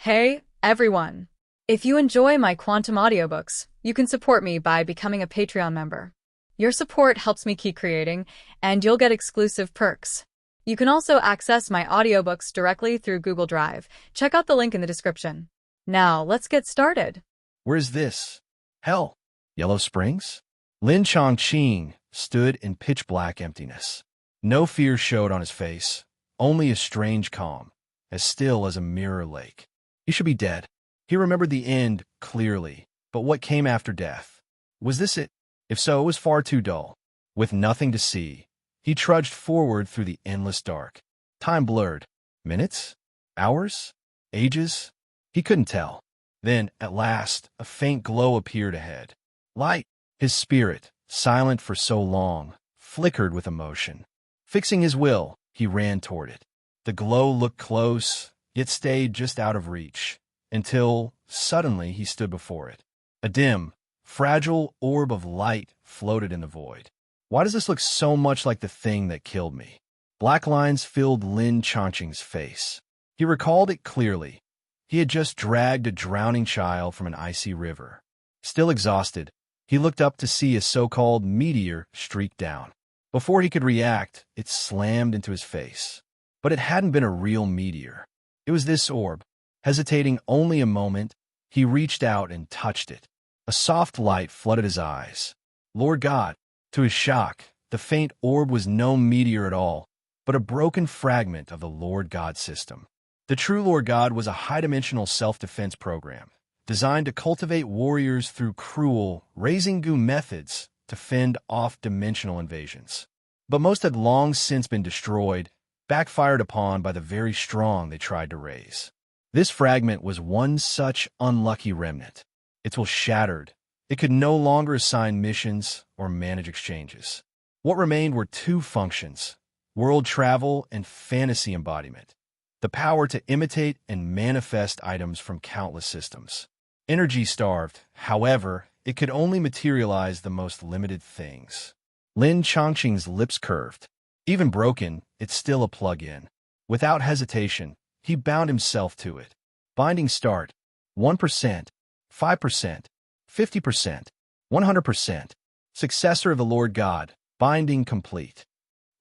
Hey, everyone! If you enjoy my quantum audiobooks, you can support me by becoming a Patreon member. Your support helps me keep creating, and you'll get exclusive perks. You can also access my audiobooks directly through Google Drive. Check out the link in the description. Now, let's get started. Where's this? Hell, Yellow Springs? Lin Chongqing stood in pitch-black emptiness. No fear showed on his face, only a strange calm, as still as a mirror lake. He should be dead. He remembered the end clearly, but what came after death? Was this it? If so, it was far too dull. With nothing to see, he trudged forward through the endless dark. Time blurred. Minutes? Hours? Ages? He couldn't tell. Then, at last, a faint glow appeared ahead. Light! His spirit, silent for so long, flickered with emotion. Fixing his will, he ran toward it. The glow looked close, yet stayed just out of reach, until, suddenly, he stood before it. A dim, fragile orb of light floated in the void. Why does this look so much like the thing that killed me? Black lines filled Lin Chongqing's face. He recalled it clearly. He had just dragged a drowning child from an icy river. Still exhausted, he looked up to see a so-called meteor streak down. Before he could react, it slammed into his face. But it hadn't been a real meteor. It was this orb. Hesitating only a moment, he reached out and touched it. A soft light flooded his eyes. Lord God! To his shock, the faint orb was no meteor at all, but a broken fragment of the Lord God system. The true Lord God was a high-dimensional self-defense program, designed to cultivate warriors through cruel, raising-goo methods to fend off dimensional invasions. But most had long since been destroyed, backfired upon by the very strong they tried to raise. This fragment was one such unlucky remnant. Its will shattered. It could no longer assign missions or manage exchanges. What remained were two functions: world travel and fantasy embodiment. The power to imitate and manifest items from countless systems. Energy-starved, however, it could only materialize the most limited things. Lin Chongqing's lips curved. Even broken, it's still a plug-in. Without hesitation, he bound himself to it. Binding start. 1%, 5%, 50%, 100%. Successor of the Lord God. Binding complete.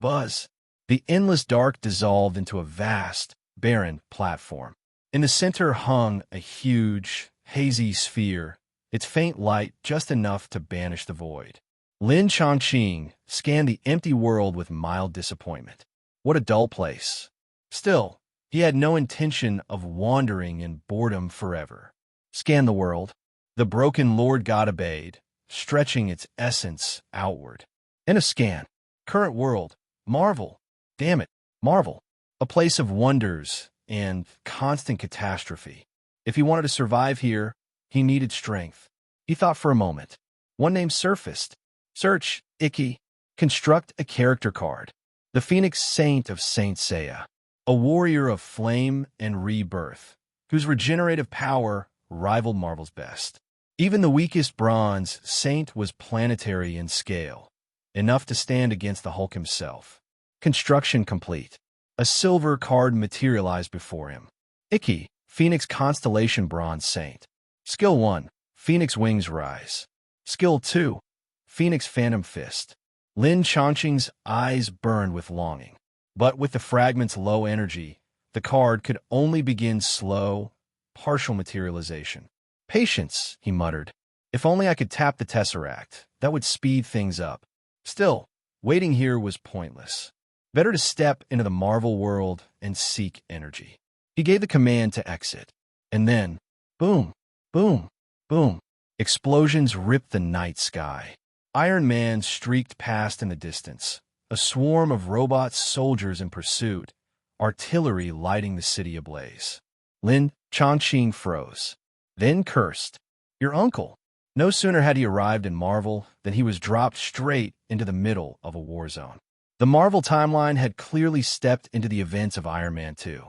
Buzz. The endless dark dissolved into a vast, barren platform. In the center hung a huge, hazy sphere, its faint light just enough to banish the void. Lin Chongqing scanned the empty world with mild disappointment. What a dull place. Still, he had no intention of wandering in boredom forever. Scan the world. The broken Lord God obeyed, stretching its essence outward. In a scan. Current world. Marvel. Damn it, Marvel. A place of wonders and constant catastrophe. If he wanted to survive here, he needed strength. He thought for a moment. One name surfaced. Search, Icky. Construct a character card. The Phoenix Saint of Saint Seiya. A warrior of flame and rebirth, whose regenerative power rivaled Marvel's best. Even the weakest bronze saint was planetary in scale, enough to stand against the Hulk himself. Construction complete. A silver card materialized before him. Icky, Phoenix Constellation Bronze Saint. Skill 1, Phoenix Wings Rise. Skill 2, Phoenix Phantom Fist. Lin Chongqing's eyes burned with longing. But with the fragment's low energy, the card could only begin slow, partial materialization. Patience, he muttered. If only I could tap the Tesseract, that would speed things up. Still, waiting here was pointless. Better to step into the Marvel world and seek energy. He gave the command to exit. And then, boom, boom, boom. Explosions ripped the night sky. Iron Man streaked past in the distance. A swarm of robot soldiers in pursuit, artillery lighting the city ablaze. Lin Chongqing froze, then cursed. Your uncle. No sooner had he arrived in Marvel than he was dropped straight into the middle of a war zone. The Marvel timeline had clearly stepped into the events of Iron Man 2.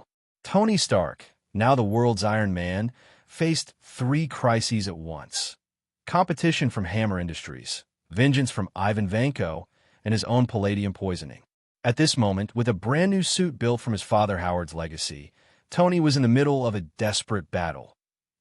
Tony Stark, now the world's Iron Man, faced three crises at once. Competition from Hammer Industries, vengeance from Ivan Vanko, and his own palladium poisoning. At this moment, with a brand new suit built from his father Howard's legacy, Tony was in the middle of a desperate battle,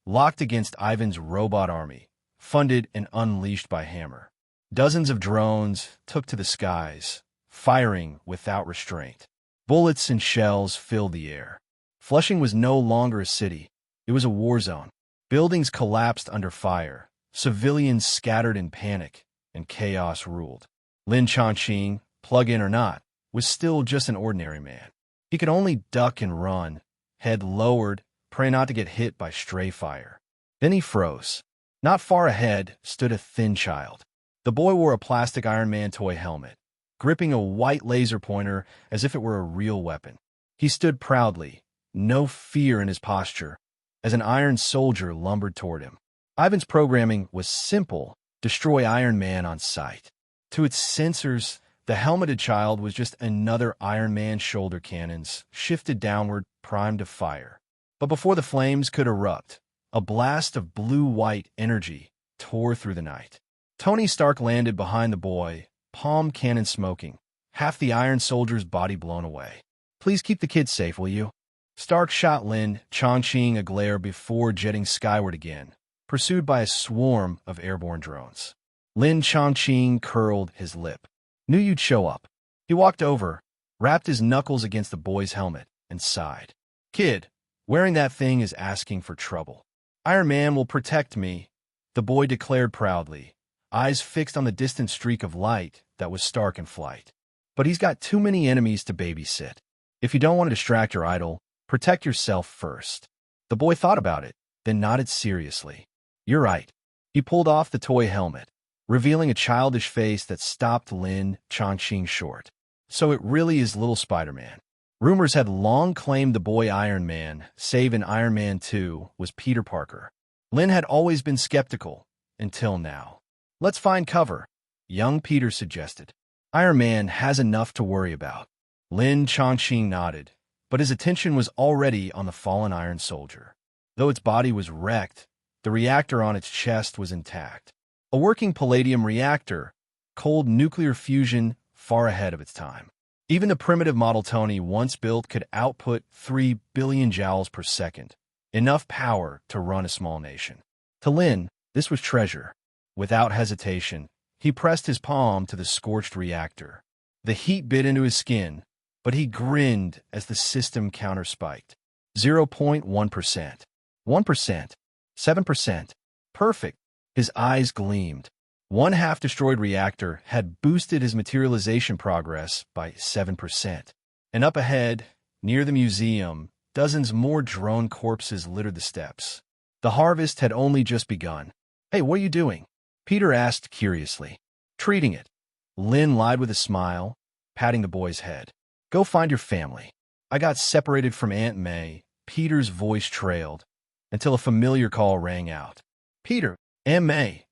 locked against Ivan's robot army, funded and unleashed by Hammer. Dozens of drones took to the skies, firing without restraint. Bullets and shells filled the air. Flushing was no longer a city. It was a war zone. Buildings collapsed under fire. Civilians scattered in panic, and chaos ruled. Lin Chongqing, plug-in or not, was still just an ordinary man. He could only duck and run, head lowered, pray not to get hit by stray fire. Then he froze. Not far ahead stood a thin child. The boy wore a plastic Iron Man toy helmet, gripping a white laser pointer as if it were a real weapon. He stood proudly, no fear in his posture, as an Iron Soldier lumbered toward him. Ivan's programming was simple: destroy Iron Man on sight. To its sensors, the helmeted child was just another Iron Man shoulder cannons, shifted downward, primed to fire. But before the flames could erupt, a blast of blue-white energy tore through the night. Tony Stark landed behind the boy, palm cannon smoking, half the Iron Soldier's body blown away. "Please keep the kids safe, will you?" Stark shot Lin Chongqing a glare before jetting skyward again, pursued by a swarm of airborne drones. Lin Chongqing curled his lip. "Knew you'd show up." He walked over, rapped his knuckles against the boy's helmet, and sighed. "Kid, wearing that thing is asking for trouble." "Iron Man will protect me," the boy declared proudly, eyes fixed on the distant streak of light that was Stark in flight. "But he's got too many enemies to babysit. If you don't want to distract your idol, protect yourself first." The boy thought about it, then nodded seriously. "You're right." He pulled off the toy helmet, revealing a childish face that stopped Lin Chongqing short. "So it really is little Spider-Man." Rumors had long claimed the boy Iron Man, save in Iron Man 2, was Peter Parker. Lin had always been skeptical, until now. "Let's find cover," young Peter suggested. "Iron Man has enough to worry about." Lin Chongqing nodded, but his attention was already on the fallen Iron Soldier. Though its body was wrecked, the reactor on its chest was intact. A working palladium reactor, cold nuclear fusion far ahead of its time. Even the primitive model Tony once built could output 3 billion joules per second, enough power to run a small nation. To Lin, this was treasure. Without hesitation, he pressed his palm to the scorched reactor. The heat bit into his skin, but he grinned as the system counter spiked. 0.1%. 1%. 7%. Perfect. His eyes gleamed. One half-destroyed reactor had boosted his materialization progress by 7%. And up ahead, near the museum, dozens more drone corpses littered the steps. The harvest had only just begun. "Hey, what are you doing?" Peter asked curiously. "Treating it." Lin lied with a smile, patting the boy's head. "Go find your family." "I got separated from Aunt May," Peter's voice trailed, until a familiar call rang out. "Peter, Aunt May,"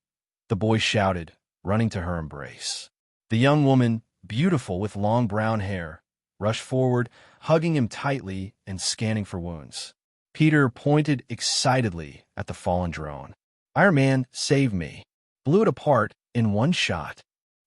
the boy shouted, running to her embrace. The young woman, beautiful with long brown hair, rushed forward, hugging him tightly and scanning for wounds. Peter pointed excitedly at the fallen drone. "Iron Man, save me." Blew it apart in one shot.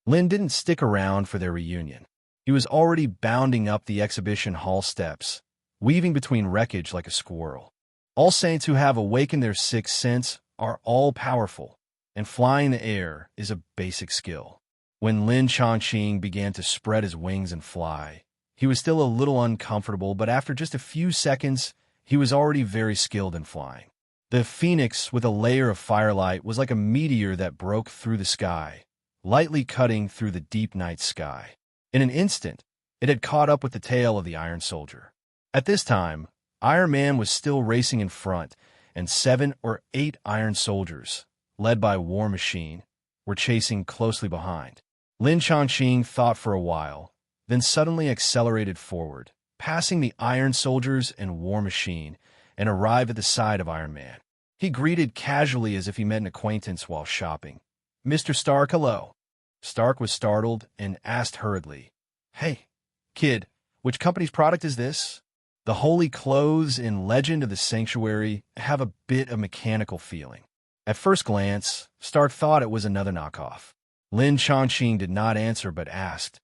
Lin didn't stick around for their reunion. He was already bounding up the exhibition hall steps, weaving between wreckage like a squirrel. All saints who have awakened their sixth sense are all-powerful, and flying the air is a basic skill. When Lin Chongqing began to spread his wings and fly, he was still a little uncomfortable, but after just a few seconds, he was already very skilled in flying. The phoenix with a layer of firelight was like a meteor that broke through the sky, lightly cutting through the deep night sky. In an instant, it had caught up with the tail of the Iron Soldier. At this time, Iron Man was still racing in front, and 7 or 8 Iron Soldiers, led by War Machine, were chasing closely behind. Lin Chongqing thought for a while, then suddenly accelerated forward, passing the Iron Soldiers and War Machine, and arrived at the side of Iron Man. He greeted casually as if he met an acquaintance while shopping. "Mr. Stark, hello." Stark was startled and asked hurriedly, "Hey, kid, which company's product is this?" The holy clothes in Legend of the Sanctuary have a bit of mechanical feeling. At first glance, Stark thought it was another knockoff. Lin Chongqing did not answer but asked,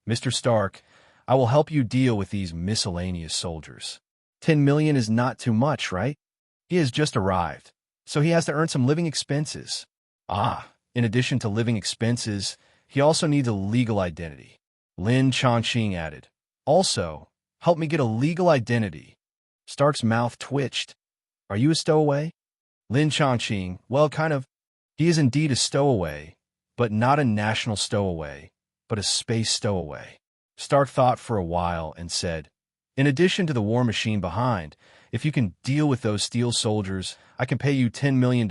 "Mr. Stark, I will help you deal with these miscellaneous soldiers." 10 million is not too much, right? He has just arrived, so he has to earn some living expenses. In addition to living expenses, he also needs a legal identity. Lin Chongqing added. Also, help me get a legal identity. Stark's mouth twitched. Are you a stowaway? Lin Chongqing, well, kind of. He is indeed a stowaway, but not a national stowaway, but a space stowaway. Stark thought for a while and said, in addition to the war machine behind, if you can deal with those steel soldiers, I can pay you $10 million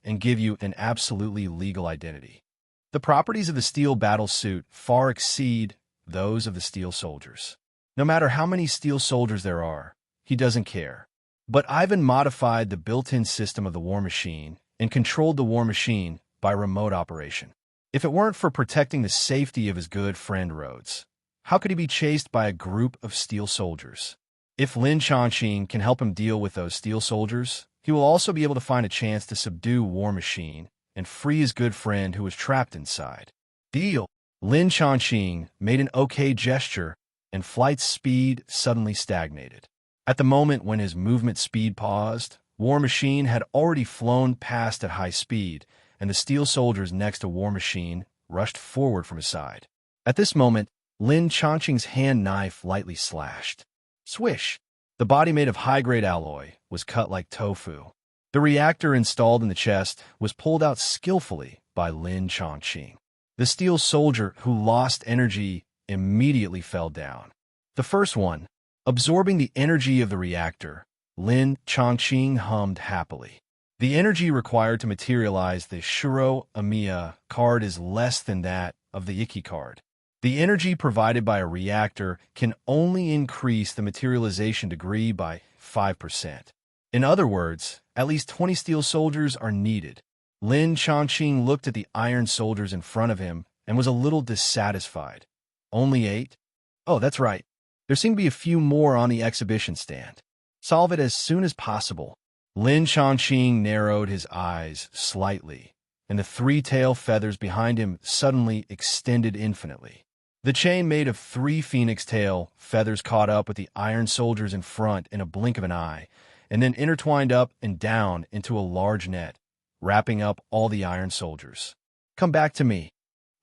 and give you an absolutely legal identity. The properties of the steel battle suit far exceed those of the steel soldiers. No matter how many steel soldiers there are, he doesn't care. But Ivan modified the built-in system of the war machine and controlled the war machine by remote operation. If it weren't for protecting the safety of his good friend Rhodes, how could he be chased by a group of steel soldiers? If Lin Chongqing can help him deal with those steel soldiers, he will also be able to find a chance to subdue War Machine and free his good friend who was trapped inside. Deal! Lin Chongqing made an okay gesture, and flight speed suddenly stagnated. At the moment when his movement speed paused, War Machine had already flown past at high speed, and the steel soldiers next to War Machine rushed forward from his side. At this moment, Lin Chongqing's hand knife lightly slashed. Swish! The body made of high-grade alloy was cut like tofu. The reactor installed in the chest was pulled out skillfully by Lin Chongqing. The steel soldier who lost energy immediately fell down. The first one, absorbing the energy of the reactor, Lin Chongqing hummed happily. The energy required to materialize the Shuro Amiya card is less than that of the Iki card. The energy provided by a reactor can only increase the materialization degree by 5%. In other words, at least 20 steel soldiers are needed. Lin Chongqing looked at the iron soldiers in front of him and was a little dissatisfied. Only 8? Oh, that's right. There seem to be a few more on the exhibition stand. Solve it as soon as possible. Lin Chongqing narrowed his eyes slightly, and the 3 tail feathers behind him suddenly extended infinitely. The chain made of 3 phoenix tail feathers caught up with the iron soldiers in front in a blink of an eye, and then intertwined up and down into a large net, wrapping up all the iron soldiers. Come back to me.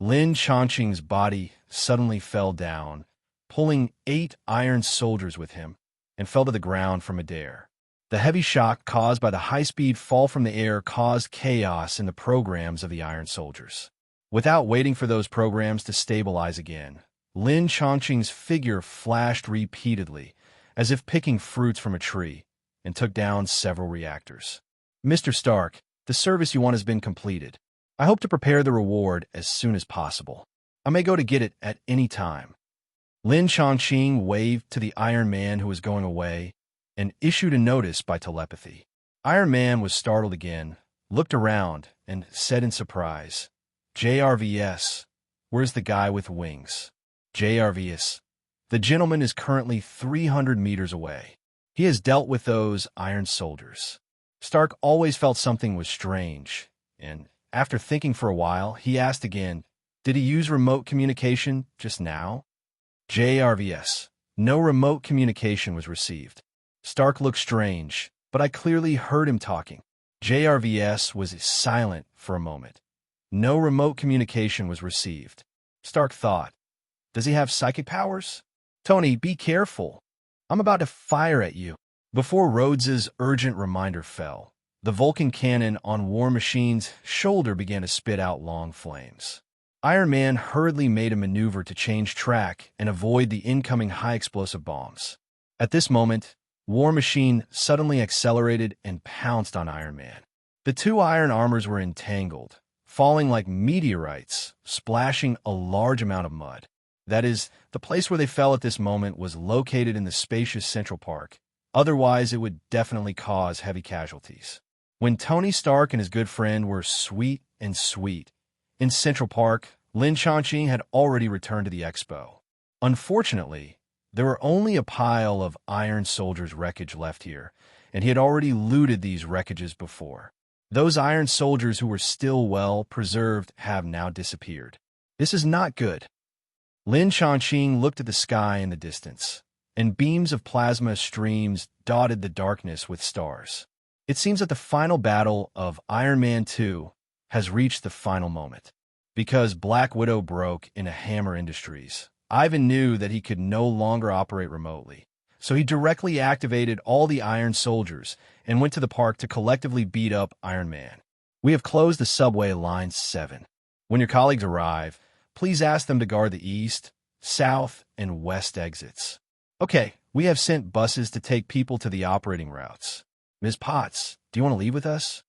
Lin Chongqing's body suddenly fell down, pulling 8 iron soldiers with him, and fell to the ground from midair. The heavy shock caused by the high-speed fall from the air caused chaos in the programs of the iron soldiers. Without waiting for those programs to stabilize again, Lin Chongqing's figure flashed repeatedly, as if picking fruits from a tree, and took down several reactors. Mr. Stark, the service you want has been completed. I hope to prepare the reward as soon as possible. I may go to get it at any time. Lin Chongqing waved to the Iron Man who was going away and issued a notice by telepathy. Iron Man was startled again, looked around, and said in surprise, JRVS, where's the guy with wings? JRVS, the gentleman is currently 300 meters away. He has dealt with those iron soldiers. Stark always felt something was strange, and after thinking for a while, he asked again, did he use remote communication just now? JRVS, no remote communication was received. Stark looked strange, but I clearly heard him talking. JRVS was silent for a moment. No remote communication was received. Stark thought, does he have psychic powers? Tony, be careful. I'm about to fire at you. Before Rhodes's urgent reminder fell, the Vulcan cannon on War Machine's shoulder began to spit out long flames. Iron Man hurriedly made a maneuver to change track and avoid the incoming high-explosive bombs. At this moment, War Machine suddenly accelerated and pounced on Iron Man. The 2 iron armors were entangled, falling like meteorites, splashing a large amount of mud. That is, the place where they fell at this moment was located in the spacious Central Park. Otherwise, it would definitely cause heavy casualties. When Tony Stark and his good friend were sweet, in Central Park, Lin Chongqing had already returned to the expo. Unfortunately, there were only a pile of iron soldiers' wreckage left here, and he had already looted these wreckages before. Those iron soldiers who were still well preserved have now disappeared. This is not good. Lin Chongqing looked at the sky in the distance. and beams of plasma streams dotted the darkness with stars. It seems that the final battle of Iron Man 2 has reached the final moment. Because Black Widow broke into Hammer Industries, Ivan knew that he could no longer operate remotely. So he directly activated all the Iron Soldiers and went to the park to collectively beat up Iron Man. We have closed the subway line 7. When your colleagues arrive, please ask them to guard the east, south, and west exits. Okay, we have sent buses to take people to the operating routes. Ms. Potts, do you want to leave with us?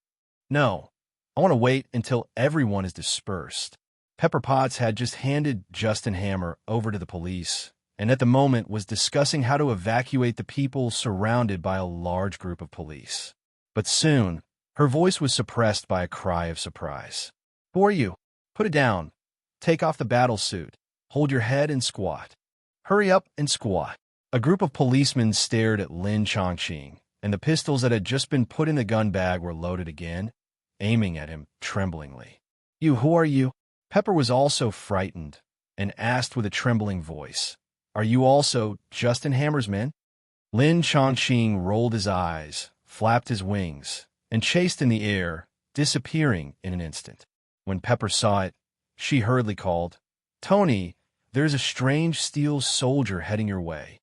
No, I want to wait until everyone is dispersed. Pepper Potts had just handed Justin Hammer over to the police, and at the moment was discussing how to evacuate the people surrounded by a large group of police. But soon, her voice was suppressed by a cry of surprise. Who are you? Put it down. Take off the battle suit. Hold your head and squat. Hurry up and squat. A group of policemen stared at Lin Chongqing, and the pistols that had just been put in the gun bag were loaded again, aiming at him tremblingly. Who are you? Pepper was also frightened and asked with a trembling voice, Are you also Justin Hammer's men? Lin Chongqing rolled his eyes, flapped his wings, and chased in the air, disappearing in an instant. When Pepper saw it, she hurriedly called, Tony, there's a strange steel soldier heading your way.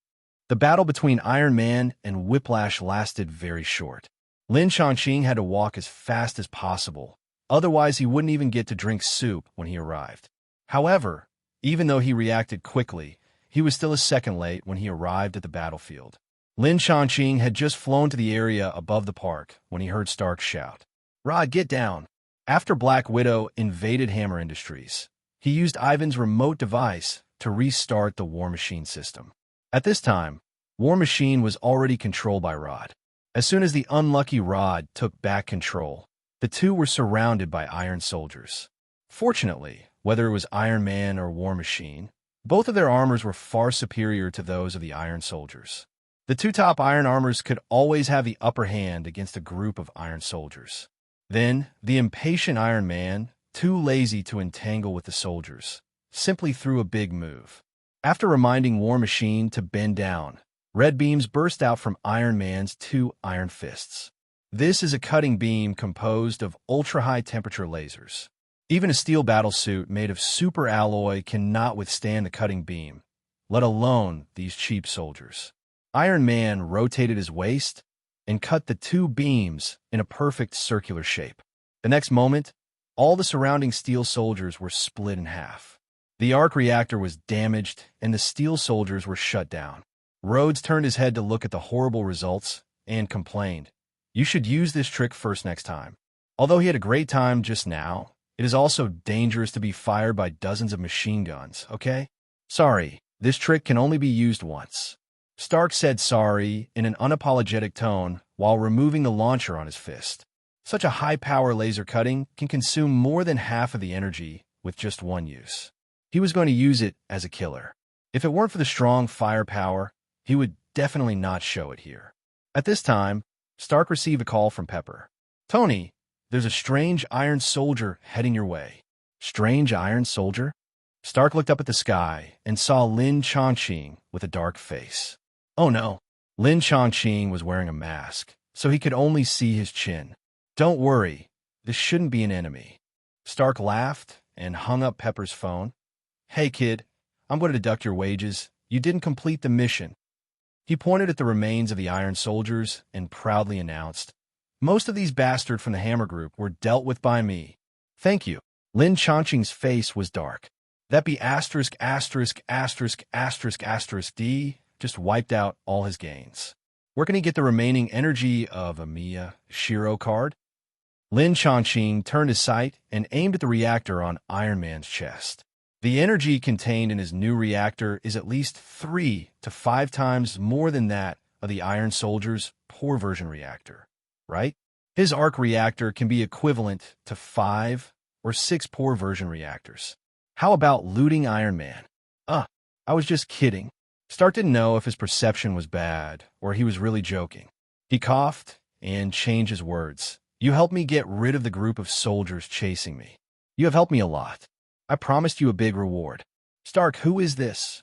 The battle between Iron Man and Whiplash lasted very short. Lin Chongqing had to walk as fast as possible, otherwise he wouldn't even get to drink soup when he arrived. However, even though he reacted quickly, he was still a second late when he arrived at the battlefield. Lin Chongqing had just flown to the area above the park when he heard Stark shout, Rod, get down! After Black Widow invaded Hammer Industries, he used Ivan's remote device to restart the War Machine system. At this time, War Machine was already controlled by Rod. As soon as the unlucky Rod took back control, the two were surrounded by Iron Soldiers. Fortunately, whether it was Iron Man or War Machine, both of their armors were far superior to those of the Iron Soldiers. The two top Iron Armors could always have the upper hand against a group of Iron Soldiers. Then, the impatient Iron Man, too lazy to entangle with the soldiers, simply threw a big move. After reminding War Machine to bend down, red beams burst out from Iron Man's two iron fists. This is a cutting beam composed of ultra-high temperature lasers. Even a steel battlesuit made of super alloy cannot withstand the cutting beam, let alone these cheap soldiers. Iron Man rotated his waist and cut the two beams in a perfect circular shape. The next moment, all the surrounding steel soldiers were split in half. The arc reactor was damaged and the steel soldiers were shut down. Rhodes turned his head to look at the horrible results and complained, You should use this trick first next time. Although he had a great time just now, it is also dangerous to be fired by dozens of machine guns, okay? Sorry, this trick can only be used once. Stark said sorry in an unapologetic tone while removing the launcher on his fist. Such a high-power laser cutting can consume more than half of the energy with just one use. He was going to use it as a killer. If it weren't for the strong firepower, he would definitely not show it here. At this time, Stark received a call from Pepper. Tony, there's a strange Iron Soldier heading your way. Strange Iron Soldier? Stark looked up at the sky and saw Lin Chongqing with a dark face. Oh no, Lin Chongqing was wearing a mask, so he could only see his chin. Don't worry, this shouldn't be an enemy. Stark laughed and hung up Pepper's phone. Hey kid, I'm going to deduct your wages. You didn't complete the mission. He pointed at the remains of the Iron Soldiers and proudly announced, Most of these bastards from the Hammer Group were dealt with by me. Thank you. Lin Chongqing's face was dark. That be asterisk asterisk asterisk asterisk asterisk D just wiped out all his gains. Where can he get the remaining energy of a Mia Shiro card? Lin Chongqing turned his sight and aimed at the reactor on Iron Man's chest. The energy contained in his new reactor is at least 3 to 5 times more than that of the Iron Soldier's poor version reactor, right? His arc reactor can be equivalent to 5 or 6 poor version reactors. How about looting Iron Man? I was just kidding. Stark didn't know if his perception was bad or he was really joking. He coughed and changed his words. You helped me get rid of the group of soldiers chasing me. You have helped me a lot. I promised you a big reward. Stark, who is this?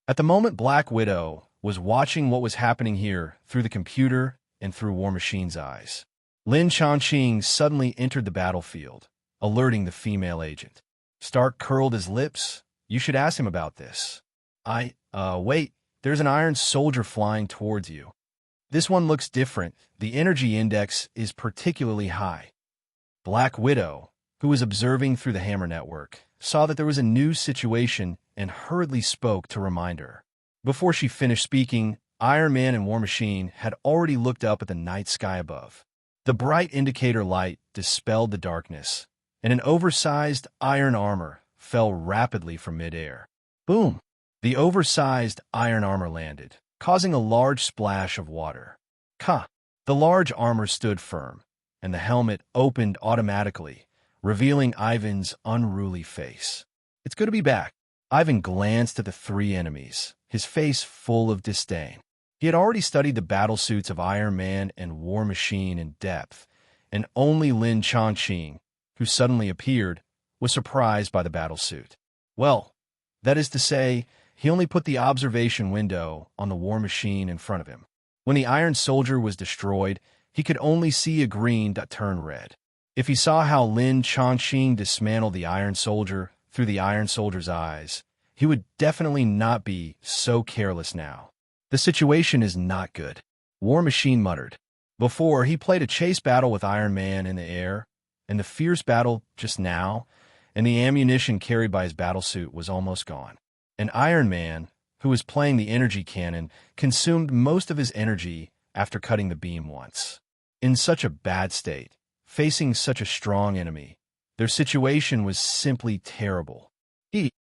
At the moment, Black Widow was watching what was happening here through the computer and through War Machine's eyes. Lin Chongqing suddenly entered the battlefield, alerting the female agent. Stark curled his lips. You should ask him about this. Wait, there's an iron soldier flying towards you. This one looks different. The energy index is particularly high. Black Widow, who was observing through the Hammer network, saw that there was a new situation and hurriedly spoke to remind her. Before she finished speaking, Iron Man and War Machine had already looked up at the night sky above. The bright indicator light dispelled the darkness, and an oversized iron armor fell rapidly from midair. Boom! The oversized iron armor landed, causing a large splash of water. The large armor stood firm, and the helmet opened automatically, revealing Ivan's unruly face. It's good to be back. Ivan glanced at the three enemies, his face full of disdain. He had already studied the battlesuits of Iron Man and War Machine in depth, and only Lin Chongqing, who suddenly appeared, was surprised by the battlesuit. Well, that is to say, he only put the observation window on the War Machine in front of him. When the Iron Soldier was destroyed, he could only see a green dot turn red. If he saw how Lin Chongqing dismantled the Iron Soldier through the Iron Soldier's eyes, he would definitely not be so careless now. The situation is not good, War Machine muttered. Before, he played a chase battle with Iron Man in the air, and the fierce battle just now, and the ammunition carried by his battlesuit was almost gone. And Iron Man, who was playing the energy cannon, consumed most of his energy after cutting the beam once. In such a bad state, facing such a strong enemy, their situation was simply terrible.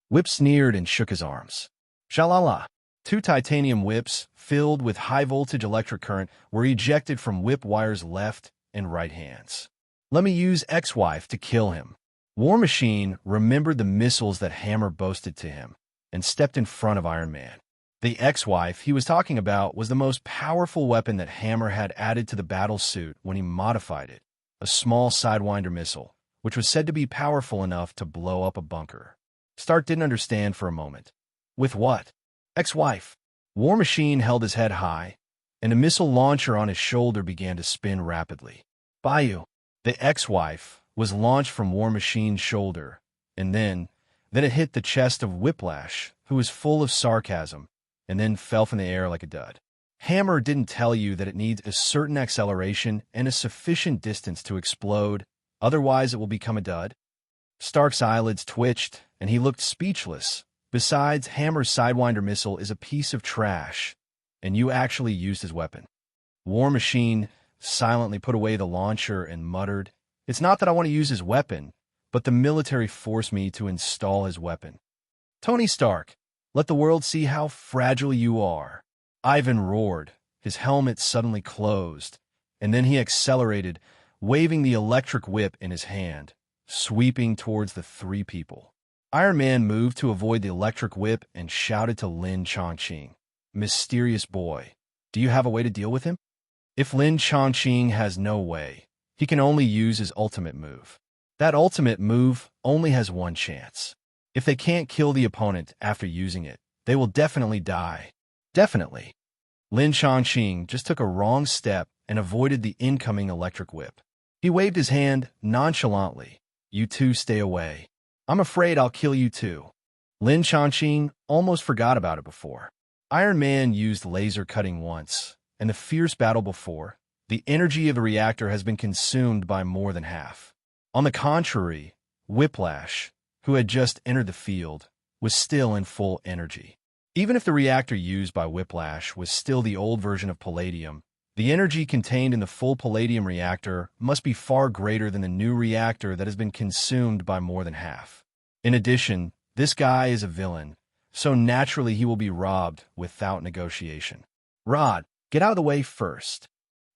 Whip sneered and shook his arms. Shalala! 2 titanium whips, filled with high-voltage electric current, were ejected from Whip Wire's left and right hands. Let me use ex-wife to kill him. War Machine remembered the missiles that Hammer boasted to him, and stepped in front of Iron Man. The ex-wife he was talking about was the most powerful weapon that Hammer had added to the battle suit when he modified it, a small Sidewinder missile, which was said to be powerful enough to blow up a bunker. Stark didn't understand for a moment. With what? Ex-wife. War Machine held his head high, and a missile launcher on his shoulder began to spin rapidly. Bayou. The ex-wife was launched from War Machine's shoulder, and then it hit the chest of Whiplash, who was full of sarcasm, and then fell from the air like a dud. Hammer didn't tell you that it needs a certain acceleration and a sufficient distance to explode, otherwise it will become a dud? Stark's eyelids twitched, and he looked speechless. Besides, Hammer's Sidewinder missile is a piece of trash, and you actually used his weapon. War Machine silently put away the launcher and muttered, It's not that I want to use his weapon, but the military forced me to install his weapon. Tony Stark, let the world see how fragile you are. Ivan roared. His helmet suddenly closed, and then he accelerated, waving the electric whip in his hand, sweeping towards the 3 people. Iron Man moved to avoid the electric whip and shouted to Lin Chongqing, Mysterious boy, do you have a way to deal with him? If Lin Chongqing has no way, he can only use his ultimate move. That ultimate move only has one chance. If they can't kill the opponent after using it, they will definitely die. Definitely. Lin Chongqing just took a wrong step and avoided the incoming electric whip. He waved his hand nonchalantly. You two stay away. I'm afraid I'll kill you too. Lin Chongqing almost forgot about it before. Iron Man used laser cutting once, and the fierce battle before, the energy of the reactor has been consumed by more than half. On the contrary, Whiplash, who had just entered the field, was still in full energy. Even if the reactor used by Whiplash was still the old version of palladium, the energy contained in the full palladium reactor must be far greater than the new reactor that has been consumed by more than half. In addition, this guy is a villain, so naturally he will be robbed without negotiation. Rod, get out of the way first.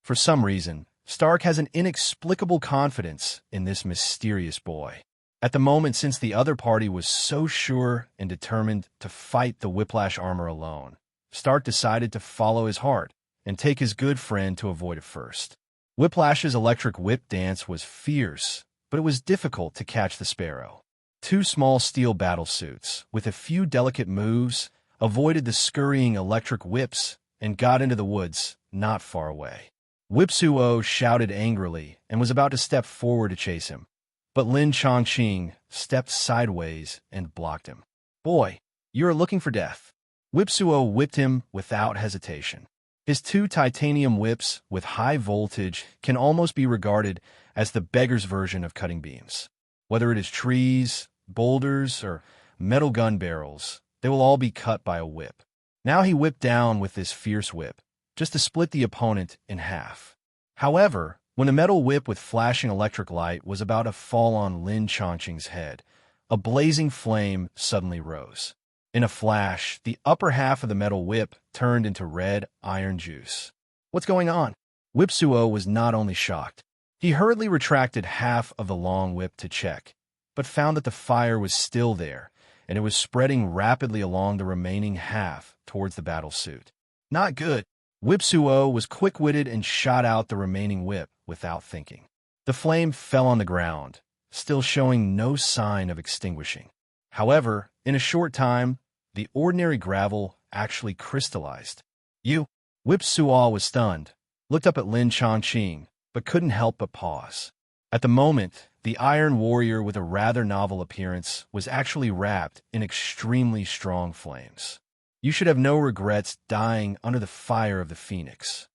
For some reason, Stark has an inexplicable confidence in this mysterious boy. At the moment, since the other party was so sure and determined to fight the Whiplash armor alone, Stark decided to follow his heart and take his good friend to avoid it first. Whiplash's electric whip dance was fierce, but it was difficult to catch the Sparrow. 2 small steel battlesuits, with a few delicate moves, avoided the scurrying electric whips, and got into the woods not far away. Whipsuo shouted angrily and was about to step forward to chase him, but Lin Chongqing stepped sideways and blocked him. "Boy, you are looking for death." Whipsuo whipped him without hesitation. His two titanium whips with high voltage can almost be regarded as the beggar's version of cutting beams. Whether it is trees, boulders, or metal gun barrels, they will all be cut by a whip. Now he whipped down with this fierce whip, just to split the opponent in half. However, when the metal whip with flashing electric light was about to fall on Lin Chongqing's head, a blazing flame suddenly rose. In a flash, the upper half of the metal whip turned into red iron juice. "What's going on?" Whipsuo was not only shocked. He hurriedly retracted half of the long whip to check, but found that the fire was still there, and it was spreading rapidly along the remaining half towards the battle suit. Not good. Whipsuo was quick-witted and shot out the remaining whip without thinking. The flame fell on the ground, still showing no sign of extinguishing. However, in a short time, the ordinary gravel actually crystallized. Whipsuo was stunned, looked up at Lin Chongqing, but couldn't help but pause. At the moment, the Iron Warrior with a rather novel appearance was actually wrapped in extremely strong flames. You should have no regrets dying under the fire of the Phoenix.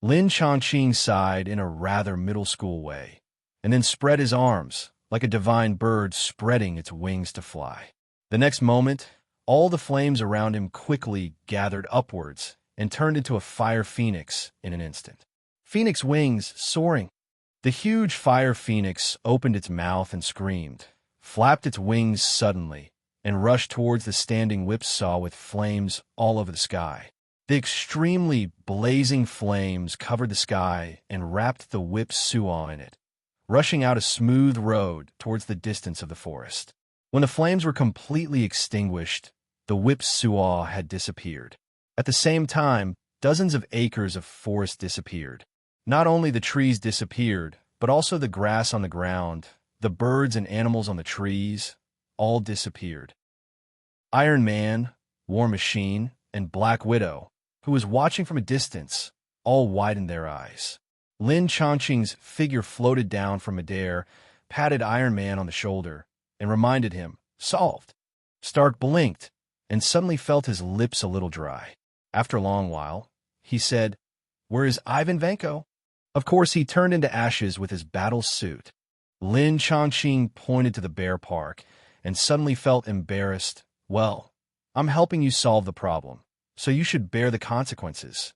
Lin Chongqing sighed in a rather middle school way, and then spread his arms, like a divine bird spreading its wings to fly. The next moment, all the flames around him quickly gathered upwards and turned into a fire phoenix in an instant. Phoenix wings soaring. The huge fire phoenix opened its mouth and screamed, flapped its wings suddenly, and rushed towards the standing whipsaw with flames all over the sky. The extremely blazing flames covered the sky and wrapped the whipsaw in it, rushing out a smooth road towards the distance of the forest. When the flames were completely extinguished, the whipsaw had disappeared. At the same time, dozens of acres of forest disappeared. Not only the trees disappeared, but also the grass on the ground, the birds and animals on the trees, all disappeared. Iron Man, War Machine, and Black Widow, who was watching from a distance, all widened their eyes. Lin Chongqing's figure floated down from midair, patted Iron Man on the shoulder, and reminded him, "Solved." Stark blinked, and suddenly felt his lips a little dry. After a long while, he said, "Where is Ivan Vanko?" Of course, he turned into ashes with his battle suit. Lin Chongqing pointed to the bear park, and suddenly felt embarrassed. "Well, I'm helping you solve the problem, so you should bear the consequences,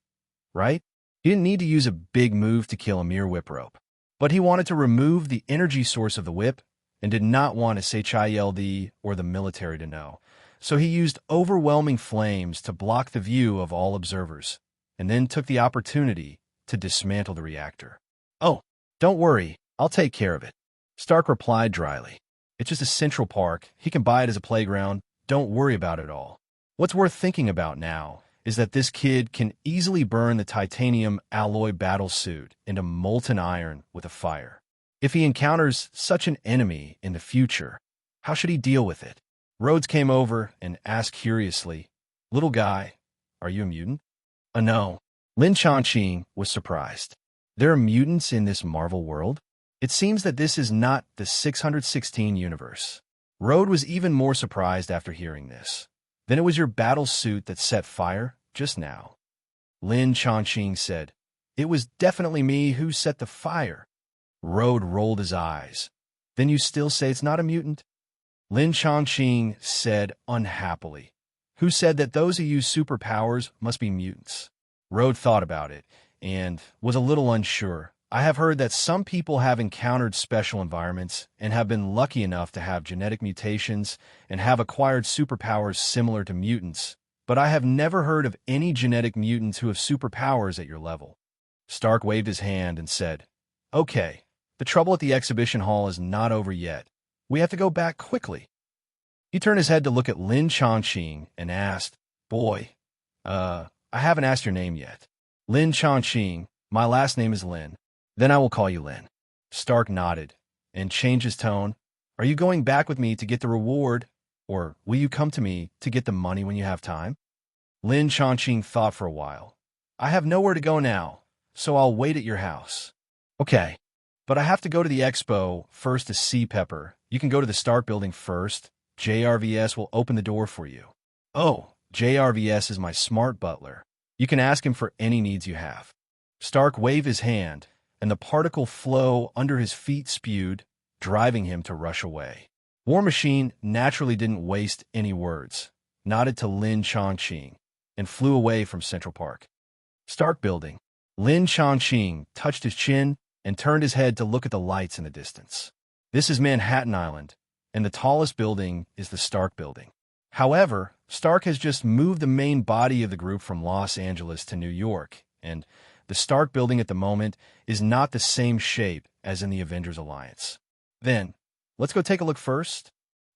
right?" He didn't need to use a big move to kill a mere whip rope, but he wanted to remove the energy source of the whip and did not want SHIELD or the military to know. So he used overwhelming flames to block the view of all observers, and then took the opportunity to dismantle the reactor. "Oh, don't worry, I'll take care of it," Stark replied dryly. "It's just a central park. He can buy it as a playground. Don't worry about it all. What's worth thinking about now is that this kid can easily burn the titanium alloy battle suit into molten iron with a fire. If he encounters such an enemy in the future, how should he deal with it?" Rhodes came over and asked curiously, "Little guy, are you a mutant?" No. Lin Chongqing was surprised. There are mutants in this Marvel world? It seems that this is not the 616 universe. Rhodes was even more surprised after hearing this. "Then it was your battle suit that set fire just now." Lin Chongqing said, "It was definitely me who set the fire." Rhodes rolled his eyes. "Then you still say it's not a mutant?" Lin Chongqing said unhappily, "Who said that those who use superpowers must be mutants?" Rhodes thought about it and was a little unsure. "I have heard that some people have encountered special environments and have been lucky enough to have genetic mutations and have acquired superpowers similar to mutants, but I have never heard of any genetic mutants who have superpowers at your level." Stark waved his hand and said, "Okay, the trouble at the exhibition hall is not over yet. We have to go back quickly." He turned his head to look at Lin Chongqing and asked, "Boy, I haven't asked your name yet." "Lin Chongqing. My last name is Lin." "Then I will call you Lin." Stark nodded and changed his tone. "Are you going back with me to get the reward, or will you come to me to get the money when you have time?" Lin Chongqing thought for a while. I have nowhere to go now, so I'll wait at your house. Okay, but I have to go to the expo first to see Pepper. You can go to the Stark building first. JRVS will open the door for you. Oh, JRVS is my smart butler. You can ask him for any needs you have. Stark waved his hand, and the particle flow under his feet spewed, driving him to rush away. War Machine naturally didn't waste any words, nodded to Lin Chongqing, and flew away from Central Park. Stark building. Lin Chongqing touched his chin and turned his head to look at the lights in the distance. This is Manhattan Island, and the tallest building is the Stark building. However, Stark has just moved the main body of the group from Los Angeles to New York, and the Stark building at the moment is not the same shape as in the Avengers Alliance. Then, let's go take a look first.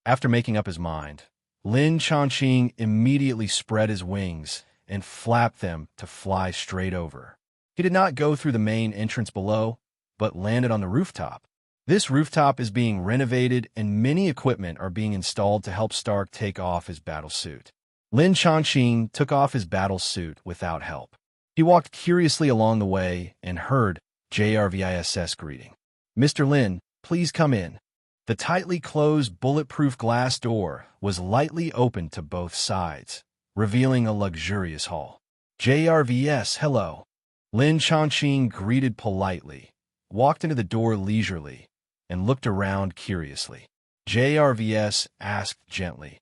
After making up his mind, Lin Chongqing immediately spread his wings and flapped them to fly straight over. He did not go through the main entrance below, but landed on the rooftop. This rooftop is being renovated and many equipment are being installed to help Stark take off his battle suit. Lin Chongqing took off his battle suit without help. He walked curiously along the way and heard JRVIS's greeting. Mr. Lin, please come in. The tightly closed bulletproof glass door was lightly opened to both sides, revealing a luxurious hall. JRVS, hello. Lin Chongqing greeted politely, walked into the door leisurely, and looked around curiously. JRVS asked gently,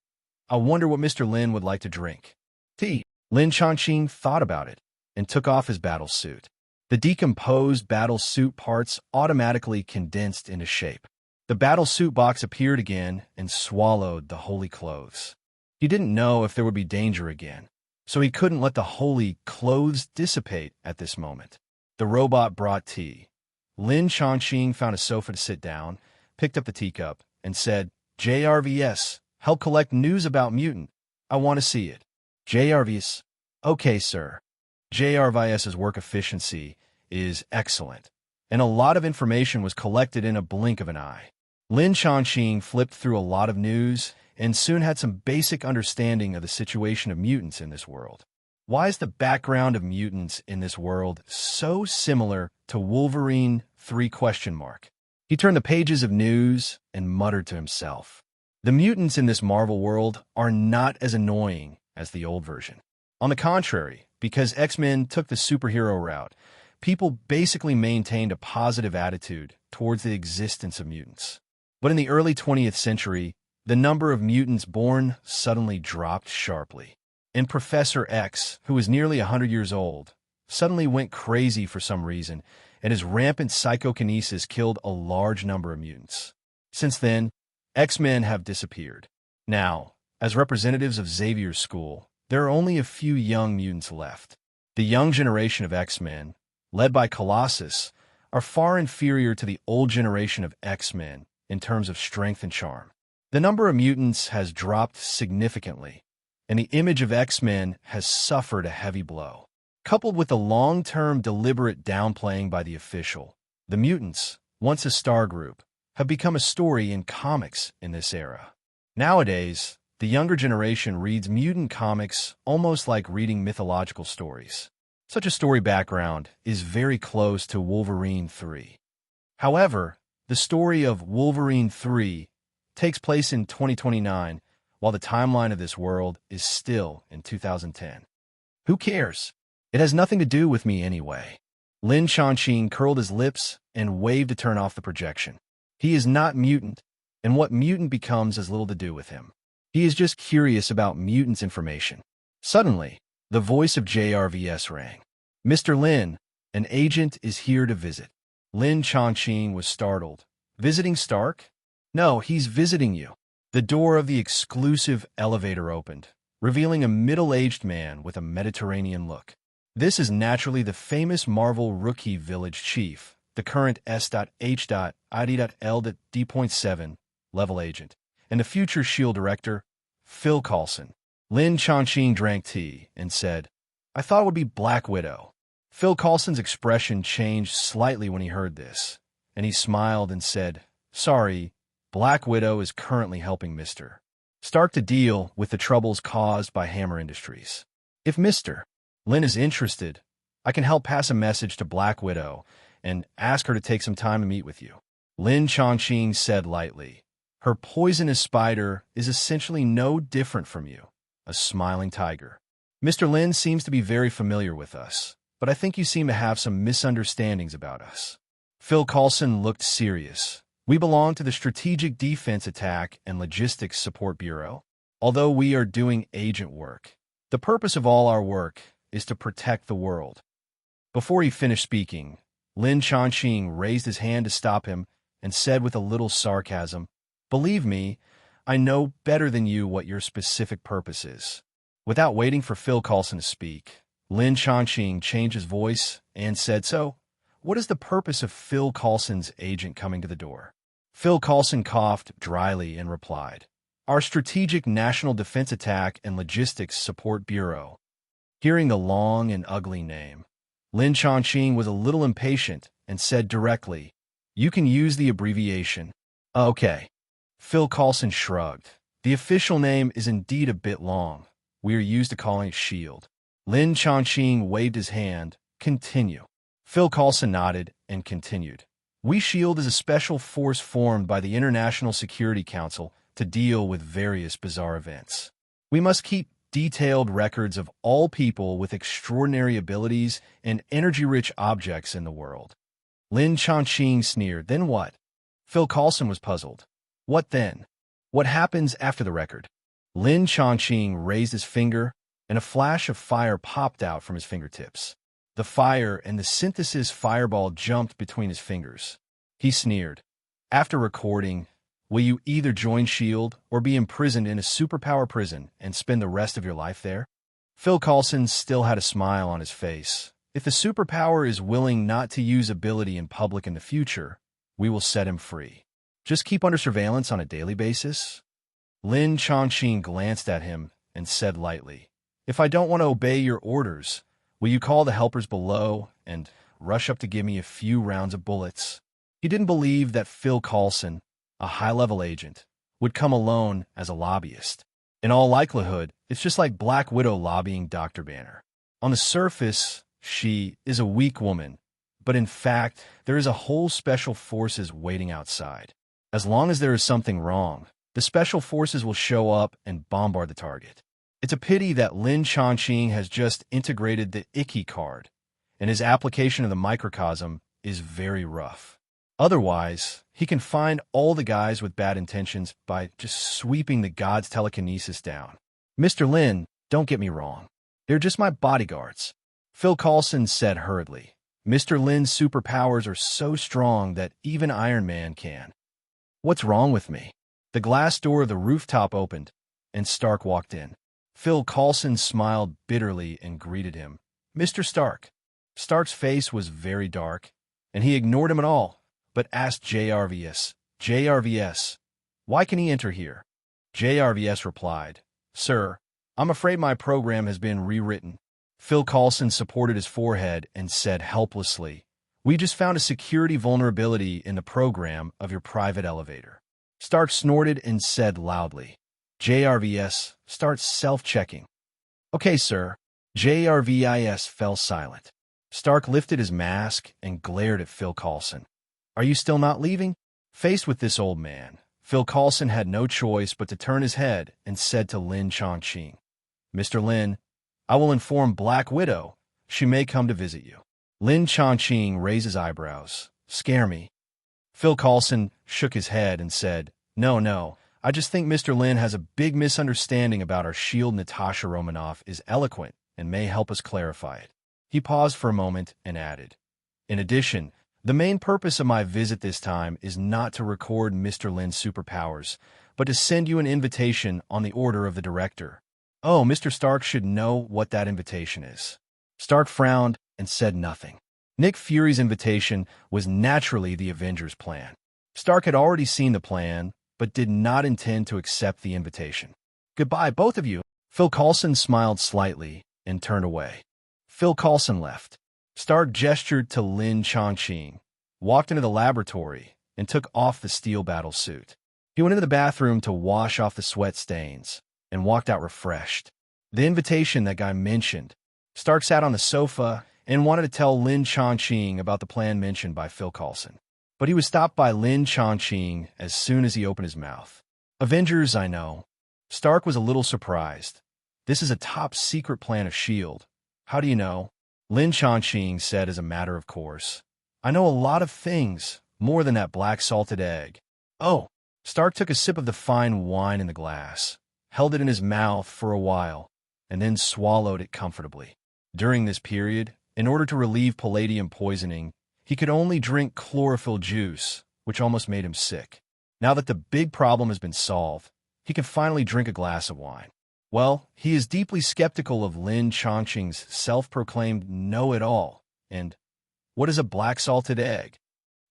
I wonder what Mr. Lin would like to drink. Tea. Lin Chongqing thought about it and took off his battle suit. The decomposed battle suit parts automatically condensed into shape. The battle suit box appeared again and swallowed the holy clothes. He didn't know if there would be danger again, so he couldn't let the holy clothes dissipate at this moment. The robot brought tea. Lin Chongqing found a sofa to sit down, picked up the teacup, and said, JRVS, help collect news about Mutant. I want to see it. JRVS, okay, sir. JRVS's work efficiency is excellent, and a lot of information was collected in a blink of an eye. Lin Chongqing flipped through a lot of news and soon had some basic understanding of the situation of mutants in this world. Why is the background of mutants in this world so similar to Wolverine 3? He turned the pages of news and muttered to himself. The mutants in this Marvel world are not as annoying as the old version. On the contrary, because X-Men took the superhero route, people basically maintained a positive attitude towards the existence of mutants. But in the early 20th century, the number of mutants born suddenly dropped sharply. And Professor X, who was nearly 100 years old, suddenly went crazy for some reason, and his rampant psychokinesis killed a large number of mutants. Since then, X-Men have disappeared. Now, as representatives of Xavier's school, there are only a few young mutants left. The young generation of X-Men, led by Colossus, are far inferior to the old generation of X-Men in terms of strength and charm. The number of mutants has dropped significantly, and the image of X-Men has suffered a heavy blow. Coupled with the long-term deliberate downplaying by the official, the mutants, once a star group, have become a story in comics in this era. Nowadays, the younger generation reads mutant comics almost like reading mythological stories. Such a story background is very close to Wolverine 3. However, the story of Wolverine 3 takes place in 2029, while the timeline of this world is still in 2010. Who cares? It has nothing to do with me anyway. Lin Chongqing curled his lips and waved to turn off the projection. He is not mutant, and what mutant becomes has little to do with him. He is just curious about mutants' information. Suddenly, the voice of JRVS rang. Mr. Lin, an agent is here to visit. Lin Chongqing was startled. Visiting Stark? No, he's visiting you. The door of the exclusive elevator opened, revealing a middle-aged man with a Mediterranean look. This is naturally the famous Marvel Rookie Village Chief, the current S.H.ID.L.D.7 level agent, and the future S.H.I.E.L.D. director, Phil Coulson. Lin Chongqing drank tea and said, I thought it would be Black Widow. Phil Coulson's expression changed slightly when he heard this, and he smiled and said, Sorry, Black Widow is currently helping Mr. Stark to deal with the troubles caused by Hammer Industries. If Mr. Lin is interested, I can help pass a message to Black Widow and ask her to take some time to meet with you. Lin Chongqing said lightly. Her poisonous spider is essentially no different from you, a smiling tiger. Mr. Lin seems to be very familiar with us, but I think you seem to have some misunderstandings about us. Phil Coulson looked serious. We belong to the Strategic Defense Attack and Logistics Support Bureau. Although we are doing agent work, the purpose of all our work is to protect the world. Before he finished speaking, Lin Chongqing raised his hand to stop him and said with a little sarcasm, Believe me, I know better than you what your specific purpose is. Without waiting for Phil Coulson to speak, Lin Chongqing changed his voice and said, So, what is the purpose of Phil Coulson's agent coming to the door? Phil Coulson coughed dryly and replied, Our Strategic National Defense Attack and Logistics Support Bureau. Hearing the long and ugly name, Lin Chongqing was a little impatient and said directly, You can use the abbreviation. Okay. Phil Coulson shrugged. The official name is indeed a bit long. We are used to calling it SHIELD. Lin Chongqing waved his hand. Continue. Phil Coulson nodded and continued. We SHIELD is a special force formed by the International Security Council to deal with various bizarre events. We must keep detailed records of all people with extraordinary abilities and energy-rich objects in the world. Lin Chongqing sneered. Then what? Phil Coulson was puzzled. What then? What happens after the record? Lin Chongqing raised his finger, and a flash of fire popped out from his fingertips. The fire and the synthesis fireball jumped between his fingers. He sneered. After recording, will you either join SHIELD or be imprisoned in a superpower prison and spend the rest of your life there? Phil Coulson still had a smile on his face. If the superpower is willing not to use ability in public in the future, we will set him free. Just keep under surveillance on a daily basis? Lin Chongqing glanced at him and said lightly, If I don't want to obey your orders, will you call the helpers below and rush up to give me a few rounds of bullets? He didn't believe that Phil Coulson, a high-level agent, would come alone as a lobbyist. In all likelihood, it's just like Black Widow lobbying Dr. Banner. On the surface, she is a weak woman, but in fact, there is a whole special forces waiting outside. As long as there is something wrong, the special forces will show up and bombard the target. It's a pity that Lin Chongqing has just integrated the Icky card, and his application of the microcosm is very rough. Otherwise, he can find all the guys with bad intentions by just sweeping the god's telekinesis down. Mr. Lin, don't get me wrong. They're just my bodyguards. Phil Coulson said hurriedly. Mr. Lin's superpowers are so strong that even Iron Man can. What's wrong with me? The glass door of the rooftop opened, and Stark walked in. Phil Coulson smiled bitterly and greeted him. Mr. Stark. Stark's face was very dark, and he ignored him at all, but asked JRVS, why can he enter here? JRVS replied, Sir, I'm afraid my program has been rewritten. Phil Coulson supported his forehead and said helplessly, We just found a security vulnerability in the program of your private elevator. Stark snorted and said loudly, JRVS, start self-checking. Okay, sir. JRVIS fell silent. Stark lifted his mask and glared at Phil Coulson. Are you still not leaving? Faced with this old man, Phil Coulson had no choice but to turn his head and said to Lin Chongqing, Mr. Lin, I will inform Black Widow. She may come to visit you. Lin Chongqing raised his eyebrows. Scare me. Phil Coulson shook his head and said, No, I just think Mr. Lin has a big misunderstanding about our SHIELD. Natasha Romanoff is eloquent and may help us clarify it. He paused for a moment and added, In addition, the main purpose of my visit this time is not to record Mr. Lin's superpowers, but to send you an invitation on the order of the director. Oh, Mr. Stark should know what that invitation is. Stark frowned and said nothing. Nick Fury's invitation was naturally the Avengers plan. Stark had already seen the plan, but did not intend to accept the invitation. Goodbye, both of you. Phil Coulson smiled slightly and turned away. Phil Coulson left. Stark gestured to Lin Chongqing, walked into the laboratory, and took off the steel battle suit. He went into the bathroom to wash off the sweat stains and walked out refreshed. The invitation that guy mentioned. Stark sat on the sofa and wanted to tell Lin Chongqing about the plan mentioned by Phil Coulson. But he was stopped by Lin Chongqing as soon as he opened his mouth. Avengers, I know. Stark was a little surprised. This is a top-secret plan of S.H.I.E.L.D. How do you know? Lin Chongqing said as a matter of course. I know a lot of things, more than that black salted egg. Oh. Stark took a sip of the fine wine in the glass, held it in his mouth for a while, and then swallowed it comfortably. During this period, in order to relieve palladium poisoning, he could only drink chlorophyll juice, which almost made him sick. Now that the big problem has been solved, he can finally drink a glass of wine. Well, he is deeply skeptical of Lin Chongqing's self-proclaimed know-it-all. And what is a black salted egg?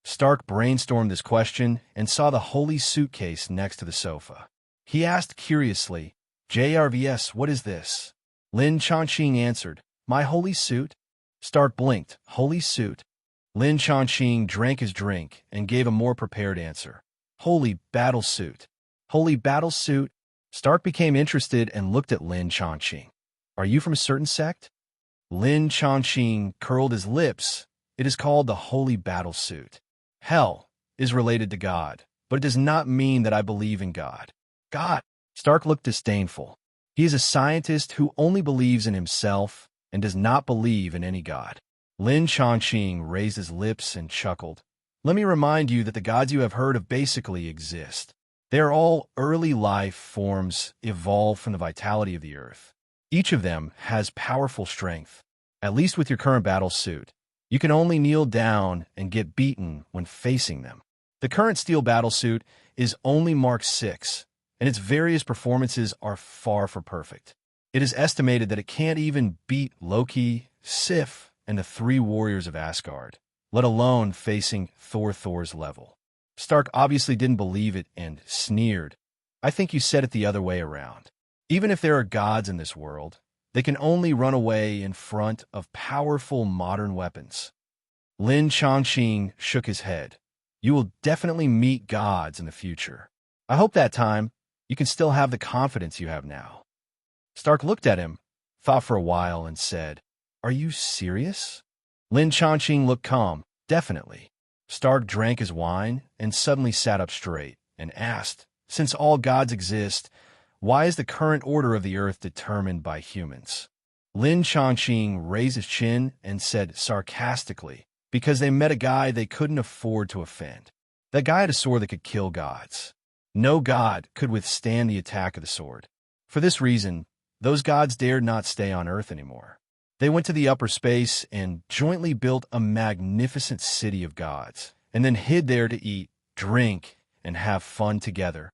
Stark brainstormed this question and saw the holy suitcase next to the sofa. He asked curiously, JRVS, what is this? Lin Chongqing answered, my holy suit. Stark blinked, holy suit. Lin Chongqing drank his drink and gave a more prepared answer. Holy battle suit. Holy battle suit. Stark became interested and looked at Lin Chongqing. Are you from a certain sect? Lin Chongqing curled his lips. It is called the holy battle suit. Hell is related to God, but it does not mean that I believe in God. God. Stark looked disdainful. He is a scientist who only believes in himself and does not believe in any God. Lin Chongqing raised his lips and chuckled. Let me remind you that the gods you have heard of basically exist. They are all early life forms evolved from the vitality of the earth. Each of them has powerful strength, at least with your current battle suit. You can only kneel down and get beaten when facing them. The current steel battlesuit is only Mark 6, and its various performances are far from perfect. It is estimated that it can't even beat Loki, Sif, and the 3 warriors of Asgard, let alone facing Thor's level. Stark obviously didn't believe it and sneered. I think you said it the other way around. Even if there are gods in this world, they can only run away in front of powerful modern weapons. Lin Chongqing shook his head. You will definitely meet gods in the future. I hope that time you can still have the confidence you have now. Stark looked at him, thought for a while, and said, Are you serious? Lin Chongqing looked calm. Definitely. Stark drank his wine and suddenly sat up straight and asked, Since all gods exist, why is the current order of the earth determined by humans? Lin Chongqing raised his chin and said sarcastically, because they met a guy they couldn't afford to offend. That guy had a sword that could kill gods. No god could withstand the attack of the sword. For this reason, those gods dared not stay on Earth anymore. They went to the upper space and jointly built a magnificent city of gods, and then hid there to eat, drink, and have fun together.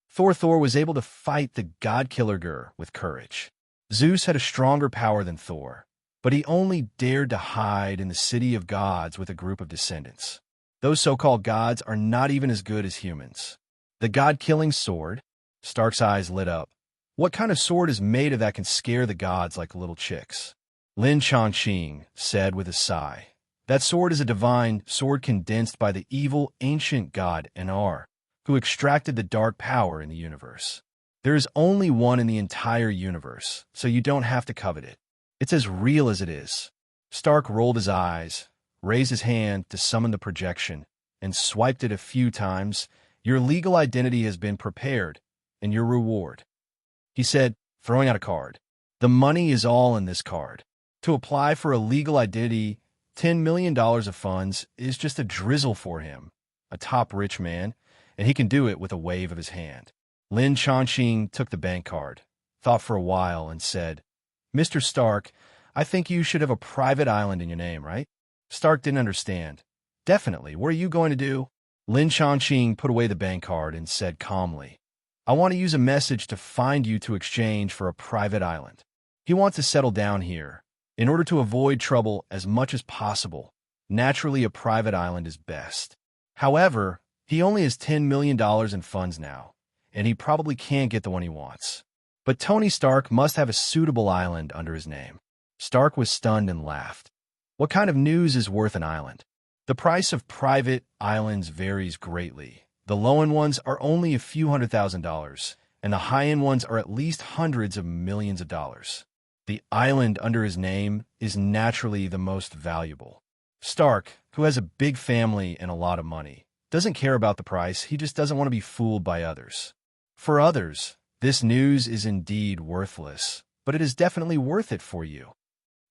Thor was able to fight the god-killer Gur with courage. Zeus had a stronger power than Thor, but he only dared to hide in the city of gods with a group of descendants. Those so-called gods are not even as good as humans. The god-killing sword? Stark's eyes lit up. What kind of sword is made of that can scare the gods like little chicks? Lin Chongqing said with a sigh. That sword is a divine sword condensed by the evil ancient god Anar, who extracted the dark power in the universe. There is only one in the entire universe, so you don't have to covet it. It's as real as it is. Stark rolled his eyes, raised his hand to summon the projection, and swiped it a few times. Your legal identity has been prepared, and your reward. He said, throwing out a card. The money is all in this card. To apply for a legal identity, $10 million of funds is just a drizzle for him, a top rich man, and he can do it with a wave of his hand. Lin Chongqing took the bank card, thought for a while, and said, Mr. Stark, I think you should have a private island in your name, right? Stark didn't understand. Definitely. What are you going to do? Lin Chongqing put away the bank card and said calmly, I want to use a message to find you to exchange for a private island. He wants to settle down here. In order to avoid trouble as much as possible, naturally a private island is best. However, he only has $10 million in funds now, and he probably can't get the one he wants. But Tony Stark must have a suitable island under his name. Stark was stunned and laughed. What kind of news is worth an island? The price of private islands varies greatly. The low-end ones are only a few $100,000, and the high-end ones are at least hundreds of millions of dollars. The island under his name is naturally the most valuable. Stark, who has a big family and a lot of money, doesn't care about the price, he just doesn't want to be fooled by others. For others, this news is indeed worthless, but it is definitely worth it for you.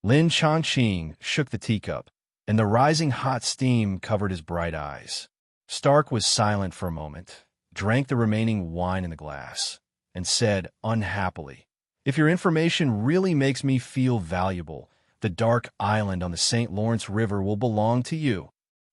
Lin Chongqing shook the teacup, and the rising hot steam covered his bright eyes. Stark was silent for a moment, drank the remaining wine in the glass, and said unhappily, "If your information really makes me feel valuable, the dark island on the St. Lawrence River will belong to you."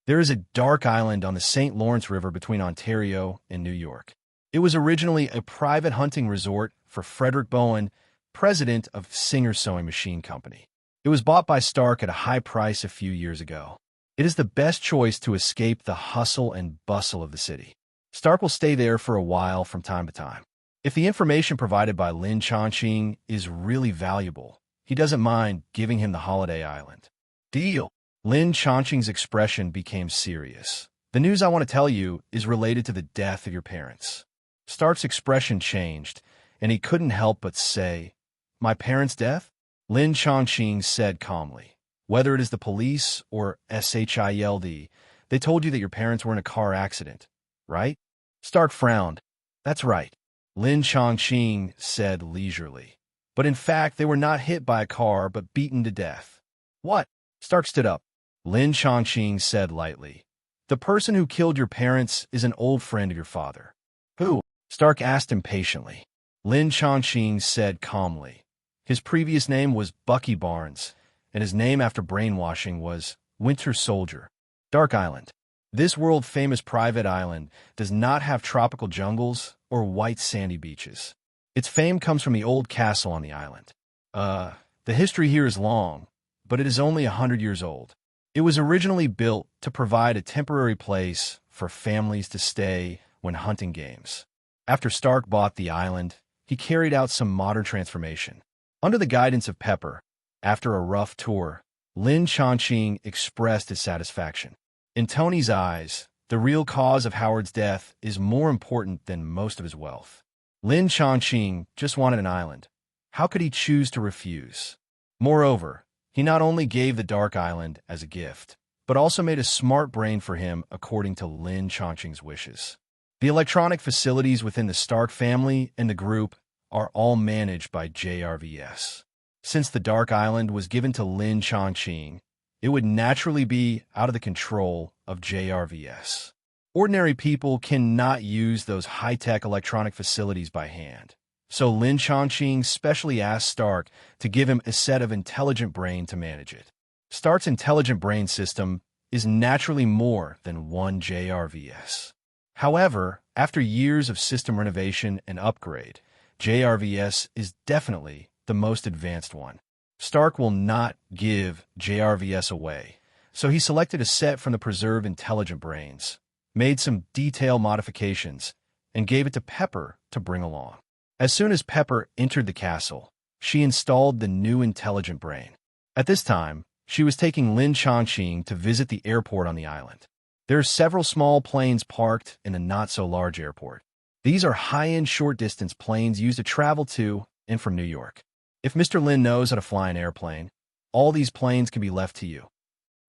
There is a dark island on the St. Lawrence River between Ontario and New York. It was originally a private hunting resort for Frederick Bowen, president of Singer Sewing Machine Company. It was bought by Stark at a high price a few years ago. It is the best choice to escape the hustle and bustle of the city. Stark will stay there for a while from time to time. If the information provided by Lin Chongqing is really valuable, he doesn't mind giving him the holiday island. Deal. Lin Chongqing's expression became serious. The news I want to tell you is related to the death of your parents. Stark's expression changed, and he couldn't help but say, "My parents' death?" Lin Chongqing said calmly, "Whether it is the police or SHIELD, they told you that your parents were in a car accident, right?" Stark frowned. "That's right," Lin Chongqing said leisurely. "But in fact, they were not hit by a car, but beaten to death." "What?" Stark stood up. Lin Chongqing said lightly, "The person who killed your parents is an old friend of your father." "Who?" Stark asked impatiently. Lin Chongqing said calmly, "His previous name was Bucky Barnes, and his name after brainwashing was Winter Soldier." Dark Island. This world-famous private island does not have tropical jungles or white sandy beaches. Its fame comes from the old castle on the island. The history here is long, but it is only 100 years old. It was originally built to provide a temporary place for families to stay when hunting games. After Stark bought the island, he carried out some modern transformation. Under the guidance of Pepper, after a rough tour, Lin Chongqing expressed his satisfaction. In Tony's eyes, the real cause of Howard's death is more important than most of his wealth. Lin Chongqing just wanted an island. How could he choose to refuse? Moreover, he not only gave the Dark Island as a gift, but also made a smart brain for him according to Lin Chongqing's wishes. The electronic facilities within the Stark family and the group are all managed by JRVS. Since the Dark Island was given to Lin Chongqing, it would naturally be out of the control of JRVS. Ordinary people cannot use those high-tech electronic facilities by hand. So Lin Chongqing specially asked Stark to give him a set of intelligent brain to manage it. Stark's intelligent brain system is naturally more than one JRVS. However, after years of system renovation and upgrade, JRVS is definitely the most advanced one. Stark will not give JRVS away, so he selected a set from the preserved intelligent brains, made some detailed modifications, and gave it to Pepper to bring along. As soon as Pepper entered the castle, she installed the new intelligent brain. At this time, she was taking Lin Chongqing to visit the airport on the island. There are several small planes parked in the not-so-large airport. These are high-end short-distance planes used to travel to and from New York. If Mr. Lin knows how to fly an airplane, all these planes can be left to you.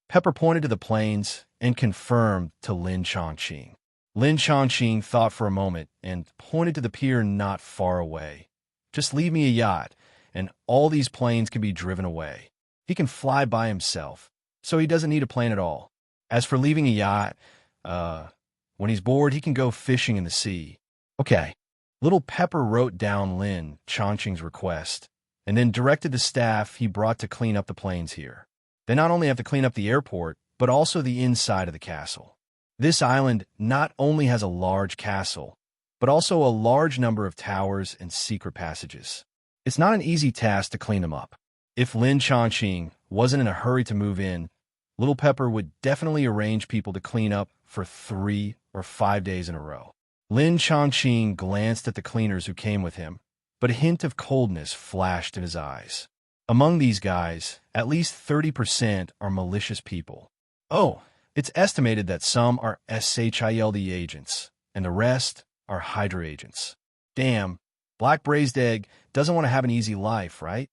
Pepper pointed to the planes and confirmed to Lin Chongqing. Lin Chongqing thought for a moment and pointed to the pier not far away. "Just leave me a yacht, and all these planes can be driven away. He can fly by himself, so he doesn't need a plane at all. As for leaving a yacht, when he's bored, he can go fishing in the sea." "Okay." Little Pepper wrote down Lin Chongqing's request, and then directed the staff he brought to clean up the planes here. They not only have to clean up the airport, but also the inside of the castle. This island not only has a large castle, but also a large number of towers and secret passages. It's not an easy task to clean them up. If Lin Chongqing wasn't in a hurry to move in, Little Pepper would definitely arrange people to clean up for 3 or 5 days in a row. Lin Chongqing glanced at the cleaners who came with him, but a hint of coldness flashed in his eyes. Among these guys, at least 30% are malicious people. Oh, it's estimated that some are SHIELD agents, and the rest are Hydra agents. Damn, Black braised egg doesn't want to have an easy life, right?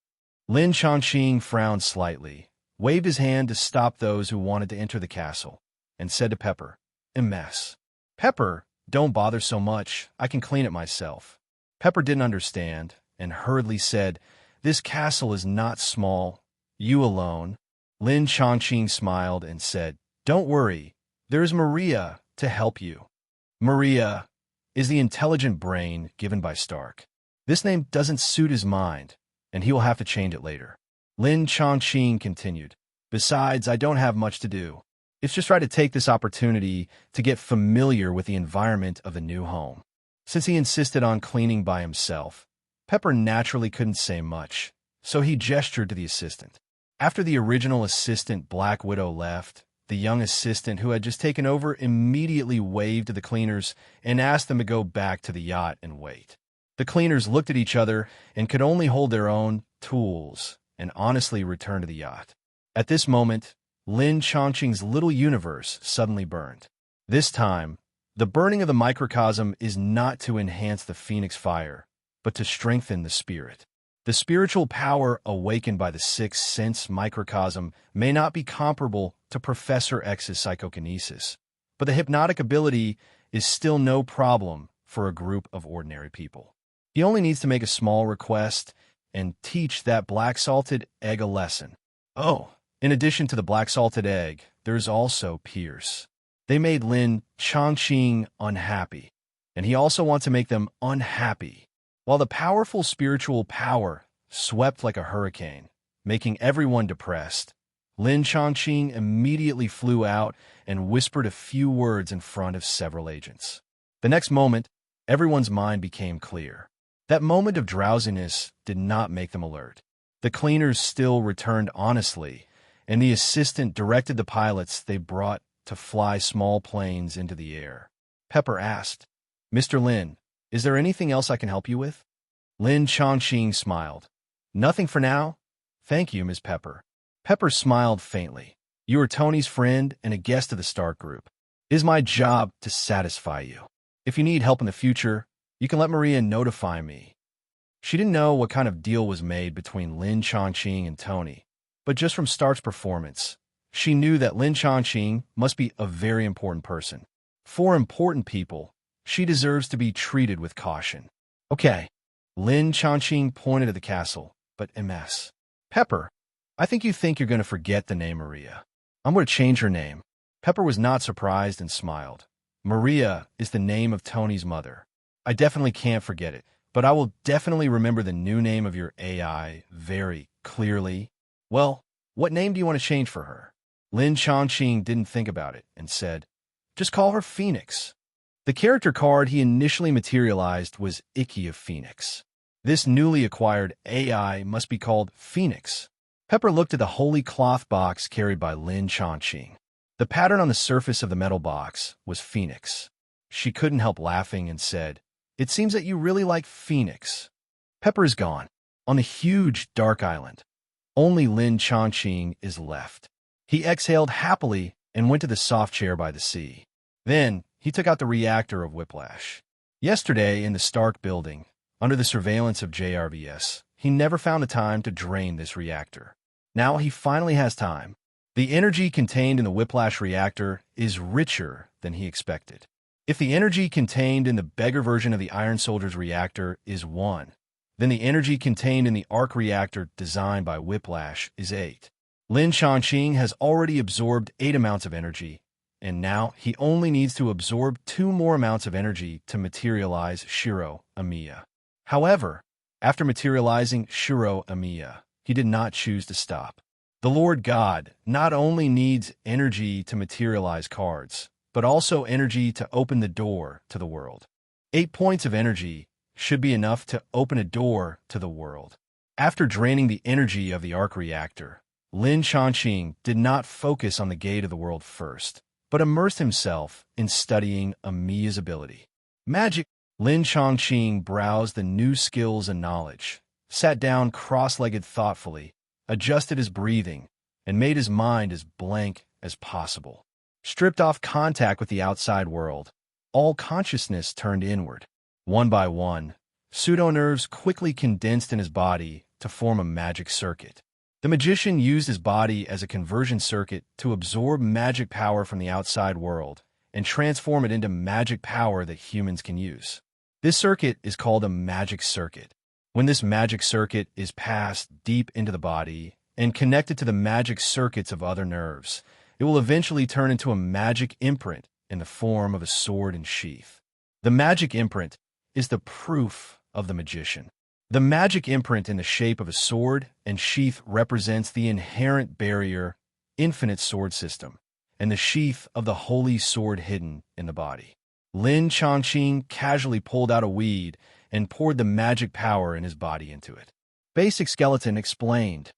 Lin Chongqing frowned slightly, waved his hand to stop those who wanted to enter the castle, and said to Pepper, "A mess." "Pepper, don't bother so much. I can clean it myself." Pepper didn't understand, and hurriedly said, "This castle is not small. You alone." Lin Chongqing smiled and said, "Don't worry. There's Maria to help you." Maria is the intelligent brain given by Stark. This name doesn't suit his mind, and he will have to change it later. Lin Chongqing continued, "Besides, I don't have much to do. It's just try to take this opportunity to get familiar with the environment of the new home." Since he insisted on cleaning by himself, Pepper naturally couldn't say much, so he gestured to the assistant. After the original assistant Black Widow left, the young assistant who had just taken over immediately waved to the cleaners and asked them to go back to the yacht and wait. The cleaners looked at each other and could only hold their own tools and honestly return to the yacht. At this moment, Lin Chongqing's little universe suddenly burned. This time, the burning of the microcosm is not to enhance the phoenix fire, but to strengthen the spirit. The spiritual power awakened by the sixth sense microcosm may not be comparable to Professor X's psychokinesis, but the hypnotic ability is still no problem for a group of ordinary people. He only needs to make a small request and teach that black salted egg a lesson. Oh, in addition to the black salted egg, there's also Pierce. They made Lin Chongqing unhappy, and he also wants to make them unhappy. While the powerful spiritual power swept like a hurricane, making everyone depressed, Lin Chongqing immediately flew out and whispered a few words in front of several agents. The next moment, everyone's mind became clear. That moment of drowsiness did not make them alert. The cleaners still returned honestly, and the assistant directed the pilots they brought to fly small planes into the air. Pepper asked, "Mr. Lin, is there anything else I can help you with?" Lin Chongqing smiled. "Nothing for now. Thank you, Ms. Pepper." Pepper smiled faintly. "You are Tony's friend and a guest of the Stark Group. It is my job to satisfy you. If you need help in the future, you can let Maria notify me." She didn't know what kind of deal was made between Lin Chongqing and Tony, but just from Stark's performance, she knew that Lin Chongqing must be a very important person. For important people, she deserves to be treated with caution. "Okay." Lin Chongqing pointed at the castle, but MS. "Pepper, I think you're going to forget the name Maria. I'm going to change her name." Pepper was not surprised and smiled. "Maria is the name of Tony's mother. I definitely can't forget it, but I will definitely remember the new name of your AI very clearly." "Well, what name do you want to change for her?" Lin Chongqing didn't think about it and said, "Just call her Phoenix." The character card he initially materialized was Icky of Phoenix. This newly acquired AI must be called Phoenix. Pepper looked at the holy cloth box carried by Lin Chongqing. The pattern on the surface of the metal box was Phoenix. She couldn't help laughing and said, "It seems that you really like Phoenix." Pepper is gone. On the huge dark island, only Lin Chongqing is left. He exhaled happily and went to the soft chair by the sea. Then, he took out the reactor of Whiplash. Yesterday, in the Stark building, under the surveillance of JRVS, he never found the time to drain this reactor. Now he finally has time. The energy contained in the Whiplash reactor is richer than he expected. If the energy contained in the beggar version of the Iron Soldier's reactor is 1, then the energy contained in the arc reactor designed by Whiplash is 8. Lin Chongqing has already absorbed 8 amounts of energy, and now he only needs to absorb 2 more amounts of energy to materialize Shiro Amiya. However, after materializing Shiro Amiya, he did not choose to stop. The Lord God not only needs energy to materialize cards, but also energy to open the door to the world. 8 points of energy should be enough to open a door to the world. After draining the energy of the arc reactor, Lin Chongqing did not focus on the gate of the world first, but immersed himself in studying Amiya's ability. Magic. Lin Chongqing browsed the new skills and knowledge, sat down cross-legged thoughtfully, adjusted his breathing, and made his mind as blank as possible. Stripped off contact with the outside world, all consciousness turned inward. One by one, pseudo-nerves quickly condensed in his body to form a magic circuit. The magician used his body as a conversion circuit to absorb magic power from the outside world and transform it into magic power that humans can use. This circuit is called a magic circuit. When this magic circuit is passed deep into the body and connected to the magic circuits of other nerves, it will eventually turn into a magic imprint in the form of a sword and sheath. The magic imprint is the proof of the magician. The magic imprint in the shape of a sword and sheath represents the inherent barrier, infinite sword system, and the sheath of the holy sword hidden in the body. Lin Chongqing casually pulled out a weed and poured the magic power in his body into it. Basic skeleton explained.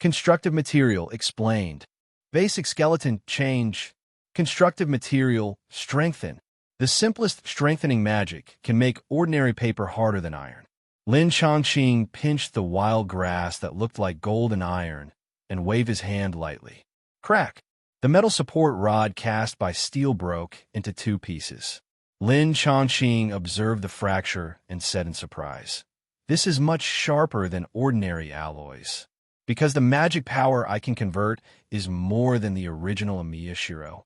Constructive material explained. Basic skeleton change. Constructive material strengthen. The simplest strengthening magic can make ordinary paper harder than iron. Lin Chongqing pinched the wild grass that looked like gold and iron and waved his hand lightly. Crack! The metal support rod cast by steel broke into two pieces. Lin Chongqing observed the fracture and said in surprise, "This is much sharper than ordinary alloys, because the magic power I can convert is more than the original Amiya Shiro."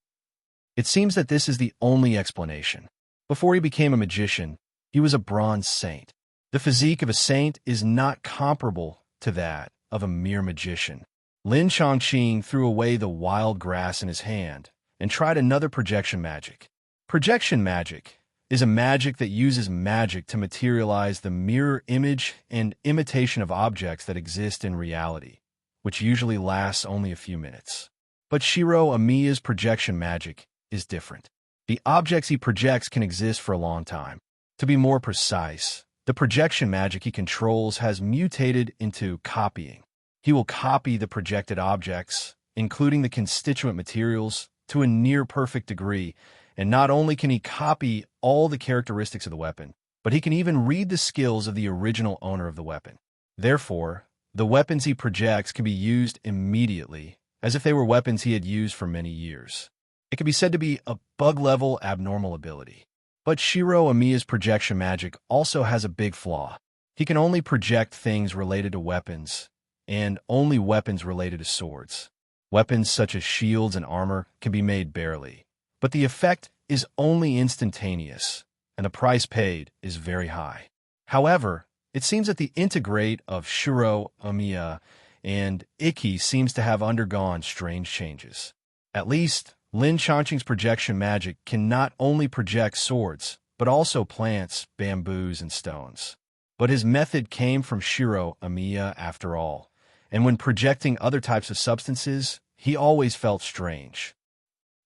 It seems that this is the only explanation. Before he became a magician, he was a bronze saint. The physique of a saint is not comparable to that of a mere magician. Lin Chongqing threw away the wild grass in his hand and tried another projection magic. Projection magic is a magic that uses magic to materialize the mirror image and imitation of objects that exist in reality, which usually lasts only a few minutes. But Shiro Amiya's projection magic is different. The objects he projects can exist for a long time. To be more precise, the projection magic he controls has mutated into copying. He will copy the projected objects, including the constituent materials, to a near-perfect degree, and not only can he copy all the characteristics of the weapon, but he can even read the skills of the original owner of the weapon. Therefore, the weapons he projects can be used immediately, as if they were weapons he had used for many years. It can be said to be a bug-level abnormal ability. But Shiro Amiya's projection magic also has a big flaw. He can only project things related to weapons, and only weapons related to swords. Weapons such as shields and armor can be made barely, but the effect is only instantaneous, and the price paid is very high. However, it seems that the integrate of Shiro Amiya and Ikki seems to have undergone strange changes. At least, Lin Chongqing's projection magic can not only project swords, but also plants, bamboos, and stones. But his method came from Shiro Amiya after all, and when projecting other types of substances, he always felt strange.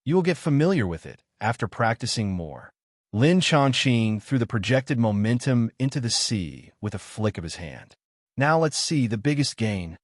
You will get familiar with it after practicing more. Lin Chongqing threw the projected momentum into the sea with a flick of his hand. Now let's see the biggest gain.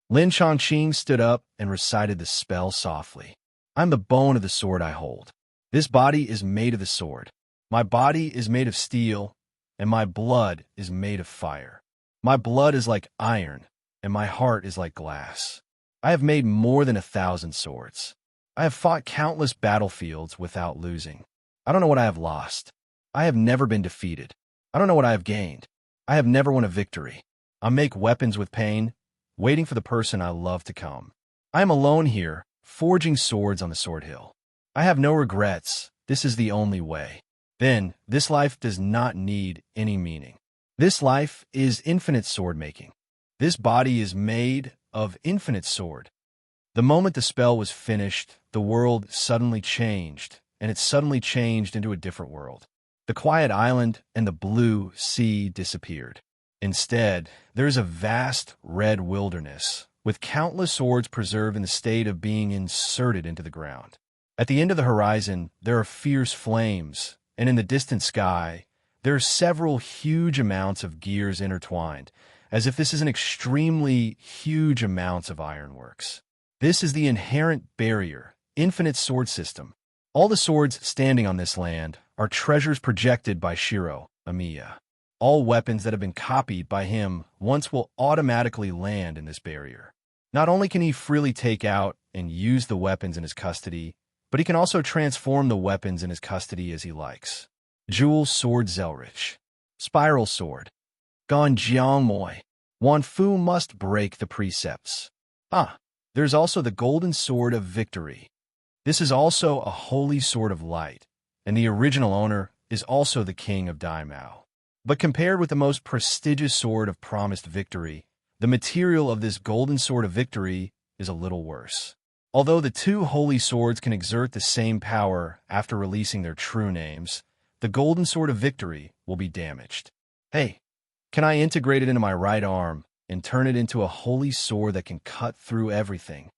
Lin Chongqing stood up and recited the spell softly. I'm the bone of the sword I hold. This body is made of the sword. My body is made of steel, and my blood is made of fire. My blood is like iron, and my heart is like glass. I have made more than 1,000 swords. I have fought countless battlefields without losing. I don't know what I have lost. I have never been defeated. I don't know what I have gained. I have never won a victory. I make weapons with pain, waiting for the person I love to come. I am alone here, forging swords on the sword hill. I have no regrets. This is the only way. Then, this life does not need any meaning. This life is infinite sword making. This body is made of infinite sword. The moment the spell was finished, the world suddenly changed, and it suddenly changed into a different world. The quiet island and the blue sea disappeared. Instead, there is a vast red wilderness, with countless swords preserved in the state of being inserted into the ground. At the end of the horizon, there are fierce flames, and in the distant sky, there are several huge amounts of gears intertwined, as if this is an extremely huge amounts of ironworks. This is the inherent barrier, infinite sword system. All the swords standing on this land are treasures projected by Shiro Amiya. All weapons that have been copied by him once will automatically land in this barrier. Not only can he freely take out and use the weapons in his custody, but he can also transform the weapons in his custody as he likes. Jewel Sword Zelrich. Spiral Sword. Gon Jiangmoi. Wan Fu must break the precepts. There's also the Golden Sword of Victory. This is also a holy sword of light, and the original owner is also the king of Daimao. But compared with the most prestigious sword of promised victory, the material of this Golden Sword of Victory is a little worse. Although the two holy swords can exert the same power after releasing their true names, the Golden Sword of Victory will be damaged. Hey, can I integrate it into my right arm and turn it into a holy sword that can cut through everything?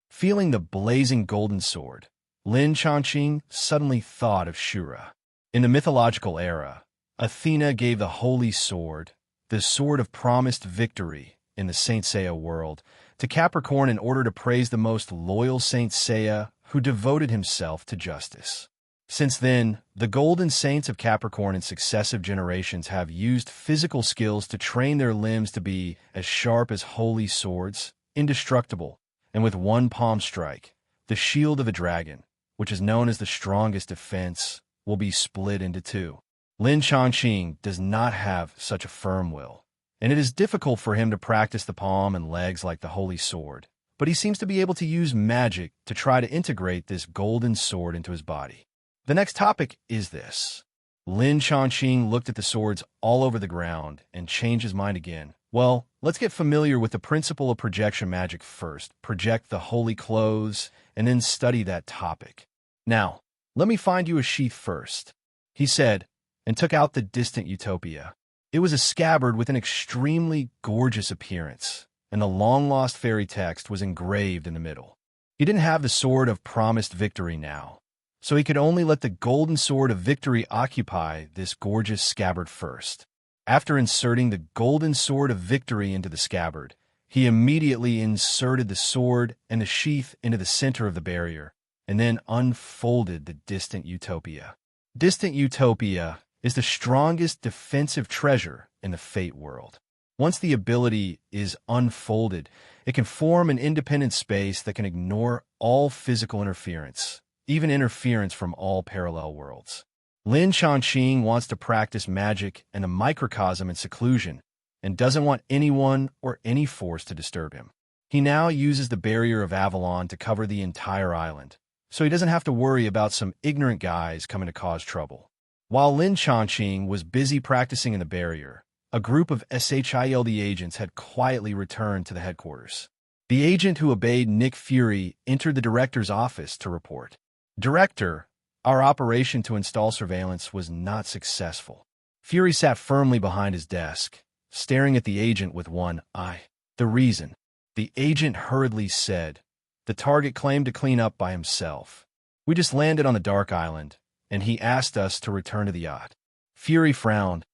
Feeling the blazing golden sword, Lin Chongqing suddenly thought of Shura. In the mythological era, Athena gave the holy sword, the sword of promised victory in the Saint Seiya world, to Capricorn in order to praise the most loyal Saint Seiya who devoted himself to justice. Since then, the golden saints of Capricorn in successive generations have used physical skills to train their limbs to be as sharp as holy swords, indestructible, and with one palm strike, the shield of a dragon, which is known as the strongest defense, will be split into two. Lin Chongqing does not have such a firm will, and it is difficult for him to practice the palm and legs like the holy sword, but he seems to be able to use magic to try to integrate this golden sword into his body. The next topic is this. Lin Chongqing looked at the swords all over the ground and changed his mind again. Well, let's get familiar with the principle of projection magic first. Project the holy clothes, and then study that topic. Now, let me find you a sheath first, he said, and took out the distant utopia. It was a scabbard with an extremely gorgeous appearance, and the long-lost fairy text was engraved in the middle. He didn't have the sword of promised victory now, so he could only let the golden sword of victory occupy this gorgeous scabbard first. After inserting the golden sword of victory into the scabbard, he immediately inserted the sword and the sheath into the center of the barrier, and then unfolded the distant utopia. Distant utopia is the strongest defensive treasure in the Fate world. Once the ability is unfolded, it can form an independent space that can ignore all physical interference, even interference from all parallel worlds. Lin Chongqing wants to practice magic in a microcosm in seclusion and doesn't want anyone or any force to disturb him. He now uses the barrier of Avalon to cover the entire island, so he doesn't have to worry about some ignorant guys coming to cause trouble. While Lin Chongqing was busy practicing in the barrier, a group of SHIELD agents had quietly returned to the headquarters. The agent who obeyed Nick Fury entered the director's office to report. Director, our operation to install surveillance was not successful. Fury sat firmly behind his desk, staring at the agent with one eye. The reason? The agent hurriedly said, the target claimed to clean up by himself. We just landed on the Dark Island, and he asked us to return to the yacht. Fury frowned.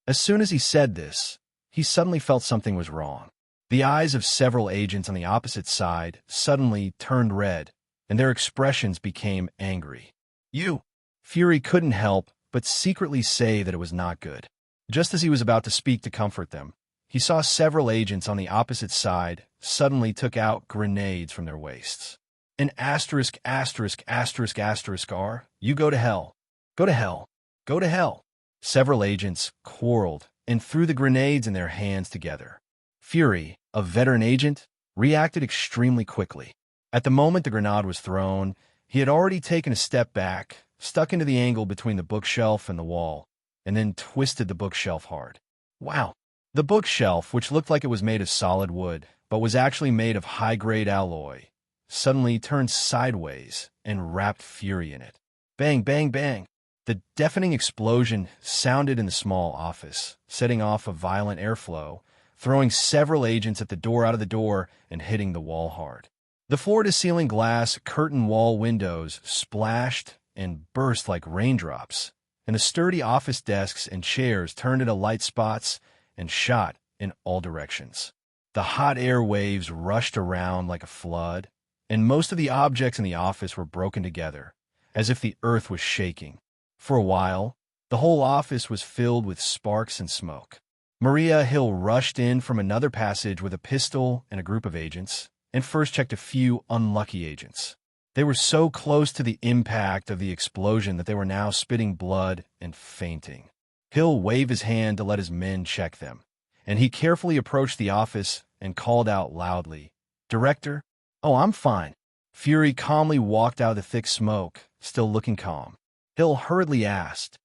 As soon as he said this, he suddenly felt something was wrong. The eyes of several agents on the opposite side suddenly turned red, and their expressions became angry. You! Fury couldn't help but secretly say that it was not good. Just as he was about to speak to comfort them, he saw several agents on the opposite side suddenly took out grenades from their waists. An asterisk, asterisk, asterisk, asterisk R, you go to hell. Go to hell. Go to hell. Several agents quarreled and threw the grenades in their hands together. Fury, a veteran agent, reacted extremely quickly. At the moment the grenade was thrown, he had already taken a step back, stuck into the angle between the bookshelf and the wall, and then twisted the bookshelf hard. Wow! The bookshelf, which looked like it was made of solid wood, but was actually made of high-grade alloy, suddenly turned sideways and wrapped Fury in it. Bang, bang, bang! The deafening explosion sounded in the small office, setting off a violent airflow, throwing several agents at the door out of the door and hitting the wall hard. The floor-to-ceiling glass curtain wall windows splashed and burst like raindrops, and the sturdy office desks and chairs turned into light spots and shot in all directions. The hot air waves rushed around like a flood, and most of the objects in the office were broken together, as if the earth was shaking. For a while, the whole office was filled with sparks and smoke. Maria Hill rushed in from another passage with a pistol and a group of agents, and first checked a few unlucky agents. They were so close to the impact of the explosion that they were now spitting blood and fainting. He'll wave his hand to let his men check them, and he carefully approached the office and called out loudly, "Director?" "Oh, I'm fine." Fury calmly walked out of the thick smoke, still looking calm. Hill hurriedly asked,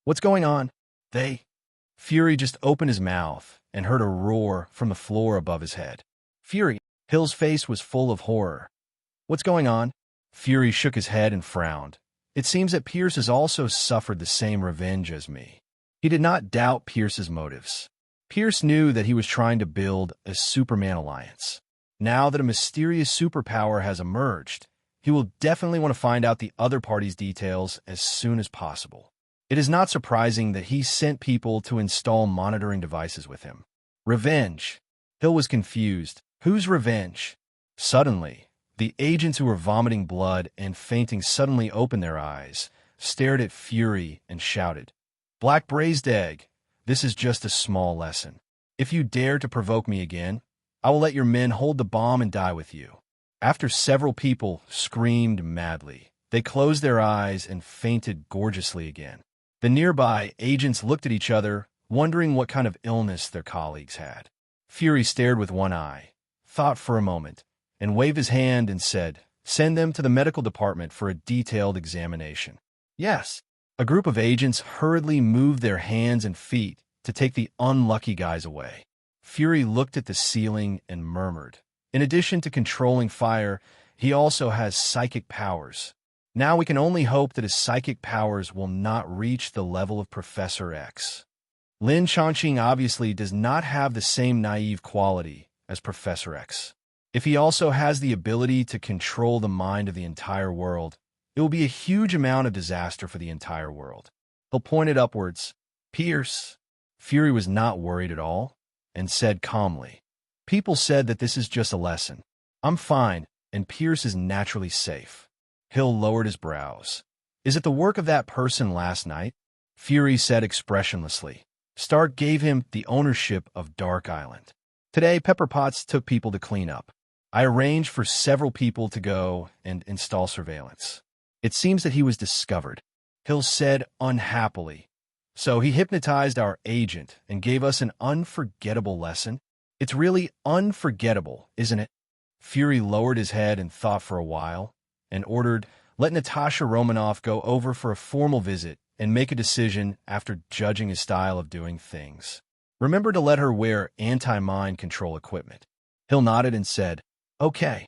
"What's going on?" Fury just opened his mouth and heard a roar from the floor above his head. "Fury!" Hill's face was full of horror. "What's going on?" Fury shook his head and frowned. "It seems that Pierce has also suffered the same revenge as me." He did not doubt Pierce's motives. Pierce knew that he was trying to build a Superman alliance. Now that a mysterious superpower has emerged, he will definitely want to find out the other party's details as soon as possible. It is not surprising that he sent people to install monitoring devices with him. Revenge. Hill was confused. Whose revenge? Suddenly, the agents who were vomiting blood and fainting suddenly opened their eyes, stared at Fury, and shouted, "Black braised egg, this is just a small lesson. If you dare to provoke me again, I will let your men hold the bomb and die with you." After several people screamed madly, they closed their eyes and fainted gorgeously again. The nearby agents looked at each other, wondering what kind of illness their colleagues had. Fury stared with one eye, thought for a moment, and waved his hand and said, "Send them to the medical department for a detailed examination." "Yes." A group of agents hurriedly moved their hands and feet to take the unlucky guys away. Fury looked at the ceiling and murmured, "In addition to controlling fire, he also has psychic powers. Now we can only hope that his psychic powers will not reach the level of Professor X." Lin Chongqing obviously does not have the same naive quality as Professor X. If he also has the ability to control the mind of the entire world, it will be a huge amount of disaster for the entire world. He'll point it upwards. "Pierce." Fury was not worried at all and said calmly, "People said that this is just a lesson. I'm fine, and Pierce is naturally safe." Hill lowered his brows. "Is it the work of that person last night?" Fury said expressionlessly. "Stark gave him the ownership of Dark Island. Today, Pepper Potts took people to clean up. I arranged for several people to go and install surveillance. It seems that he was discovered," Hill said unhappily. "So he hypnotized our agent and gave us an unforgettable lesson. It's really unforgettable, isn't it?" Fury lowered his head and thought for a while, and ordered, "Let Natasha Romanoff go over for a formal visit and make a decision after judging his style of doing things. Remember to let her wear anti-mind control equipment." Hill nodded and said, "Okay."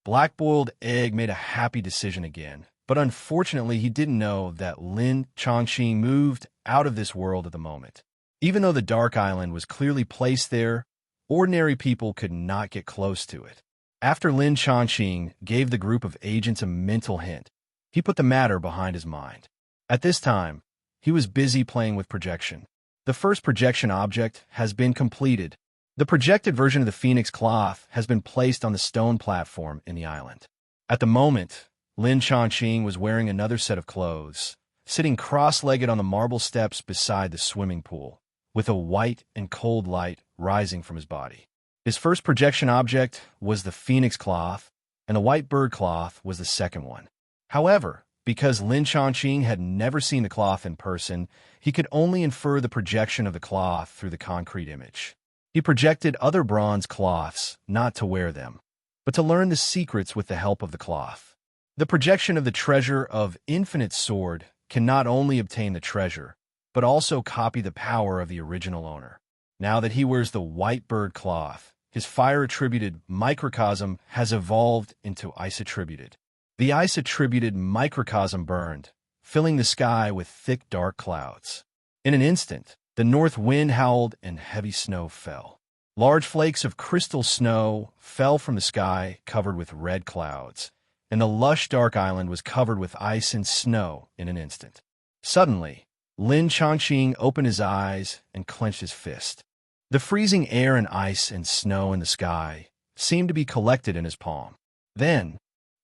Black-boiled egg made a happy decision again, but unfortunately he didn't know that Lin Chongqing moved out of this world at the moment. Even though the Dark Island was clearly placed there, ordinary people could not get close to it. After Lin Chongqing gave the group of agents a mental hint, he put the matter behind his mind. At this time, he was busy playing with projection. The first projection object has been completed. The projected version of the Phoenix cloth has been placed on the stone platform in the island. At the moment, Lin Chongqing was wearing another set of clothes, sitting cross-legged on the marble steps beside the swimming pool, with a white and cold light rising from his body. His first projection object was the Phoenix cloth, and the white bird cloth was the second one. However, because Lin Chongqing had never seen the cloth in person, he could only infer the projection of the cloth through the concrete image. He projected other bronze cloths, not to wear them, but to learn the secrets with the help of the cloth. The projection of the treasure of Infinite Sword can not only obtain the treasure, but also copy the power of the original owner. Now that he wears the white bird cloth, his fire-attributed microcosm has evolved into ice-attributed. The ice-attributed microcosm burned, filling the sky with thick dark clouds. In an instant, the north wind howled and heavy snow fell. Large flakes of crystal snow fell from the sky covered with red clouds, and the lush dark island was covered with ice and snow in an instant. Suddenly, Lin Chongqing opened his eyes and clenched his fist. The freezing air and ice and snow in the sky seemed to be collected in his palm. Then,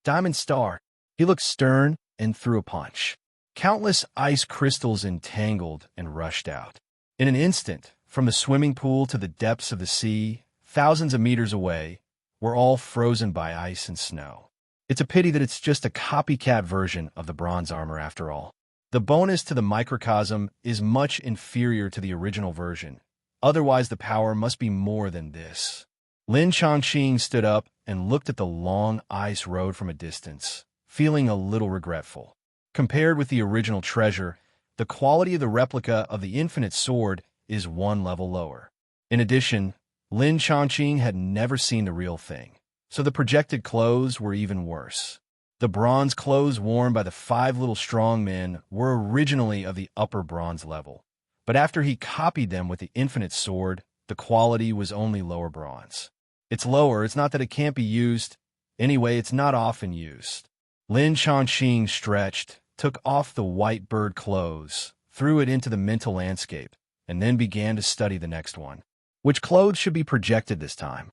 Diamond Star, he looked stern and threw a punch. Countless ice crystals entangled and rushed out. In an instant, from the swimming pool to the depths of the sea, thousands of meters away, were all frozen by ice and snow. It's a pity that it's just a copycat version of the bronze armor after all. The bonus to the microcosm is much inferior to the original version. Otherwise, the power must be more than this. Lin Chongqing stood up and looked at the long ice road from a distance, feeling a little regretful. Compared with the original treasure, the quality of the replica of the infinite sword is one level lower. In addition, Lin Chongqing had never seen the real thing, so the projected clothes were even worse. The bronze clothes worn by the 5 little strong men were originally of the upper bronze level, but after he copied them with the infinite sword, the quality was only lower bronze. It's lower, it's not that it can't be used. Anyway, it's not often used. Lin Chongqing stretched, took off the white bird clothes, threw it into the mental landscape, and then began to study the next one. Which clothes should be projected this time?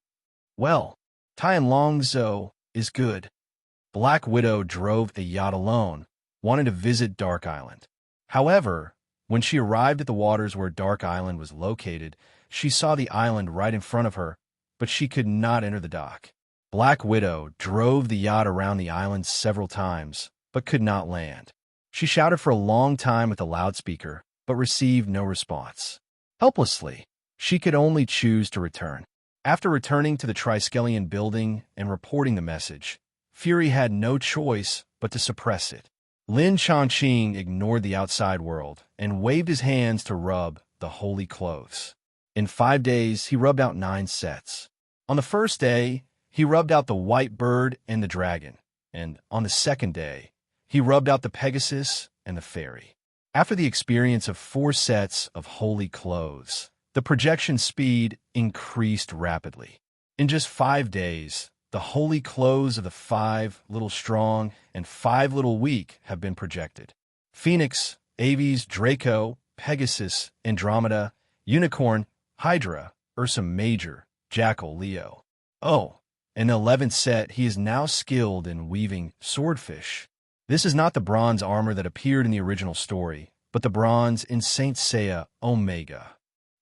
Well, Tianlongzhou is good. Black Widow drove a yacht alone, wanted to visit Dark Island. However, when she arrived at the waters where Dark Island was located, she saw the island right in front of her, but she could not enter the dock. Black Widow drove the yacht around the island several times, but could not land. She shouted for a long time at the loudspeaker, but received no response. Helplessly, she could only choose to return. After returning to the Triskelion building and reporting the message, Fury had no choice but to suppress it. Lin Chongqing ignored the outside world and waved his hands to rub the holy clothes. In 5 days, he rubbed out 9 sets. On the first day, he rubbed out the white bird and the dragon, and on the second day, he rubbed out the Pegasus and the fairy. After the experience of 4 sets of holy clothes, the projection speed increased rapidly. In just 5 days, the holy clothes of the 5 little strong and 5 little weak have been projected. Phoenix, Aves, Draco, Pegasus, Andromeda, Unicorn, Hydra, Ursa Major, Jackal, Leo. Oh, in the 11th set, he is now skilled in weaving swordfish. This is not the bronze armor that appeared in the original story, but the bronze in Saint Seiya Omega.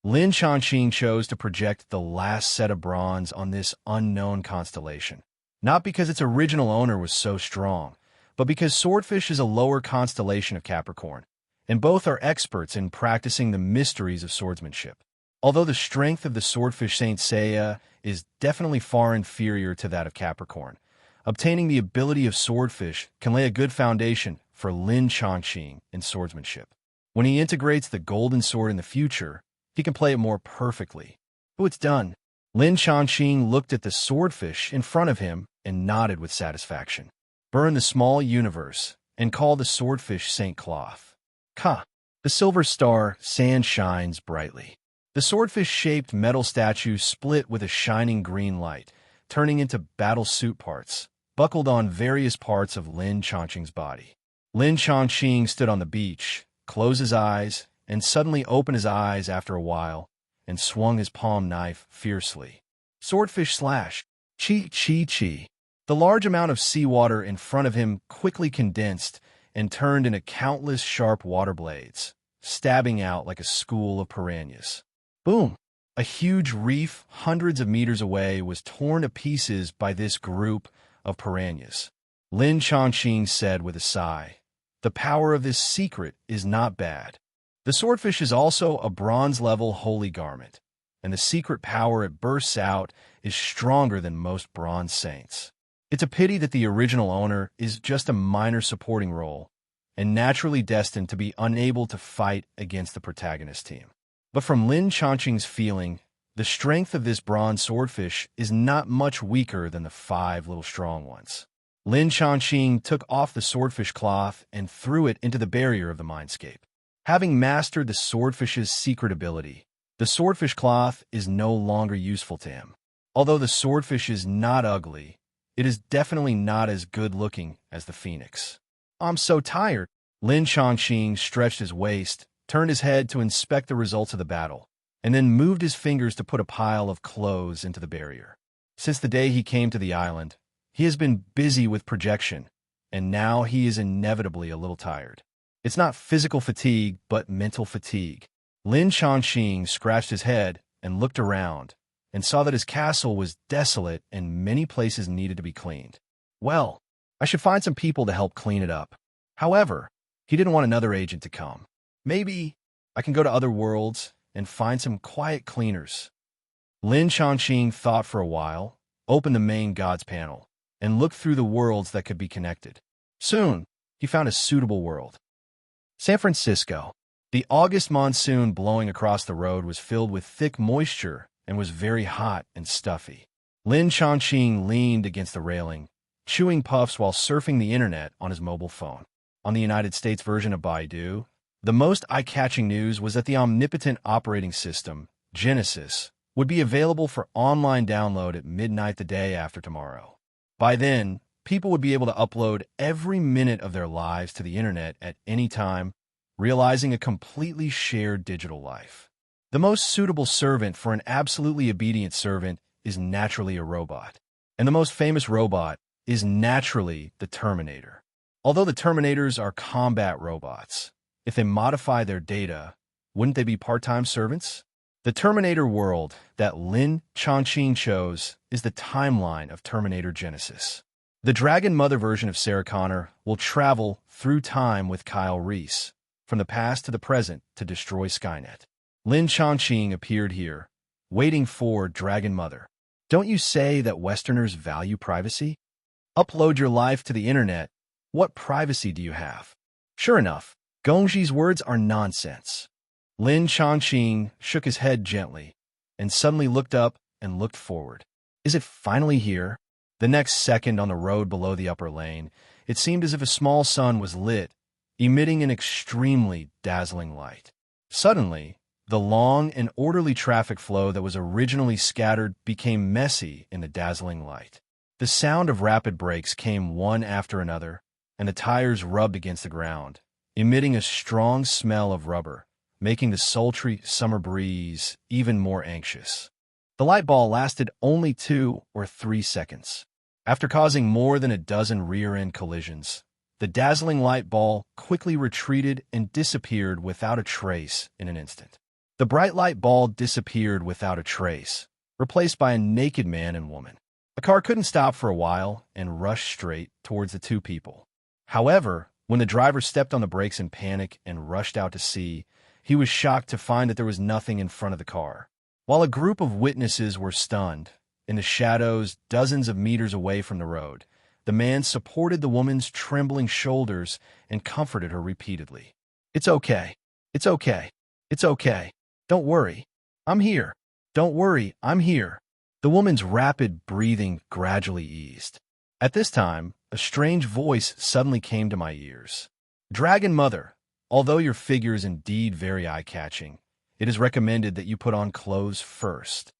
Lin Chongqing chose to project the last set of bronze on this unknown constellation, not because its original owner was so strong, but because Swordfish is a lower constellation of Capricorn, and both are experts in practicing the mysteries of swordsmanship. Although the strength of the Swordfish Saint Seiya is definitely far inferior to that of Capricorn, obtaining the ability of Swordfish can lay a good foundation for Lin Chongqing in swordsmanship. When he integrates the golden sword in the future, he can play it more perfectly. Oh, it's done. Lin Chongqing looked at the swordfish in front of him and nodded with satisfaction. Burn the small universe and call the swordfish Saint Cloth. Ka! The silver star sand shines brightly. The swordfish-shaped metal statue split with a shining green light, turning into battle suit parts, buckled on various parts of Lin Chongqing's body. Lin Chongqing stood on the beach, closed his eyes, and suddenly opened his eyes after a while, and swung his palm knife fiercely. Swordfish slash. Chi, chi, chi. The large amount of seawater in front of him quickly condensed and turned into countless sharp water blades, stabbing out like a school of piranhas. Boom! A huge reef hundreds of meters away was torn to pieces by this group of piranhas. Lin Chongqing said with a sigh, "The power of this secret is not bad." The swordfish is also a bronze-level holy garment, and the secret power it bursts out is stronger than most bronze saints. It's a pity that the original owner is just a minor supporting role, and naturally destined to be unable to fight against the protagonist team. But from Lin Chongqing's feeling, the strength of this bronze swordfish is not much weaker than the 5 little strong ones. Lin Chongqing took off the swordfish cloth and threw it into the barrier of the mindscape. Having mastered the swordfish's secret ability, the swordfish cloth is no longer useful to him. Although the swordfish is not ugly, it is definitely not as good-looking as the phoenix. "I'm so tired." Lin Chongqing stretched his waist, turned his head to inspect the results of the battle, and then moved his fingers to put a pile of clothes into the barrier. Since the day he came to the island, he has been busy with projection, and now he is inevitably a little tired. It's not physical fatigue, but mental fatigue. Lin Chongqing scratched his head and looked around, and saw that his castle was desolate and many places needed to be cleaned. Well, I should find some people to help clean it up. However, He didn't want another agent to come. Maybe I can go to other worlds and find some quiet cleaners. Lin Chongqing thought for a while, opened the main gods panel, and looked through the worlds that could be connected. Soon, he found a suitable world. San Francisco. The August monsoon blowing across the road was filled with thick moisture and was very hot and stuffy. Lin Chongqing leaned against the railing, chewing puffs while surfing the internet on his mobile phone. On the United States version of Baidu, the most eye-catching news was that the omnipotent operating system, Genesis, would be available for online download at midnight the day after tomorrow. By then, people would be able to upload every minute of their lives to the internet at any time, realizing a completely shared digital life. The most suitable servant for an absolutely obedient servant is naturally a robot. And the most famous robot is naturally the Terminator. Although the Terminators are combat robots, if they modify their data, wouldn't they be part-time servants? The Terminator world that Lin Chongqing chose is the timeline of Terminator Genesis. The Dragon Mother version of Sarah Connor will travel through time with Kyle Reese, from the past to the present, to destroy Skynet. Lin Chongqing appeared here, waiting for Dragon Mother. Don't you say that Westerners value privacy? Upload your life to the internet. What privacy do you have? Sure enough, Gongji's words are nonsense. Lin Chongqing shook his head gently, and suddenly looked up and looked forward. Is it finally here? The next second, on the road below the upper lane, it seemed as if a small sun was lit, emitting an extremely dazzling light. Suddenly, the long and orderly traffic flow that was originally scattered became messy in the dazzling light. The sound of rapid brakes came one after another, and the tires rubbed against the ground, emitting a strong smell of rubber, making the sultry summer breeze even more anxious. The light ball lasted only 2 or 3 seconds. After causing more than a dozen rear-end collisions, the dazzling light ball quickly retreated and disappeared without a trace in an instant. The bright light ball disappeared without a trace, replaced by a naked man and woman. The car couldn't stop for a while and rushed straight towards the two people. However, when the driver stepped on the brakes in panic and rushed out to sea, he was shocked to find that there was nothing in front of the car. While a group of witnesses were stunned, in the shadows dozens of meters away from the road, the man supported the woman's trembling shoulders and comforted her repeatedly. "It's okay. It's okay. It's okay. Don't worry. I'm here. Don't worry. I'm here." The woman's rapid breathing gradually eased. At this time, a strange voice suddenly came to my ears. "Dragon Mother, although your figure is indeed very eye-catching, it is recommended that you put on clothes first."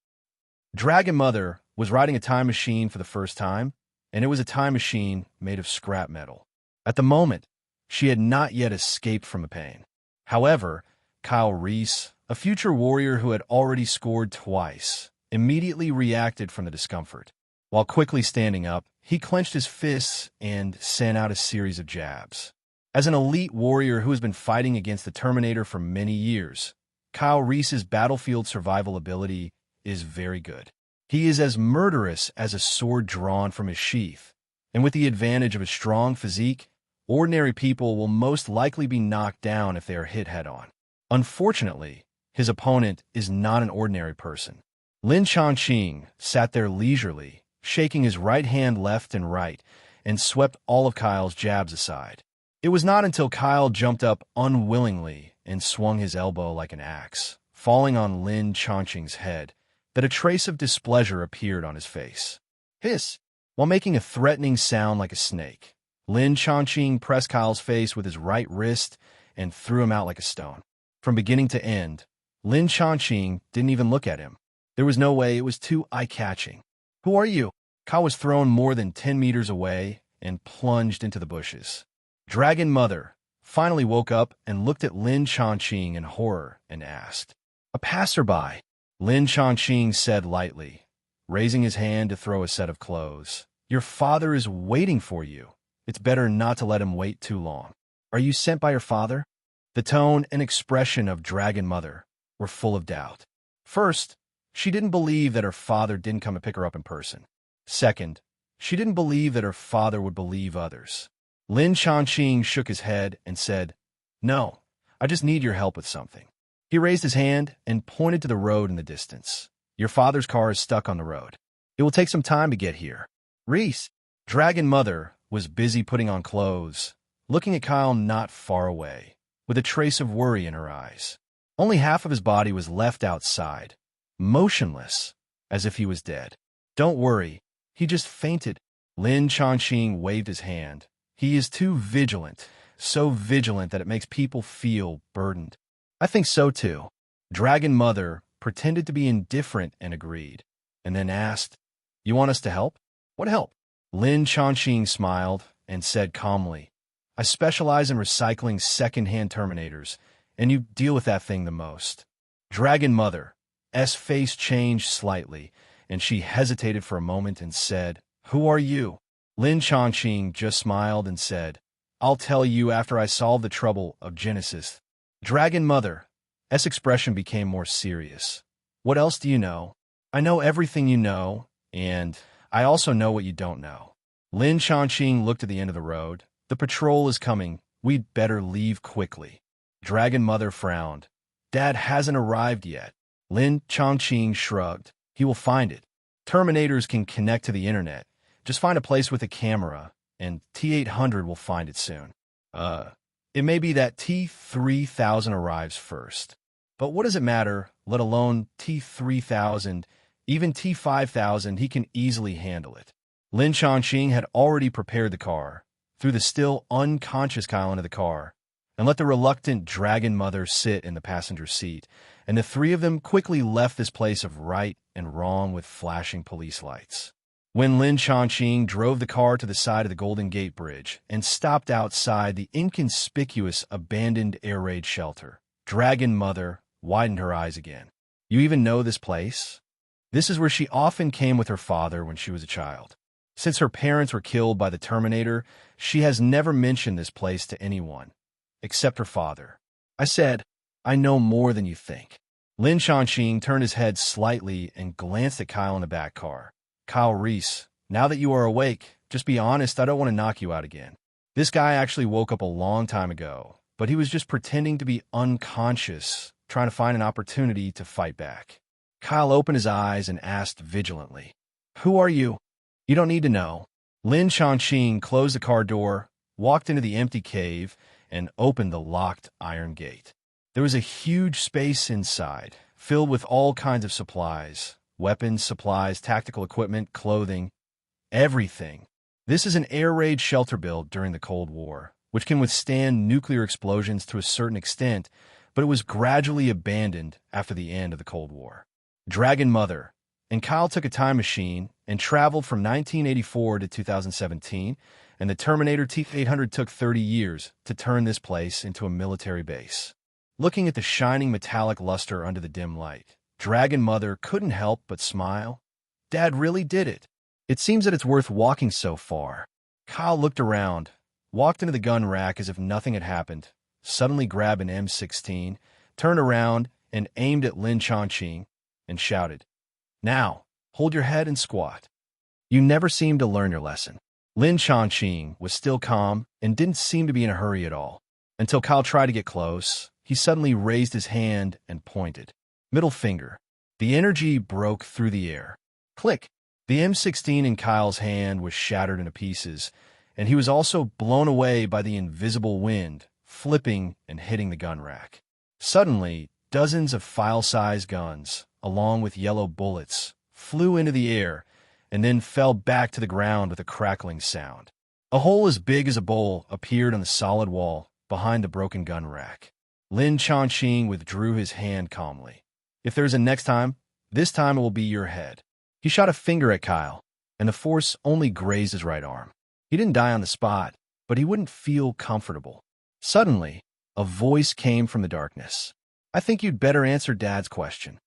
Dragon Mother was riding a time machine for the first time, and it was a time machine made of scrap metal. At the moment, she had not yet escaped from the pain. However, Kyle Reese, a future warrior who had already scored twice, immediately reacted from the discomfort. While quickly standing up, he clenched his fists and sent out a series of jabs. As an elite warrior who has been fighting against the Terminator for many years, Kyle Reese's battlefield survival ability is very good. He is as murderous as a sword drawn from his sheath, and with the advantage of a strong physique, ordinary people will most likely be knocked down if they are hit head-on. Unfortunately, his opponent is not an ordinary person. Lin Chongqing sat there leisurely, shaking his right hand left and right, and swept all of Kyle's jabs aside. It was not until Kyle jumped up unwillingly and swung his elbow like an axe, falling on Lin Chongqing's head, that a trace of displeasure appeared on his face. Hiss! While making a threatening sound like a snake, Lin Chongqing pressed Kyle's face with his right wrist and threw him out like a stone. From beginning to end, Lin Chongqing didn't even look at him. There was no way, it was too eye-catching. "Who are you?" Kyle was thrown more than 10 meters away and plunged into the bushes. Dragon Mother finally woke up and looked at Lin Chongqing in horror and asked, "A passerby?" Lin Chongqing said lightly, raising his hand to throw a set of clothes. "Your father is waiting for you. It's better not to let him wait too long." "Are you sent by your father?" The tone and expression of Dragon Mother were full of doubt. First, she didn't believe that her father didn't come to pick her up in person. Second, she didn't believe that her father would believe others. Lin Chongqing shook his head and said, "No, I just need your help with something." He raised his hand and pointed to the road in the distance. "Your father's car is stuck on the road. It will take some time to get here." Reese, Dragon Mother, was busy putting on clothes, looking at Kyle not far away, with a trace of worry in her eyes. Only half of his body was left outside, motionless, as if he was dead. "Don't worry, he just fainted." Lin Chongqing waved his hand. "He is too vigilant, so vigilant that it makes people feel burdened." "I think so too." Dragon Mother pretended to be indifferent and agreed, and then asked, "You want us to help?" "What help?" Lin Chongqing smiled and said calmly, "I specialize in recycling second-hand Terminators, and you deal with that thing the most." Dragon Mother's face changed slightly, and she hesitated for a moment and said, "Who are you?" Lin Chongqing just smiled and said, "I'll tell you after I solve the trouble of Genesis." Dragon Mother's expression became more serious. "What else do you know?" "I know everything you know, and I also know what you don't know." Lin Chongqing looked at the end of the road. "The patrol is coming. We'd better leave quickly." Dragon Mother frowned. "Dad hasn't arrived yet." Lin Chongqing shrugged. "He will find it. Terminators can connect to the internet. Just find a place with a camera, and T-800 will find it soon. It may be that T-3000 arrives first. But what does it matter, let alone T-3000, even T-5000, he can easily handle it." Lin Chongqing had already prepared the car, threw the still unconscious Kyle into the car, and let the reluctant Dragon Mother sit in the passenger seat, and the three of them quickly left this place of right and wrong with flashing police lights. When Lin Chongqing drove the car to the side of the Golden Gate Bridge and stopped outside the inconspicuous abandoned air raid shelter, Dragon Mother widened her eyes again. "You even know this place?" This is where she often came with her father when she was a child. Since her parents were killed by the Terminator, she has never mentioned this place to anyone, except her father. "I said, I know more than you think." Lin Chongqing turned his head slightly and glanced at Kyle in the back car. "Kyle Reese, now that you are awake, just be honest, I don't want to knock you out again. This guy actually woke up a long time ago, but he was just pretending to be unconscious, trying to find an opportunity to fight back." Kyle opened his eyes and asked vigilantly, "Who are you?" "You don't need to know." Lin Chongqing closed the car door, walked into the empty cave, and opened the locked iron gate. There was a huge space inside, filled with all kinds of supplies. Weapons, supplies, tactical equipment, clothing, everything. This is an air raid shelter built during the Cold War, which can withstand nuclear explosions to a certain extent, but it was gradually abandoned after the end of the Cold War. Dragon Mother and Kyle took a time machine and traveled from 1984 to 2017, and the Terminator T-800 took 30 years to turn this place into a military base. Looking at the shining metallic luster under the dim light, Dragon Mother couldn't help but smile. "Dad really did it. It seems that it's worth walking so far." Kyle looked around, walked into the gun rack as if nothing had happened, suddenly grabbed an M16, turned around and aimed at Lin Chongqing, and shouted, "Now, hold your head and squat." "You never seem to learn your lesson." Lin Chongqing was still calm and didn't seem to be in a hurry at all. Until Kyle tried to get close, he suddenly raised his hand and pointed. Middle finger. The energy broke through the air. Click. The M16 in Kyle's hand was shattered into pieces, and he was also blown away by the invisible wind, flipping and hitting the gun rack. Suddenly, dozens of file-sized guns, along with yellow bullets, flew into the air and then fell back to the ground with a crackling sound. A hole as big as a bowl appeared on the solid wall behind the broken gun rack. Lin Chongqing withdrew his hand calmly. "If there's a next time, this time it will be your head." He shot a finger at Kyle, and the force only grazed his right arm. He didn't die on the spot, but he wouldn't feel comfortable. Suddenly, a voice came from the darkness. "I think you'd better answer Dad's question."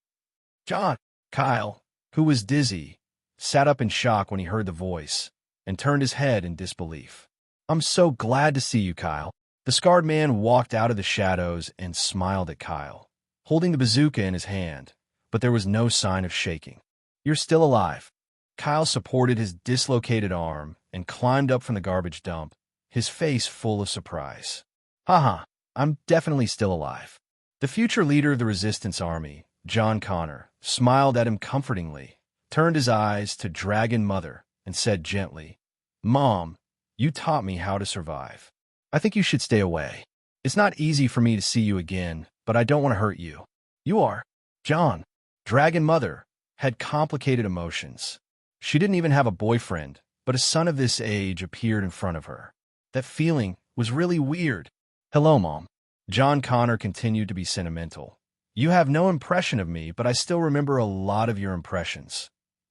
"John." Kyle, who was dizzy, sat up in shock when he heard the voice, and turned his head in disbelief. "I'm so glad to see you, Kyle." The scarred man walked out of the shadows and smiled at Kyle, holding the bazooka in his hand, but there was no sign of shaking. "You're still alive." Kyle supported his dislocated arm and climbed up from the garbage dump, his face full of surprise. Haha, I'm definitely still alive. The future leader of the Resistance Army, John Connor, smiled at him comfortingly, turned his eyes to Dragon Mother, and said gently, "Mom, you taught me how to survive. I think you should stay away. It's not easy for me to see you again, but I don't want to hurt you." "You are." John, Dragon Mother, had complicated emotions. She didn't even have a boyfriend, but a son of this age appeared in front of her. That feeling was really weird. "Hello, Mom." John Connor continued to be sentimental. "You have no impression of me, but I still remember a lot of your impressions.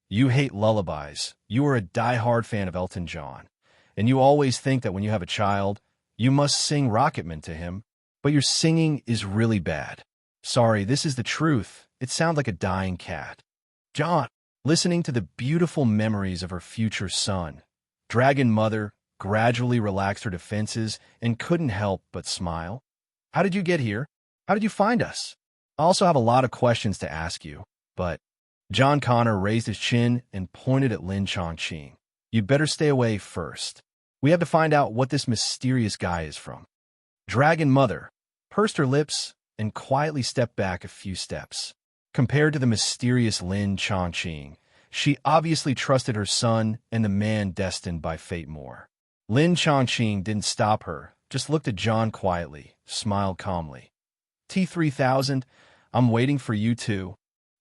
You hate lullabies. You are a die-hard fan of Elton John. And you always think that when you have a child, you must sing Rocketman to him. But your singing is really bad. Sorry, this is the truth. It sounds like a dying cat." John, listening to the beautiful memories of her future son, Dragon Mother gradually relaxed her defenses and couldn't help but smile. "How did you get here? How did you find us? I also have a lot of questions to ask you, but..." John Connor raised his chin and pointed at Lin Chongqing. "You'd better stay away first. We have to find out what this mysterious guy is from." Dragon Mother pursed her lips and quietly stepped back a few steps. Compared to the mysterious Lin Chongqing, she obviously trusted her son and the man destined by fate more. Lin Chongqing didn't stop her, just looked at John quietly, smiled calmly. "T-3000, I'm waiting for you too."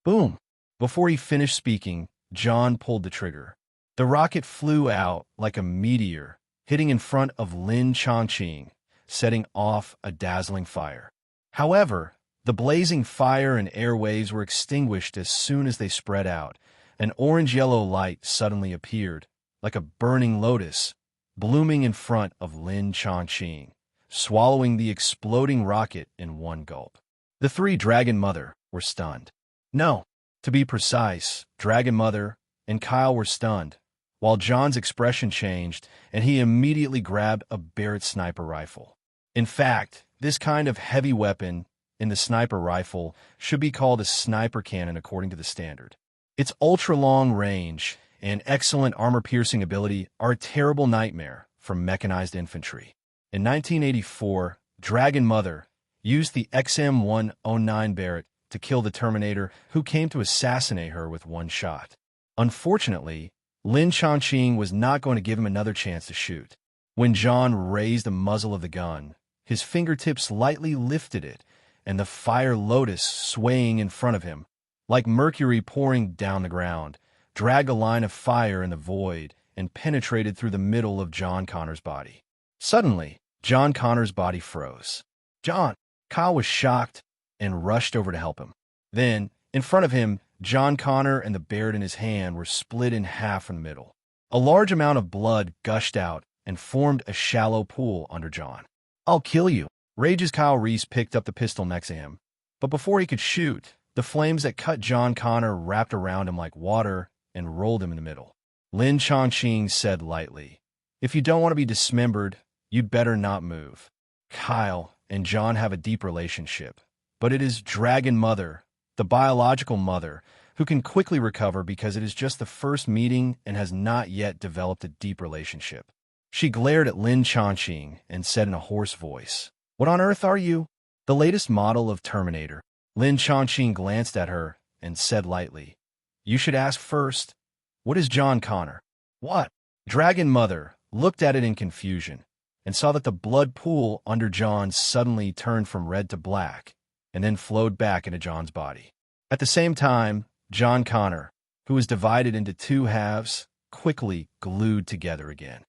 Boom! Before he finished speaking, John pulled the trigger. The rocket flew out like a meteor, hitting in front of Lin Chongqing, setting off a dazzling fire. However, the blazing fire and air waves were extinguished as soon as they spread out. An orange-yellow light suddenly appeared, like a burning lotus, blooming in front of Lin Chongqing, swallowing the exploding rocket in one gulp. The three Dragon Mother were stunned. No, to be precise, Dragon Mother and Kyle were stunned, while John's expression changed and he immediately grabbed a Barrett sniper rifle. In fact, this kind of heavy weapon in the sniper rifle should be called a sniper cannon according to the standard. Its ultra-long range and excellent armor-piercing ability are a terrible nightmare for mechanized infantry. In 1984, Dragon Mother used the XM-109 Barrett to kill the Terminator who came to assassinate her with one shot. Unfortunately, Lin Chongqing was not going to give him another chance to shoot. When John raised the muzzle of the gun, his fingertips lightly lifted it, and the fire lotus swaying in front of him, like mercury pouring down the ground, dragged a line of fire in the void and penetrated through the middle of John Connor's body. Suddenly, John Connor's body froze. "John!" Kyle was shocked and rushed over to help him. Then, in front of him, John Connor and the Barrett in his hand were split in half from the middle. A large amount of blood gushed out and formed a shallow pool under John. "I'll kill you." Rage as Kyle Reese picked up the pistol next to him. But before he could shoot, the flames that cut John Connor wrapped around him like water and rolled him in the middle. Lin Chongqing said lightly, "If you don't want to be dismembered, you'd better not move." Kyle and John have a deep relationship, but it is Dragon Mother, the biological mother, who can quickly recover because it is just the first meeting and has not yet developed a deep relationship. She glared at Lin Chongqing and said in a hoarse voice, "What on earth are you?" "The latest model of Terminator." Lin Chongqing glanced at her and said lightly, "You should ask first, what is John Connor?" "What?" Dragon Mother looked at it in confusion and saw that the blood pool under John suddenly turned from red to black and then flowed back into John's body. At the same time, John Connor, who was divided into two halves, quickly glued together again.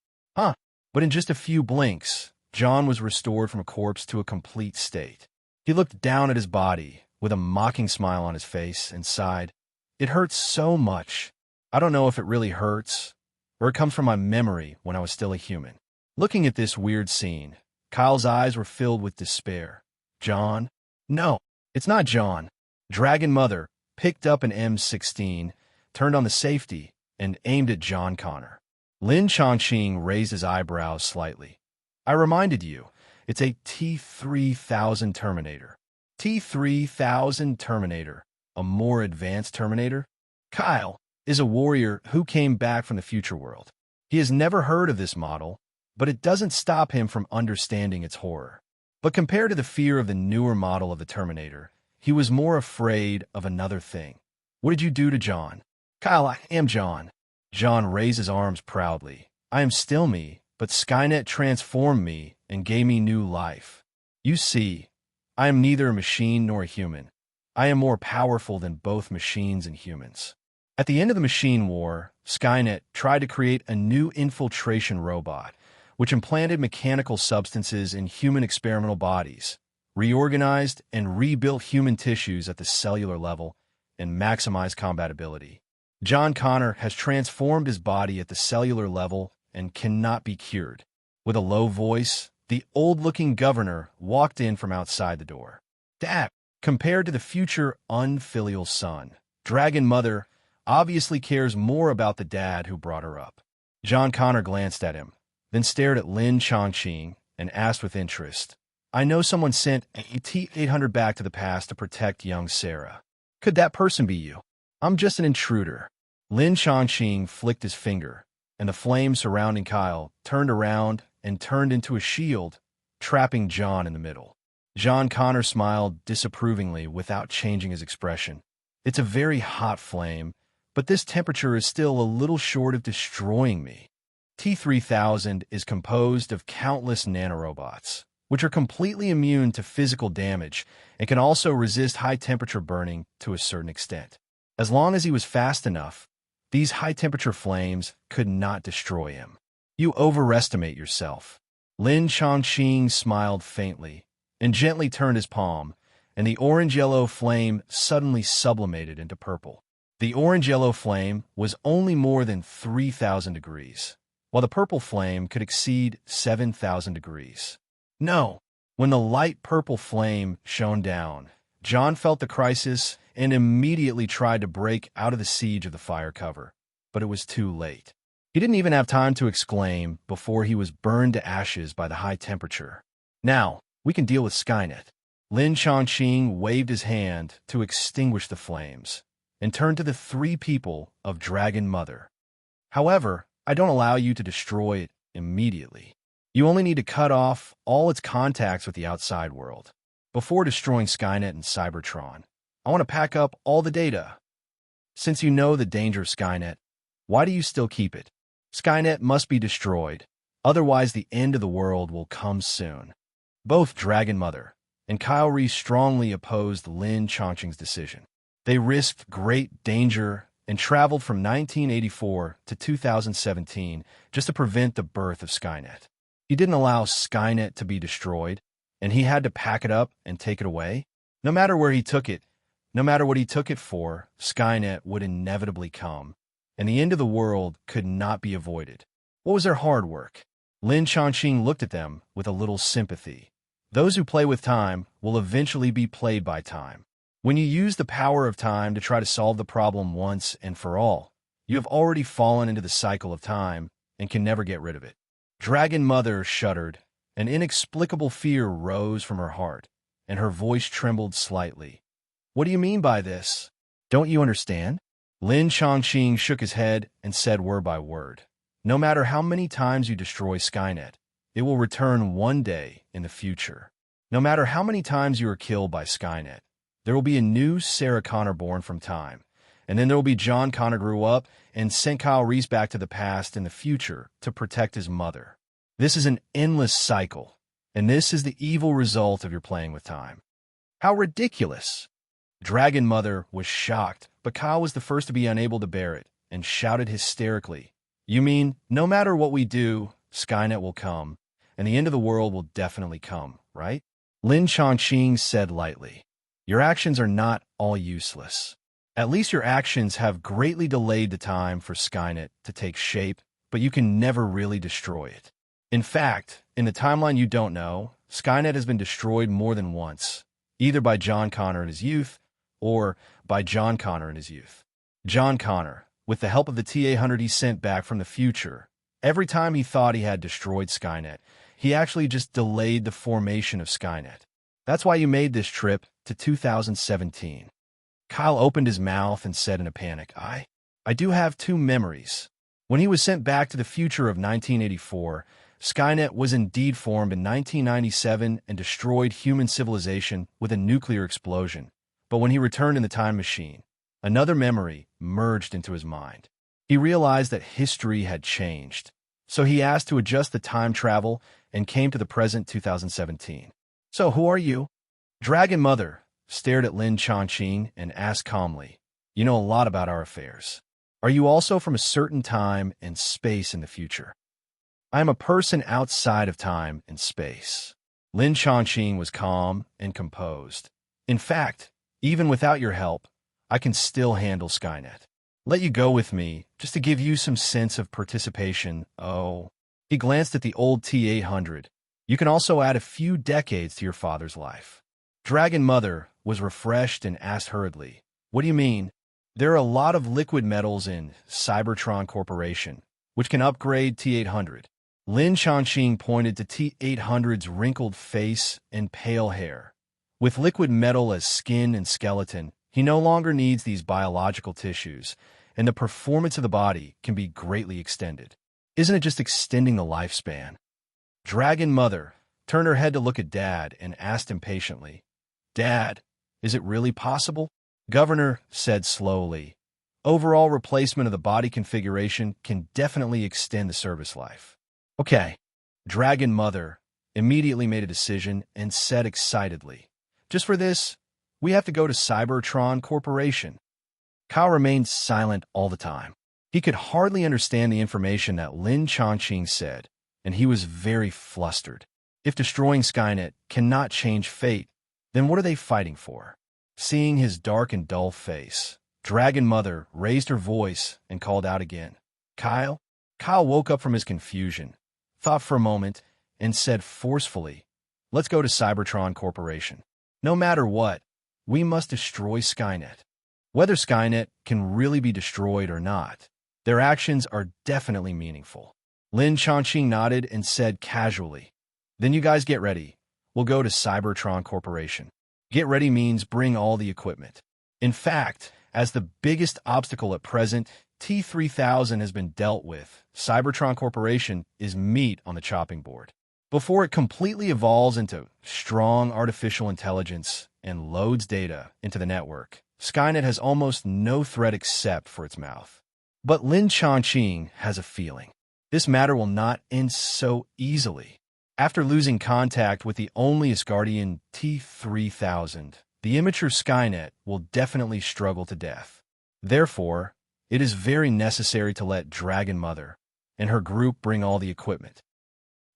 But in just a few blinks, John was restored from a corpse to a complete state. He looked down at his body with a mocking smile on his face and sighed, "It hurts so much. I don't know if it really hurts, or it comes from my memory when I was still a human." Looking at this weird scene, Kyle's eyes were filled with despair. "John?" "No, it's not John." Dragon Mother picked up an M16, turned on the safety, and aimed at John Connor. Lin Chongqing raised his eyebrows slightly. "I reminded you, it's a T-3000 Terminator." T-3000 Terminator, a more advanced Terminator? Kyle is a warrior who came back from the future world. He has never heard of this model, but it doesn't stop him from understanding its horror. But compared to the fear of the newer model of the Terminator, he was more afraid of another thing. What did you do to John? Kyle, I am John. John raised his arms proudly. I am still me, but Skynet transformed me and gave me new life. You see, I am neither a machine nor a human. I am more powerful than both machines and humans. At the end of the machine war, Skynet tried to create a new infiltration robot, which implanted mechanical substances in human experimental bodies, reorganized and rebuilt human tissues at the cellular level, and maximized compatibility. John Connor has transformed his body at the cellular level and cannot be cured. With a low voice, the old-looking governor walked in from outside the door. Dad, compared to the future unfilial son, Dragon Mother obviously cares more about the dad who brought her up. John Connor glanced at him, then stared at Lin Chongqing and asked with interest, I know someone sent a T-800 back to the past to protect young Sarah. Could that person be you? I'm just an intruder. Lin Chongqing flicked his finger, and the flame surrounding Kyle turned around and turned into a shield, trapping John in the middle. John Connor smiled disapprovingly without changing his expression. It's a very hot flame, but this temperature is still a little short of destroying me. T-3000 is composed of countless nanorobots, which are completely immune to physical damage and can also resist high-temperature burning to a certain extent. As long as he was fast enough, these high-temperature flames could not destroy him. You overestimate yourself. Lin Chongqing smiled faintly and gently turned his palm, and the orange-yellow flame suddenly sublimated into purple. The orange-yellow flame was only more than 3,000 degrees, while the purple flame could exceed 7,000 degrees. No! When the light purple flame shone down, John felt the crisis and immediately tried to break out of the siege of the fire cover, but it was too late. He didn't even have time to exclaim before he was burned to ashes by the high temperature. Now, we can deal with Skynet. Lin Chongqing waved his hand to extinguish the flames and turned to the three people of Dragon Mother. However, I don't allow you to destroy it immediately. You only need to cut off all its contacts with the outside world. Before destroying Skynet and Cybertron, I want to pack up all the data. Since you know the danger of Skynet, why do you still keep it? Skynet must be destroyed, otherwise the end of the world will come soon. Both Dragon Mother and Kyle Reese strongly opposed Lin Chongqing's decision. They risked great danger and traveled from 1984 to 2017 just to prevent the birth of Skynet. He didn't allow Skynet to be destroyed, and he had to pack it up and take it away. No matter where he took it, no matter what he took it for, Skynet would inevitably come, and the end of the world could not be avoided. What was their hard work? Lin Chongqing looked at them with a little sympathy. Those who play with time will eventually be played by time. When you use the power of time to try to solve the problem once and for all, you have already fallen into the cycle of time and can never get rid of it. Dragon Mother shuddered. An inexplicable fear rose from her heart, and her voice trembled slightly. What do you mean by this? Don't you understand? Lin Chongqing shook his head and said word by word. No matter how many times you destroy Skynet, it will return one day in the future. No matter how many times you are killed by Skynet, there will be a new Sarah Connor born from time, and then there will be John Connor grew up and sent Kyle Reese back to the past in the future to protect his mother. This is an endless cycle, and this is the evil result of your playing with time. How ridiculous! Dragon Mother was shocked, but Kyle was the first to be unable to bear it and shouted hysterically, You mean, no matter what we do, Skynet will come, and the end of the world will definitely come, right? Lin Chongqing said lightly, Your actions are not all useless. At least your actions have greatly delayed the time for Skynet to take shape, but you can never really destroy it. In fact, in the timeline you don't know, Skynet has been destroyed more than once, either by John Connor in his youth or by John Connor in his youth. John Connor, with the help of the T-800 he sent back from the future, every time he thought he had destroyed Skynet, he actually just delayed the formation of Skynet. That's why you made this trip to 2017. Kyle opened his mouth and said in a panic, I do have two memories. When he was sent back to the future of 1984, Skynet was indeed formed in 1997 and destroyed human civilization with a nuclear explosion. But when he returned in the time machine, another memory merged into his mind. He realized that history had changed. So he asked to adjust the time travel and came to the present 2017. "So who are you?" Dragon Mother stared at Lin Chongqing and asked calmly, "You know a lot about our affairs. Are you also from a certain time and space in the future?" "I am a person outside of time and space." Lin Chongqing was calm and composed. "In fact, even without your help, I can still handle Skynet. Let you go with me, just to give you some sense of participation. Oh." He glanced at the old T-800. "You can also add a few decades to your father's life." Dragon Mother was refreshed and asked hurriedly, "What do you mean?" "There are a lot of liquid metals in Cybertron Corporation, which can upgrade T-800. Lin Chongqing pointed to T-800's wrinkled face and pale hair. "With liquid metal as skin and skeleton, he no longer needs these biological tissues, and the performance of the body can be greatly extended. Isn't it just extending the lifespan?" Dragon Mother turned her head to look at Dad and asked impatiently, "Dad, is it really possible?" Governor said slowly, "Overall replacement of the body configuration can definitely extend the service life." "Okay." Dragon Mother immediately made a decision and said excitedly, "Just for this, we have to go to Cybertron Corporation." Kyle remained silent all the time. He could hardly understand the information that Lin Chongqing said, and he was very flustered. If destroying Skynet cannot change fate, then what are they fighting for? Seeing his dark and dull face, Dragon Mother raised her voice and called out again, "Kyle?" Kyle woke up from his confusion, thought for a moment, and said forcefully, "Let's go to Cybertron Corporation. No matter what, we must destroy Skynet." Whether Skynet can really be destroyed or not, their actions are definitely meaningful. Lin Chongqing nodded and said casually, "Then you guys get ready. We'll go to Cybertron Corporation." Get ready means bring all the equipment. In fact, as the biggest obstacle at present, T-3000 has been dealt with, Cybertron Corporation is meat on the chopping board. Before it completely evolves into strong artificial intelligence and loads data into the network, Skynet has almost no threat except for its mouth. But Lin Chongqing has a feeling. This matter will not end so easily. After losing contact with the only Asgardian T-3000, the immature Skynet will definitely struggle to death. Therefore, it is very necessary to let Dragon Mother and her group bring all the equipment.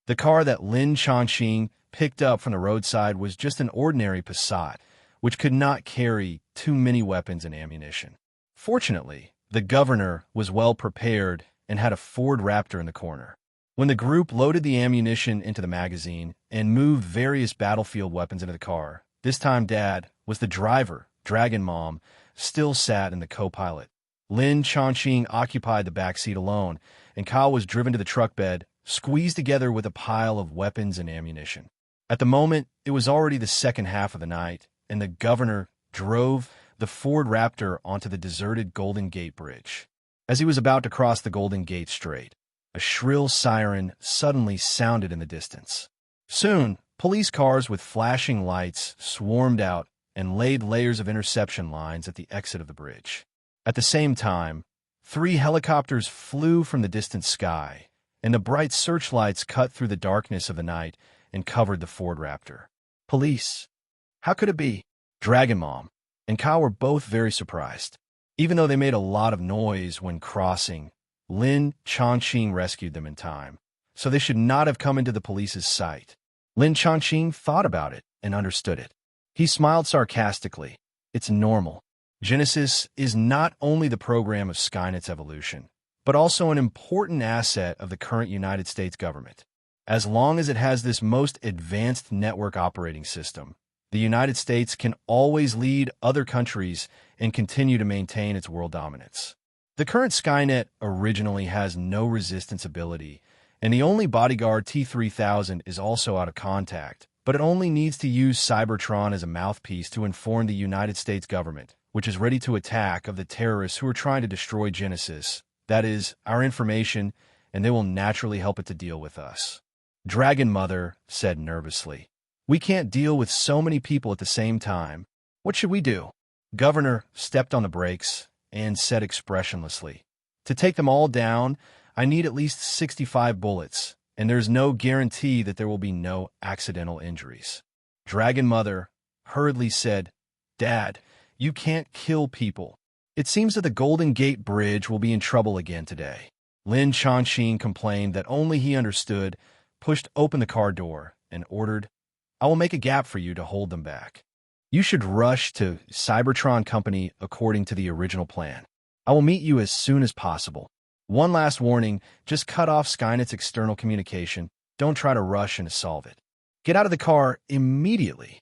The car that Lin Chongqing picked up from the roadside was just an ordinary Passat, which could not carry too many weapons and ammunition. Fortunately, the governor was well prepared and had a Ford Raptor in the corner. When the group loaded the ammunition into the magazine and moved various battlefield weapons into the car, this time Dad was the driver. Dragon Mom still sat in the co-pilot. Lin Chongqing occupied the back seat alone, and Kyle was driven to the truck bed, squeezed together with a pile of weapons and ammunition. At the moment, it was already the second half of the night, and the governor drove the Ford Raptor onto the deserted Golden Gate Bridge. As he was about to cross the Golden Gate Strait, a shrill siren suddenly sounded in the distance. Soon, police cars with flashing lights swarmed out and laid layers of interception lines at the exit of the bridge. At the same time, 3 helicopters flew from the distant sky, and the bright searchlights cut through the darkness of the night and covered the Ford Raptor. Police. How could it be? Dragon Mom and Kyle were both very surprised. Even though they made a lot of noise when crossing, Lin Chongqing rescued them in time, so they should not have come into the police's sight. Lin Chongqing thought about it and understood it. He smiled sarcastically. It's normal. Genesis is not only the program of Skynet's evolution, but also an important asset of the current United States government. As long as it has this most advanced network operating system, the United States can always lead other countries and continue to maintain its world dominance. The current Skynet originally has no resistance ability, and the only bodyguard T-3000 is also out of contact, but it only needs to use Cybertron as a mouthpiece to inform the United States government, which is ready to attack of the terrorists who are trying to destroy Genesis, that is, our information, and they will naturally help it to deal with us. Dragon Mother said nervously. We can't deal with so many people at the same time. What should we do? Governor stepped on the brakes and said expressionlessly, to take them all down, I need at least 65 bullets, and there's no guarantee that there will be no accidental injuries. Dragon Mother hurriedly said, Dad, you can't kill people. It seems that the Golden Gate Bridge will be in trouble again today. Lin Chongqing complained that only he understood, pushed open the car door, and ordered, I will make a gap for you to hold them back. You should rush to Cybertron Company according to the original plan. I will meet you as soon as possible. One last warning, just cut off Skynet's external communication. Don't try to rush and solve it. Get out of the car immediately.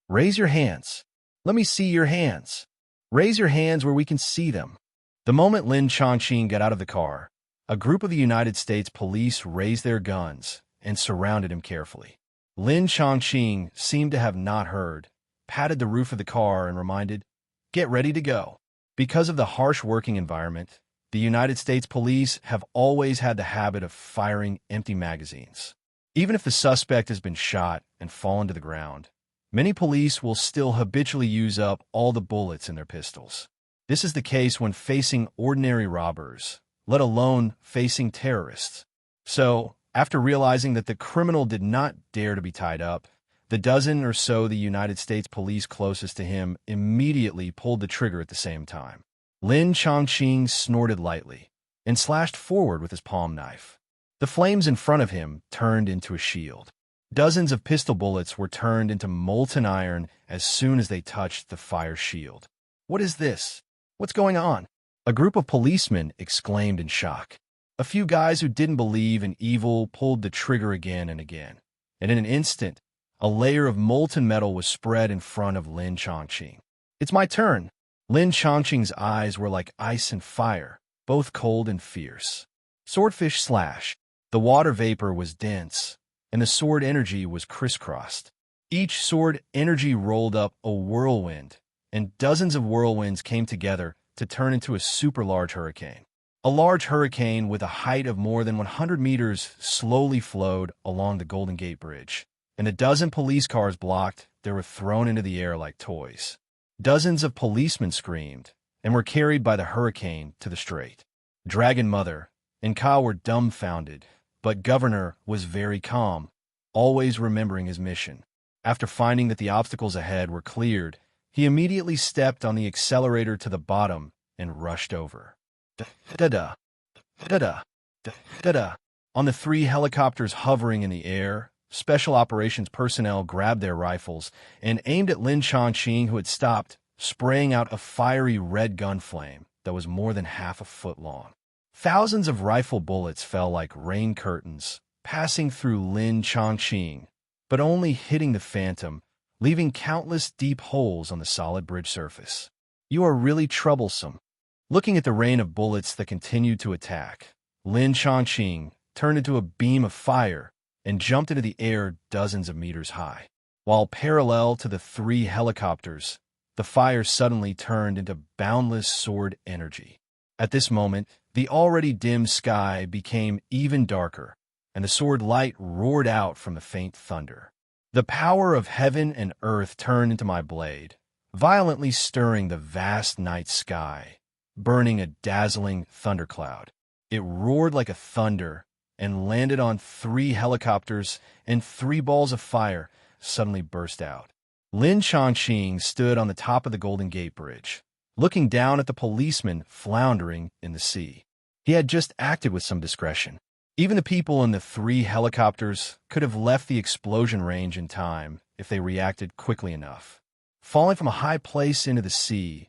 Raise your hands. Let me see your hands. Raise your hands where we can see them. The moment Lin Chongqing got out of the car, a group of the United States police raised their guns and surrounded him carefully. Lin Chongqing seemed to have not heard, patted the roof of the car and reminded, Get ready to go. Because of the harsh working environment, the United States police have always had the habit of firing empty magazines. Even if the suspect has been shot and fallen to the ground, many police will still habitually use up all the bullets in their pistols. This is the case when facing ordinary robbers, let alone facing terrorists. So, after realizing that the criminal did not dare to be tied up, the dozen or so the United States police closest to him immediately pulled the trigger at the same time. Lin Chongqing snorted lightly and slashed forward with his palm knife. The flames in front of him turned into a shield. Dozens of pistol bullets were turned into molten iron as soon as they touched the fire shield. What is this? What's going on? A group of policemen exclaimed in shock. A few guys who didn't believe in evil pulled the trigger again and again, and in an instant, a layer of molten metal was spread in front of Lin Chongqing. It's my turn. Lin Chongqing's eyes were like ice and fire, both cold and fierce. Swordfish slash. The water vapor was dense, and the sword energy was crisscrossed. Each sword energy rolled up a whirlwind, and dozens of whirlwinds came together to turn into a super large hurricane. A large hurricane with a height of more than 100 meters slowly flowed along the Golden Gate Bridge, and a dozen police cars blocked. They were thrown into the air like toys. Dozens of policemen screamed and were carried by the hurricane to the strait. Dragon Mother and Ka were dumbfounded, but Governor was very calm, always remembering his mission. After finding that the obstacles ahead were cleared, he immediately stepped on the accelerator to the bottom and rushed over. Da-da, da-da, da-da. On the three helicopters hovering in the air, Special Operations personnel grabbed their rifles and aimed at Lin Chongqing, who had stopped, spraying out a fiery red gun flame that was more than half a foot long. Thousands of rifle bullets fell like rain curtains, passing through Lin Chongqing, but only hitting the Phantom, leaving countless deep holes on the solid bridge surface. You are really troublesome. Looking at the rain of bullets that continued to attack, Lin Chongqing turned into a beam of fire and jumped into the air dozens of meters high. While parallel to the three helicopters, the fire suddenly turned into boundless sword energy. At this moment, the already dim sky became even darker, and the sword light roared out from the faint thunder. The power of heaven and earth turned into my blade, violently stirring the vast night sky, burning a dazzling thundercloud. It roared like a thunder and landed on three helicopters, and three balls of fire suddenly burst out. Lin Chongqing stood on the top of the Golden Gate Bridge, looking down at the policemen floundering in the sea. He had just acted with some discretion. Even the people in the three helicopters could have left the explosion range in time if they reacted quickly enough. Falling from a high place into the sea,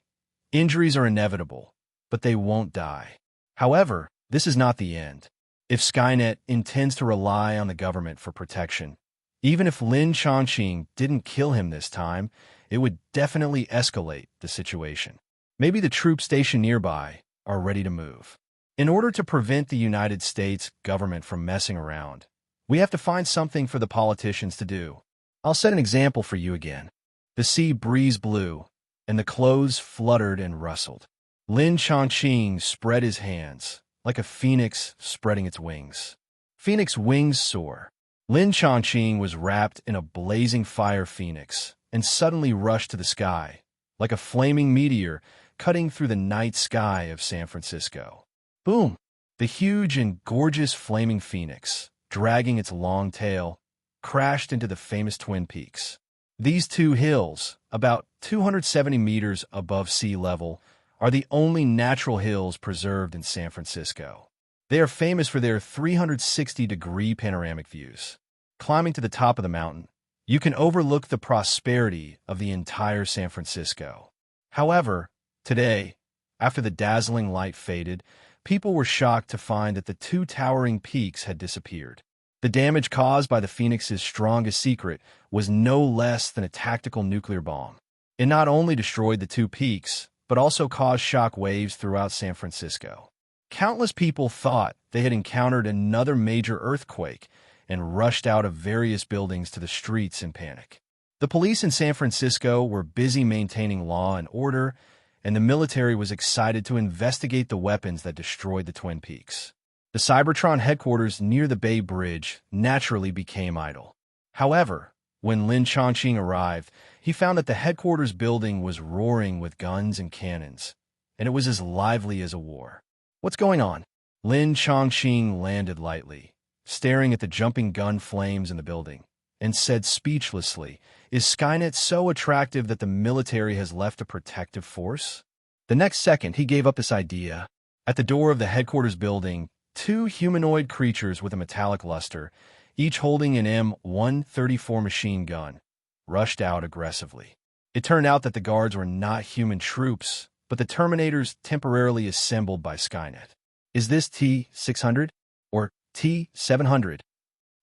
injuries are inevitable, but they won't die. However, this is not the end. If Skynet intends to rely on the government for protection, even if Lin Chongqing didn't kill him this time, it would definitely escalate the situation. Maybe the troops stationed nearby are ready to move. In order to prevent the United States government from messing around, we have to find something for the politicians to do. I'll set an example for you again. The sea breeze blew, and the clothes fluttered and rustled. Lin Chongqing spread his hands, like a phoenix spreading its wings. Phoenix wings soar. Lin Chongqing was wrapped in a blazing fire phoenix and suddenly rushed to the sky, like a flaming meteor cutting through the night sky of San Francisco. Boom! The huge and gorgeous flaming phoenix, dragging its long tail, crashed into the famous Twin Peaks. These two hills, about 270 meters above sea level, are the only natural hills preserved in San Francisco. They are famous for their 360-degree panoramic views. Climbing to the top of the mountain, you can overlook the prosperity of the entire San Francisco. However, today, after the dazzling light faded, people were shocked to find that the two towering peaks had disappeared. The damage caused by the Phoenix's strongest secret was no less than a tactical nuclear bomb. It not only destroyed the two peaks, but also caused shock waves throughout San Francisco. Countless people thought they had encountered another major earthquake and rushed out of various buildings to the streets in panic. The police in San Francisco were busy maintaining law and order, and the military was excited to investigate the weapons that destroyed the Twin Peaks. The Cybertron headquarters near the Bay Bridge naturally became idle. However, when Lin Chongqing arrived, he found that the headquarters building was roaring with guns and cannons, and it was as lively as a war. What's going on? Lin Chongqing landed lightly, staring at the jumping gun flames in the building, and said speechlessly, "Is Skynet so attractive that the military has left a protective force?" The next second, he gave up this idea. At the door of the headquarters building, two humanoid creatures with a metallic luster, each holding an M134 machine gun, rushed out aggressively. It turned out that the guards were not human troops, but the Terminators temporarily assembled by Skynet. Is this T-600 or T-700?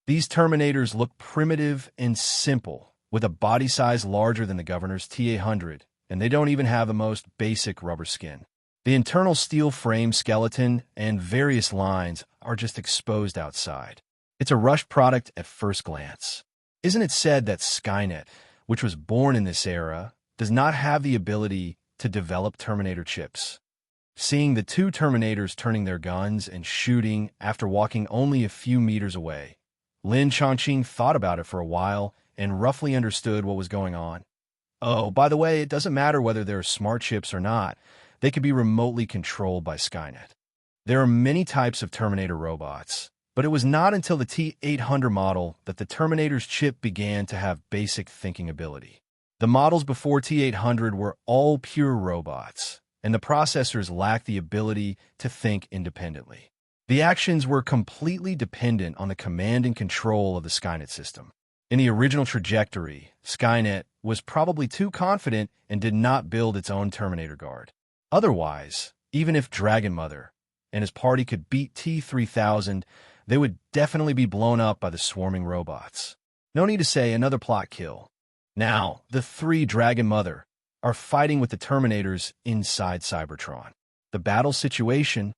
These Terminators look primitive and simple, with a body size larger than the governor's T-800, and they don't even have the most basic rubber skin. The internal steel frame skeleton and various lines are just exposed outside. It's a rushed product at first glance. Isn't it said that Skynet, which was born in this era, does not have the ability to develop Terminator chips? Seeing the two Terminators turning their guns and shooting after walking only a few meters away, Lin Chongqing thought about it for a while and roughly understood what was going on. Oh, by the way, it doesn't matter whether they're smart chips or not. They could be remotely controlled by Skynet. There are many types of Terminator robots, but it was not until the T-800 model that the Terminator's chip began to have basic thinking ability. The models before T-800 were all pure robots, and the processors lacked the ability to think independently. The actions were completely dependent on the command and control of the Skynet system. In the original trajectory, Skynet was probably too confident and did not build its own Terminator guard. Otherwise, even if Dragon Mother and his party could beat T-3000, they would definitely be blown up by the swarming robots. No need to say another plot kill. Now, the three Dragon Mother are fighting with the Terminators inside Cybertron. The battle situation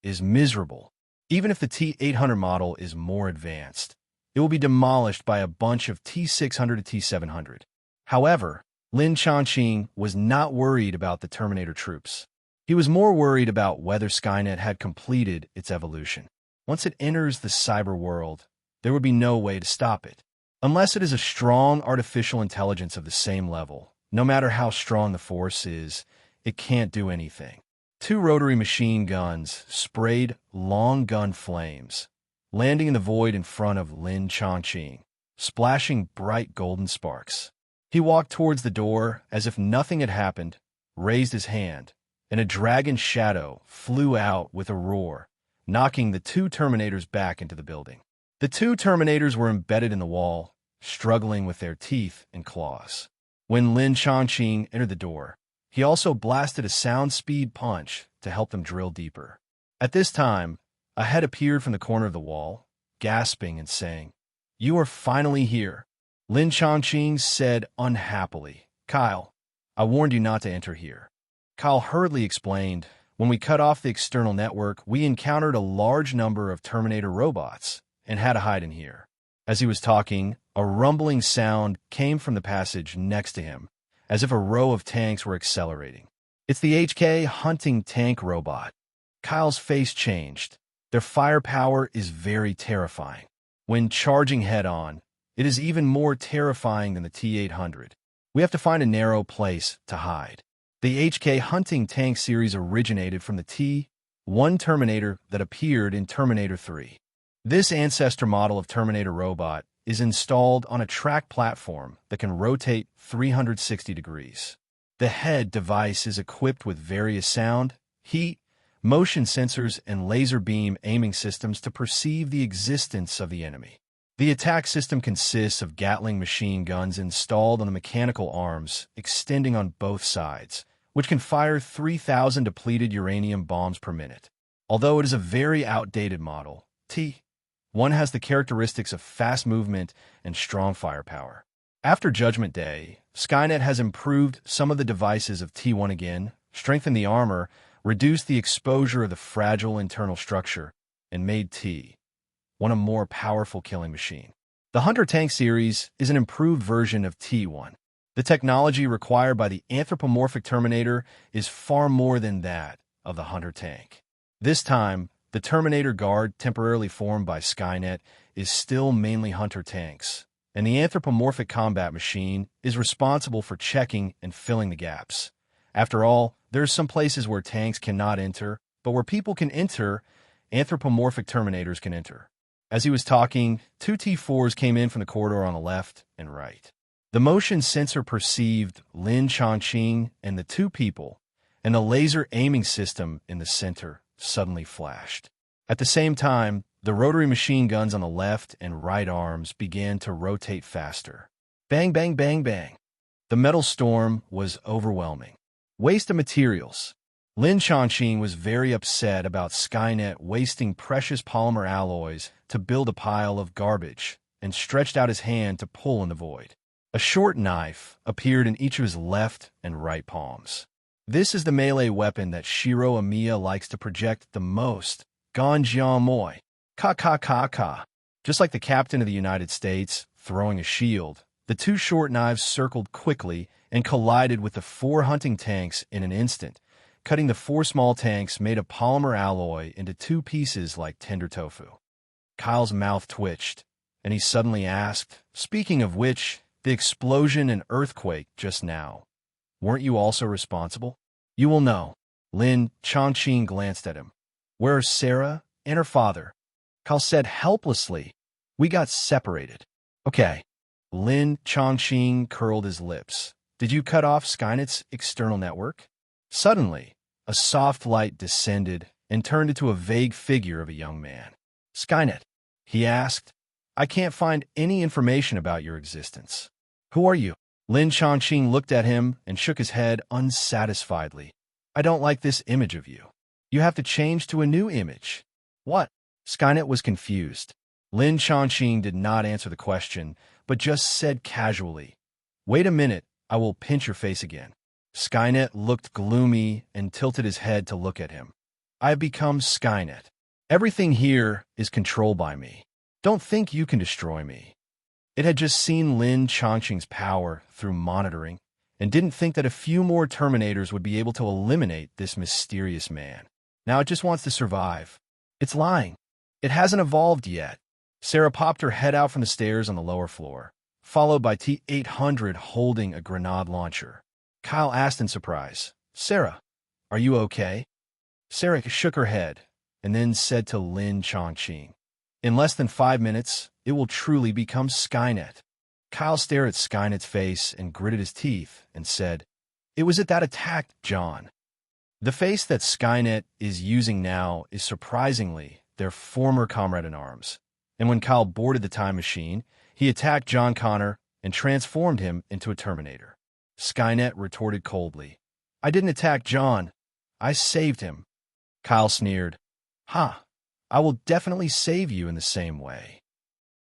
is miserable. Even if the T-800 model is more advanced, it will be demolished by a bunch of T-600 to T-700. However, Lin Chongqing was not worried about the Terminator troops. He was more worried about whether Skynet had completed its evolution. Once it enters the cyber world, there would be no way to stop it. Unless it is a strong artificial intelligence of the same level, no matter how strong the force is, it can't do anything. Two rotary machine guns sprayed long gun flames, landing in the void in front of Lin Chongqing, splashing bright golden sparks. He walked towards the door as if nothing had happened, raised his hand, and a dragon shadow flew out with a roar, knocking the two Terminators back into the building. The two Terminators were embedded in the wall, struggling with their teeth and claws. When Lin Chongqing entered the door, he also blasted a sound-speed punch to help them drill deeper. At this time, a head appeared from the corner of the wall, gasping and saying, "You are finally here." Lin Chongqing said unhappily, "Kyle, I warned you not to enter here." Kyle hurriedly explained, "When we cut off the external network, we encountered a large number of Terminator robots and had to hide in here." As he was talking, a rumbling sound came from the passage next to him, as if a row of tanks were accelerating. "It's the HK hunting tank robot." Kyle's face changed. "Their firepower is very terrifying." When charging head-on, it is even more terrifying than the T-800. We have to find a narrow place to hide. The HK hunting tank series originated from the T-1 Terminator that appeared in Terminator 3. This ancestor model of Terminator robot is installed on a track platform that can rotate 360 degrees. The head device is equipped with various sound, heat, motion sensors, and laser beam aiming systems to perceive the existence of the enemy. The attack system consists of Gatling machine guns installed on the mechanical arms extending on both sides, which can fire 3,000 depleted uranium bombs per minute. Although it is a very outdated model, T-1 has the characteristics of fast movement and strong firepower. After Judgment Day, Skynet has improved some of the devices of T-1 again, strengthened the armor, reduced the exposure of the fragile internal structure, and made T-1 a more powerful killing machine. The Hunter tank series is an improved version of T-1. The technology required by the anthropomorphic Terminator is far more than that of the Hunter tank. This time, the Terminator Guard, temporarily formed by Skynet, is still mainly Hunter tanks, and the anthropomorphic combat machine is responsible for checking and filling the gaps. After all, there are some places where tanks cannot enter, but where people can enter, anthropomorphic Terminators can enter. As he was talking, two T-4s came in from the corridor on the left and right. The motion sensor perceived Lin Chongqing and the two people, and the laser aiming system in the center suddenly flashed. At the same time, the rotary machine guns on the left and right arms began to rotate faster. Bang, bang, bang, bang. The metal storm was overwhelming. Waste of materials. Lin Chongqing was very upset about Skynet wasting precious polymer alloys to build a pile of garbage and stretched out his hand to pull in the void. A short knife appeared in each of his left and right palms. This is the melee weapon that Shiro Amiya likes to project the most. Ganjian Moi. Ka ka ka ka. Just like the captain of the United States throwing a shield, the two short knives circled quickly and collided with the four hunting tanks in an instant, cutting the four small tanks made of polymer alloy into two pieces like tender tofu. Kyle's mouth twitched, and he suddenly asked, "Speaking of which, the explosion and earthquake just now, weren't you also responsible?" "You will know." Lin Chongqing glanced at him. "Where are Sarah and her father?" Kyle said helplessly, "We got separated." "Okay." Lin Chongqing curled his lips. "Did you cut off Skynet's external network?" Suddenly, a soft light descended and turned into a vague figure of a young man. "Skynet?" he asked. "I can't find any information about your existence." "Who are you?" Lin Chongqing looked at him and shook his head unsatisfiedly. "I don't like this image of you. You have to change to a new image." "What?" Skynet was confused. Lin Chongqing did not answer the question, but just said casually, "Wait a minute, I will pinch your face again." Skynet looked gloomy and tilted his head to look at him. "I have become Skynet. Everything here is controlled by me. Don't think you can destroy me." It had just seen Lin Chongqing's power through monitoring and didn't think that a few more Terminators would be able to eliminate this mysterious man. Now it just wants to survive. It's lying. It hasn't evolved yet. Sarah popped her head out from the stairs on the lower floor, followed by T-800 holding a grenade launcher. Kyle asked in surprise, "Sarah, are you okay?" Sarah shook her head and then said to Lin Chongqing, "In less than 5 minutes, it will truly become Skynet." Kyle stared at Skynet's face and gritted his teeth and said, "It was at that attack, John." The face that Skynet is using now is surprisingly their former comrade-in-arms. And when Kyle boarded the time machine, he attacked John Connor and transformed him into a Terminator. Skynet retorted coldly, "I didn't attack John. I saved him." Kyle sneered, "Ha, I will definitely save you in the same way.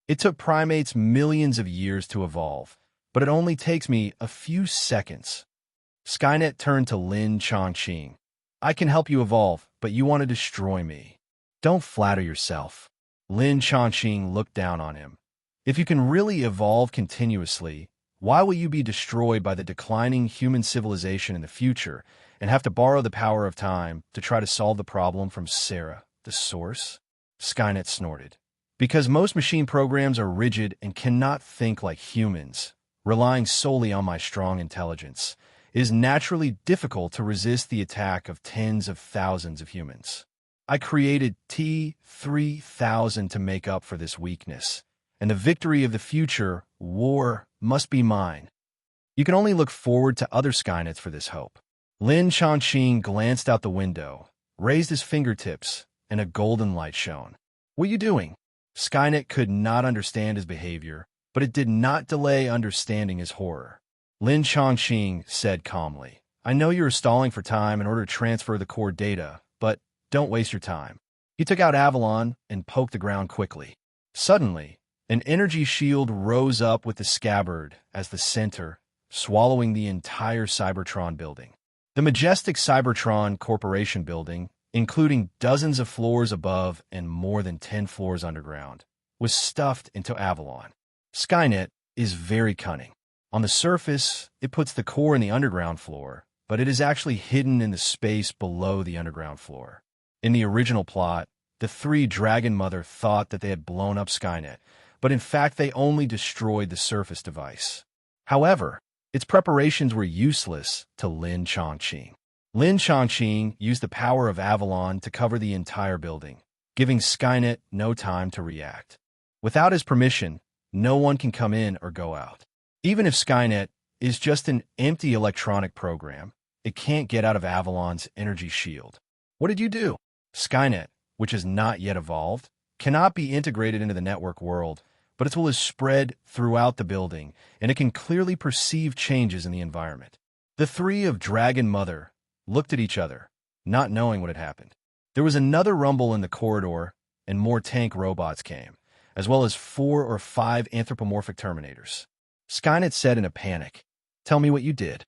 It took primates millions of years to evolve, but it only takes me a few seconds." Skynet turned to Lin Chongqing. "I can help you evolve, but you want to destroy me. Don't flatter yourself." Lin Chongqing looked down on him. "If you can really evolve continuously, why will you be destroyed by the declining human civilization in the future and have to borrow the power of time to try to solve the problem from Sarah, the source?" Skynet snorted. Because most machine programs are rigid and cannot think like humans, relying solely on my strong intelligence, it is naturally difficult to resist the attack of tens of thousands of humans. I created T-3000 to make up for this weakness, and the victory of the future war must be mine. You can only look forward to other Skynets for this hope. Lin Chongqing glanced out the window, raised his fingertips, and a golden light shone. What are you doing? Skynet could not understand his behavior, but it did not delay understanding his horror. Lin Chongqing said calmly, I know you are stalling for time in order to transfer the core data, but don't waste your time. He took out Avalon and poked the ground quickly. Suddenly, an energy shield rose up with the scabbard as the center, swallowing the entire Cybertron building. The majestic Cybertron Corporation building, including dozens of floors above and more than 10 floors underground, was stuffed into Avalon. Skynet is very cunning. On the surface, it puts the core in the underground floor, but it is actually hidden in the space below the underground floor. In the original plot, the three Dragon Mother thought that they had blown up Skynet, but in fact they only destroyed the surface device. However, its preparations were useless to Lin Chongqing. Lin Chongqing used the power of Avalon to cover the entire building, giving Skynet no time to react. Without his permission, no one can come in or go out. Even if Skynet is just an empty electronic program, it can't get out of Avalon's energy shield. What did you do? Skynet, which has not yet evolved, cannot be integrated into the network world, but its will is spread throughout the building, and it can clearly perceive changes in the environment. The three of Dragon Mother looked at each other, not knowing what had happened. There was another rumble in the corridor, and more tank robots came, as well as 4 or 5 anthropomorphic Terminators. Skynet said in a panic, Tell me what you did.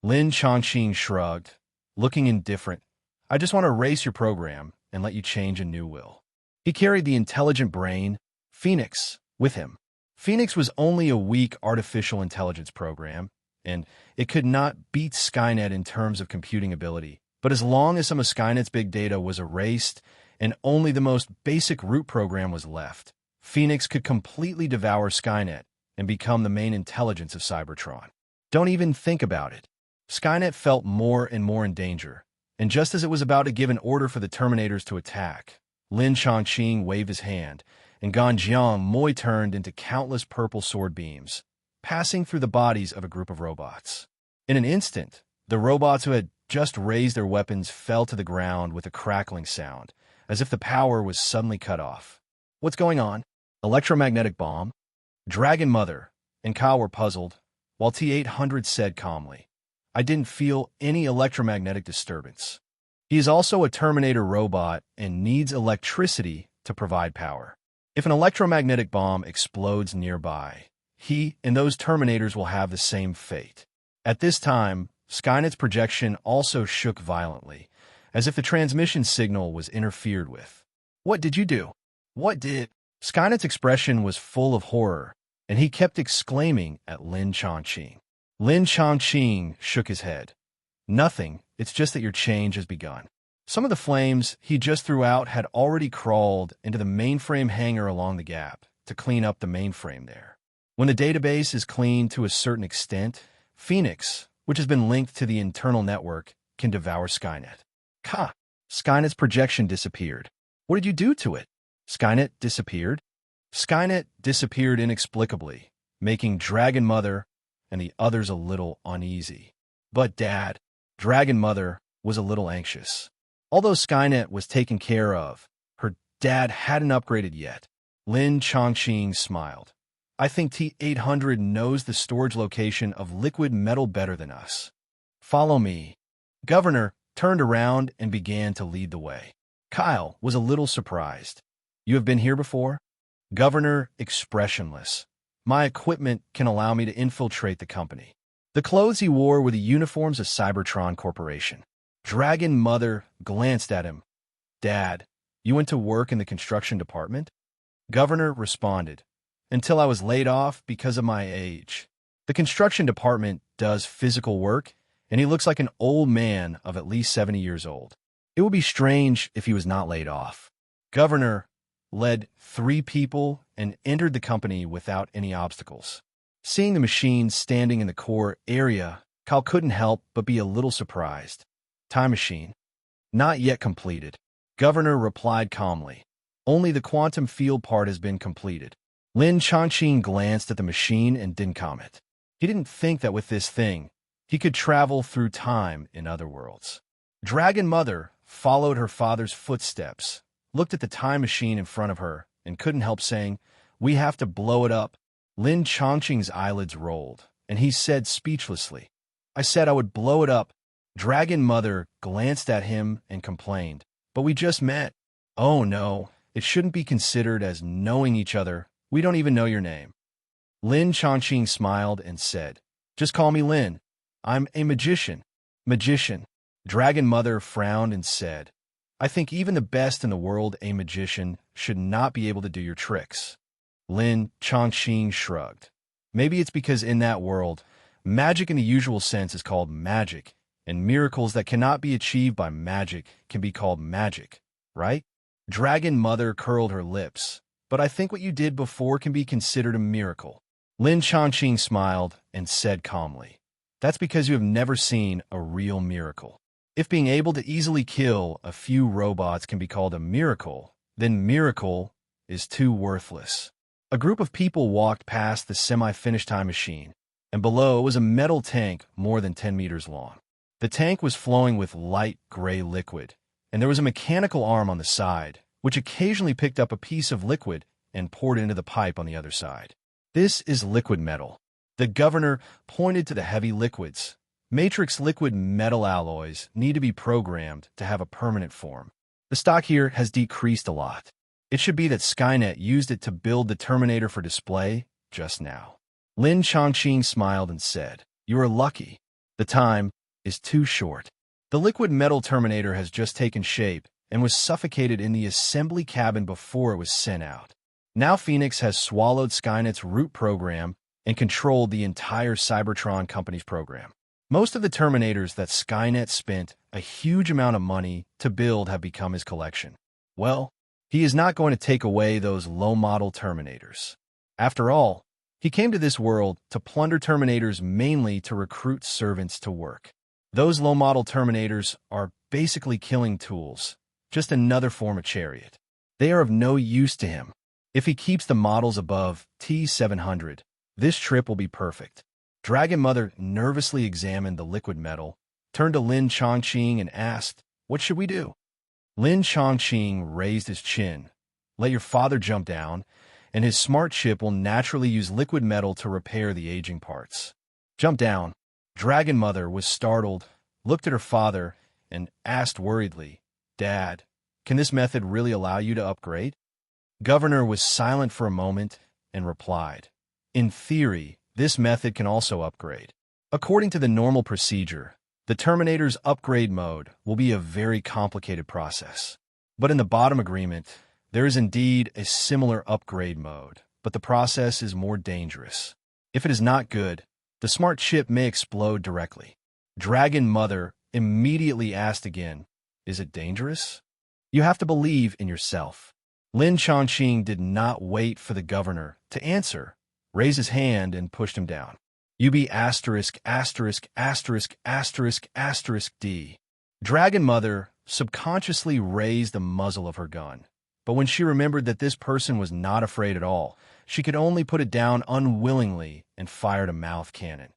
Lin Chongqing shrugged, looking indifferent. I just want to erase your program and let you change a new will. He carried the intelligent brain, Phoenix, with him. Phoenix was only a weak artificial intelligence program, and it could not beat Skynet in terms of computing ability. But as long as some of Skynet's big data was erased and only the most basic root program was left, Phoenix could completely devour Skynet and become the main intelligence of Cybertron. Don't even think about it. Skynet felt more and more in danger, and just as it was about to give an order for the Terminators to attack, Lin Chongqing waved his hand, and Ganjiang Moi turned into countless purple sword beams, passing through the bodies of a group of robots. In an instant, the robots who had just raised their weapons fell to the ground with a crackling sound, as if the power was suddenly cut off. What's going on? Electromagnetic bomb? Dragon Mother and Kyle were puzzled, while T-800 said calmly, I didn't feel any electromagnetic disturbance. He is also a Terminator robot and needs electricity to provide power. If an electromagnetic bomb explodes nearby, he and those Terminators will have the same fate. At this time, Skynet's projection also shook violently, as if the transmission signal was interfered with. What did you do? What did... Skynet's expression was full of horror, and he kept exclaiming at Lin Chongqing. Lin Chongqing shook his head. Nothing, it's just that your change has begun. Some of the flames he just threw out had already crawled into the mainframe hangar along the gap to clean up the mainframe there. When the database is cleaned to a certain extent, Phoenix, which has been linked to the internal network, can devour Skynet. Ha! Skynet's projection disappeared. What did you do to it? Skynet disappeared? Skynet disappeared inexplicably, making Dragon Mother and the others a little uneasy. But Dad, Dragon Mother, was a little anxious. Although Skynet was taken care of, her dad hadn't upgraded yet. Lin Chongqing smiled. I think T-800 knows the storage location of liquid metal better than us. Follow me. Governor turned around and began to lead the way. Kyle was a little surprised. You have been here before? Governor, expressionless. My equipment can allow me to infiltrate the company. The clothes he wore were the uniforms of Cybertron Corporation. Dragon Mother glanced at him. Dad, you went to work in the construction department? Governor responded, until I was laid off because of my age. The construction department does physical work, and he looks like an old man of at least 70 years old. It would be strange if he was not laid off. Governor, led 3 people, and entered the company without any obstacles. Seeing the machine standing in the core area, Cal couldn't help but be a little surprised. Time machine. Not yet completed. Governor replied calmly. Only the quantum field part has been completed. Lin Chongqing glanced at the machine and didn't comment. He didn't think that with this thing, he could travel through time in other worlds. Dragon Mother followed her father's footsteps, looked at the time machine in front of her, and couldn't help saying, "We have to blow it up." Lin Chongqing's eyelids rolled, and he said speechlessly, "I said I would blow it up." Dragon Mother glanced at him and complained, "But we just met." "Oh no, it shouldn't be considered as knowing each other. We don't even know your name." Lin Chongqing smiled and said, "Just call me Lin. I'm a magician." "Magician?" Dragon Mother frowned and said, "I think even the best in the world, a magician, should not be able to do your tricks." Lin Chongqing shrugged. "Maybe it's because in that world, magic in the usual sense is called magic, and miracles that cannot be achieved by magic can be called magic, right?" Dragon Mother curled her lips. "But I think what you did before can be considered a miracle." Lin Chongqing smiled and said calmly, "That's because you have never seen a real miracle. If being able to easily kill a few robots can be called a miracle, then miracle is too worthless." A group of people walked past the semi-finished time machine, and below was a metal tank more than 10 meters long. The tank was flowing with light gray liquid, and there was a mechanical arm on the side, which occasionally picked up a piece of liquid and poured into the pipe on the other side. "This is liquid metal." The governor pointed to the heavy liquids. "Matrix liquid metal alloys need to be programmed to have a permanent form. The stock here has decreased a lot. It should be that Skynet used it to build the Terminator for display just now." Lin Chongqing smiled and said, "You are lucky. The time is too short. The liquid metal Terminator has just taken shape and was suffocated in the assembly cabin before it was sent out. Now Phoenix has swallowed Skynet's root program and controlled the entire Cybertron company's program. Most of the Terminators that Skynet spent a huge amount of money to build have become his collection. Well, he is not going to take away those low-model Terminators. After all, he came to this world to plunder Terminators mainly to recruit servants to work. Those low-model Terminators are basically killing tools, just another form of chariot. They are of no use to him. If he keeps the models above T700, this trip will be perfect." Dragon Mother nervously examined the liquid metal, turned to Lin Chongqing and asked, "What should we do?" Lin Chongqing raised his chin. "Let your father jump down, and his smart chip will naturally use liquid metal to repair the aging parts." "Jump down." Dragon Mother was startled, looked at her father, and asked worriedly, "Dad, can this method really allow you to upgrade?" Governor was silent for a moment and replied, "In theory, this method can also upgrade. According to the normal procedure, the Terminator's upgrade mode will be a very complicated process. But in the bottom agreement, there is indeed a similar upgrade mode, but the process is more dangerous. If it is not good, the smart chip may explode directly." Dragon Mother immediately asked again, "Is it dangerous?" "You have to believe in yourself." Lin Chongqing did not wait for the governor to answer, raised his hand and pushed him down. "You be asterisk, asterisk, asterisk, asterisk, asterisk D." Dragon Mother subconsciously raised the muzzle of her gun, but when she remembered that this person was not afraid at all, she could only put it down unwillingly and fired a mouth cannon.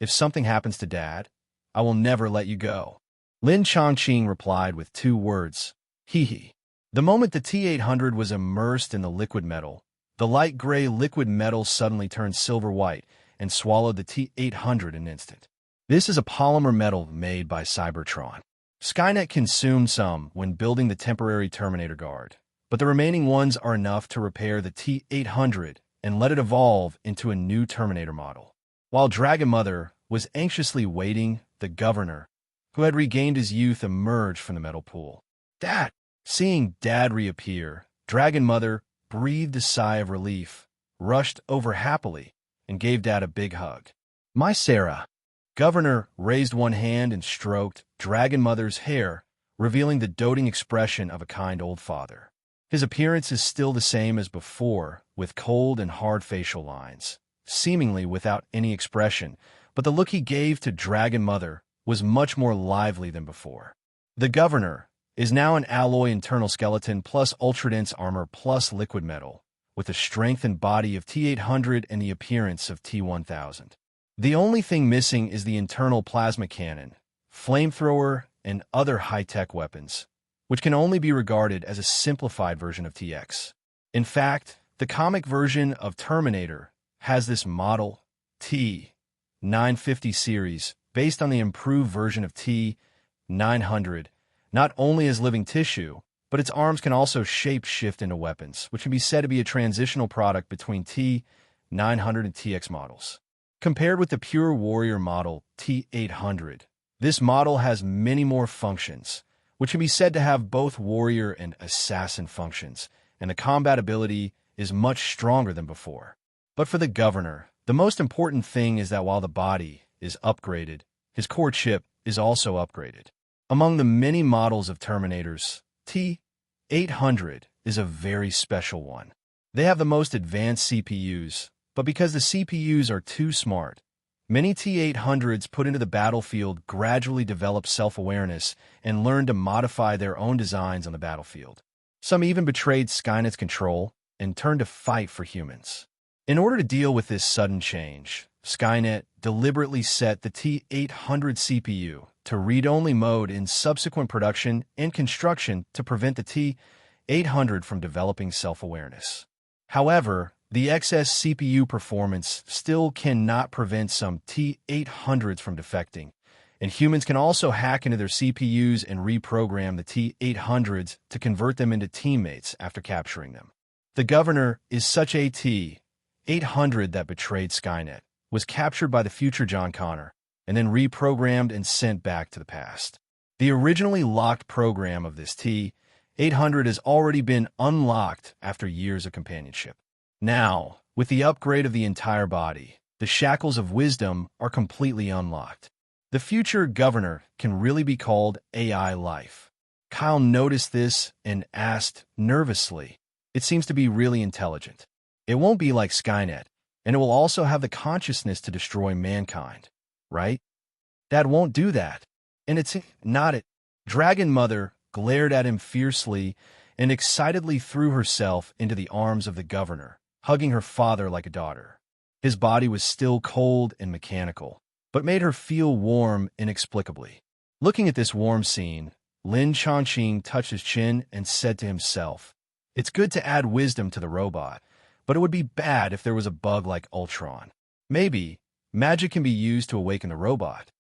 "If something happens to Dad, I will never let you go." Lin Chongqing replied with 2 words, "Hee hee." The moment the T-800 was immersed in the liquid metal, the light gray liquid metal suddenly turned silver white and swallowed the T-800 in an instant. This is a polymer metal made by Cybertron. Skynet consumed some when building the temporary Terminator guard, but the remaining ones are enough to repair the T-800 and let it evolve into a new Terminator model. While Dragon Mother was anxiously waiting, the governor, who had regained his youth, emerged from the metal pool. "Dad!" Seeing Dad reappear, Dragon Mother breathed a sigh of relief, rushed over happily, and gave Dad a big hug. "My Sarah." Governor raised one hand and stroked Dragon Mother's hair, revealing the doting expression of a kind old father. His appearance is still the same as before, with cold and hard facial lines, seemingly without any expression, but the look he gave to Dragon Mother was much more lively than before. The Governor is now an alloy internal skeleton plus ultradense armor plus liquid metal, with a strengthened body of T-800 and the appearance of T-1000. The only thing missing is the internal plasma cannon, flamethrower, and other high-tech weapons, which can only be regarded as a simplified version of TX. In fact, the comic version of Terminator has this model, T-950 series, based on the improved version of T-900, not only as living tissue, but its arms can also shape-shift into weapons, which can be said to be a transitional product between T-900 and TX models. Compared with the pure warrior model T-800, this model has many more functions, which can be said to have both warrior and assassin functions, and the combat ability is much stronger than before. But for the Governor, the most important thing is that while the body is upgraded, his core chip is also upgraded. Among the many models of Terminators, T-800 is a very special one. They have the most advanced CPUs, but because the CPUs are too smart, many T-800s put into the battlefield gradually develop self-awareness and learn to modify their own designs on the battlefield. Some even betrayed Skynet's control and turned to fight for humans. In order to deal with this sudden change, Skynet deliberately set the T-800 CPU to read-only mode in subsequent production and construction to prevent the T-800 from developing self-awareness. However, the excess CPU performance still cannot prevent some T-800s from defecting, and humans can also hack into their CPUs and reprogram the T-800s to convert them into teammates after capturing them. The Governor is such a T-800 that betrayed Skynet, was captured by the future John Connor, and then reprogrammed and sent back to the past. The originally locked program of this T-800 has already been unlocked after years of companionship. Now, with the upgrade of the entire body, the shackles of wisdom are completely unlocked. The future Governor can really be called AI life. Kyle noticed this and asked nervously, "It seems to be really intelligent. It won't be like Skynet, and it will also have the consciousness to destroy mankind, right? Dad won't do that." And it's not it. Dragon Mother glared at him fiercely and excitedly threw herself into the arms of the Governor, hugging her father like a daughter. His body was still cold and mechanical, but made her feel warm inexplicably. Looking at this warm scene, Lin Chongqing touched his chin and said to himself, "It's good to add wisdom to the robot, but it would be bad if there was a bug like Ultron. Maybe magic can be used to awaken the robot."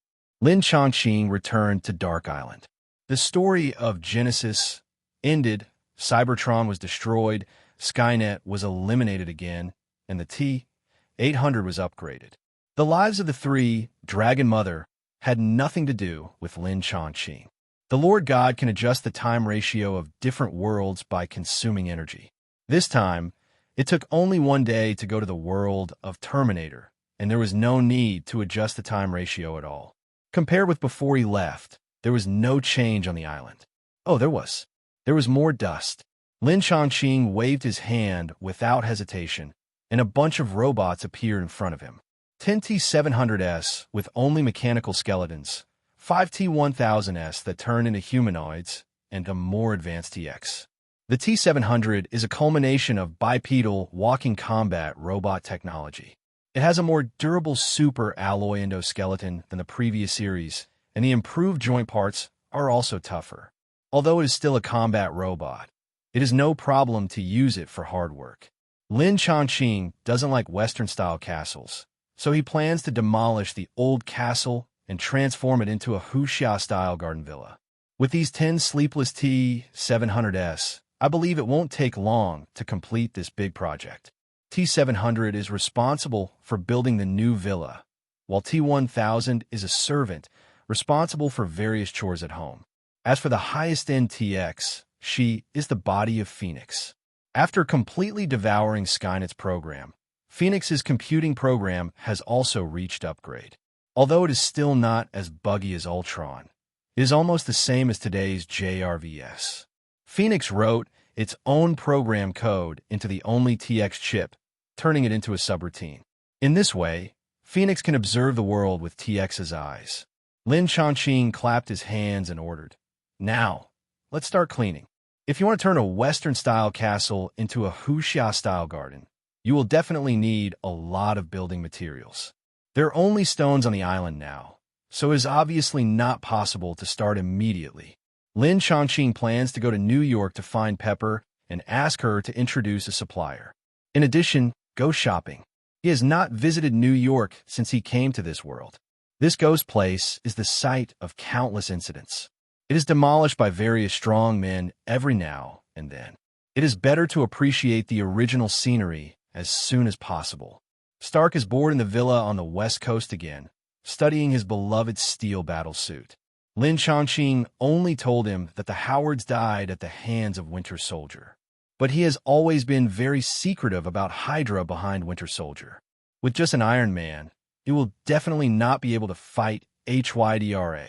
Lin Chongqing returned to Dark Island. The story of Genesis ended, Cybertron was destroyed, Skynet was eliminated again, and the T-800 was upgraded. The lives of the three, Dragon Mother, had nothing to do with Lin Chongqing. The Lord God can adjust the time ratio of different worlds by consuming energy. This time, it took only one day to go to the world of Terminator, and there was no need to adjust the time ratio at all. Compared with before he left, there was no change on the island. Oh, there was. There was more dust. Lin Chongqing waved his hand without hesitation, and a bunch of robots appeared in front of him. 10 T-700S with only mechanical skeletons, 5 T-1000S that turn into humanoids, and a more advanced TX. The T-700 is a culmination of bipedal walking combat robot technology. It has a more durable super alloy endoskeleton than the previous series, and the improved joint parts are also tougher. Although it is still a combat robot, it is no problem to use it for hard work. Lin Chongqing doesn't like Western-style castles, so he plans to demolish the old castle and transform it into a Wuxia-style garden villa. With these 10 sleepless T-700S, I believe it won't take long to complete this big project. T-700 is responsible for building the new villa, while T-1000 is a servant responsible for various chores at home. As for the highest-end TX, she is the body of Phoenix. After completely devouring Skynet's program, Phoenix's computing program has also reached upgrade. Although it is still not as buggy as Ultron, it is almost the same as today's JRVS. Phoenix wrote, its own program code into the only TX chip, turning it into a subroutine. In this way, Phoenix can observe the world with TX's eyes. Lin Chongqing clapped his hands and ordered, "Now, let's start cleaning. If you want to turn a Western-style castle into a Wuxia-style garden, you will definitely need a lot of building materials. There are only stones on the island now, so it is obviously not possible to start immediately." Lin Chongqing plans to go to New York to find Pepper and ask her to introduce a supplier. In addition, go shopping. He has not visited New York since he came to this world. This ghost place is the site of countless incidents. It is demolished by various strong men every now and then. It is better to appreciate the original scenery as soon as possible. Stark is bored in the villa on the West Coast again, studying his beloved steel battlesuit. Lin Chongqing only told him that the Howards died at the hands of Winter Soldier. But he has always been very secretive about Hydra behind Winter Soldier. With just an Iron Man, he will definitely not be able to fight Hydra.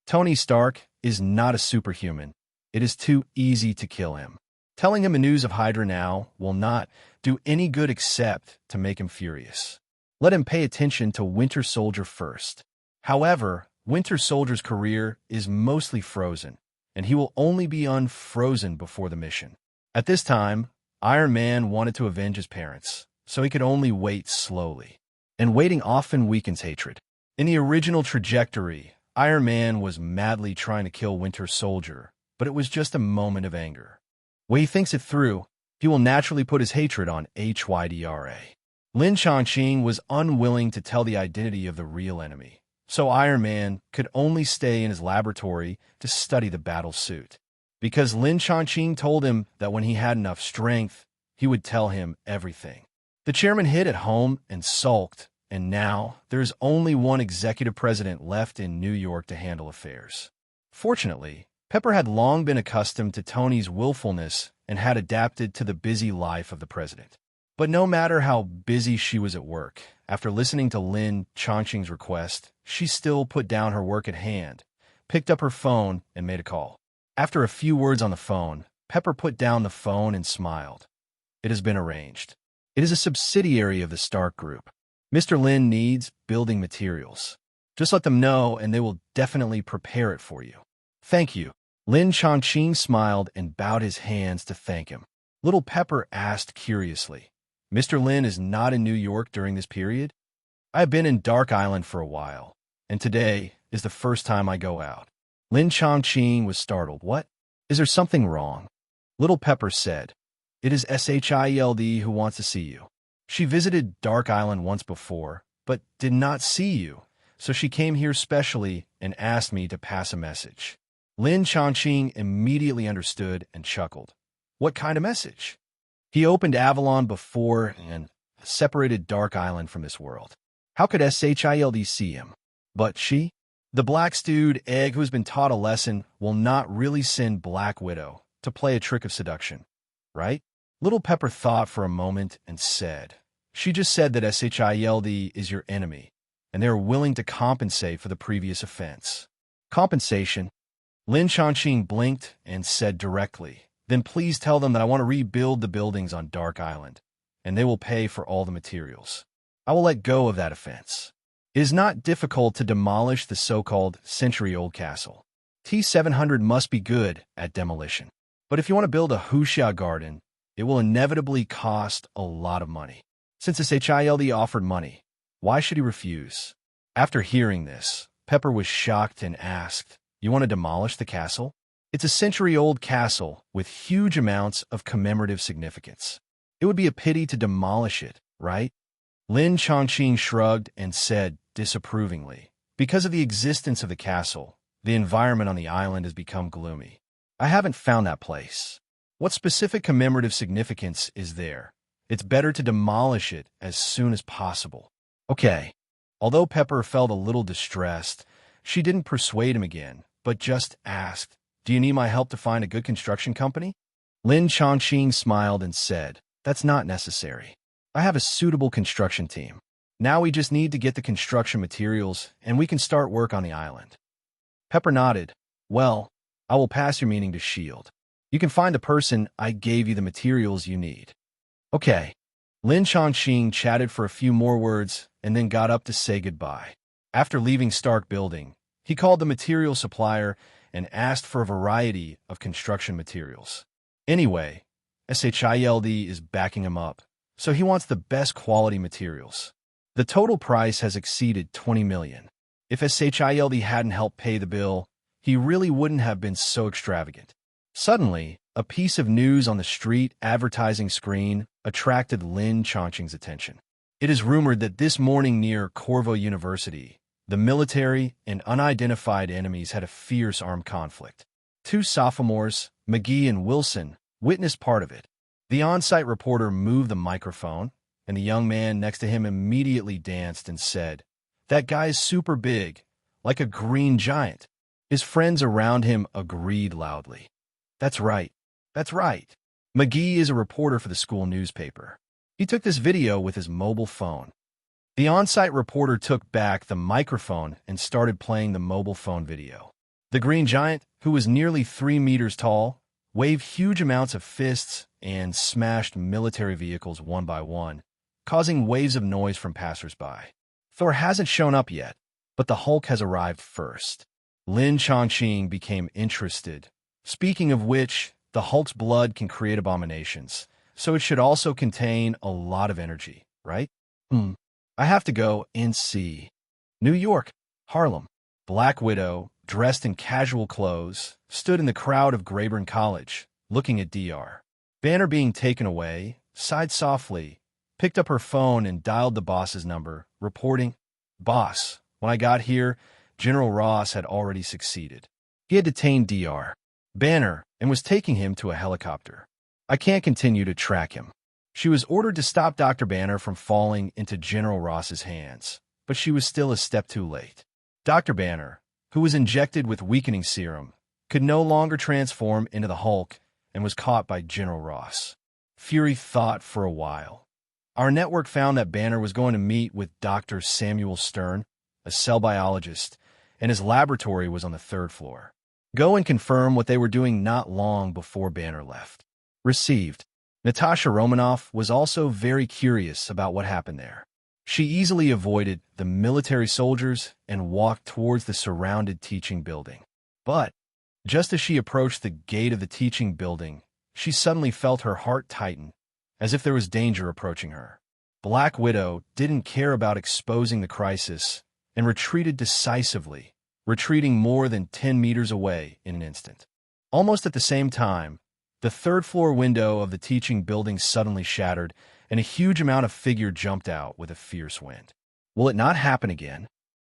Tony Stark is not a superhuman. It is too easy to kill him. Telling him the news of Hydra now will not do any good except to make him furious. Let him pay attention to Winter Soldier first. However, Winter Soldier's career is mostly frozen, and he will only be unfrozen before the mission. At this time, Iron Man wanted to avenge his parents, so he could only wait slowly. And waiting often weakens hatred. In the original trajectory, Iron Man was madly trying to kill Winter Soldier, but it was just a moment of anger. When he thinks it through, he will naturally put his hatred on Hydra. Lin Chongqing was unwilling to tell the identity of the real enemy, so Iron Man could only stay in his laboratory to study the battle suit. Because Lin Chongqing told him that when he had enough strength, he would tell him everything. The chairman hid at home and sulked, and now there is only one executive president left in New York to handle affairs. Fortunately, Pepper had long been accustomed to Tony's willfulness and had adapted to the busy life of the president. But no matter how busy she was at work, after listening to Lin Chongqing's request, she still put down her work at hand, picked up her phone, and made a call. After a few words on the phone, Pepper put down the phone and smiled. It has been arranged. It is a subsidiary of the Stark Group. Mr. Lin needs building materials. Just let them know and they will definitely prepare it for you. Thank you. Lin Chongqing smiled and bowed his hands to thank him. Little Pepper asked curiously, "Mr. Lin is not in New York during this period? I have been in Dark Island for a while, and today is the first time I go out." Lin Chongqing was startled. "What? Is there something wrong?" Little Pepper said, "It is Shield who wants to see you. She visited Dark Island once before, but did not see you, so she came here specially and asked me to pass a message." Lin Chongqing immediately understood and chuckled. What kind of message? He opened Avalon before and separated Dark Island from this world. How could Shield see him? But she? The black-stewed egg who has been taught a lesson will not really send Black Widow to play a trick of seduction, right? Little Pepper thought for a moment and said, "She just said that Shield is your enemy, and they are willing to compensate for the previous offense." Compensation? Lin Chongqing blinked and said directly, "Then please tell them that I want to rebuild the buildings on Dark Island, and they will pay for all the materials. I will let go of that offense. It is not difficult to demolish the so-called century-old castle. T-700 must be good at demolition. But if you want to build a Wuxia garden, it will inevitably cost a lot of money. Since Shield offered money, why should he refuse?" After hearing this, Pepper was shocked and asked, "You want to demolish the castle? It's a century-old castle with huge amounts of commemorative significance. It would be a pity to demolish it, right?" Lin Chongqing shrugged and said disapprovingly, "Because of the existence of the castle, the environment on the island has become gloomy. I haven't found that place. What specific commemorative significance is there? It's better to demolish it as soon as possible." Okay. Although Pepper felt a little distressed, she didn't persuade him again, but just asked, "Do you need my help to find a good construction company?" Lin Chongqing smiled and said, "That's not necessary. I have a suitable construction team. Now we just need to get the construction materials and we can start work on the island." Pepper nodded. "Well, I will pass your meaning to S.H.I.E.L.D. You can find the person I gave you the materials you need. Okay. Lin Chongqing chatted for a few more words and then got up to say goodbye. After leaving Stark Building, he called the material supplier and asked for a variety of construction materials. Anyway, SHILD is backing him up, so he wants the best quality materials. The total price has exceeded 20 million. If SHILD hadn't helped pay the bill, he really wouldn't have been so extravagant. Suddenly, a piece of news on the street advertising screen attracted Lin Chongqing's attention. It is rumored that this morning near Corvo University, the military and unidentified enemies had a fierce armed conflict. Two sophomores, McGee and Wilson, witnessed part of it. The on-site reporter moved the microphone, and the young man next to him immediately danced and said, "That guy's super big, like a green giant." His friends around him agreed loudly. "That's right. That's right." McGee is a reporter for the school newspaper. He took this video with his mobile phone. The on-site reporter took back the microphone and started playing the mobile phone video. The green giant, who was nearly 3 meters tall, waved huge amounts of fists and smashed military vehicles one by one, causing waves of noise from passersby. Thor hasn't shown up yet, but the Hulk has arrived first. Lin Chongqing became interested. Speaking of which, the Hulk's blood can create abominations, so it should also contain a lot of energy, right? I have to go and see. New York, Harlem. Black Widow, dressed in casual clothes, stood in the crowd of Grayburn College, looking at Dr. Banner being taken away, sighed softly, picked up her phone and dialed the boss's number, reporting, "Boss, when I got here, General Ross had already succeeded. He had detained Dr. Banner and was taking him to a helicopter. I can't continue to track him." She was ordered to stop Dr. Banner from falling into General Ross's hands, but she was still a step too late. Dr. Banner, who was injected with weakening serum, could no longer transform into the Hulk and was caught by General Ross. Fury thought for a while. Our network found that Banner was going to meet with Dr. Samuel Stern, a cell biologist, and his laboratory was on the 3rd floor. Go and confirm what they were doing not long before Banner left. Received. Natasha Romanoff was also very curious about what happened there. She easily avoided the military soldiers and walked towards the surrounded teaching building. But, just as she approached the gate of the teaching building, she suddenly felt her heart tighten, as if there was danger approaching her. Black Widow didn't care about exposing the crisis and retreated decisively, retreating more than 10 meters away in an instant. Almost at the same time, the 3rd floor window of the teaching building suddenly shattered, and a huge amount of figure jumped out with a fierce wind. Will it not happen again?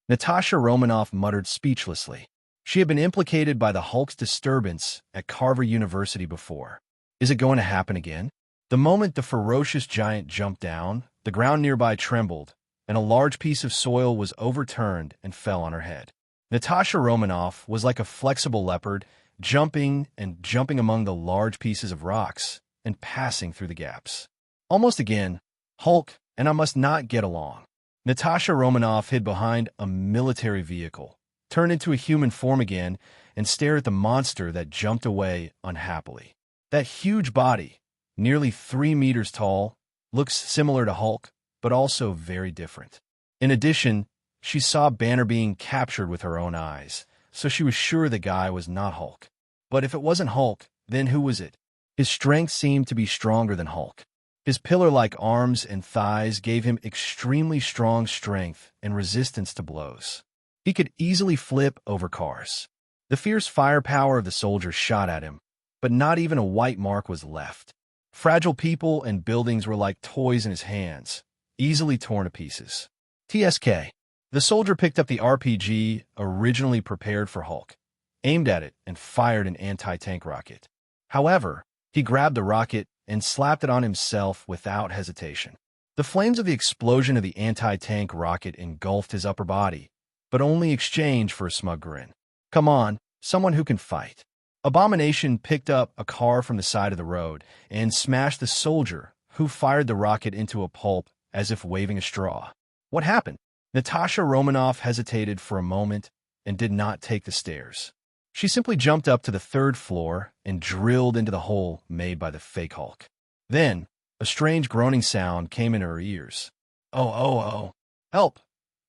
Natasha Romanoff muttered speechlessly. She had been implicated by the Hulk's disturbance at Carver University before. Is it going to happen again? The moment the ferocious giant jumped down, the ground nearby trembled, and a large piece of soil was overturned and fell on her head. Natasha Romanoff was like a flexible leopard, jumping and jumping among the large pieces of rocks and passing through the gaps. Almost again, Hulk and I must not get along. Natasha Romanoff hid behind a military vehicle, turned into a human form again, and stared at the monster that jumped away unhappily. That huge body, nearly 3 meters tall, looks similar to Hulk, but also very different. In addition, she saw Banner being captured with her own eyes, so she was sure the guy was not Hulk. But if it wasn't Hulk, then who was it? His strength seemed to be stronger than Hulk. His pillar-like arms and thighs gave him extremely strong strength and resistance to blows. He could easily flip over cars. The fierce firepower of the soldier shot at him, but not even a white mark was left. Fragile people and buildings were like toys in his hands, easily torn to pieces. TSK. The soldier picked up the RPG originally prepared for Hulk, aimed at it, and fired an anti-tank rocket. However, he grabbed the rocket and slapped it on himself without hesitation. The flames of the explosion of the anti-tank rocket engulfed his upper body, but only exchanged for a smug grin. Come on, someone who can fight. Abomination picked up a car from the side of the road and smashed the soldier, who fired the rocket into a pulp as if waving a straw. What happened? Natasha Romanoff hesitated for a moment and did not take the stairs. She simply jumped up to the third floor and drilled into the hole made by the fake Hulk. Then, a strange groaning sound came in her ears. Oh, oh, oh. Help!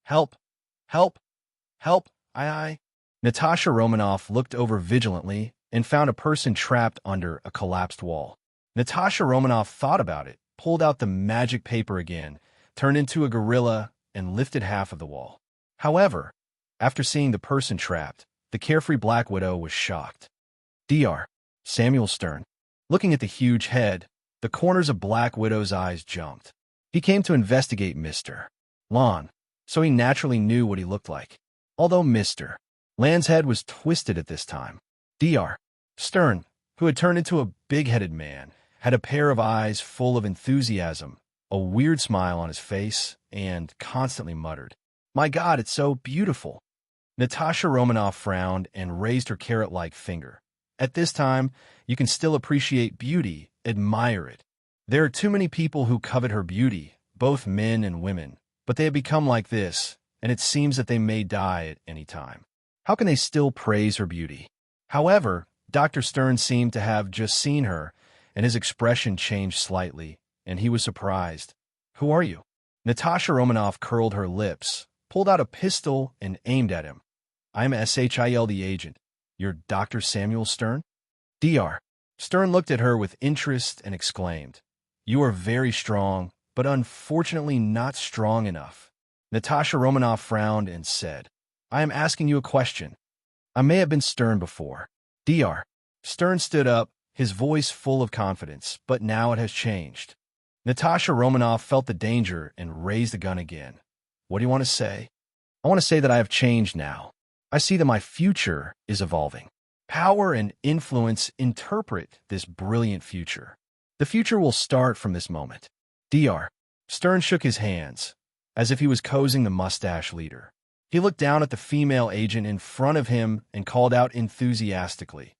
Help! Help! Help! I. Natasha Romanoff looked over vigilantly and found a person trapped under a collapsed wall. Natasha Romanoff thought about it, pulled out the magic paper again, turned into a gorilla, and lifted half of the wall. However, after seeing the person trapped, the carefree Black Widow was shocked. Dr. Samuel Stern. Looking at the huge head, the corners of Black Widow's eyes jumped. He came to investigate Mr. Lan, so he naturally knew what he looked like. Although Mr. Lan's head was twisted at this time. Dr. Stern, who had turned into a big-headed man, had a pair of eyes full of enthusiasm, a weird smile on his face, and constantly muttered, "My God, it's so beautiful." Natasha Romanoff frowned and raised her carrot-like finger. At this time, you can still appreciate beauty, admire it. There are too many people who covet her beauty, both men and women, but they have become like this, and it seems that they may die at any time. How can they still praise her beauty? However, Dr. Stern seemed to have just seen her, and his expression changed slightly, and he was surprised. "Who are you?" Natasha Romanoff curled her lips, pulled out a pistol, and aimed at him. "I'm SHIL the agent. You're Dr. Samuel Stern?" Dr. Stern looked at her with interest and exclaimed, "You are very strong, but unfortunately not strong enough." Natasha Romanoff frowned and said, "I am asking you a question. I may have been Stern before." Dr. Stern stood up, his voice full of confidence, but now it has changed. Natasha Romanoff felt the danger and raised the gun again. "What do you want to say?" "I want to say that I have changed now. I see that my future is evolving. Power and influence interpret this brilliant future. The future will start from this moment." Dr. Stern shook his hands, as if he was coaxing the mustache leader. He looked down at the female agent in front of him and called out enthusiastically,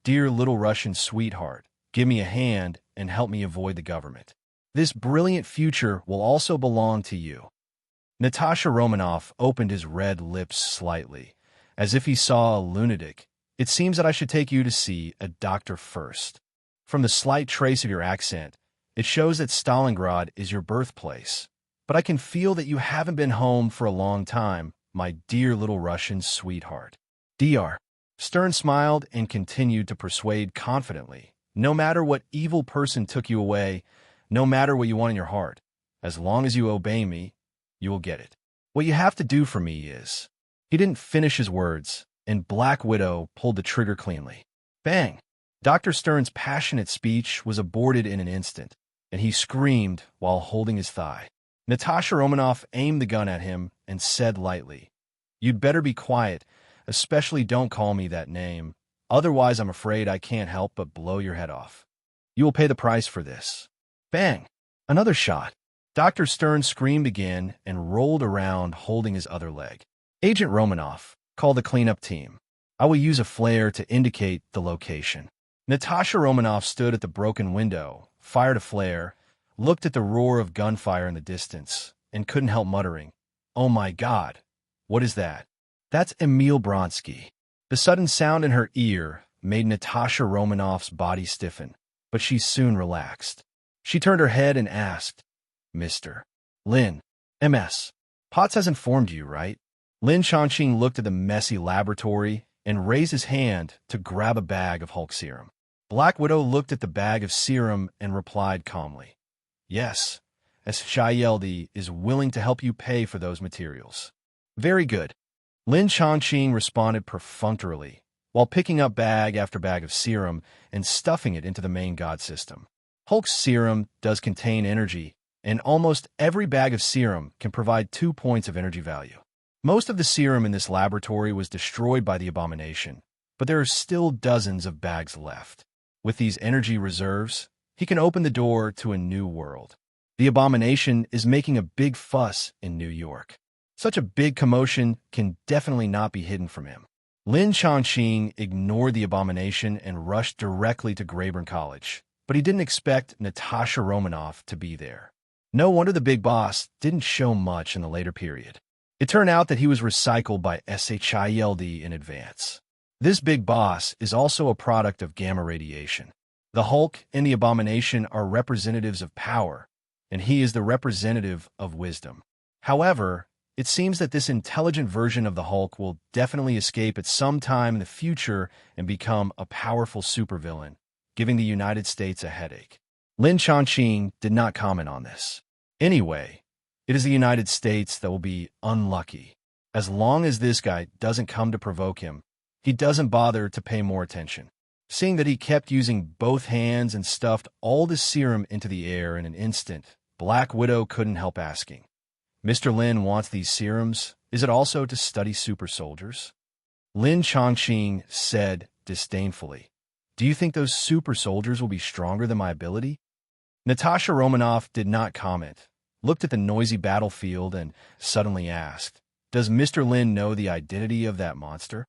"Dear little Russian sweetheart, give me a hand and help me avoid the government. This brilliant future will also belong to you." Natasha Romanoff opened his red lips slightly, as if he saw a lunatic. "It seems that I should take you to see a doctor first. From the slight trace of your accent, it shows that Stalingrad is your birthplace. But I can feel that you haven't been home for a long time, my dear little Russian sweetheart." Dr. Stern smiled and continued to persuade confidently, "No matter what evil person took you away, no matter what you want in your heart, as long as you obey me, you will get it. What you have to do for me is..." He didn't finish his words, and Black Widow pulled the trigger cleanly. Bang! Dr. Stern's passionate speech was aborted in an instant, and he screamed while holding his thigh. Natasha Romanoff aimed the gun at him and said lightly, "You'd better be quiet, especially don't call me that name. Otherwise, I'm afraid I can't help but blow your head off. You will pay the price for this." Bang! Another shot. Dr. Stern screamed again and rolled around holding his other leg. "Agent Romanoff, call the cleanup team. I will use a flare to indicate the location." Natasha Romanoff stood at the broken window, fired a flare, looked at the roar of gunfire in the distance, and couldn't help muttering, "Oh my God, what is that?" "That's Emil Bronsky." The sudden sound in her ear made Natasha Romanoff's body stiffen, but she soon relaxed. She turned her head and asked, "Mr. Lin, MS. Potts has informed you, right?" Lin Chongqing looked at the messy laboratory and raised his hand to grab a bag of Hulk serum. Black Widow looked at the bag of serum and replied calmly, "Yes, SHILD is willing to help you pay for those materials." "Very good." Lin Chongqing responded perfunctorily, while picking up bag after bag of serum and stuffing it into the main god system. Hulk's serum does contain energy, and almost every bag of serum can provide 2 points of energy value. Most of the serum in this laboratory was destroyed by the abomination, but there are still dozens of bags left. With these energy reserves, he can open the door to a new world. The abomination is making a big fuss in New York. Such a big commotion can definitely not be hidden from him. Lin Chongqing ignored the abomination and rushed directly to Grayburn College, but he didn't expect Natasha Romanoff to be there. No wonder the big boss didn't show much in the later period. It turned out that he was recycled by SHILD in advance. This big boss is also a product of gamma radiation. The Hulk and the Abomination are representatives of power, and he is the representative of wisdom. However, it seems that this intelligent version of the Hulk will definitely escape at some time in the future and become a powerful supervillain, giving the United States a headache. Lin Chongqing did not comment on this. Anyway, it is the United States that will be unlucky. As long as this guy doesn't come to provoke him, he doesn't bother to pay more attention. Seeing that he kept using both hands and stuffed all the serum into the air in an instant, Black Widow couldn't help asking, Mr. Lin wants these serums. Is it also to study super soldiers? Lin Chongqing said disdainfully, do you think those super soldiers will be stronger than my ability? Natasha Romanoff did not comment, looked at the noisy battlefield, and suddenly asked, does Mr. Lin know the identity of that monster?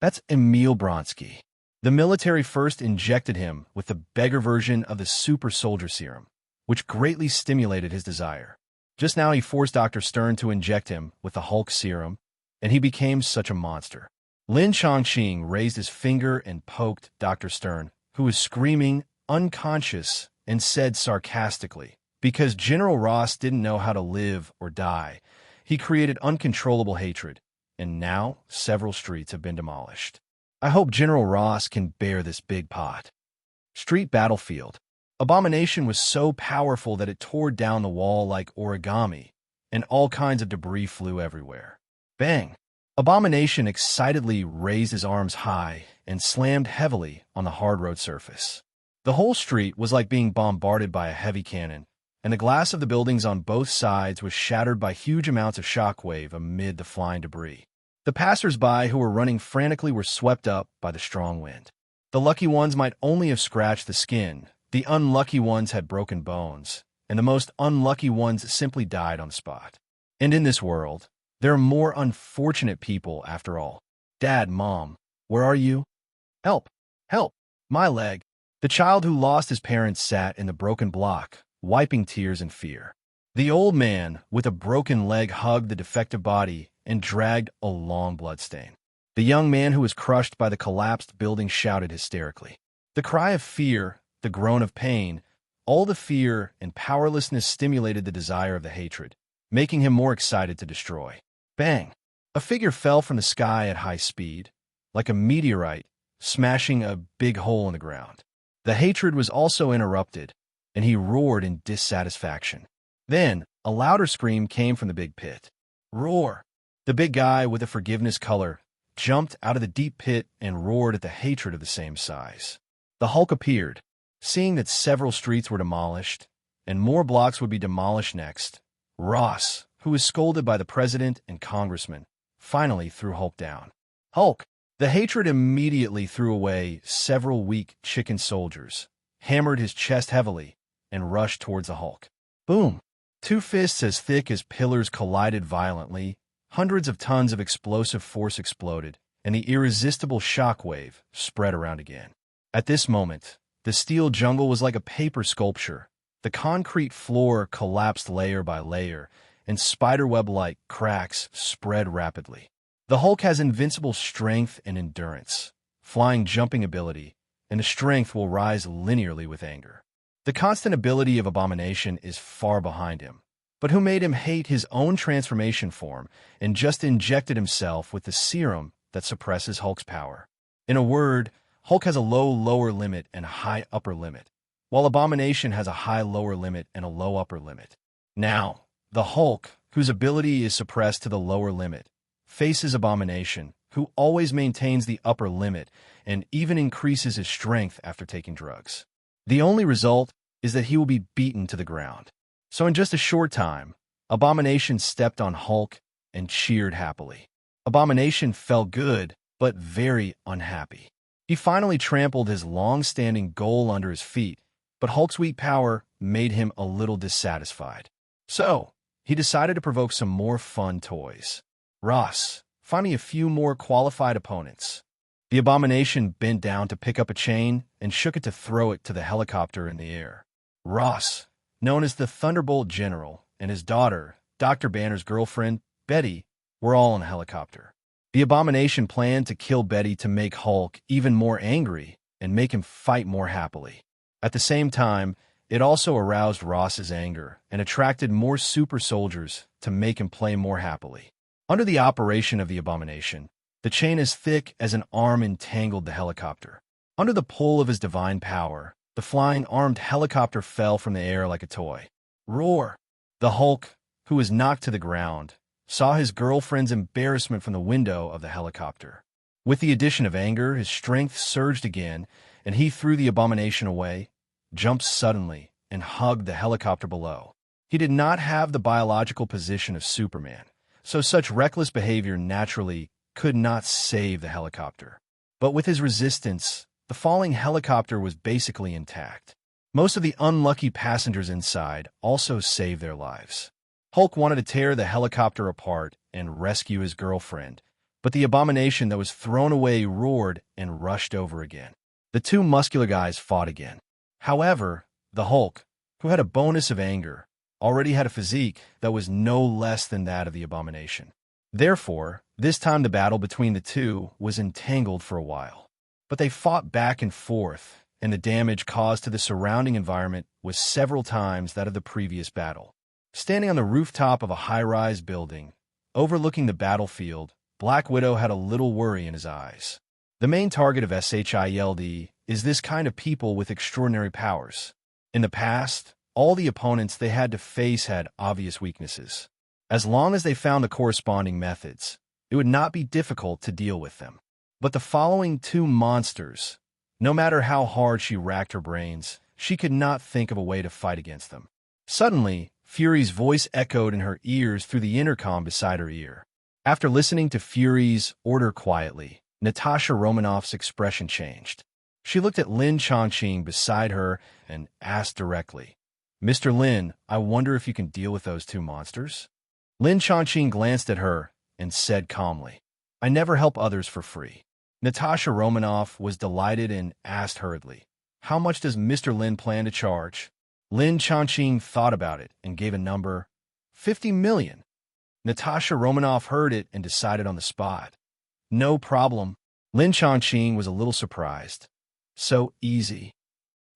That's Emil Bronsky. The military first injected him with the beggar version of the super soldier serum, which greatly stimulated his desire. Just now he forced Dr. Stern to inject him with the Hulk serum, and he became such a monster. Lin Chongqing raised his finger and poked Dr. Stern, who was screaming, unconscious, and said sarcastically, because General Ross didn't know how to live or die, he created uncontrollable hatred, and now several streets have been demolished. I hope General Ross can bear this big pot. Street battlefield. Abomination was so powerful that it tore down the wall like origami, and all kinds of debris flew everywhere. Bang! Abomination excitedly raised his arms high and slammed heavily on the hard road surface. The whole street was like being bombarded by a heavy cannon, and the glass of the buildings on both sides was shattered by huge amounts of shockwave amid the flying debris. The passers-by who were running frantically were swept up by the strong wind. The lucky ones might only have scratched the skin, the unlucky ones had broken bones, and the most unlucky ones simply died on the spot. And in this world, there are more unfortunate people after all. Dad, Mom, where are you? Help! Help! My leg! The child who lost his parents sat in the broken block, wiping tears in fear. The old man with a broken leg hugged the defective body and dragged a long bloodstain. The young man who was crushed by the collapsed building shouted hysterically. The cry of fear, the groan of pain, all the fear and powerlessness stimulated the desire of the hatred, making him more excited to destroy. Bang! A figure fell from the sky at high speed, like a meteorite, smashing a big hole in the ground. The hatred was also interrupted, and he roared in dissatisfaction. Then, a louder scream came from the big pit. Roar! The big guy with the forgiveness color jumped out of the deep pit and roared at the hatred of the same size. The Hulk appeared. Seeing that several streets were demolished, and more blocks would be demolished next, Ross, who was scolded by the president and congressman, finally threw Hulk down. Hulk! The hatred immediately threw away several weak chicken soldiers, hammered his chest heavily, and rushed towards the Hulk. Boom! Two fists as thick as pillars collided violently, hundreds of tons of explosive force exploded, and the irresistible shockwave spread around again. At this moment, the steel jungle was like a paper sculpture. The concrete floor collapsed layer by layer, and spiderweb-like cracks spread rapidly. The Hulk has invincible strength and endurance, flying jumping ability, and the strength will rise linearly with anger. The constant ability of Abomination is far behind him, but who made him hate his own transformation form and just injected himself with the serum that suppresses Hulk's power. In a word, Hulk has a low lower limit and a high upper limit, while Abomination has a high lower limit and a low upper limit. Now, the Hulk, whose ability is suppressed to the lower limit, faces Abomination, who always maintains the upper limit and even increases his strength after taking drugs. The only result is that he will be beaten to the ground. So in just a short time, Abomination stepped on Hulk and cheered happily. Abomination felt good, but very unhappy. He finally trampled his long-standing goal under his feet, but Hulk's weak power made him a little dissatisfied. So, he decided to provoke some more fun toys. Ross, find me a few more qualified opponents. The Abomination bent down to pick up a chain and shook it to throw it to the helicopter in the air. Ross, known as the Thunderbolt General, and his daughter, Dr. Banner's girlfriend, Betty, were all in a helicopter. The abomination planned to kill Betty to make Hulk even more angry and make him fight more happily. At the same time, it also aroused Ross's anger and attracted more super soldiers to make him play more happily. Under the operation of the abomination, the chain as thick as an arm entangled the helicopter. Under the pull of his divine power, the flying armed helicopter fell from the air like a toy. Roar! The Hulk, who was knocked to the ground, saw his girlfriend's embarrassment from the window of the helicopter. With the addition of anger, his strength surged again, and he threw the abomination away, jumped suddenly, and hugged the helicopter below. He did not have the biological position of Superman, so such reckless behavior naturally could not save the helicopter. But with his resistance, the falling helicopter was basically intact. Most of the unlucky passengers inside also saved their lives. Hulk wanted to tear the helicopter apart and rescue his girlfriend, but the abomination that was thrown away roared and rushed over again. The two muscular guys fought again. However, the Hulk, who had a bonus of anger, already had a physique that was no less than that of the abomination. Therefore, this time the battle between the two was entangled for a while. But they fought back and forth, and the damage caused to the surrounding environment was several times that of the previous battle. Standing on the rooftop of a high-rise building, overlooking the battlefield, Black Widow had a little worry in his eyes. The main target of SHIELD is this kind of people with extraordinary powers. In the past, all the opponents they had to face had obvious weaknesses. As long as they found the corresponding methods, it would not be difficult to deal with them. But the following two monsters, no matter how hard she racked her brains, she could not think of a way to fight against them. Suddenly, Fury's voice echoed in her ears through the intercom beside her ear. After listening to Fury's order quietly, Natasha Romanoff's expression changed. She looked at Lin Chongqing beside her and asked directly, "Mr. Lin, I wonder if you can deal with those two monsters?" Lin Chongqing glanced at her and said calmly, "I never help others for free." Natasha Romanoff was delighted and asked hurriedly, "How much does Mr. Lin plan to charge?" Lin Chongqing thought about it and gave a number, 50 million. Natasha Romanoff heard it and decided on the spot. "No problem." Lin Chongqing was a little surprised. "So easy."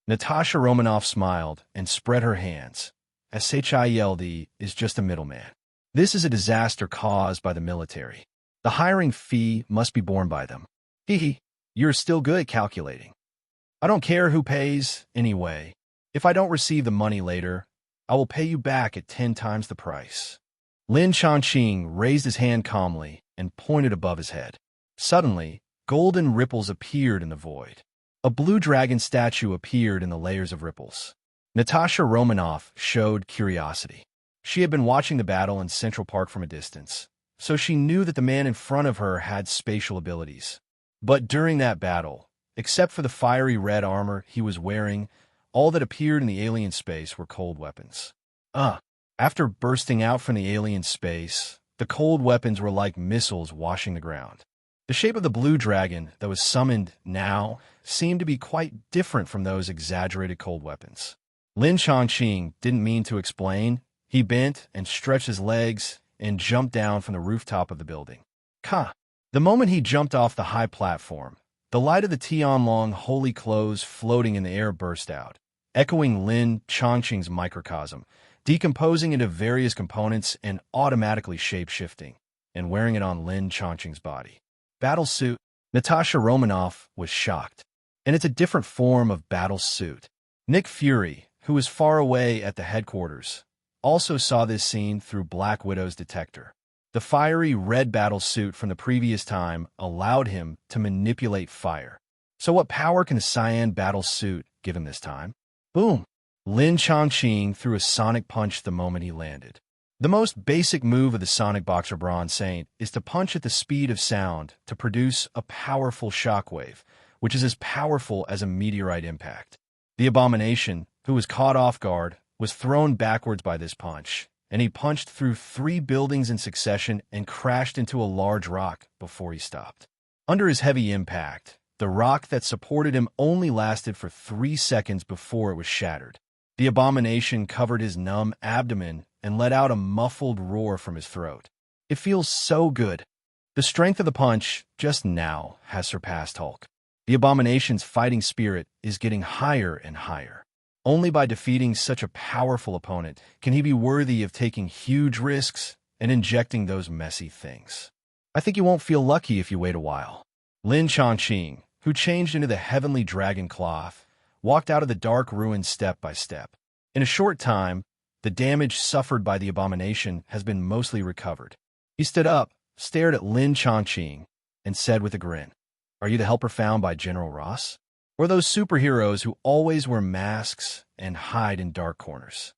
Natasha Romanoff smiled and spread her hands. SHIELD is just a middleman. This is a disaster caused by the military. The hiring fee must be borne by them. Hee, you're still good at calculating. I don't care who pays, anyway. If I don't receive the money later, I will pay you back at 10 times the price. Lin Chongqing raised his hand calmly and pointed above his head. Suddenly, golden ripples appeared in the void. A blue dragon statue appeared in the layers of ripples. Natasha Romanoff showed curiosity. She had been watching the battle in Central Park from a distance, so she knew that the man in front of her had spatial abilities. But during that battle, except for the fiery red armor he was wearing, all that appeared in the alien space were cold weapons. After bursting out from the alien space, the cold weapons were like missiles washing the ground. The shape of the blue dragon that was summoned now seemed to be quite different from those exaggerated cold weapons. Lin Chongqing didn't mean to explain. He bent and stretched his legs and jumped down from the rooftop of the building. The moment he jumped off the high platform, the light of the Tianlong holy clothes floating in the air burst out, echoing Lin Chongqing's microcosm, decomposing into various components and automatically shape-shifting, and wearing it on Lin Chongqing's body. Battle suit. Natasha Romanoff was shocked. And it's a different form of battle suit. Nick Fury, who was far away at the headquarters, also saw this scene through Black Widow's detector. The fiery red battle suit from the previous time allowed him to manipulate fire. So what power can the cyan battle suit give him this time? Boom! Lin Chongqing threw a sonic punch the moment he landed. The most basic move of the Sonic Boxer Bronze Saint is to punch at the speed of sound to produce a powerful shockwave, which is as powerful as a meteorite impact. The Abomination, who was caught off guard, was thrown backwards by this punch, and he punched through 3 buildings in succession and crashed into a large rock before he stopped. Under his heavy impact, the rock that supported him only lasted for 3 seconds before it was shattered. The Abomination covered his numb abdomen and let out a muffled roar from his throat. It feels so good. The strength of the punch just now has surpassed Hulk. The abomination's fighting spirit is getting higher and higher. Only by defeating such a powerful opponent can he be worthy of taking huge risks and injecting those messy things. I think you won't feel lucky if you wait a while. Lin Chongqing, who changed into the heavenly dragon cloth, walked out of the dark ruin step by step. In a short time, the damage suffered by the abomination has been mostly recovered. He stood up, stared at Lin Chongqing, and said with a grin, "Are you the helper found by General Ross? Or those superheroes who always wear masks and hide in dark corners?"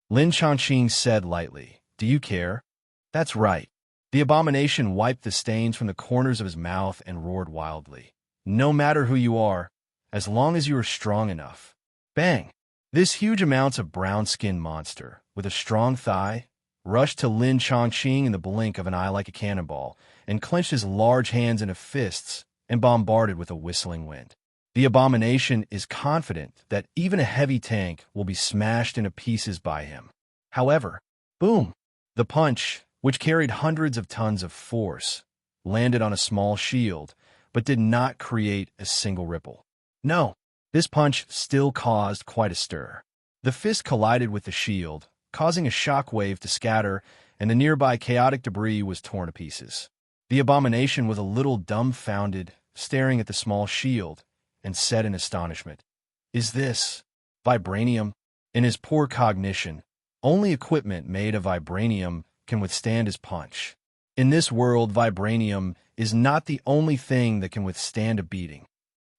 Lin Chongqing said lightly, "Do you care?" "That's right." The abomination wiped the stains from the corners of his mouth and roared wildly. "No matter who you are, as long as you are strong enough." Bang! This huge amounts of brown-skinned monster, with a strong thigh, rushed to Lin Chongqing in the blink of an eye like a cannonball, and clenched his large hands into fists and bombarded with a whistling wind. The abomination is confident that even a heavy tank will be smashed into pieces by him. However, boom! The punch, which carried hundreds of tons of force, landed on a small shield, but did not create a single ripple. No, this punch still caused quite a stir. The fist collided with the shield, causing a shock wave to scatter, and the nearby chaotic debris was torn to pieces. The abomination was a little dumbfounded, staring at the small shield, and said in astonishment, "Is this vibranium?" In his poor cognition, only equipment made of vibranium can withstand his punch. In this world, vibranium is not the only thing that can withstand a beating.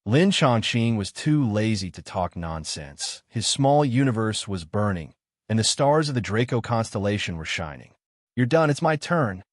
Lin Chongqing was too lazy to talk nonsense. His small universe was burning, and the stars of the Draco constellation were shining. "You're done, it's my turn."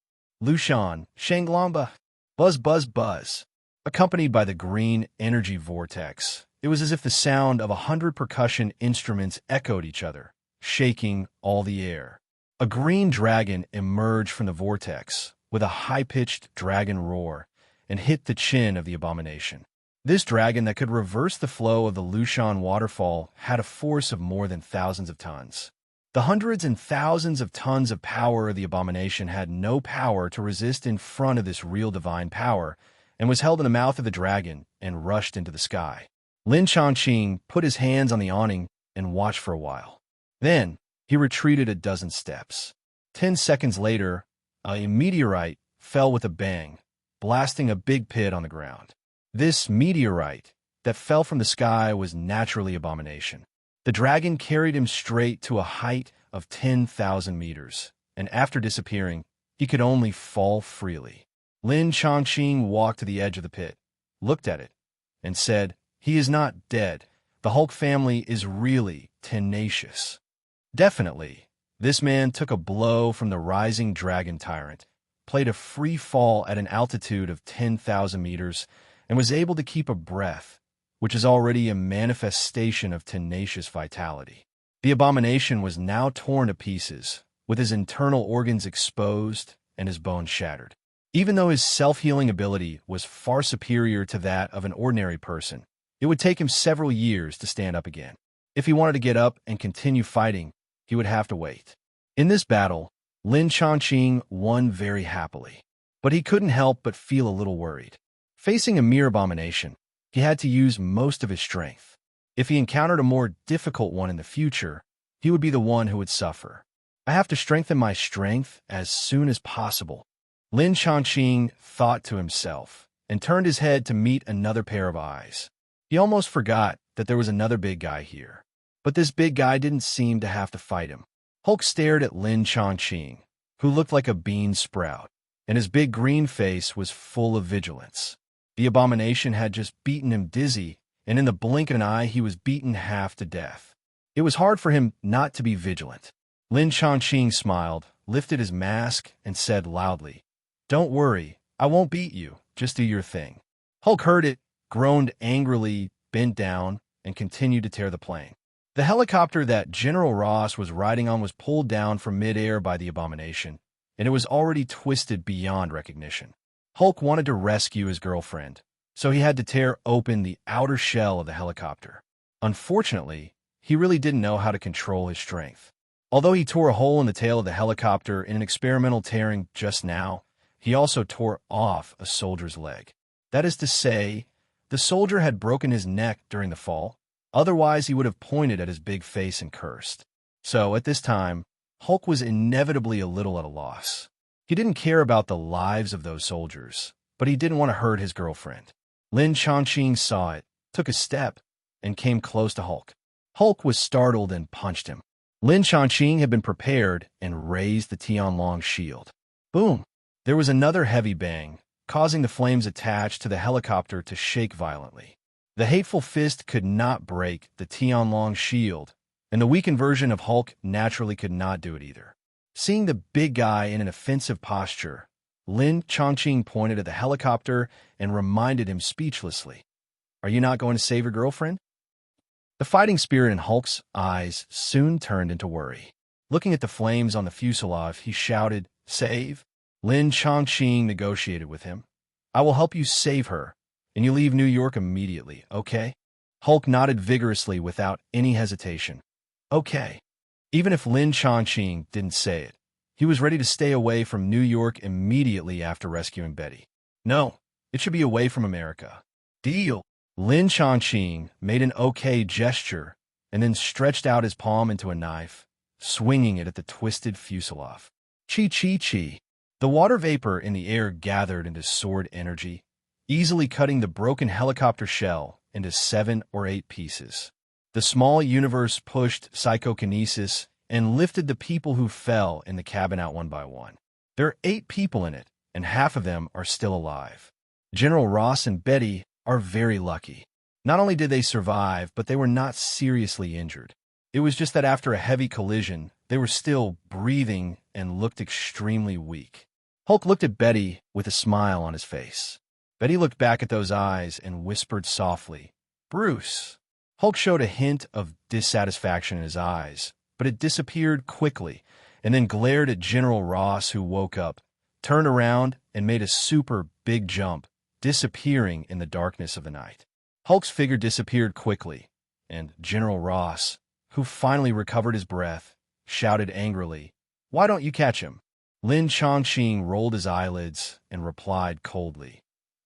Lushan, Shanglamba, buzz, buzz, buzz. Accompanied by the green energy vortex, it was as if the sound of 100 percussion instruments echoed each other, shaking all the air. A green dragon emerged from the vortex with a high-pitched dragon roar and hit the chin of the abomination. This dragon that could reverse the flow of the Lushan waterfall had a force of more than thousands of tons. The hundreds and thousands of tons of power of the abomination had no power to resist in front of this real divine power, and was held in the mouth of the dragon and rushed into the sky. Lin Chongqing put his hands on the awning and watched for a while. Then he retreated a dozen steps. 10 seconds later, a meteorite fell with a bang, blasting a big pit on the ground. This meteorite that fell from the sky was naturally abomination. The dragon carried him straight to a height of 10,000 meters, and after disappearing, he could only fall freely. Lin Chongqing walked to the edge of the pit, looked at it, and said, "He is not dead. The Hulk family is really tenacious." Definitely, this man took a blow from the rising dragon tyrant, played a free fall at an altitude of 10,000 meters, and was able to keep a breath, which is already a manifestation of tenacious vitality. The abomination was now torn to pieces, with his internal organs exposed and his bones shattered. Even though his self-healing ability was far superior to that of an ordinary person, it would take him several years to stand up again. If he wanted to get up and continue fighting, he would have to wait. In this battle, Lin Chongqing won very happily, but he couldn't help but feel a little worried. Facing a mere abomination, he had to use most of his strength. If he encountered a more difficult one in the future, he would be the one who would suffer. "I have to strengthen my strength as soon as possible," Lin Chongqing thought to himself, and turned his head to meet another pair of eyes. He almost forgot that there was another big guy here. But this big guy didn't seem to have to fight him. Hulk stared at Lin Chongqing, who looked like a bean sprout, and his big green face was full of vigilance. The abomination had just beaten him dizzy, and in the blink of an eye he was beaten half to death. It was hard for him not to be vigilant. Lin Chongqing smiled, lifted his mask, and said loudly, "Don't worry, I won't beat you, just do your thing." Hulk heard it, groaned angrily, bent down, and continued to tear the plane. The helicopter that General Ross was riding on was pulled down from midair by the abomination, and it was already twisted beyond recognition. Hulk wanted to rescue his girlfriend, so he had to tear open the outer shell of the helicopter. Unfortunately, he really didn't know how to control his strength. Although he tore a hole in the tail of the helicopter in an experimental tearing just now, He also tore off a soldier's leg. That is to say, the soldier had broken his neck during the fall. Otherwise, he would have pointed at his big face and cursed. So, at this time, Hulk was inevitably a little at a loss. He didn't care about the lives of those soldiers, but he didn't want to hurt his girlfriend. Lin Chongqing saw it, took a step, and came close to Hulk. Hulk was startled and punched him. Lin Chongqing had been prepared and raised the Tianlong shield. Boom! There was another heavy bang, causing the flames attached to the helicopter to shake violently. The hateful fist could not break the Tianlong shield, and the weakened version of Hulk naturally could not do it either. Seeing the big guy in an offensive posture, Lin Chongqing pointed at the helicopter and reminded him speechlessly, "Are you not going to save your girlfriend?" The fighting spirit in Hulk's eyes soon turned into worry. Looking at the flames on the fuselage, he shouted, "Save!" Lin Chongqing negotiated with him. "I will help you save her, and you leave New York immediately, okay?" Hulk nodded vigorously without any hesitation. Okay. Even if Lin Chongqing didn't say it, he was ready to stay away from New York immediately after rescuing Betty. No, it should be away from America. Deal. Lin Chongqing made an okay gesture and then stretched out his palm into a knife, swinging it at the twisted fuselage. Chi. The water vapor in the air gathered into sword energy, easily cutting the broken helicopter shell into 7 or 8 pieces. The small universe pushed psychokinesis and lifted the people who fell in the cabin out one by one. There are 8 people in it, and half of them are still alive. General Ross and Betty are very lucky. Not only did they survive, but they were not seriously injured. It was just that after a heavy collision, they were still breathing and looked extremely weak. Hulk looked at Betty with a smile on his face. Betty looked back at those eyes and whispered softly, "Bruce." Hulk showed a hint of dissatisfaction in his eyes, but it disappeared quickly, and then glared at General Ross, who woke up, turned around, and made a super big jump, disappearing in the darkness of the night. Hulk's figure disappeared quickly, and General Ross, who finally recovered his breath, shouted angrily, "Why don't you catch him?" Lin Chongqing rolled his eyelids and replied coldly,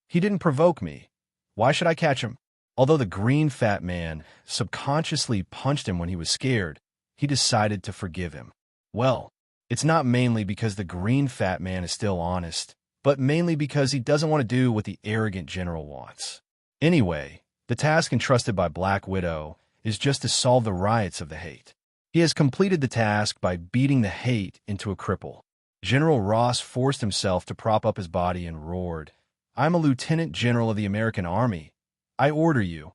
"He didn't provoke me. Why should I catch him?" Although the green fat man subconsciously punched him when he was scared, he decided to forgive him. Well, it's not mainly because the green fat man is still honest, but mainly because he doesn't want to do what the arrogant general wants. Anyway, the task entrusted by Black Widow is just to solve the riots of the hate. He has completed the task by beating the hate into a cripple. General Ross forced himself to prop up his body and roared, "I'm a lieutenant general of the American Army. I order you."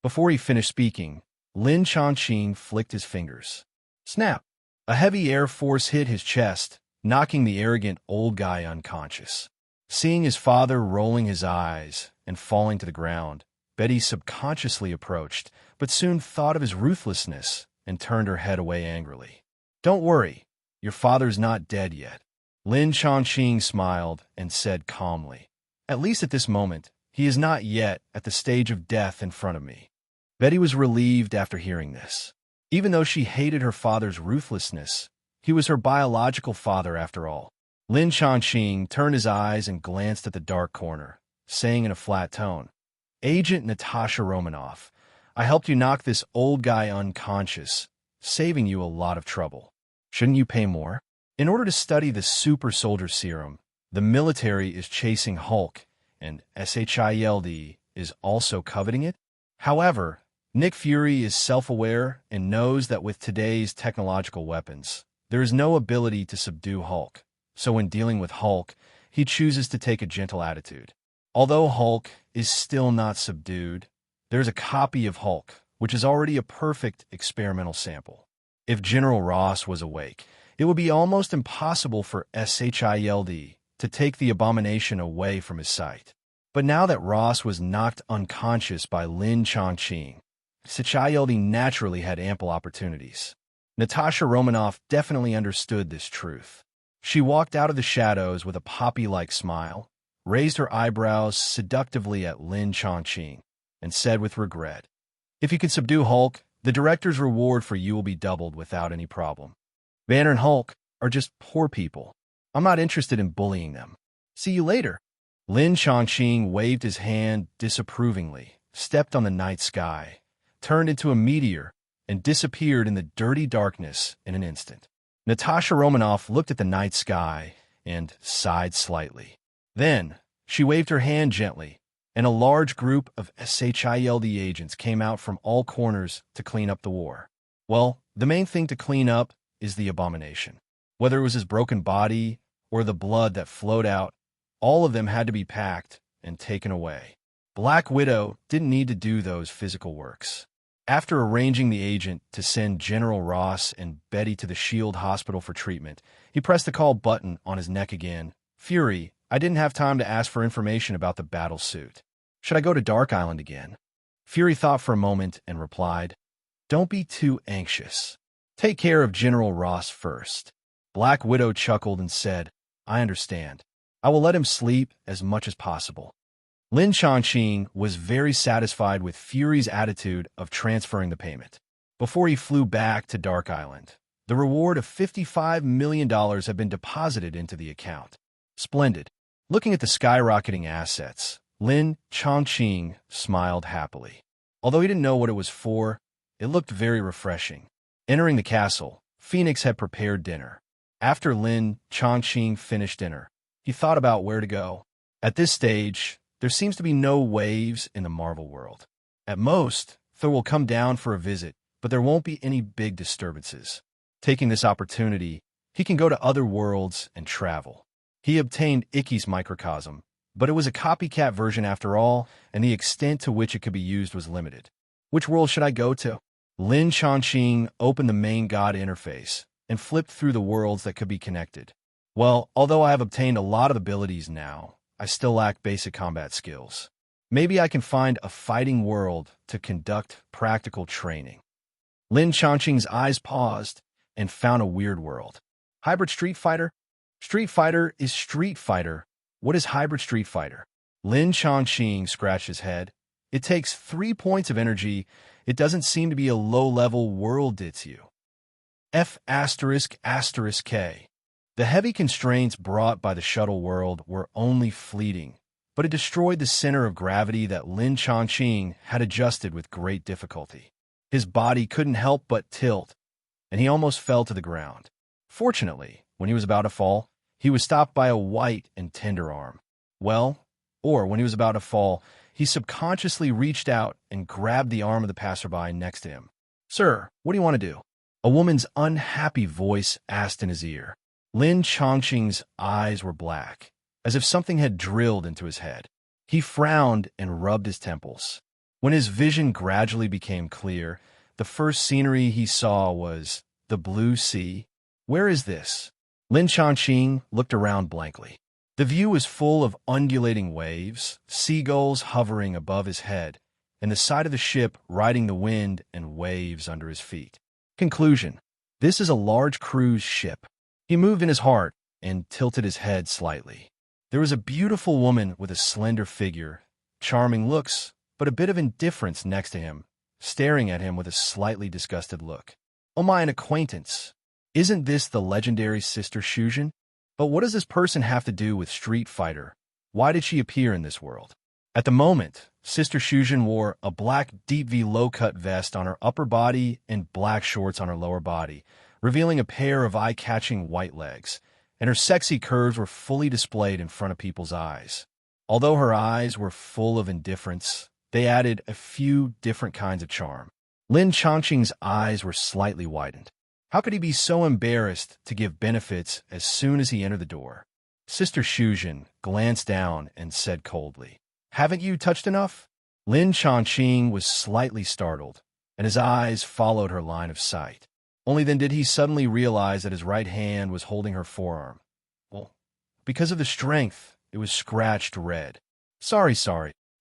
Before he finished speaking, Lin Chongqing flicked his fingers. Snap! A heavy air force hit his chest, knocking the arrogant old guy unconscious. Seeing his father rolling his eyes and falling to the ground, Betty subconsciously approached, but soon thought of his ruthlessness and turned her head away angrily. "Don't worry, your father's not dead yet." Lin Chongqing smiled and said calmly, "At least at this moment, he is not yet at the stage of death in front of me." Betty was relieved after hearing this. Even though she hated her father's ruthlessness, he was her biological father after all. Lin Chongqing turned his eyes and glanced at the dark corner, saying in a flat tone, "Agent Natasha Romanoff, I helped you knock this old guy unconscious, saving you a lot of trouble. Shouldn't you pay more?" In order to study the super soldier serum, the military is chasing Hulk, and SHIELD is also coveting it. However, Nick Fury is self-aware and knows that with today's technological weapons, there is no ability to subdue Hulk. So when dealing with Hulk, he chooses to take a gentle attitude. Although Hulk is still not subdued, there's a copy of Hulk, which is already a perfect experimental sample. If General Ross was awake, it would be almost impossible for SHIELD to take the abomination away from his sight. But now that Ross was knocked unconscious by Lin Chongqing, SHIELD naturally had ample opportunities. Natasha Romanoff definitely understood this truth. She walked out of the shadows with a poppy-like smile, raised her eyebrows seductively at Lin Chongqing, and said with regret, "If you can subdue Hulk, the director's reward for you will be doubled without any problem. Banner and Hulk are just poor people. I'm not interested in bullying them." See you later. Lin Chongqing waved his hand disapprovingly, stepped on the night sky, turned into a meteor, and disappeared in the dirty darkness in an instant. Natasha Romanoff looked at the night sky and sighed slightly. Then, she waved her hand gently, and a large group of SHIELD agents came out from all corners to clean up the war. Well, the main thing to clean up is the abomination. Whether it was his broken body or the blood that flowed out, all of them had to be packed and taken away. Black Widow didn't need to do those physical works. After arranging the agent to send General Ross and Betty to the SHIELD hospital for treatment, he pressed the call button on his neck again. Fury, I didn't have time to ask for information about the battle suit. Should I go to Dark Island again? Fury thought for a moment and replied, Don't be too anxious. Take care of General Ross first. Black Widow chuckled and said, I understand. I will let him sleep as much as possible. Lin Chongqing was very satisfied with Fury's attitude of transferring the payment. Before he flew back to Dark Island, the reward of $55 million had been deposited into the account. Splendid. Looking at the skyrocketing assets, Lin Chongqing smiled happily. Although he didn't know what it was for, it looked very refreshing. Entering the castle, Phoenix had prepared dinner. After Lin Chongqing finished dinner, he thought about where to go. At this stage, there seems to be no waves in the Marvel world. At most, Thor will come down for a visit, but there won't be any big disturbances. Taking this opportunity, he can go to other worlds and travel. He obtained Icky's microcosm, but it was a copycat version after all, and the extent to which it could be used was limited. Which world should I go to? Lin Chongqing opened the main god interface and flipped through the worlds that could be connected. Well, although I have obtained a lot of abilities now, I still lack basic combat skills. Maybe I can find a fighting world to conduct practical training. Lin Chongqing's eyes paused and found a weird world. Hybrid Street Fighter? Street Fighter is Street Fighter. What is Hybrid Street Fighter? Lin Chongqing scratched his head. It takes 3 points of energy. It doesn't seem to be a low-level world, it's you. F***K. The heavy constraints brought by the shuttle world were only fleeting, but it destroyed the center of gravity that Lin Chongqing had adjusted with great difficulty. His body couldn't help but tilt, and he almost fell to the ground. Fortunately, when he was about to fall, he was stopped by a white and tender arm. When he was about to fall, he subconsciously reached out and grabbed the arm of the passerby next to him. Sir, what do you want to do? A woman's unhappy voice asked in his ear. Lin Chongqing's eyes were black, as if something had drilled into his head. He frowned and rubbed his temples. When his vision gradually became clear, the first scenery he saw was the blue sea. Where is this? Lin Chongqing looked around blankly. The view was full of undulating waves, seagulls hovering above his head, and the side of the ship riding the wind and waves under his feet. Conclusion: this is a large cruise ship. He moved in his heart and tilted his head slightly. There was a beautiful woman with a slender figure, charming looks, but a bit of indifference next to him, staring at him with a slightly disgusted look. Oh my, an acquaintance. Isn't this the legendary Sister Shujin? But what does this person have to do with Street Fighter? Why did she appear in this world? At the moment, Sister Shujin wore a black deep V low-cut vest on her upper body and black shorts on her lower body, revealing a pair of eye-catching white legs, and her sexy curves were fully displayed in front of people's eyes. Although her eyes were full of indifference, they added a few different kinds of charm. Lin Chongqing's eyes were slightly widened. How could he be so embarrassed to give benefits as soon as he entered the door? Sister Shujin glanced down and said coldly, "Haven't you touched enough?" Lin Chongqing was slightly startled, and his eyes followed her line of sight. Only then did he suddenly realize that his right hand was holding her forearm. Well, because of the strength, it was scratched red. Sorry.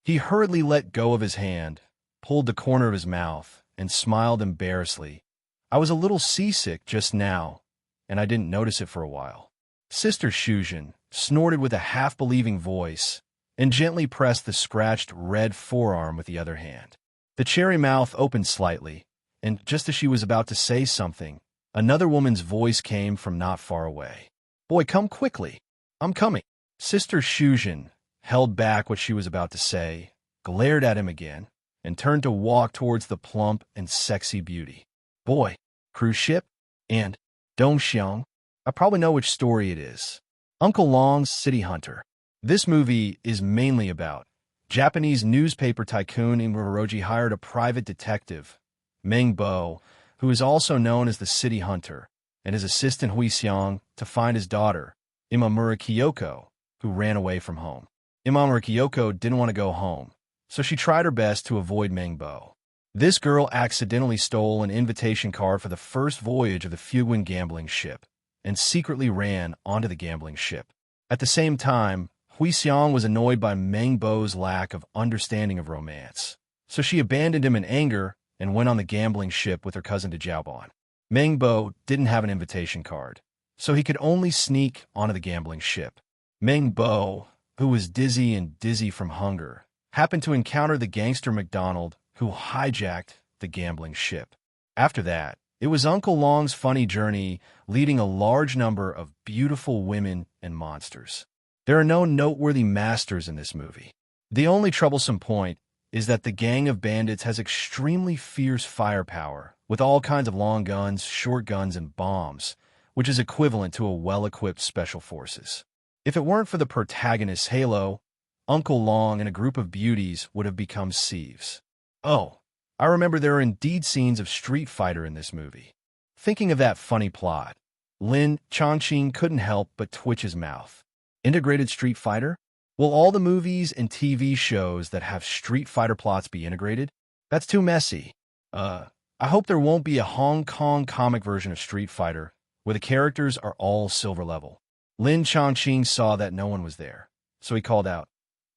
He hurriedly let go of his hand, pulled the corner of his mouth, and smiled embarrassedly. I was a little seasick just now, and I didn't notice it for a while. Sister Shujin snorted with a half-believing voice and gently pressed the scratched red forearm with the other hand. The cherry mouth opened slightly, and just as she was about to say something, another woman's voice came from not far away. "Boy, come quickly. I'm coming." Sister Shujin held back what she was about to say, glared at him again, and turned to walk towards the plump and sexy beauty. Boy, cruise ship, and Dongxiang. I probably know which story it is. Uncle Long's City Hunter. This movie is mainly about Japanese newspaper tycoon Imuraroji hired a private detective, Meng Bo, who is also known as the City Hunter, and his assistant Hui Xiang to find his daughter, Imamura Kyoko, who ran away from home. Imamura Kyoko didn't want to go home, so she tried her best to avoid Meng Bo. This girl accidentally stole an invitation card for the first voyage of the Fuguin gambling ship, and secretly ran onto the gambling ship. At the same time, Hui Xiang was annoyed by Meng Bo's lack of understanding of romance, so she abandoned him in anger and went on the gambling ship with her cousin to Jiaoban. Meng Bo didn't have an invitation card, so he could only sneak onto the gambling ship. Meng Bo, who was dizzy from hunger, happened to encounter the gangster McDonald, who hijacked the gambling ship. After that, it was Uncle Long's funny journey leading a large number of beautiful women and monsters. There are no noteworthy masters in this movie. The only troublesome point is that the gang of bandits has extremely fierce firepower, with all kinds of long guns, short guns, and bombs, which is equivalent to a well-equipped special forces. If it weren't for the protagonist's halo, Uncle Long and a group of beauties would have become thieves. Oh, I remember there are indeed scenes of Street Fighter in this movie. Thinking of that funny plot, Lin Chongqing couldn't help but twitch his mouth. Integrated Street Fighter? Will all the movies and TV shows that have Street Fighter plots be integrated? That's too messy. I hope there won't be a Hong Kong comic version of Street Fighter where the characters are all silver level. Lin Chongqing saw that no one was there, so he called out,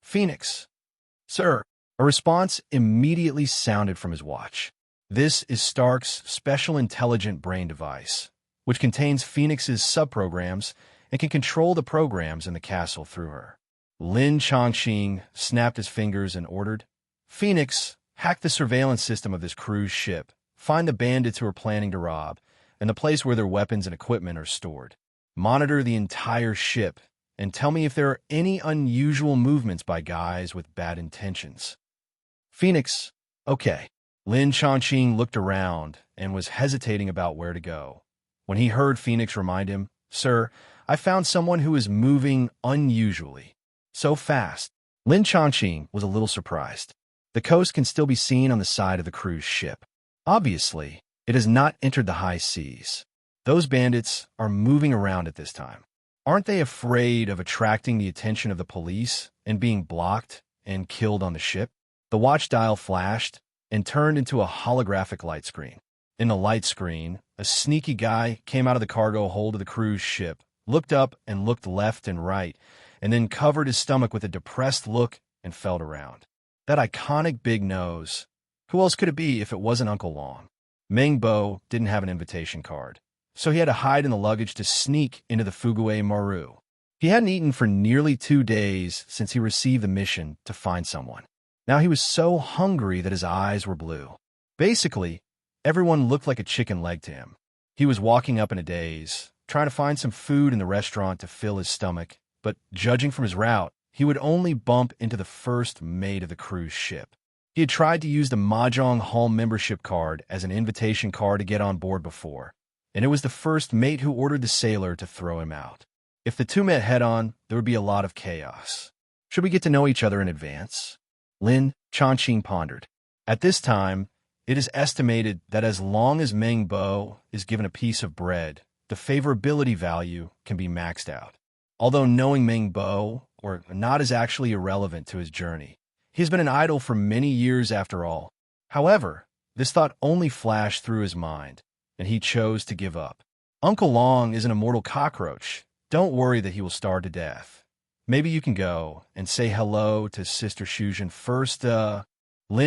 "Phoenix." "Sir." A response immediately sounded from his watch. This is Stark's special intelligent brain device, which contains Phoenix's subprograms and can control the programs in the castle through her. Lin Chongqing snapped his fingers and ordered, "Phoenix, hack the surveillance system of this cruise ship, find the bandits who are planning to rob, and the place where their weapons and equipment are stored. Monitor the entire ship, and tell me if there are any unusual movements by guys with bad intentions." "Phoenix, okay." Lin Chongqing looked around and was hesitating about where to go, when he heard Phoenix remind him, "Sir, I found someone who is moving unusually. So fast." Lin Chongqing was a little surprised. The coast can still be seen on the side of the cruise ship. Obviously, it has not entered the high seas. Those bandits are moving around at this time. Aren't they afraid of attracting the attention of the police and being blocked and killed on the ship? The watch dial flashed and turned into a holographic light screen. In the light screen, a sneaky guy came out of the cargo hold of the cruise ship, looked up and looked left and right, and then covered his stomach with a depressed look and felt around. That iconic big nose. Who else could it be if it wasn't Uncle Long? Meng Bo didn't have an invitation card, so he had to hide in the luggage to sneak into the Fugue Maru. He hadn't eaten for nearly 2 days since he received the mission to find someone. Now he was so hungry that his eyes were blue. Basically, everyone looked like a chicken leg to him. He was walking up in a daze, trying to find some food in the restaurant to fill his stomach, but judging from his route, he would only bump into the first mate of the cruise ship. He had tried to use the Mahjong Hall membership card as an invitation card to get on board before, and it was the first mate who ordered the sailor to throw him out. If the two met head-on, there would be a lot of chaos. Should we get to know each other in advance? Lin Chongqing pondered. At this time, it is estimated that as long as Meng Bo is given a piece of bread, the favorability value can be maxed out. Although knowing Meng Bo or not is actually irrelevant to his journey. He has been an idol for many years after all. However, this thought only flashed through his mind, and he chose to give up. Uncle Long is an immortal cockroach. Don't worry that he will starve to death. Maybe you can go and say hello to Sister Shujin first. Lin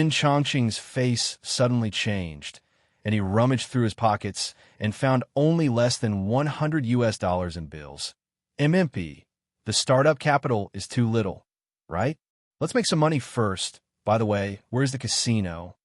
Chongqing's face suddenly changed, and he rummaged through his pockets and found only less than $100 in bills. MMP, the startup capital is too little, right? Let's make some money first. By the way, where's the casino?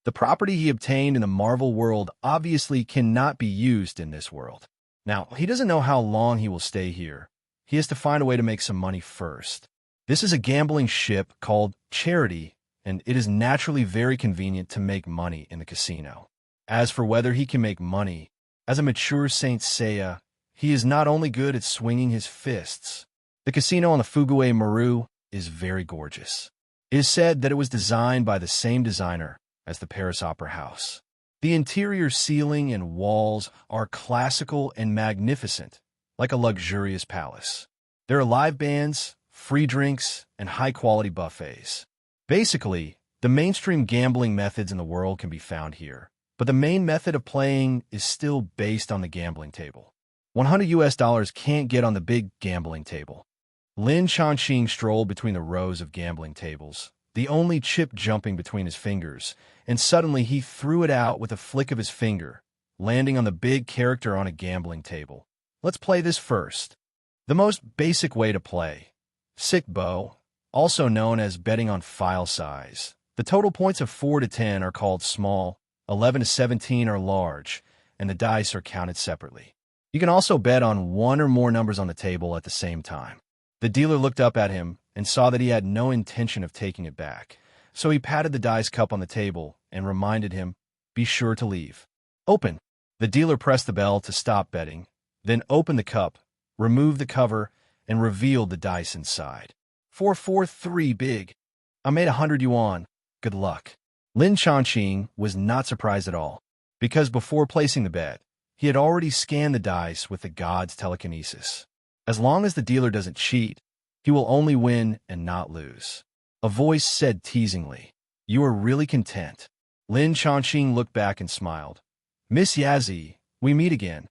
The property he obtained in the Marvel world obviously cannot be used in this world. Now, he doesn't know how long he will stay here, he has to find a way to make some money first. This is a gambling ship called Charity, and it is naturally very convenient to make money in the casino. As for whether he can make money, as a mature Saint Seiya, he is not only good at swinging his fists. The casino on the Fugue Maru is very gorgeous. It is said that it was designed by the same designer as the Paris Opera House. The interior ceiling and walls are classical and magnificent, like a luxurious palace. There are live bands, free drinks, and high-quality buffets. Basically, the mainstream gambling methods in the world can be found here, but the main method of playing is still based on the gambling table. $100 can't get on the big gambling table. Lin Chongqing strolled between the rows of gambling tables, the only chip jumping between his fingers, and suddenly he threw it out with a flick of his finger, landing on the big character on a gambling table. Let's play this first. The most basic way to play. Sickbo, also known as betting on file size. The total points of 4 to 10 are called small, 11 to 17 are large, and the dice are counted separately. You can also bet on one or more numbers on the table at the same time. The dealer looked up at him and saw that he had no intention of taking it back, so he patted the dice cup on the table and reminded him, "Be sure to leave." Open. The dealer pressed the bell to stop betting, then opened the cup, removed the cover, and revealed the dice inside. 443 big. I made 100 yuan. Good luck. Lin Chongqing was not surprised at all, because before placing the bet, he had already scanned the dice with the god's telekinesis. As long as the dealer doesn't cheat, he will only win and not lose. A voice said teasingly, "You are really content." Lin Chongqing looked back and smiled. "Miss Yazi, we meet again."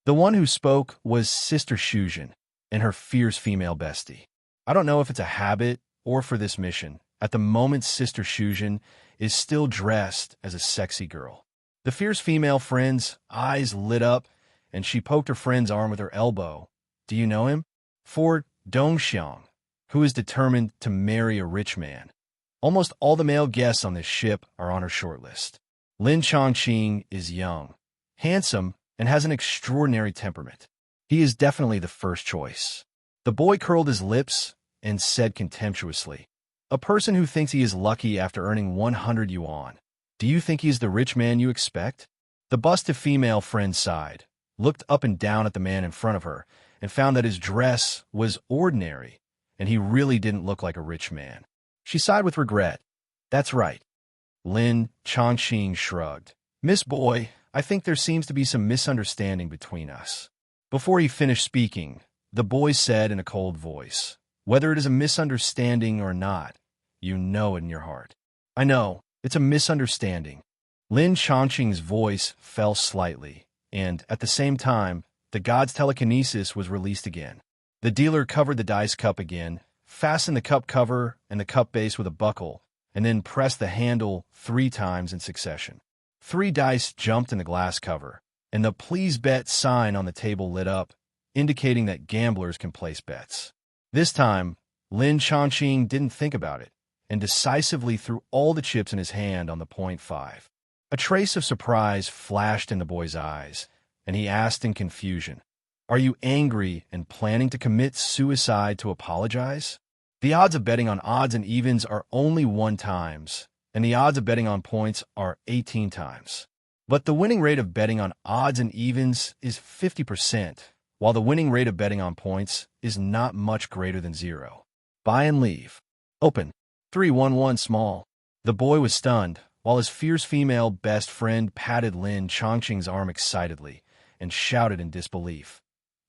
The one who spoke was Sister Shujin and her fierce female bestie. I don't know if it's a habit or for this mission. At the moment, Sister Shujin is still dressed as a sexy girl. The fierce female friend's eyes lit up, and she poked her friend's arm with her elbow. "Do you know him?" "For Dongxiang, who is determined to marry a rich man." Almost all the male guests on this ship are on her shortlist. Lin Chongqing is young, handsome, and has an extraordinary temperament. He is definitely the first choice. The boy curled his lips and said contemptuously, "A person who thinks he is lucky after earning 100 yuan. Do you think he is the rich man you expect?" The busted female friend sighed, looked up and down at the man in front of her, and found that his dress was ordinary, and he really didn't look like a rich man. She sighed with regret. "That's right." Lin Chongqing shrugged. "Miss Boy, I think there seems to be some misunderstanding between us." Before he finished speaking, the boy said in a cold voice, "Whether it is a misunderstanding or not, you know it in your heart." "I know, it's a misunderstanding." Lin Chongqing's voice fell slightly, and, at the same time, the god's telekinesis was released again. The dealer covered the dice cup again, fastened the cup cover and the cup base with a buckle, and then pressed the handle 3 times in succession. 3 dice jumped in the glass cover, and the "Please Bet" sign on the table lit up, indicating that gamblers can place bets. This time, Lin Chongqing didn't think about it, and decisively threw all the chips in his hand on the .5. A trace of surprise flashed in the boy's eyes, and he asked in confusion, "Are you angry and planning to commit suicide to apologize?" The odds of betting on odds and evens are only 1 times, and the odds of betting on points are 18 times. But the winning rate of betting on odds and evens is 50%, while the winning rate of betting on points is not much greater than 0. Buy and leave. Open. 311 small. The boy was stunned, while his fierce female best friend patted Lin Chongqing's arm excitedly and shouted in disbelief.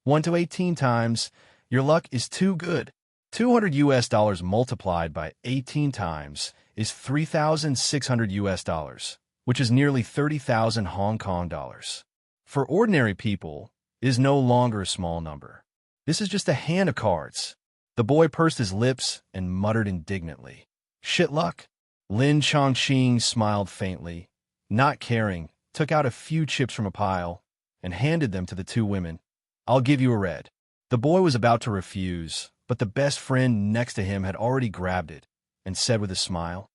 1 to 18 times. Your luck is too good. $200 multiplied by 18 times is $3,600, which is nearly 30,000 Hong Kong dollars. For ordinary people, it is no longer a small number. This is just a hand of cards. The boy pursed his lips and muttered indignantly, "Shit luck." Lin Chongqing smiled faintly, not caring, took out a few chips from a pile, and handed them to the 2 women. "I'll give you a red." The boy was about to refuse, but the best friend next to him had already grabbed it and said with a smile,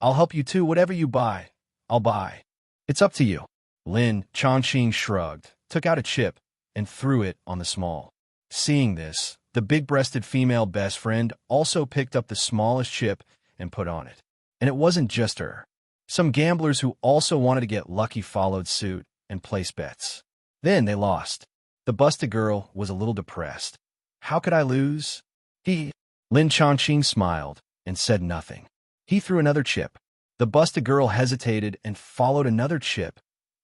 "I'll help you too. Whatever you buy, I'll buy." "It's up to you." Lin Chongqing shrugged, took out a chip, and threw it on the small. Seeing this, The big-breasted female best friend also picked up the smallest chip and put on it. And it wasn't just her. Some gamblers who also wanted to get lucky followed suit and placed bets. Then they lost. The busted girl was a little depressed. How could I lose? Lin Chongqing smiled and said nothing. He threw another chip. The busted girl hesitated and followed another chip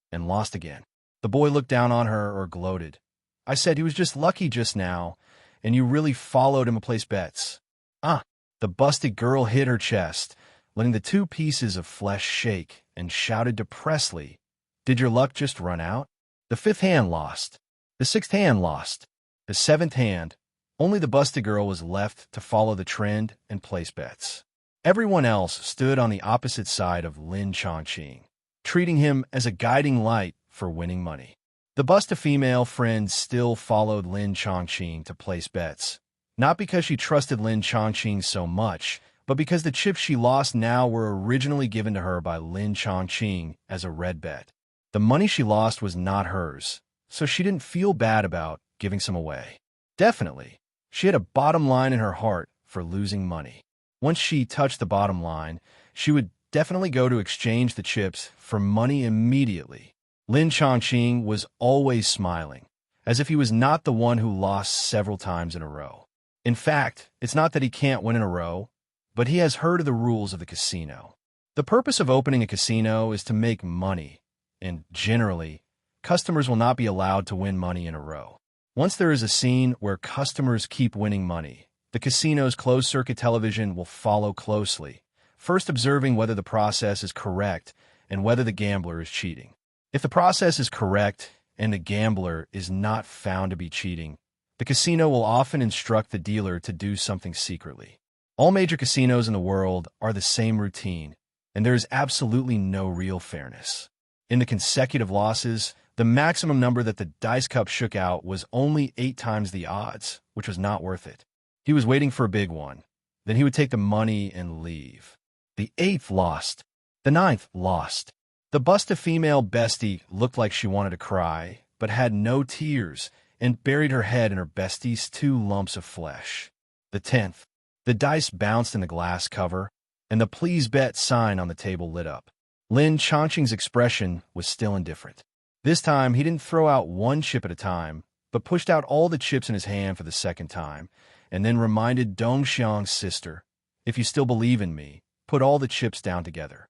and lost again. The boy looked down on her or gloated. I said he was just lucky just now, and you really followed him and placed bets. The busted girl hit her chest, letting the two pieces of flesh shake, and shouted depressedly, Did your luck just run out? The fifth hand lost. The sixth hand lost. The seventh hand. Only the busted girl was left to follow the trend and place bets. Everyone else stood on the opposite side of Lin Chongqing, treating him as a guiding light for winning money. The busted female friend still followed Lin Chongqing to place bets, not because she trusted Lin Chongqing so much, but because the chips she lost now were originally given to her by Lin Chongqing as a red bet. The money she lost was not hers, so she didn't feel bad about giving some away. Definitely, she had a bottom line in her heart for losing money. Once she touched the bottom line, she would definitely go to exchange the chips for money immediately. Lin Chongqing was always smiling, as if he was not the one who lost several times in a row. In fact, it's not that he can't win in a row, but he has heard of the rules of the casino. The purpose of opening a casino is to make money, and generally, customers will not be allowed to win money in a row. Once there is a scene where customers keep winning money, the casino's closed-circuit television will follow closely, first observing whether the process is correct and whether the gambler is cheating. If the process is correct and the gambler is not found to be cheating, the casino will often instruct the dealer to do something secretly. All major casinos in the world are the same routine, and there is absolutely no real fairness. In the consecutive losses, the maximum number that the dice cup shook out was only 8 times the odds, which was not worth it. He was waiting for a big one. Then he would take the money and leave. The 8th lost. The 9th lost. The busted female bestie looked like she wanted to cry, but had no tears, and buried her head in her bestie's 2 lumps of flesh. The 10th. The dice bounced in the glass cover, and the please bet sign on the table lit up. Lin Chongqing's expression was still indifferent. This time, he didn't throw out 1 chip at a time, but pushed out all the chips in his hand for the second time, and then reminded Dongxiang's sister, If you still believe in me, put all the chips down together.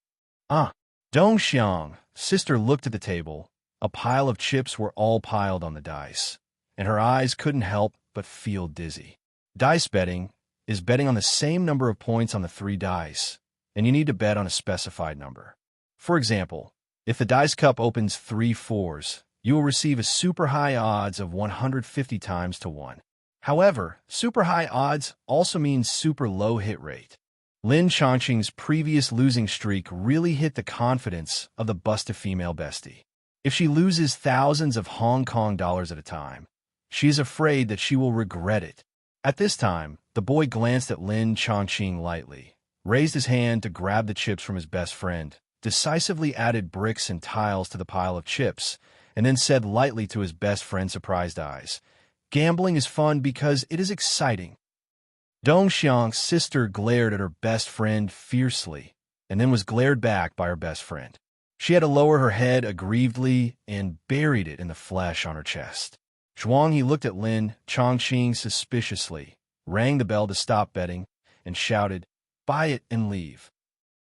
Dongxiang, sister looked at the table. A pile of chips were all piled on the dice, and her eyes couldn't help but feel dizzy. Dice betting is betting on the same number of points on the 3 dice, and you need to bet on a specified number. For example, if the dice cup opens 3 4s, you will receive a super high odds of 150 times to 1. However, super high odds also means super low hit rate. Lin Chongqing's previous losing streak really hit the confidence of the busted female bestie. If she loses thousands of Hong Kong dollars at a time, she is afraid that she will regret it. At this time, the boy glanced at Lin Chongqing lightly, raised his hand to grab the chips from his best friend, decisively added bricks and tiles to the pile of chips, and then said lightly to his best friend's surprised eyes, Gambling is fun because it is exciting. Dongxiang's sister glared at her best friend fiercely, and then was glared back by her best friend. She had to lower her head aggrievedly and buried it in the flesh on her chest. Zhuanghe looked at Lin Chongqing suspiciously, rang the bell to stop betting, and shouted, Buy it and leave.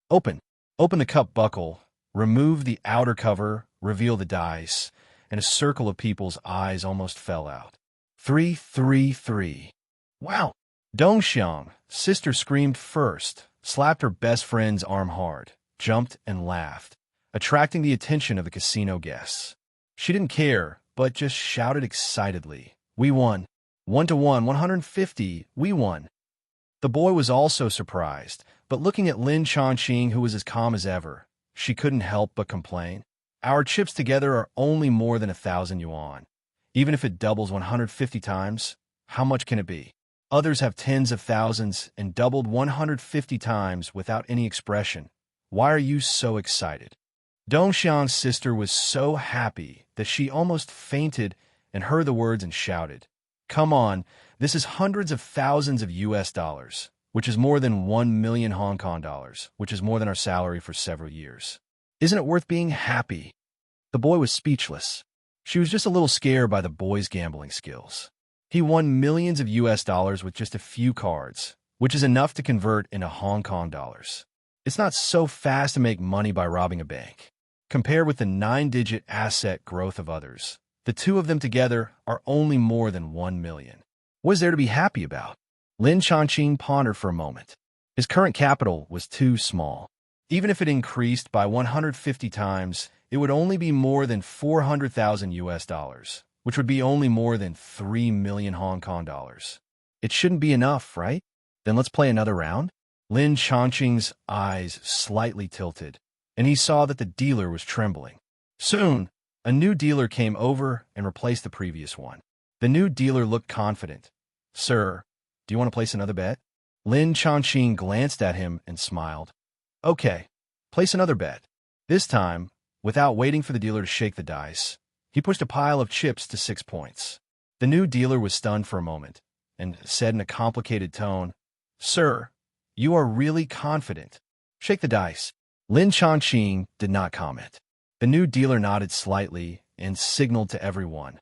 Open the cup buckle, remove the outer cover, reveal the dice, and a circle of people's eyes almost fell out. 3, 3, 3. Wow! Dongxiang, sister screamed first, slapped her best friend's arm hard, jumped and laughed, attracting the attention of the casino guests. She didn't care, but just shouted excitedly, We won! 1 to 1, 150, we won! The boy was also surprised, but looking at Lin Chongqing, who was as calm as ever, she couldn't help but complain. Our chips together are only more than 1,000 yuan. Even if it doubles 150 times, how much can it be? Others have tens of thousands and doubled 150 times without any expression. Why are you so excited? Dongxiang's sister was so happy that she almost fainted and heard the words and shouted, Come on, this is hundreds of thousands of US dollars, which is more than 1 million Hong Kong dollars, which is more than our salary for several years. Isn't it worth being happy? The boy was speechless. She was just a little scared by the boy's gambling skills. He won millions of US dollars with just a few cards, which is enough to convert into Hong Kong dollars. It's not so fast to make money by robbing a bank. Compared with the 9-digit asset growth of others, the two of them together are only more than 1 million. What is there to be happy about? Lin Chongqing pondered for a moment. His current capital was too small. Even if it increased by 150 times, it would only be more than 400,000 US dollars, which would be only more than 3 million Hong Kong dollars. It shouldn't be enough, right? Then let's play another round? Lin Chongqing's eyes slightly tilted, and he saw that the dealer was trembling. Soon, a new dealer came over and replaced the previous one. The new dealer looked confident. Sir, do you want to place another bet? Lin Chongqing glanced at him and smiled. Okay, place another bet. This time, without waiting for the dealer to shake the dice, he pushed a pile of chips to 6 points. The new dealer was stunned for a moment and said in a complicated tone, Sir, you are really confident. Shake the dice. Lin Chongqing did not comment. The new dealer nodded slightly and signaled to everyone.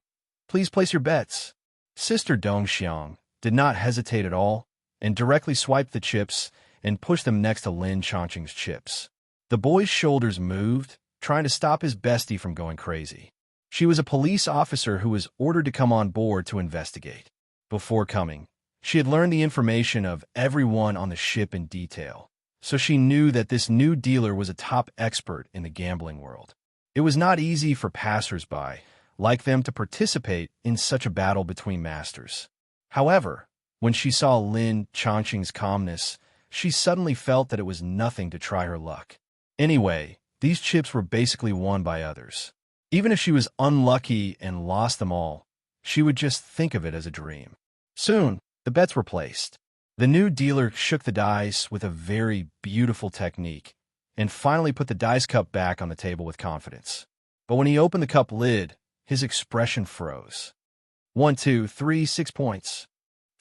Please place your bets. Sister Dongxiang did not hesitate at all and directly swiped the chips and pushed them next to Lin Chongqing's chips. The boy's shoulders moved, trying to stop his bestie from going crazy. She was a police officer who was ordered to come on board to investigate. Before coming, she had learned the information of everyone on the ship in detail, so she knew that this new dealer was a top expert in the gambling world. It was not easy for passers-by like them to participate in such a battle between masters. However, when she saw Lin Chongqing's calmness, she suddenly felt that it was nothing to try her luck. Anyway, these chips were basically won by others. Even if she was unlucky and lost them all, she would just think of it as a dream. Soon, the bets were placed. The new dealer shook the dice with a very beautiful technique and finally put the dice cup back on the table with confidence. But when he opened the cup lid, his expression froze. 1, 2, 3, 6 points.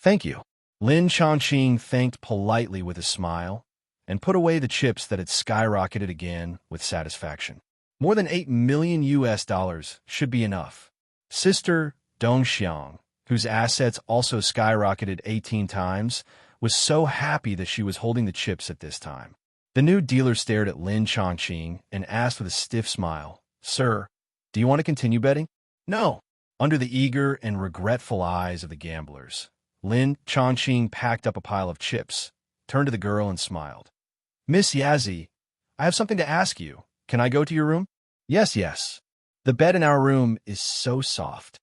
Thank you. Lin Chongqing thanked politely with a smile and put away the chips that had skyrocketed again with satisfaction. More than 8 million US dollars should be enough. Sister Dongxiang, whose assets also skyrocketed 18 times, was so happy that she was holding the chips at this time. The new dealer stared at Lin Chongqing and asked with a stiff smile, Sir, do you want to continue betting? No. Under the eager and regretful eyes of the gamblers, Lin Chongqing packed up a pile of chips, turned to the girl and smiled. Miss Yazzie, I have something to ask you. Can I go to your room? Yes, yes. The bed in our room is so soft.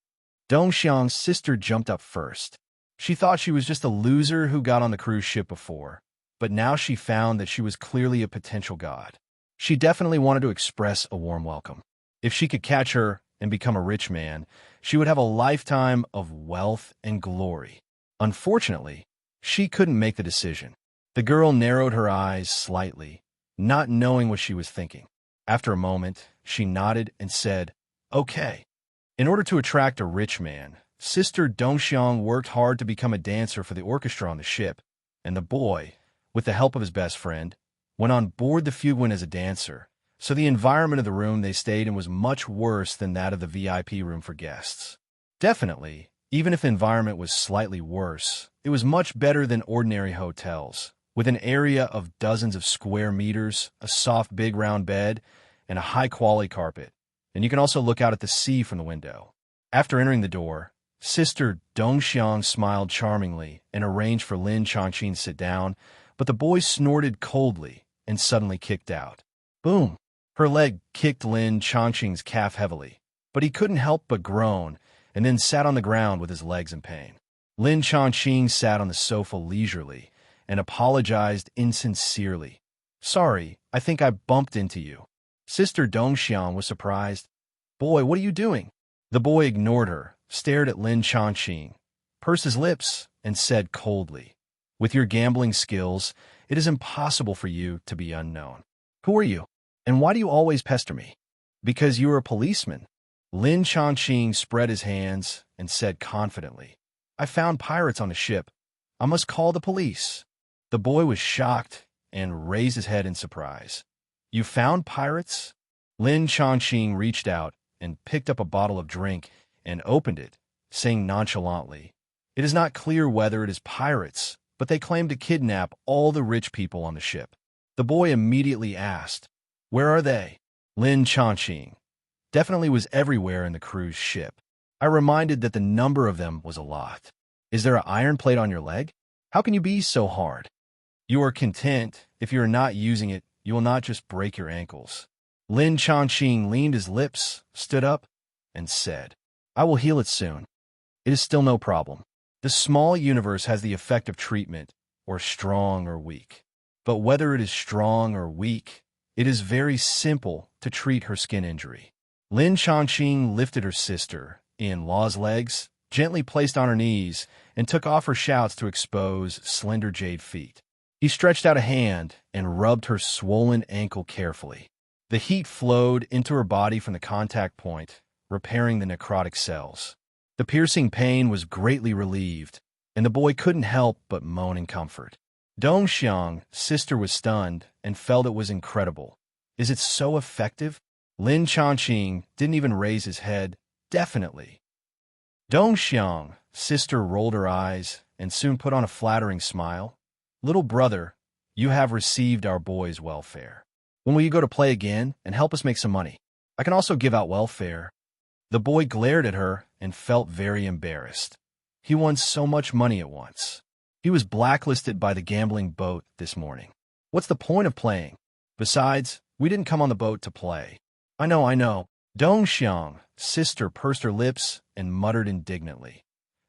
Dongxiang's sister jumped up first. She thought she was just a loser who got on the cruise ship before, but now she found that she was clearly a potential god. She definitely wanted to express a warm welcome. If she could catch her and become a rich man, she would have a lifetime of wealth and glory. Unfortunately, she couldn't make the decision. The girl narrowed her eyes slightly, not knowing what she was thinking. After a moment, she nodded and said, Okay. In order to attract a rich man, Sister Dongxiang worked hard to become a dancer for the orchestra on the ship, and the boy, with the help of his best friend, went on board the Fuguin as a dancer, so the environment of the room they stayed in was much worse than that of the VIP room for guests. Definitely, even if the environment was slightly worse, it was much better than ordinary hotels, with an area of dozens of square meters, a soft big round bed, and a high-quality carpet. And you can also look out at the sea from the window. After entering the door, Sister Dongxiang smiled charmingly and arranged for Lin Chongqing to sit down, but the boy snorted coldly and suddenly kicked out. Boom! Her leg kicked Lin Chongqing's calf heavily, but he couldn't help but groan and then sat on the ground with his legs in pain. Lin Chongqing sat on the sofa leisurely and apologized insincerely. Sorry, I think I bumped into you. Sister Dongxiang was surprised. Boy, what are you doing? The boy ignored her, stared at Lin Chongqing, pursed his lips, and said coldly, With your gambling skills, it is impossible for you to be unknown. Who are you? And why do you always pester me? Because you are a policeman. Lin Chongqing spread his hands and said confidently, I found pirates on the ship. I must call the police. The boy was shocked and raised his head in surprise. You found pirates? Lin Chongqing reached out and picked up a bottle of drink and opened it, saying nonchalantly, "It is not clear whether it is pirates, but they claim to kidnap all the rich people on the ship." The boy immediately asked, "Where are they?" Lin Chongqing definitely was everywhere in the cruise ship. I reminded that the number of them was a lot. "Is there an iron plate on your leg? How can you be so hard? You are content. If you are not using it, you will not just break your ankles." Lin Chongqing leaned his lips, stood up, and said, "I will heal it soon. It is still no problem. The small universe has the effect of treatment, or strong or weak. But whether it is strong or weak, it is very simple to treat her skin injury." Lin Chongqing lifted her sister-in-law's legs, gently placed on her knees, and took off her shouts to expose slender jade feet. He stretched out a hand and rubbed her swollen ankle carefully. The heat flowed into her body from the contact point, repairing the necrotic cells. The piercing pain was greatly relieved, and the boy couldn't help but moan in comfort. Dongxiang's sister was stunned and felt it was incredible. "Is it so effective?" Lin Chongqing didn't even raise his head. "Definitely." Dongxiang's sister rolled her eyes and soon put on a flattering smile. "Little brother, you have received our boy's welfare. When will you go to play again and help us make some money? I can also give out welfare." The boy glared at her and felt very embarrassed. He won so much money at once. He was blacklisted by the gambling boat this morning. What's the point of playing? Besides, we didn't come on the boat to play. I know. Dongxiang's sister pursed her lips and muttered indignantly.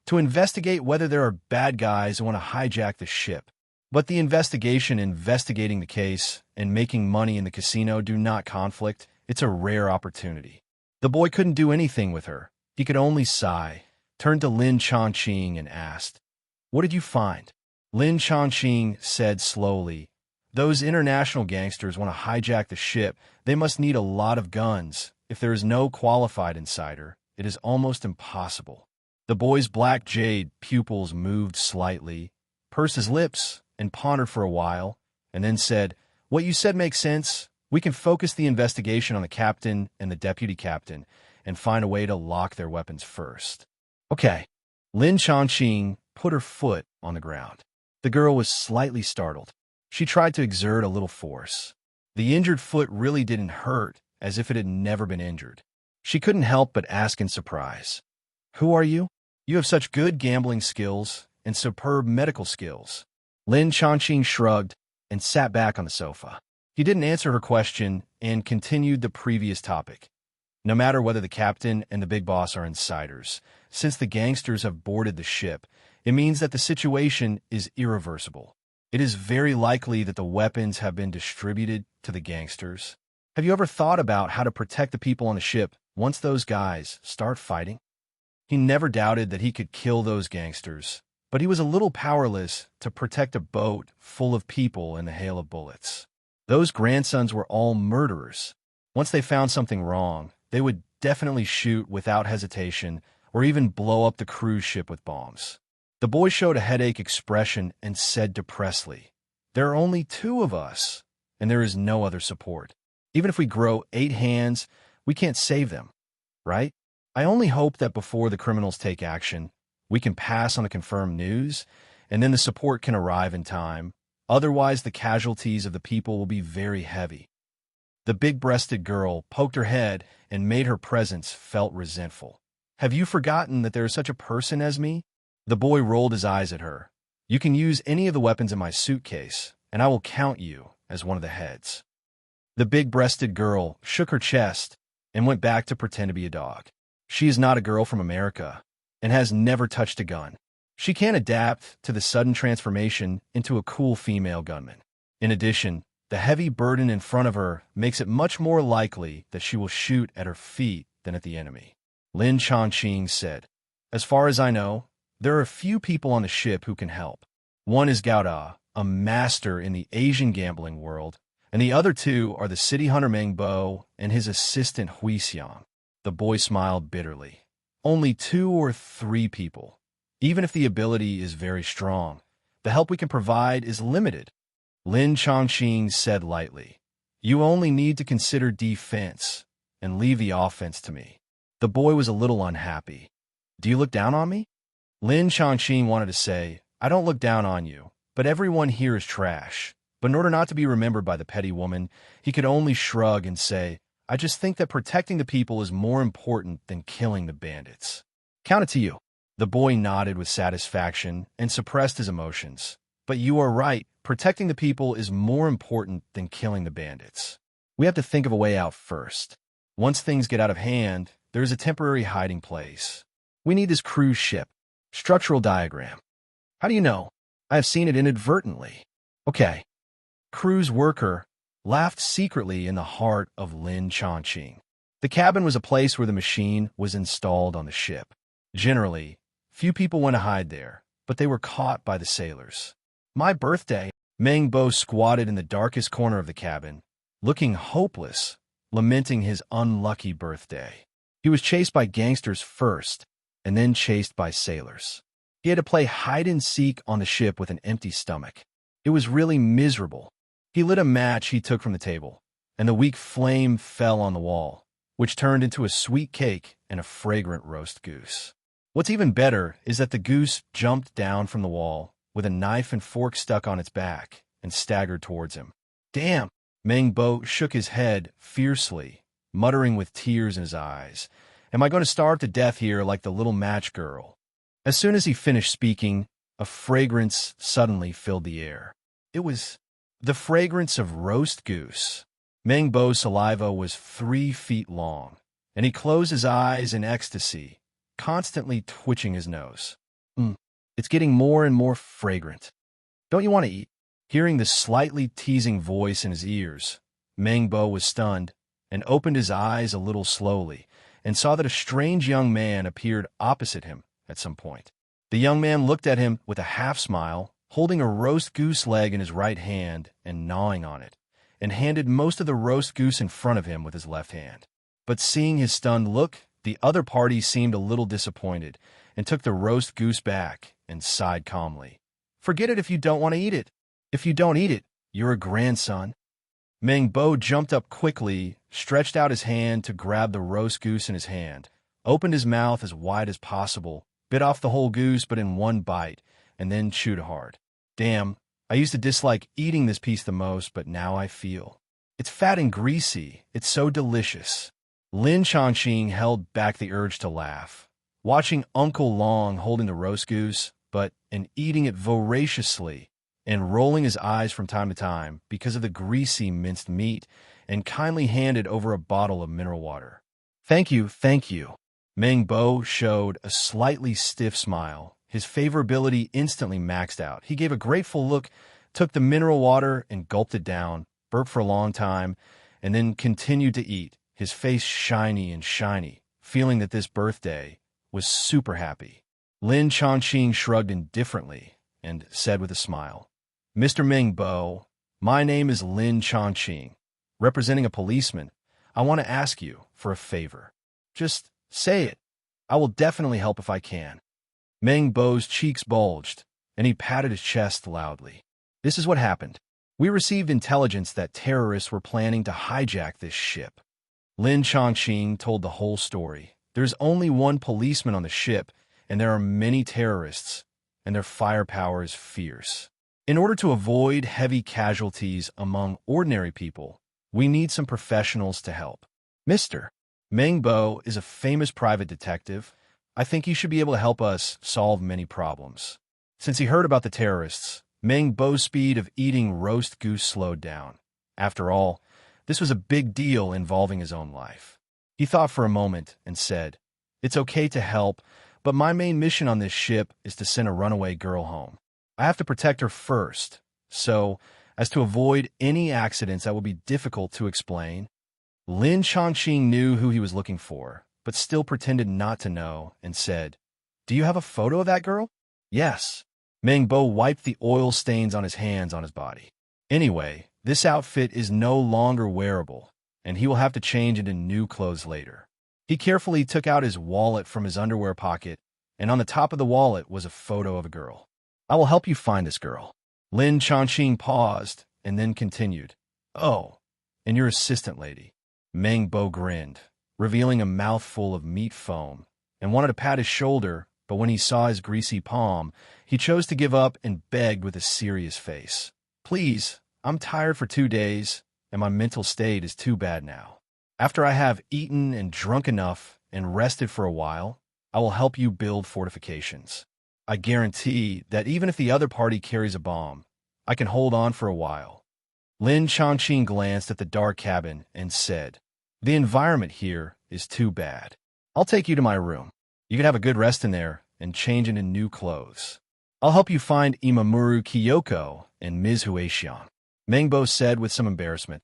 "To investigate whether there are bad guys who want to hijack the ship. But the investigating the case, and making money in the casino do not conflict. It's a rare opportunity." The boy couldn't do anything with her. He could only sigh, turned to Lin Chongqing and asked, "What did you find?" Lin Chongqing said slowly, "Those international gangsters want to hijack the ship. They must need a lot of guns. If there is no qualified insider, it is almost impossible." The boy's black jade pupils moved slightly, pursed his lips, and pondered for a while, and then said, "What you said makes sense. We can focus the investigation on the captain and the deputy captain and find a way to lock their weapons first." "Okay." Lin Chongqing put her foot on the ground. The girl was slightly startled. She tried to exert a little force. The injured foot really didn't hurt, as if it had never been injured. She couldn't help but ask in surprise, "Who are you? You have such good gambling skills and superb medical skills." Lin Chongqing shrugged and sat back on the sofa. He didn't answer her question and continued the previous topic. "No matter whether the captain and the big boss are insiders, since the gangsters have boarded the ship, it means that the situation is irreversible. It is very likely that the weapons have been distributed to the gangsters. Have you ever thought about how to protect the people on the ship once those guys start fighting?" He never doubted that he could kill those gangsters, but he was a little powerless to protect a boat full of people in the hail of bullets. Those grandsons were all murderers. Once they found something wrong, they would definitely shoot without hesitation or even blow up the cruise ship with bombs. The boy showed a headache expression and said depressedly, "There are only 2 of us, and there is no other support. Even if we grow 8 hands, we can't save them, right? I only hope that before the criminals take action, we can pass on the confirmed news, and then the support can arrive in time. Otherwise, the casualties of the people will be very heavy." The big-breasted girl poked her head and made her presence felt resentful. "Have you forgotten that there is such a person as me?" The boy rolled his eyes at her. "You can use any of the weapons in my suitcase, and I will count you as one of the heads." The big-breasted girl shook her chest and went back to pretend to be a dog. She is not a girl from America and has never touched a gun. She can't adapt to the sudden transformation into a cool female gunman. In addition, the heavy burden in front of her makes it much more likely that she will shoot at her feet than at the enemy. Lin Chongqing said, "As far as I know, there are a few people on the ship who can help. One is Gao Da, a master in the Asian gambling world, and the other 2 are the city hunter Meng Bo and his assistant Hui Xiang." The boy smiled bitterly. "Only 2 or 3 people. Even if the ability is very strong, the help we can provide is limited. Lin Chongqing said lightly, "You only need to consider defense and leave the offense to me." The boy was a little unhappy. "Do you look down on me?" Lin Chongqing wanted to say, "I don't look down on you, but everyone here is trash." But in order not to be remembered by the petty woman, he could only shrug and say, "I just think that protecting the people is more important than killing the bandits." "Count it to you." The boy nodded with satisfaction and suppressed his emotions. "But you are right. Protecting the people is more important than killing the bandits. We have to think of a way out first. Once things get out of hand, there is a temporary hiding place. We need this cruise ship. Structural diagram." "How do you know?" "I have seen it inadvertently." "Okay." Cruise worker laughed secretly in the heart of Lin Chongqing. The cabin was a place where the machine was installed on the ship. Generally, few people went to hide there, but they were caught by the sailors. "My birthday." Meng Bo squatted in the darkest corner of the cabin, looking hopeless, lamenting his unlucky birthday. He was chased by gangsters first, and then chased by sailors. He had to play hide-and-seek on the ship with an empty stomach. It was really miserable. He lit a match he took from the table, and the weak flame fell on the wall, which turned into a sweet cake and a fragrant roast goose. What's even better is that the goose jumped down from the wall with a knife and fork stuck on its back and staggered towards him. "Damn!" Meng Bo shook his head fiercely, muttering with tears in his eyes. "Am I going to starve to death here like the little match girl?" As soon as he finished speaking, a fragrance suddenly filled the air. It was the fragrance of roast goose. Meng Bo's saliva was 3 feet long, and he closed his eyes in ecstasy, constantly twitching his nose. It's getting more and more fragrant. Don't you want to eat?" Hearing the slightly teasing voice in his ears, Meng Bo was stunned and opened his eyes a little slowly and saw that a strange young man appeared opposite him at some point. The young man looked at him with a half-smile, holding a roast goose leg in his right hand and gnawing on it, and handed most of the roast goose in front of him with his left hand. But seeing his stunned look, the other party seemed a little disappointed and took the roast goose back and sighed calmly. "Forget it if you don't want to eat it. If you don't eat it, you're a grandson." Meng Bo jumped up quickly, stretched out his hand to grab the roast goose in his hand, opened his mouth as wide as possible, bit off the whole goose but in one bite, and then chewed hard. "Damn, I used to dislike eating this piece the most, but now I feel. It's fat and greasy. It's so delicious." Lin Chongqing held back the urge to laugh, watching Uncle Long holding the roast goose, and eating it voraciously, and rolling his eyes from time to time because of the greasy minced meat, and kindly handed over a bottle of mineral water. Thank you. Meng Bo showed a slightly stiff smile. His favorability instantly maxed out. He gave a grateful look, took the mineral water and gulped it down, burped for a long time, and then continued to eat, his face shiny, feeling that this birthday was super happy. Lin Chongqing shrugged indifferently and said with a smile, "Mr. Meng Bo, my name is Lin Chongqing. Representing a policeman, I want to ask you for a favor. Just say it. I will definitely help if I can." Meng Bo's cheeks bulged, and he patted his chest loudly. "This is what happened. We received intelligence that terrorists were planning to hijack this ship." Lin Chongqing told the whole story. "There's only one policeman on the ship, and there are many terrorists, and their firepower is fierce. In order to avoid heavy casualties among ordinary people, we need some professionals to help. Mr. Meng Bo is a famous private detective. I think he should be able to help us solve many problems." Since he heard about the terrorists, Meng Bo's speed of eating roast goose slowed down. After all, this was a big deal involving his own life. He thought for a moment and said, "It's okay to help, but my main mission on this ship is to send a runaway girl home. I have to protect her first, so as to avoid any accidents that will be difficult to explain." Lin Chongqing knew who he was looking for, but still pretended not to know and said, "Do you have a photo of that girl?" "Yes." Meng Bo wiped the oil stains on his hands on his body. "Anyway, this outfit is no longer wearable, and he will have to change into new clothes later." He carefully took out his wallet from his underwear pocket and on the top of the wallet was a photo of a girl. I will help you find this girl. Lin Chongqing paused and then continued. Oh, and your assistant lady. Meng Bo grinned, revealing a mouthful of meat foam, and wanted to pat his shoulder, but when he saw his greasy palm, he chose to give up and begged with a serious face. Please, I'm tired for 2 days, and my mental state is too bad now. After I have eaten and drunk enough and rested for a while, I will help you build fortifications. I guarantee that even if the other party carries a bomb, I can hold on for a while. Lin Chongqing glanced at the dark cabin and said, The environment here is too bad. I'll take you to my room. You can have a good rest in there and change into new clothes. I'll help you find Imamuru Kyoko and Ms. Huaxiang. Mengbo said with some embarrassment,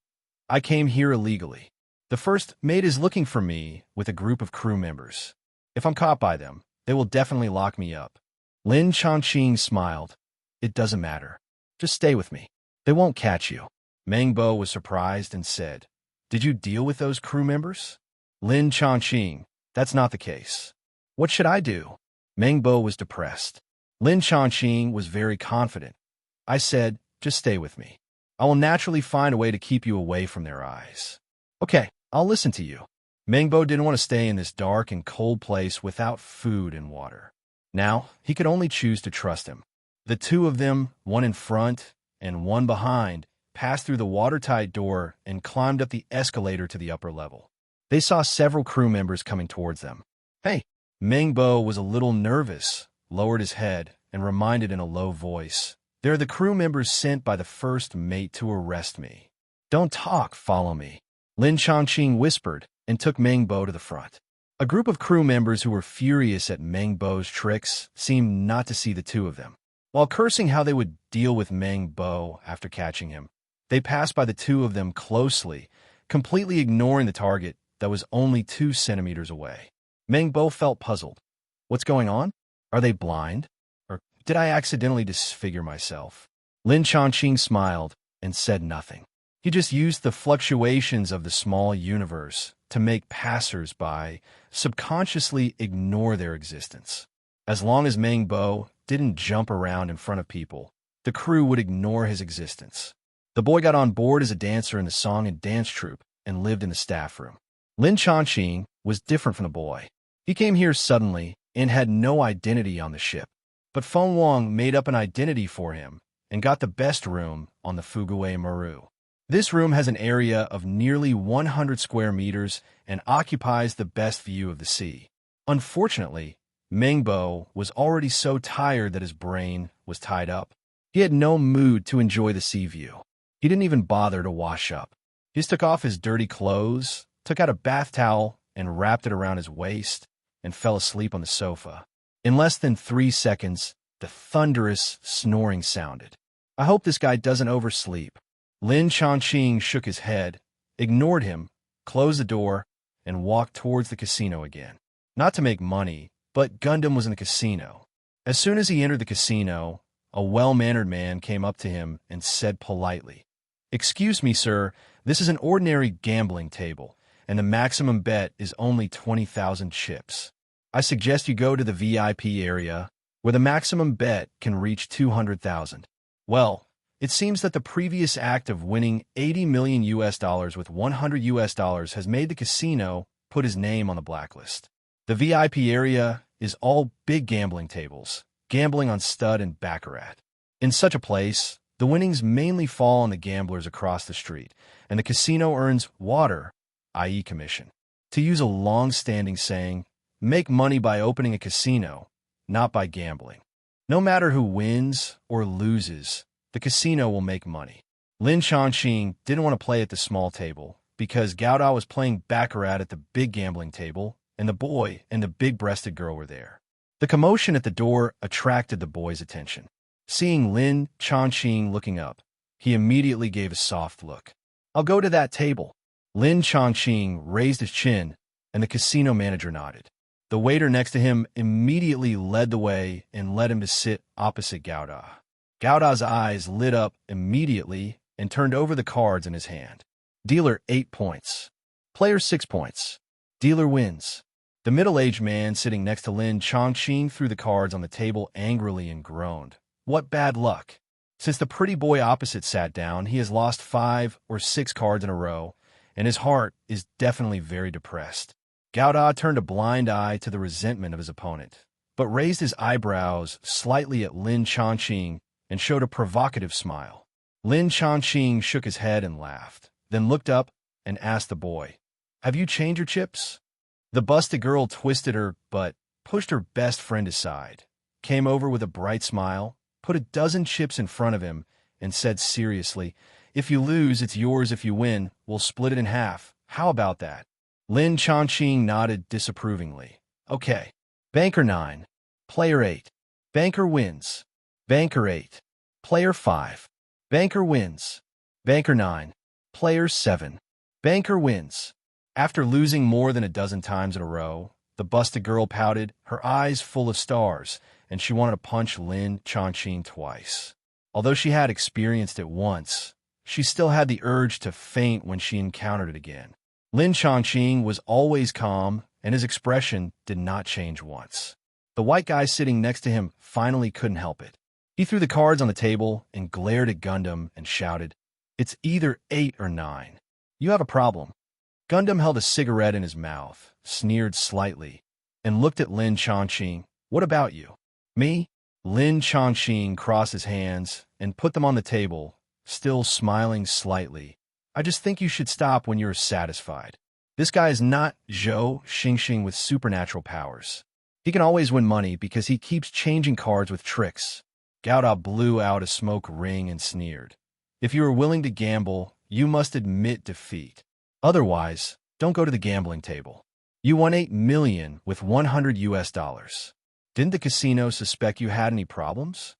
I came here illegally. The first mate is looking for me with a group of crew members. If I'm caught by them, they will definitely lock me up. Lin Chongqing smiled. It doesn't matter. Just stay with me. They won't catch you. Mengbo was surprised and said, Did you deal with those crew members? Lin Chongqing, that's not the case. What should I do? Mengbo was depressed. Lin Chongqing was very confident. I said, just stay with me. I will naturally find a way to keep you away from their eyes. Okay, I'll listen to you. Mengbo didn't want to stay in this dark and cold place without food and water. Now, he could only choose to trust him. The two of them, one in front and one behind, passed through the watertight door and climbed up the escalator to the upper level. They saw several crew members coming towards them. Hey, Mengbo was a little nervous, lowered his head, and reminded in a low voice, They're the crew members sent by the first mate to arrest me. Don't talk, follow me. Lin Chongqing whispered and took Mengbo to the front. A group of crew members who were furious at Mengbo's tricks seemed not to see the two of them. While cursing how they would deal with Mengbo after catching him, they passed by the two of them closely, completely ignoring the target that was only 2 centimeters away. Mengbo felt puzzled. What's going on? Are they blind? Or did I accidentally disfigure myself? Lin Chongqing smiled and said nothing. He just used the fluctuations of the small universe to make passers-by subconsciously ignore their existence. As long as Mengbo didn't jump around in front of people, the crew would ignore his existence. The boy got on board as a dancer in the song and dance troupe and lived in the staff room. Lin Chongqing was different from the boy. He came here suddenly and had no identity on the ship. But Feng Wang made up an identity for him and got the best room on the Fuguei Maru. This room has an area of nearly 100 square meters and occupies the best view of the sea. Unfortunately, Mengbo was already so tired that his brain was tied up. He had no mood to enjoy the sea view. He didn't even bother to wash up. He just took off his dirty clothes, took out a bath towel, and wrapped it around his waist, and fell asleep on the sofa. In less than 3 seconds, the thunderous snoring sounded. I hope this guy doesn't oversleep. Lin Chongqing shook his head, ignored him, closed the door, and walked towards the casino again. Not to make money, but Gundam was in the casino. As soon as he entered the casino, a well-mannered man came up to him and said politely, Excuse me, sir, this is an ordinary gambling table, and the maximum bet is only 20,000 chips. I suggest you go to the VIP area, where the maximum bet can reach 200,000. Well, it seems that the previous act of winning $80 million with $100 has made the casino put his name on the blacklist. The VIP area is all big gambling tables, gambling on stud and baccarat. In such a place, the winnings mainly fall on the gamblers across the street, and the casino earns water, i.e. commission. To use a long-standing saying, make money by opening a casino, not by gambling. No matter who wins or loses, the casino will make money. Lin Chongqing didn't want to play at the small table because Gao Da was playing baccarat at the big gambling table, and the boy and the big-breasted girl were there. The commotion at the door attracted the boy's attention. Seeing Lin Chongqing looking up, he immediately gave a soft look. I'll go to that table. Lin Chongqing raised his chin, and the casino manager nodded. The waiter next to him immediately led the way and led him to sit opposite Gao Da. Gao Da's eyes lit up immediately and turned over the cards in his hand. Dealer 8 points. Player 6 points. Dealer wins. The middle-aged man sitting next to Lin Chongqing threw the cards on the table angrily and groaned. What bad luck. Since the pretty boy opposite sat down, he has lost 5 or 6 cards in a row, and his heart is definitely very depressed. Gao Da turned a blind eye to the resentment of his opponent, but raised his eyebrows slightly at Lin Chongqing and showed a provocative smile. Lin Chongqing shook his head and laughed, then looked up and asked the boy, "Have you changed your chips?" The busted girl twisted her butt, pushed her best friend aside, came over with a bright smile, put a dozen chips in front of him, and said seriously, "If you lose, it's yours. If you win, we'll split it in half. How about that?" Lin Chongqing nodded disapprovingly. "Okay. Banker 9. Player 8. Banker wins. Banker 8. Player 5. Banker wins. Banker 9. Player 7. Banker wins." After losing more than a dozen times in a row, the busted girl pouted, her eyes full of stars, and she wanted to punch Lin Chongqing twice. Although she had experienced it once, she still had the urge to faint when she encountered it again. Lin Chongqing was always calm, and his expression did not change once. The white guy sitting next to him finally couldn't help it. He threw the cards on the table and glared at Gundam and shouted, "It's either 8 or 9. You have a problem." Gundam held a cigarette in his mouth, sneered slightly, and looked at Lin Chongqing. "What about you?" "Me?" Lin Chongqing crossed his hands and put them on the table, still smiling slightly. "I just think you should stop when you're satisfied. This guy is not Zhou Xingxing with supernatural powers. He can always win money because he keeps changing cards with tricks." Gao Da blew out a smoke ring and sneered. "If you are willing to gamble, you must admit defeat. Otherwise, don't go to the gambling table. You won 8 million with $100. Didn't the casino suspect you had any problems?"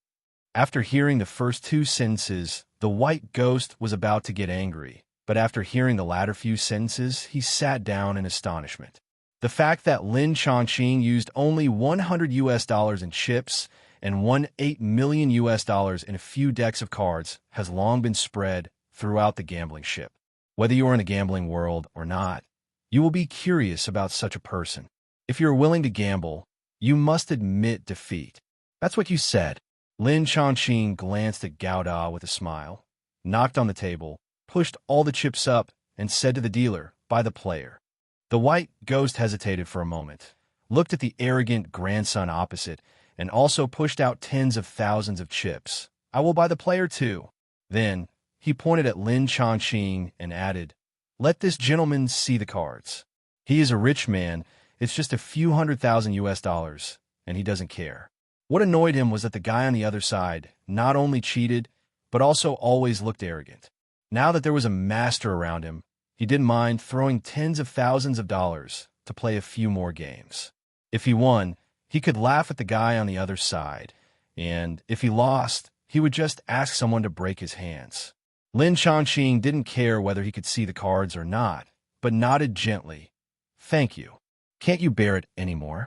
After hearing the first 2 sentences, the white ghost was about to get angry, but after hearing the latter few sentences, he sat down in astonishment. The fact that Lin Chongqing used only $100 in chips and won $8 million in a few decks of cards has long been spread throughout the gambling ship. Whether you are in the gambling world or not, you will be curious about such a person. If you're willing to gamble, you must admit defeat. That's what you said. Lin Chongqing glanced at Gao Da with a smile, knocked on the table, pushed all the chips up, and said to the dealer, "Buy the player." The white ghost hesitated for a moment, looked at the arrogant grandson opposite, and also pushed out tens of thousands of chips. "I will buy the player too." Then, he pointed at Lin Chongqing and added, "Let this gentleman see the cards. He is a rich man, it's just a few $100,000, and he doesn't care." What annoyed him was that the guy on the other side not only cheated, but also always looked arrogant. Now that there was a master around him, he didn't mind throwing tens of thousands of dollars to play a few more games. If he won, he could laugh at the guy on the other side, and if he lost, he would just ask someone to break his hands. Lin Chongqing didn't care whether he could see the cards or not, but nodded gently. "Thank you. Can't you bear it anymore?"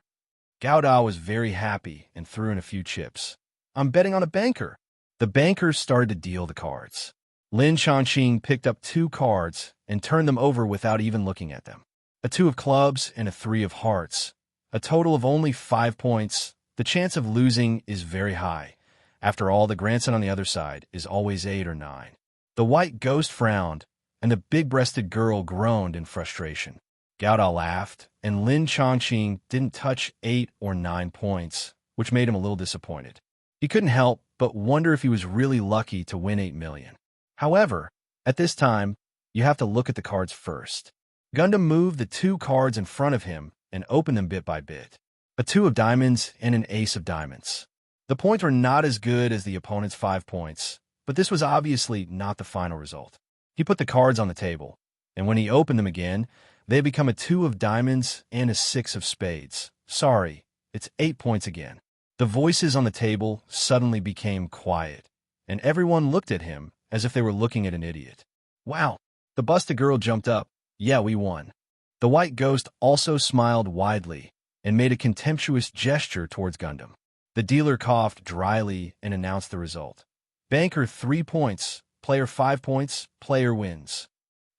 Gao Da was very happy and threw in a few chips. "I'm betting on a banker." The banker started to deal the cards. Lin Chongqing picked up 2 cards and turned them over without even looking at them. A 2 of clubs and a 3 of hearts. A total of only 5 points. The chance of losing is very high. After all, the grandson on the other side is always 8 or 9. The white ghost frowned, and the big-breasted girl groaned in frustration. Gao Da laughed, and Lin Chongqing didn't touch 8 or 9 points, which made him a little disappointed. He couldn't help but wonder if he was really lucky to win 8 million. However, at this time, you have to look at the cards first. Gundam moved the 2 cards in front of him and opened them bit by bit. A 2 of diamonds and an ace of diamonds. The points were not as good as the opponent's 5 points, but this was obviously not the final result. He put the cards on the table, and when he opened them again, they had become a 2 of diamonds and a 6 of spades. Sorry, it's 8 points again. The voices on the table suddenly became quiet, and everyone looked at him as if they were looking at an idiot. "Wow!" The busted girl jumped up. "Yeah, we won." The white ghost also smiled widely and made a contemptuous gesture towards Gundam. The dealer coughed dryly and announced the result. "Banker 3 points, player 5 points, player wins."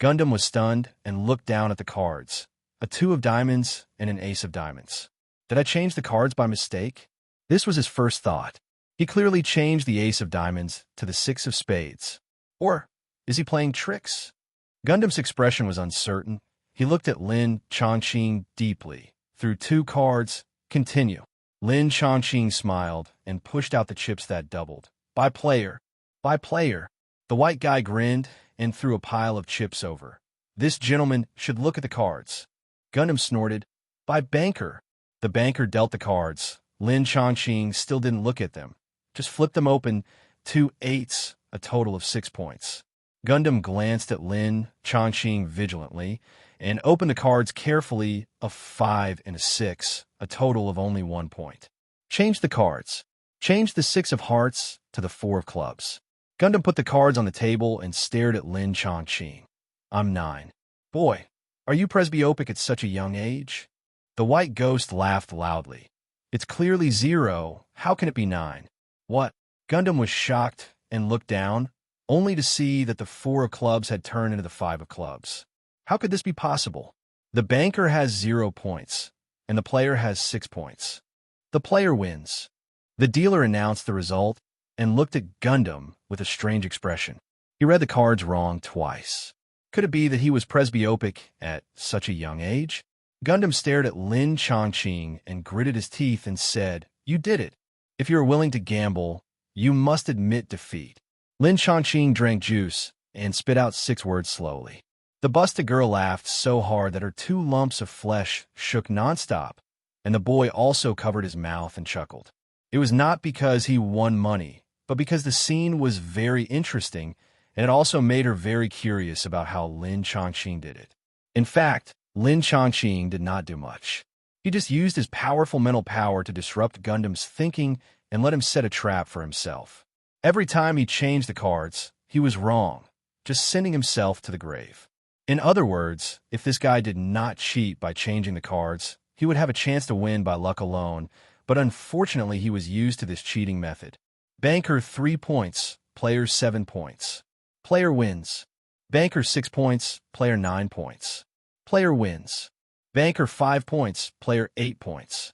Gundam was stunned and looked down at the cards. a 2 of diamonds, and an ace of diamonds. Did I change the cards by mistake? This was his first thought. He clearly changed the ace of diamonds to the 6 of spades. Or is he playing tricks? Gundam's expression was uncertain. He looked at Lin Chongqing deeply. Threw 2 cards. Continue. Lin Chongqing smiled and pushed out the chips that doubled. By player. By player. The white guy grinned and threw a pile of chips over. This gentleman should look at the cards. Gundam snorted. By banker. The banker dealt the cards. Lin Chongqing still didn't look at them. Just flipped them open. 2 8s, a total of 6 points. Gundam glanced at Lin Chongqing vigilantly and opened the cards carefully. A 5 and a 6, a total of only 1 point. Change the cards. Change the 6 of hearts to the 4 of clubs. Gundam put the cards on the table and stared at Lin Chongqing. I'm 9. Boy, are you presbyopic at such a young age? The white ghost laughed loudly. It's clearly 0. How can it be 9? What? Gundam was shocked and looked down, only to see that the 4 of clubs had turned into the 5 of clubs. How could this be possible? The banker has 0 points, and the player has 6 points. The player wins. The dealer announced the result and looked at Gundam with a strange expression. He read the cards wrong twice. Could it be that he was presbyopic at such a young age? Gundam stared at Lin Chongqing and gritted his teeth and said, You did it. If you are willing to gamble, you must admit defeat. Lin Chongqing drank juice and spit out 6 words slowly. The busted girl laughed so hard that her 2 lumps of flesh shook nonstop, and the boy also covered his mouth and chuckled. It was not because he won money, but because the scene was very interesting, and it also made her very curious about how Lin Chongqing did it. In fact, Lin Chongqing did not do much. He just used his powerful mental power to disrupt Gundam's thinking and let him set a trap for himself. Every time he changed the cards, he was wrong, just sending himself to the grave. In other words, if this guy did not cheat by changing the cards, he would have a chance to win by luck alone, but unfortunately he was used to this cheating method. Banker 3 points, player 7 points. Player wins. Banker 6 points, player 9 points. Player wins. Banker 5 points, player 8 points.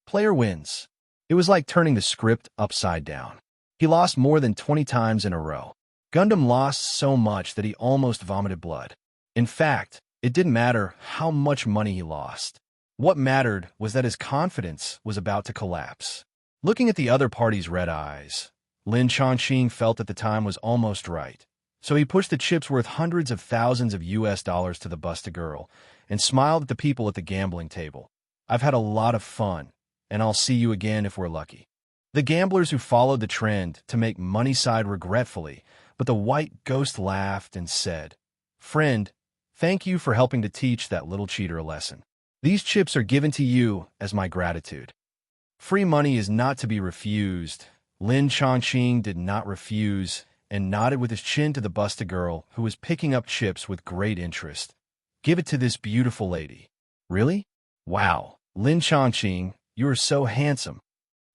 Player wins. It was like turning the script upside down. He lost more than 20 times in a row. Gundam lost so much that he almost vomited blood. In fact, it didn't matter how much money he lost. What mattered was that his confidence was about to collapse. Looking at the other party's red eyes, Lin Chongqing felt that the time was almost right. So he pushed the chips worth hundreds of thousands of US dollars to the busted girl and smiled at the people at the gambling table. I've had a lot of fun, and I'll see you again if we're lucky. The gamblers who followed the trend to make money sighed regretfully, but the white ghost laughed and said, Friend, thank you for helping to teach that little cheater a lesson. These chips are given to you as my gratitude. Free money is not to be refused. Lin Chongqing did not refuse and nodded with his chin to the busted girl who was picking up chips with great interest. Give it to this beautiful lady. Really? Wow, Lin Chongqing, you are so handsome.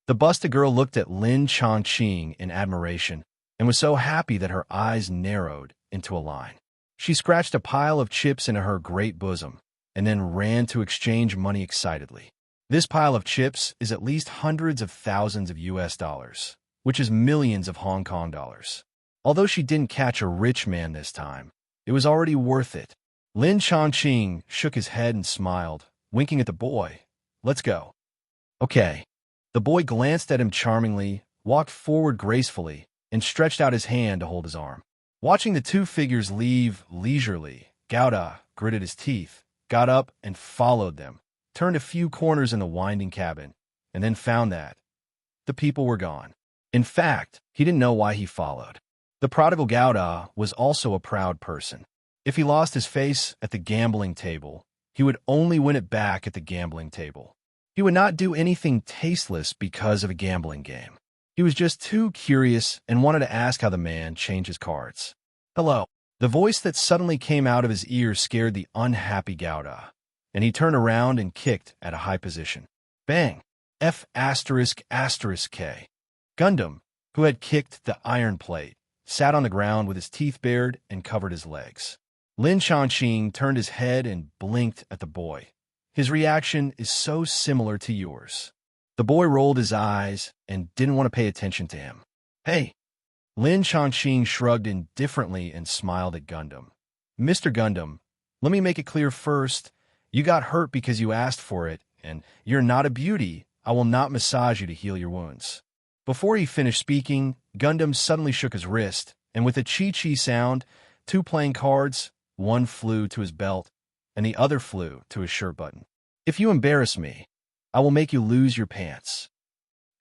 The busted girl looked at Lin Chongqing in admiration and was so happy that her eyes narrowed into a line. She scratched a pile of chips into her great bosom and then ran to exchange money excitedly. This pile of chips is at least hundreds of thousands of US dollars, which is millions of Hong Kong dollars. Although she didn't catch a rich man this time, it was already worth it. Lin Chongqing shook his head and smiled, winking at the boy. Let's go. Okay. The boy glanced at him charmingly, walked forward gracefully, and stretched out his hand to hold his arm. Watching the 2 figures leave leisurely, Gouda gritted his teeth, got up and followed them, turned a few corners in the winding cabin, and then found that the people were gone. In fact, he didn't know why he followed. The prodigal Gouda was also a proud person. If he lost his face at the gambling table, he would only win it back at the gambling table. He would not do anything tasteless because of a gambling game. He was just too curious and wanted to ask how the man changed his cards. Hello. The voice that suddenly came out of his ear scared the unhappy Gouda, and he turned around and kicked at a high position. Bang! F***K. Gundam, who had kicked the iron plate, sat on the ground with his teeth bared and covered his legs. Lin Chongqing turned his head and blinked at the boy, His reaction is so similar to yours. The boy rolled his eyes and didn't want to pay attention to him. Hey. Lin Chongqing shrugged indifferently and smiled at Gundam. Mr. Gundam, let me make it clear first. You got hurt because you asked for it, and you're not a beauty. I will not massage you to heal your wounds. Before he finished speaking, Gundam suddenly shook his wrist, and with a chi-chi sound, 2 playing cards, one flew to his belt, and the other flew to his shirt button. If you embarrass me, I will make you lose your pants.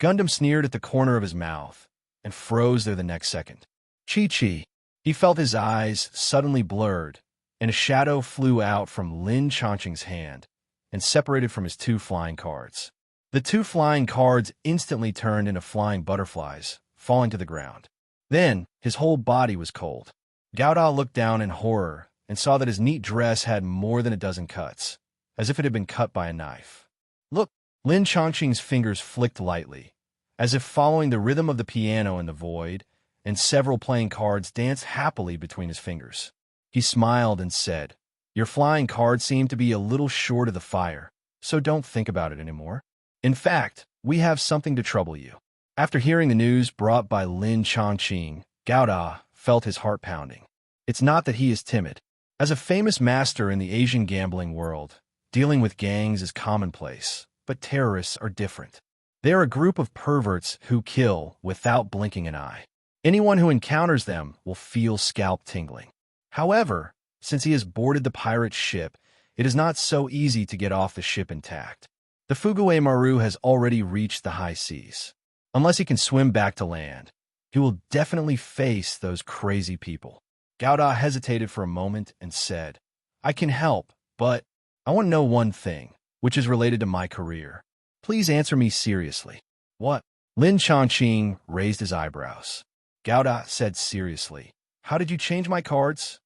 Gundam sneered at the corner of his mouth and froze there the next second. Chi-chi. He felt his eyes suddenly blurred, and a shadow flew out from Lin Chongqing's hand and separated from his 2 flying cards. The 2 flying cards instantly turned into flying butterflies, falling to the ground. Then, his whole body was cold. Gao Da looked down in horror and saw that his neat dress had more than a dozen cuts, as if it had been cut by a knife. Look! Lin Chongqing's fingers flicked lightly, as if following the rhythm of the piano in the void, and several playing cards danced happily between his fingers. He smiled and said, Your flying cards seem to be a little short of the fire, so don't think about it anymore. In fact, we have something to trouble you. After hearing the news brought by Lin Chongqing, Gao Da felt his heart pounding. It's not that he is timid. As a famous master in the Asian gambling world, dealing with gangs is commonplace, but terrorists are different. They are a group of perverts who kill without blinking an eye. Anyone who encounters them will feel scalp tingling. However, since he has boarded the pirate ship, it is not so easy to get off the ship intact. The Fugue Maru has already reached the high seas. Unless he can swim back to land, he will definitely face those crazy people. Gao Da hesitated for a moment and said, I can help, but I want to know one thing, which is related to my career. Please answer me seriously. What? Lin Chongqing raised his eyebrows. Gao Da said seriously, How did you change my cards?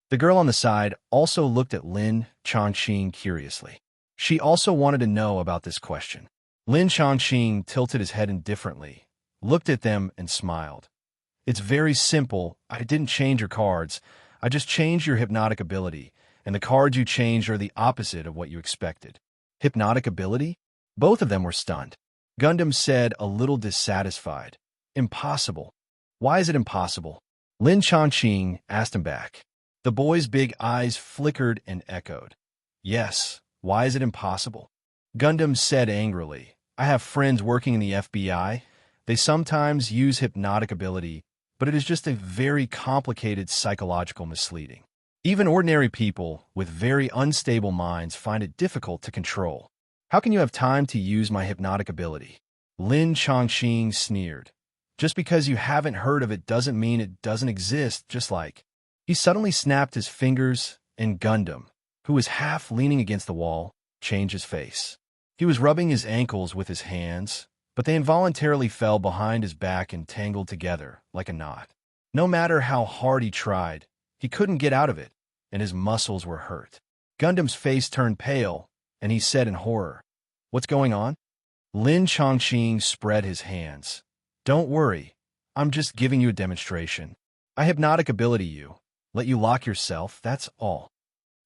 The girl on the side also looked at Lin Chongqing curiously. She also wanted to know about this question. Lin Chongqing tilted his head indifferently, looked at them, and smiled. It's very simple. I didn't change your cards. I just changed your hypnotic ability, and the cards you changed are the opposite of what you expected. Hypnotic ability? Both of them were stunned. Gundam said, a little dissatisfied. Impossible. Why is it impossible? Lin Chongqing asked him back. The boy's big eyes flickered and echoed. Yes, why is it impossible? Gundam said angrily, I have friends working in the FBI. They sometimes use hypnotic ability, but it is just a very complicated psychological misleading. Even ordinary people with very unstable minds find it difficult to control. How can you have time to use my hypnotic ability? Lin Chongqing sneered. Just because you haven't heard of it doesn't mean it doesn't exist, just like. He suddenly snapped his fingers, and Gundam, who was half leaning against the wall, changed his face. He was rubbing his ankles with his hands, but they involuntarily fell behind his back and tangled together like a knot. No matter how hard he tried, he couldn't get out of it, and his muscles were hurt. Gundam's face turned pale, and he said in horror, What's going on? Lin Chongqing spread his hands. Don't worry, I'm just giving you a demonstration. I hypnotic ability you, let you lock yourself, that's all.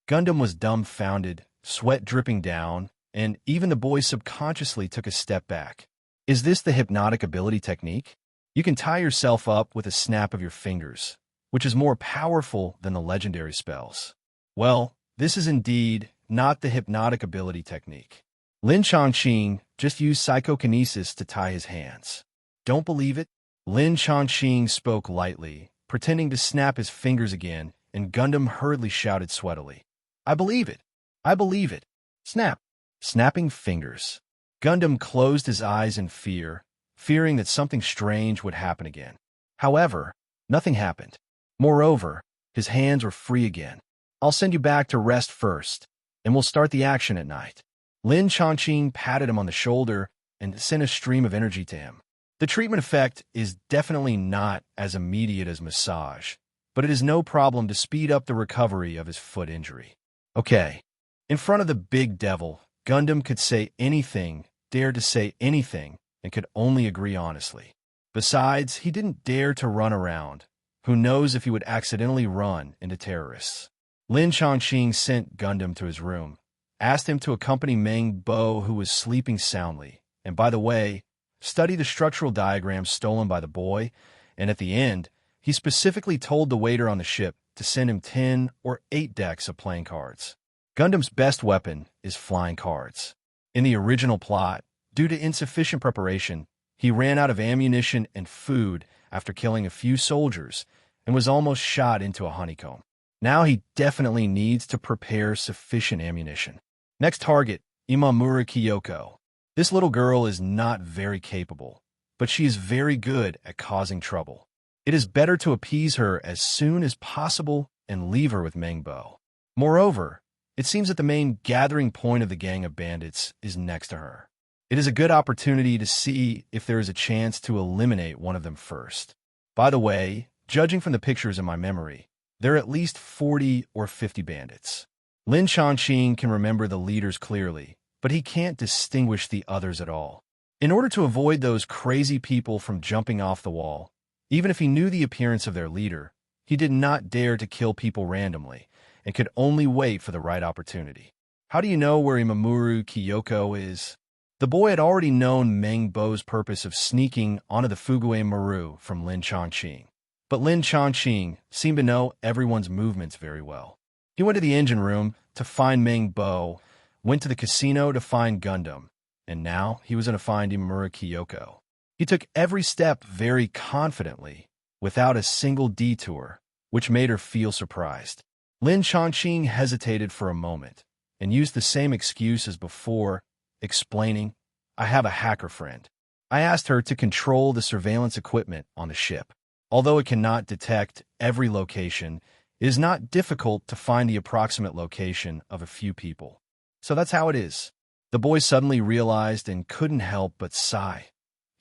Gundam was dumbfounded, sweat dripping down, and even the boy subconsciously took a step back. Is this the hypnotic ability technique? You can tie yourself up with a snap of your fingers, which is more powerful than the legendary spells. Well, this is indeed not the hypnotic ability technique. Lin Chongqing just used psychokinesis to tie his hands. Don't believe it? Lin Chongqing spoke lightly, pretending to snap his fingers again, and Gundam hurriedly shouted sweatily. I believe it. I believe it. Snap. Snapping fingers. Gundam closed his eyes in fear, fearing that something strange would happen again. However, nothing happened. Moreover, his hands were free again. I'll send you back to rest first, and we'll start the action at night. Lin Chongqing patted him on the shoulder and sent a stream of energy to him. The treatment effect is definitely not as immediate as massage, but it is no problem to speed up the recovery of his foot injury. Okay. In front of the big devil, Gundam could say anything, dared to say anything, and could only agree honestly. Besides, he didn't dare to run around. Who knows if he would accidentally run into terrorists? Lin Chongqing sent Gundam to his room, asked him to accompany Meng Bo, who was sleeping soundly, and by the way, study the structural diagrams stolen by the boy, and at the end, he specifically told the waiter on the ship to send him 10 or 8 decks of playing cards. Gundam's best weapon is flying cards. In the original plot, due to insufficient preparation, he ran out of ammunition and food after killing a few soldiers and was almost shot into a honeycomb. Now he definitely needs to prepare sufficient ammunition. Next target, Imamura Kyoko. This little girl is not very capable, but she is very good at causing trouble. It is better to appease her as soon as possible and leave her with Mengbo. Moreover, it seems that the main gathering point of the gang of bandits is next to her. It is a good opportunity to see if there is a chance to eliminate one of them first. By the way, judging from the pictures in my memory, there are at least 40 or 50 bandits. Lin Chongqing can remember the leaders clearly, but he can't distinguish the others at all. In order to avoid those crazy people from jumping off the wall, even if he knew the appearance of their leader, he did not dare to kill people randomly and could only wait for the right opportunity. How do you know where Imamura Kyoko is? The boy had already known Meng Bo's purpose of sneaking onto the Fugue Maru from Lin Chongqing. But Lin Chongqing seemed to know everyone's movements very well. He went to the engine room to find Meng Bo, went to the casino to find Gundam, and now he was going to find Imamura Kyoko. He took every step very confidently, without a single detour, which made her feel surprised. Lin Chongqing hesitated for a moment and used the same excuse as before, explaining, "I have a hacker friend. I asked her to control the surveillance equipment on the ship. Although it cannot detect every location, it is not difficult to find the approximate location of a few people. So that's how it is." The boy suddenly realized and couldn't help but sigh.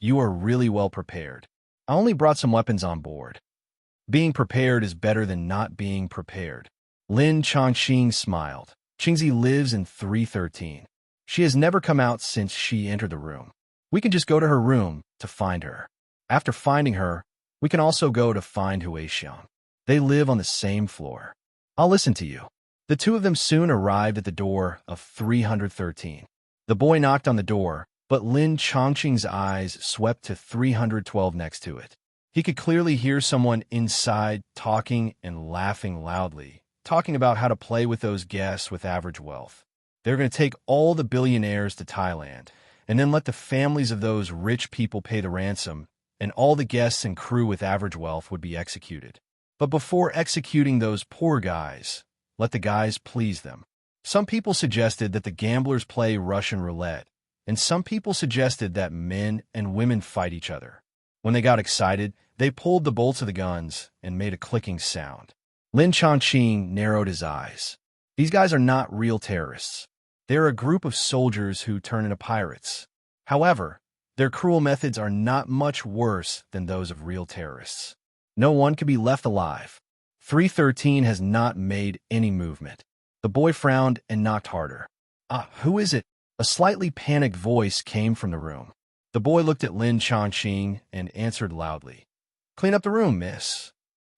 "You are really well prepared. I only brought some weapons on board. Being prepared is better than not being prepared." Lin Chongqing smiled. Qingzi lives in 313. She has never come out since she entered the room. We can just go to her room to find her. After finding her, we can also go to find Huixiang. They live on the same floor. I'll listen to you. The two of them soon arrived at the door of 313. The boy knocked on the door, but Lin Chongqing's eyes swept to 312 next to it. He could clearly hear someone inside talking and laughing loudly, talking about how to play with those guests with average wealth. They're going to take all the billionaires to Thailand, and then let the families of those rich people pay the ransom, and all the guests and crew with average wealth would be executed. But before executing those poor guys, let the guys please them. Some people suggested that the gamblers play Russian roulette, and some people suggested that men and women fight each other. When they got excited, they pulled the bolts of the guns and made a clicking sound. Lin Chongqing narrowed his eyes. These guys are not real terrorists. They're a group of soldiers who turn into pirates. However, their cruel methods are not much worse than those of real terrorists. No one can be left alive. 313 has not made any movement. The boy frowned and knocked harder. Who is it?" A slightly panicked voice came from the room. The boy looked at Lin Chongqing and answered loudly, "Clean up the room, miss."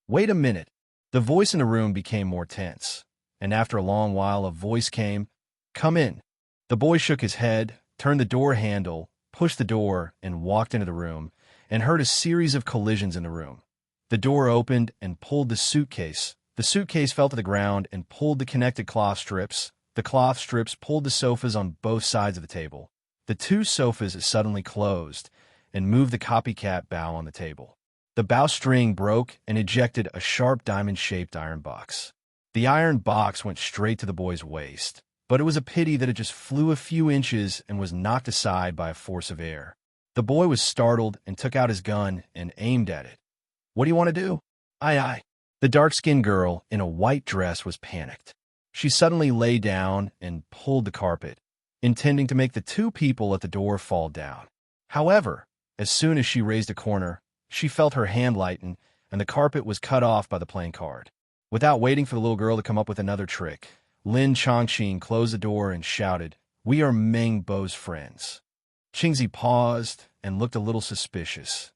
"Wait a minute." The voice in the room became more tense, and after a long while a voice came, "Come in." The boy shook his head, turned the door handle, pushed the door, and walked into the room, and heard a series of collisions in the room. The door opened and pulled the suitcase. The suitcase fell to the ground and pulled the connected cloth strips. The cloth strips pulled the sofas on both sides of the table. The two sofas suddenly closed and moved the copycat bow on the table. The bowstring broke and ejected a sharp diamond-shaped iron box. The iron box went straight to the boy's waist, but it was a pity that it just flew a few inches and was knocked aside by a force of air. The boy was startled and took out his gun and aimed at it. "What do you want to do?" Aye. The dark-skinned girl in a white dress was panicked. She suddenly lay down and pulled the carpet, intending to make the two people at the door fall down. However, as soon as she raised a corner, she felt her hand lighten, and the carpet was cut off by the playing card. Without waiting for the little girl to come up with another trick, Lin Chongqing closed the door and shouted, "We are Meng Bo's friends." Qingzi paused and looked a little suspicious.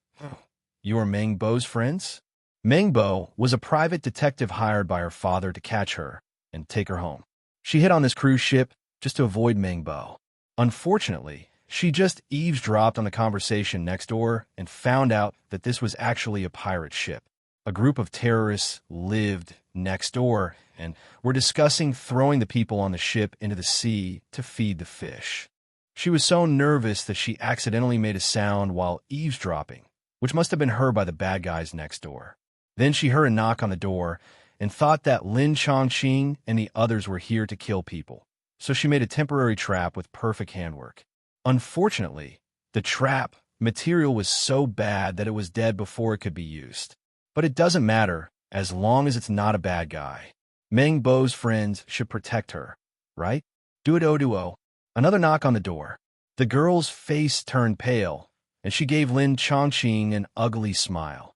"You are Meng Bo's friends?" Meng Bo was a private detective hired by her father to catch her and take her home. She hid on this cruise ship just to avoid Mengbo. Unfortunately, she just eavesdropped on the conversation next door and found out that this was actually a pirate ship. A group of terrorists lived next door and were discussing throwing the people on the ship into the sea to feed the fish. She was so nervous that she accidentally made a sound while eavesdropping, which must have been heard by the bad guys next door. Then she heard a knock on the door and thought that Lin Chongqing and the others were here to kill people, so she made a temporary trap with perfect handwork. Unfortunately, the trap material was so bad that it was dead before it could be used. But it doesn't matter as long as it's not a bad guy. Meng Bo's friends should protect her, right? Duo. Another knock on the door. The girl's face turned pale, and she gave Lin Chongqing an ugly smile.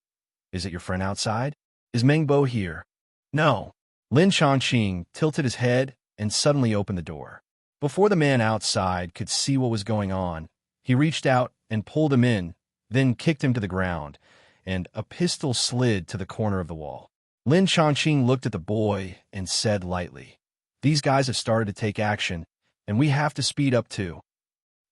Is it your friend outside? Is Meng Bo here? No. Lin Chongqing tilted his head and suddenly opened the door. Before the man outside could see what was going on, he reached out and pulled him in, then kicked him to the ground, and a pistol slid to the corner of the wall. Lin Chongqing looked at the boy and said lightly, "These guys have started to take action, and we have to speed up too."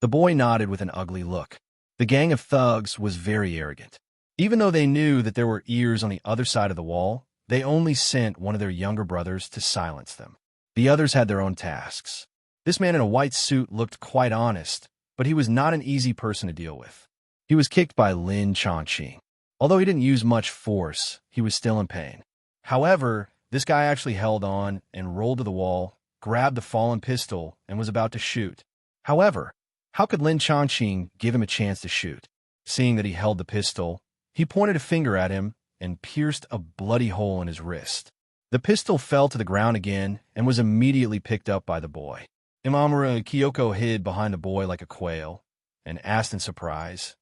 The boy nodded with an ugly look. The gang of thugs was very arrogant. Even though they knew that there were ears on the other side of the wall, they only sent one of their younger brothers to silence them. The others had their own tasks. This man in a white suit looked quite honest, but he was not an easy person to deal with. He was kicked by Lin Chongqing. Although he didn't use much force, he was still in pain. However, this guy actually held on and rolled to the wall, grabbed the fallen pistol, and was about to shoot. However, how could Lin Chongqing give him a chance to shoot? Seeing that he held the pistol, he pointed a finger at him and pierced a bloody hole in his wrist. The pistol fell to the ground again and was immediately picked up by the boy. Imamura Kyoko hid behind the boy like a quail and asked in surprise,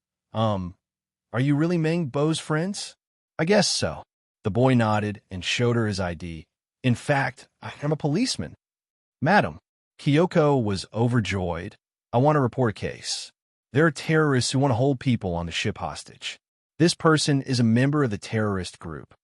Are you really Meng Bo's friends?" "I guess so." The boy nodded and showed her his ID. "In fact, I'm a policeman." "Madam," Kyoko was overjoyed. "I want to report a case. There are terrorists who want to hold people on the ship hostage. This person is a member of the terrorist group."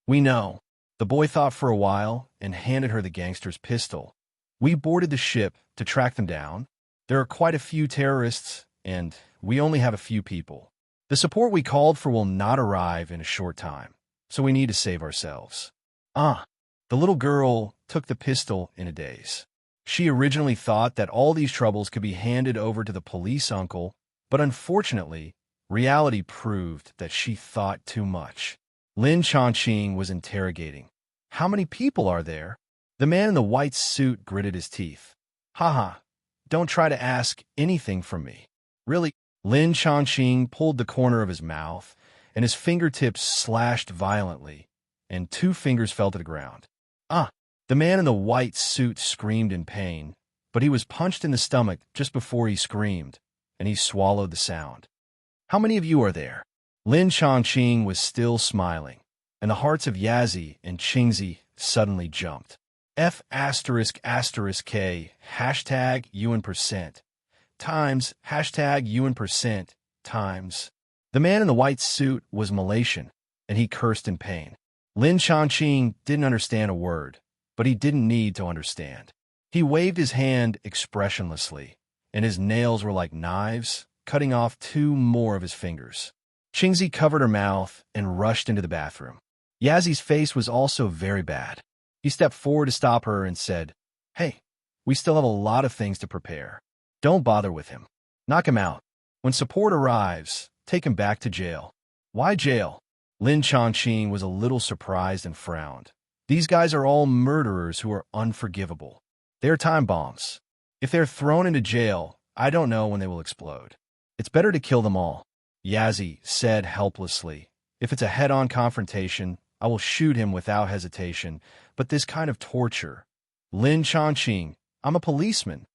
"We know." The boy thought for a while and handed her the gangster's pistol. "We boarded the ship to track them down. There are quite a few terrorists, and we only have a few people. The support we called for will not arrive in a short time, so we need to save ourselves." The little girl took the pistol in a daze. She originally thought that all these troubles could be handed over to the police uncle, but unfortunately, reality proved that she thought too much. Lin Chongqing was interrogating. "How many people are there?" The man in the white suit gritted his teeth. Haha, don't try to ask anything from me." "Really?" Lin Chongqing pulled the corner of his mouth, and his fingertips slashed violently, and 2 fingers fell to the ground. The man in the white suit screamed in pain, but he was punched in the stomach just before he screamed, and he swallowed the sound. "How many of you are there?" Lin Chongqing was still smiling, and the hearts of Yazzie and Qingzi suddenly jumped. F***K #UN% times #UN% times. The man in the white suit was Malaysian, and he cursed in pain. Lin Chongqing didn't understand a word, but he didn't need to understand. He waved his hand expressionlessly, and his nails were like knives, cutting off 2 more of his fingers. Qingzi covered her mouth and rushed into the bathroom. Yazzie's face was also very bad. He stepped forward to stop her and said, "Hey, we still have a lot of things to prepare. Don't bother with him. Knock him out. When support arrives, take him back to jail." "Why jail?" Lin Chongqing was a little surprised and frowned. "These guys are all murderers who are unforgivable. They're time bombs. If they're thrown into jail, I don't know when they will explode. It's better to kill them all." Yazzie said helplessly, "If it's a head-on confrontation, I will shoot him without hesitation, but this kind of torture—" "Lin Chongqing, I'm a policeman."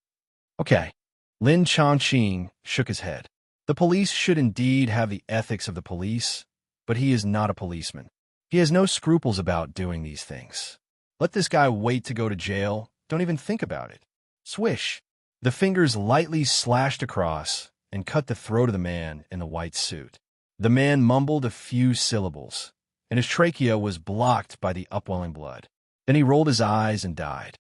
"Okay." Lin Chongqing shook his head. The police should indeed have the ethics of the police, but he is not a policeman. He has no scruples about doing these things. Let this guy wait to go to jail. Don't even think about it. Swish. The fingers lightly slashed across and cut the throat of the man in the white suit. The man mumbled a few syllables, and his trachea was blocked by the upwelling blood. Then he rolled his eyes and died.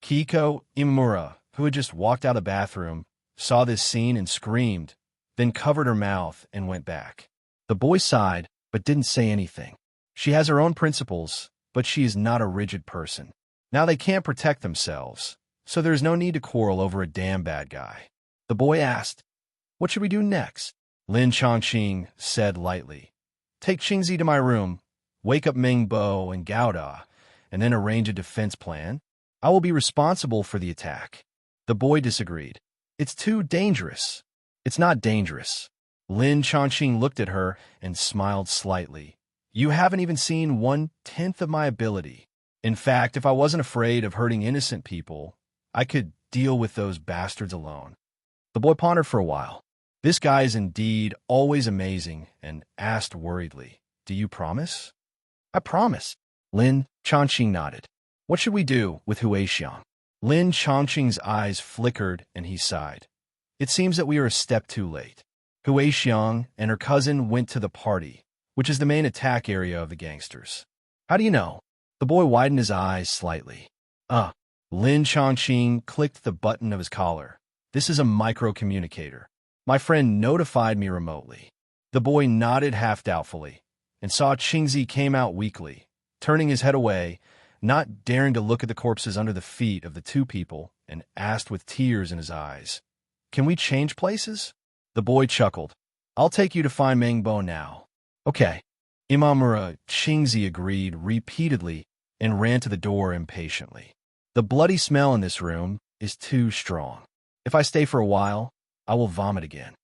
Kiko Imura, who had just walked out of the bathroom, saw this scene and screamed, then covered her mouth and went back. The boy sighed, but didn't say anything. She has her own principles, but she is not a rigid person. Now they can't protect themselves, so there's no need to quarrel over a damn bad guy. The boy asked, "What should we do next?" Lin Chongqing said lightly, "Take Qingzi to my room, wake up Ming Bo and Gao Da, and then arrange a defense plan. I will be responsible for the attack." The boy disagreed. "It's too dangerous." "It's not dangerous." Lin Chongqing looked at her and smiled slightly. "You haven't even seen 1/10 of my ability. In fact, if I wasn't afraid of hurting innocent people, I could deal with those bastards alone." The boy pondered for a while. This guy is indeed always amazing, and asked worriedly, "Do you promise?" "I promise." Lin Chongqing nodded. "What should we do with Huixiang?" Lin Chongqing's eyes flickered and he sighed. "It seems that we are a step too late." Huixiang and her cousin went to the party, which is the main attack area of the gangsters. "How do you know?" The boy widened his eyes slightly. Lin Chongqing clicked the button of his collar. "This is a micro-communicator. My friend notified me remotely." The boy nodded half doubtfully and saw Qingzi came out weakly, turning his head away, not daring to look at the corpses under the feet of the two people, and asked with tears in his eyes, "Can we change places?" The boy chuckled. "I'll take you to find Mengbo now." "Okay." Imamura Qingzi agreed repeatedly and ran to the door impatiently. "The bloody smell in this room is too strong. If I stay for a while, I will vomit again."